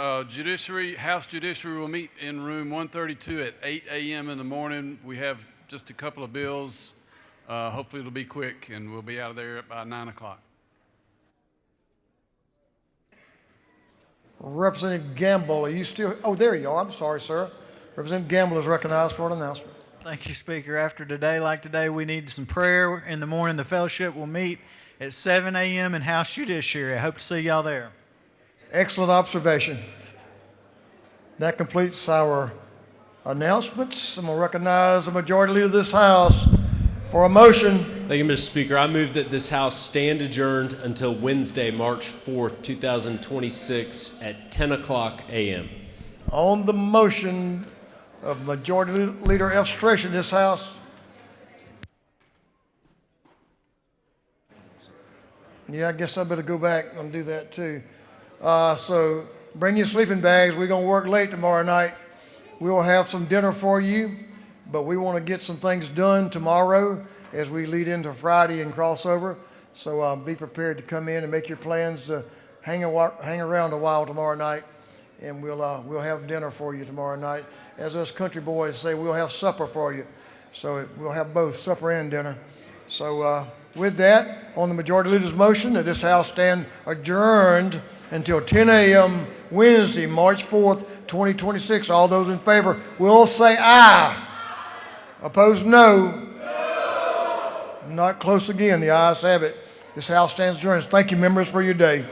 House Judiciary will meet in room 132 at 8 a.m. in the morning. We have just a couple of bills. Hopefully it'll be quick, and we'll be out of there by 9 o'clock. Representative Gamble, are you still? Oh, there you are. I'm sorry, sir. Representative Gamble is recognized for an announcement. Thank you, Speaker. After today, like today, we need some prayer. In the morning, the fellowship will meet at 7 a.m. in House Judiciary. I hope to see y'all there. Excellent observation. That completes our announcements. I'm going to recognize the Majority Leader of this House for a motion. Thank you, Mr. Speaker. I move that this House stand adjourned until Wednesday, March 4th, 2026 at 10 o'clock a.m. On the motion of Majority Leader F. Stration, this House. Yeah, I guess I better go back and do that too. So bring your sleeping bags. We're going to work late tomorrow night. We will have some dinner for you, but we want to get some things done tomorrow as we lead into Friday and crossover. So be prepared to come in and make your plans. Hang around a while tomorrow night, and we'll have dinner for you tomorrow night. As us country boys say, we'll have supper for you. So we'll have both supper and dinner. So with that, on the Majority Leader's motion, that this House stand adjourned until 10 a.m. Wednesday, March 4th, 2026. All those in favor will say aye. Opposed, no. Not close again. The ayes have it. This House stands adjourned. Thank you, members, for your day.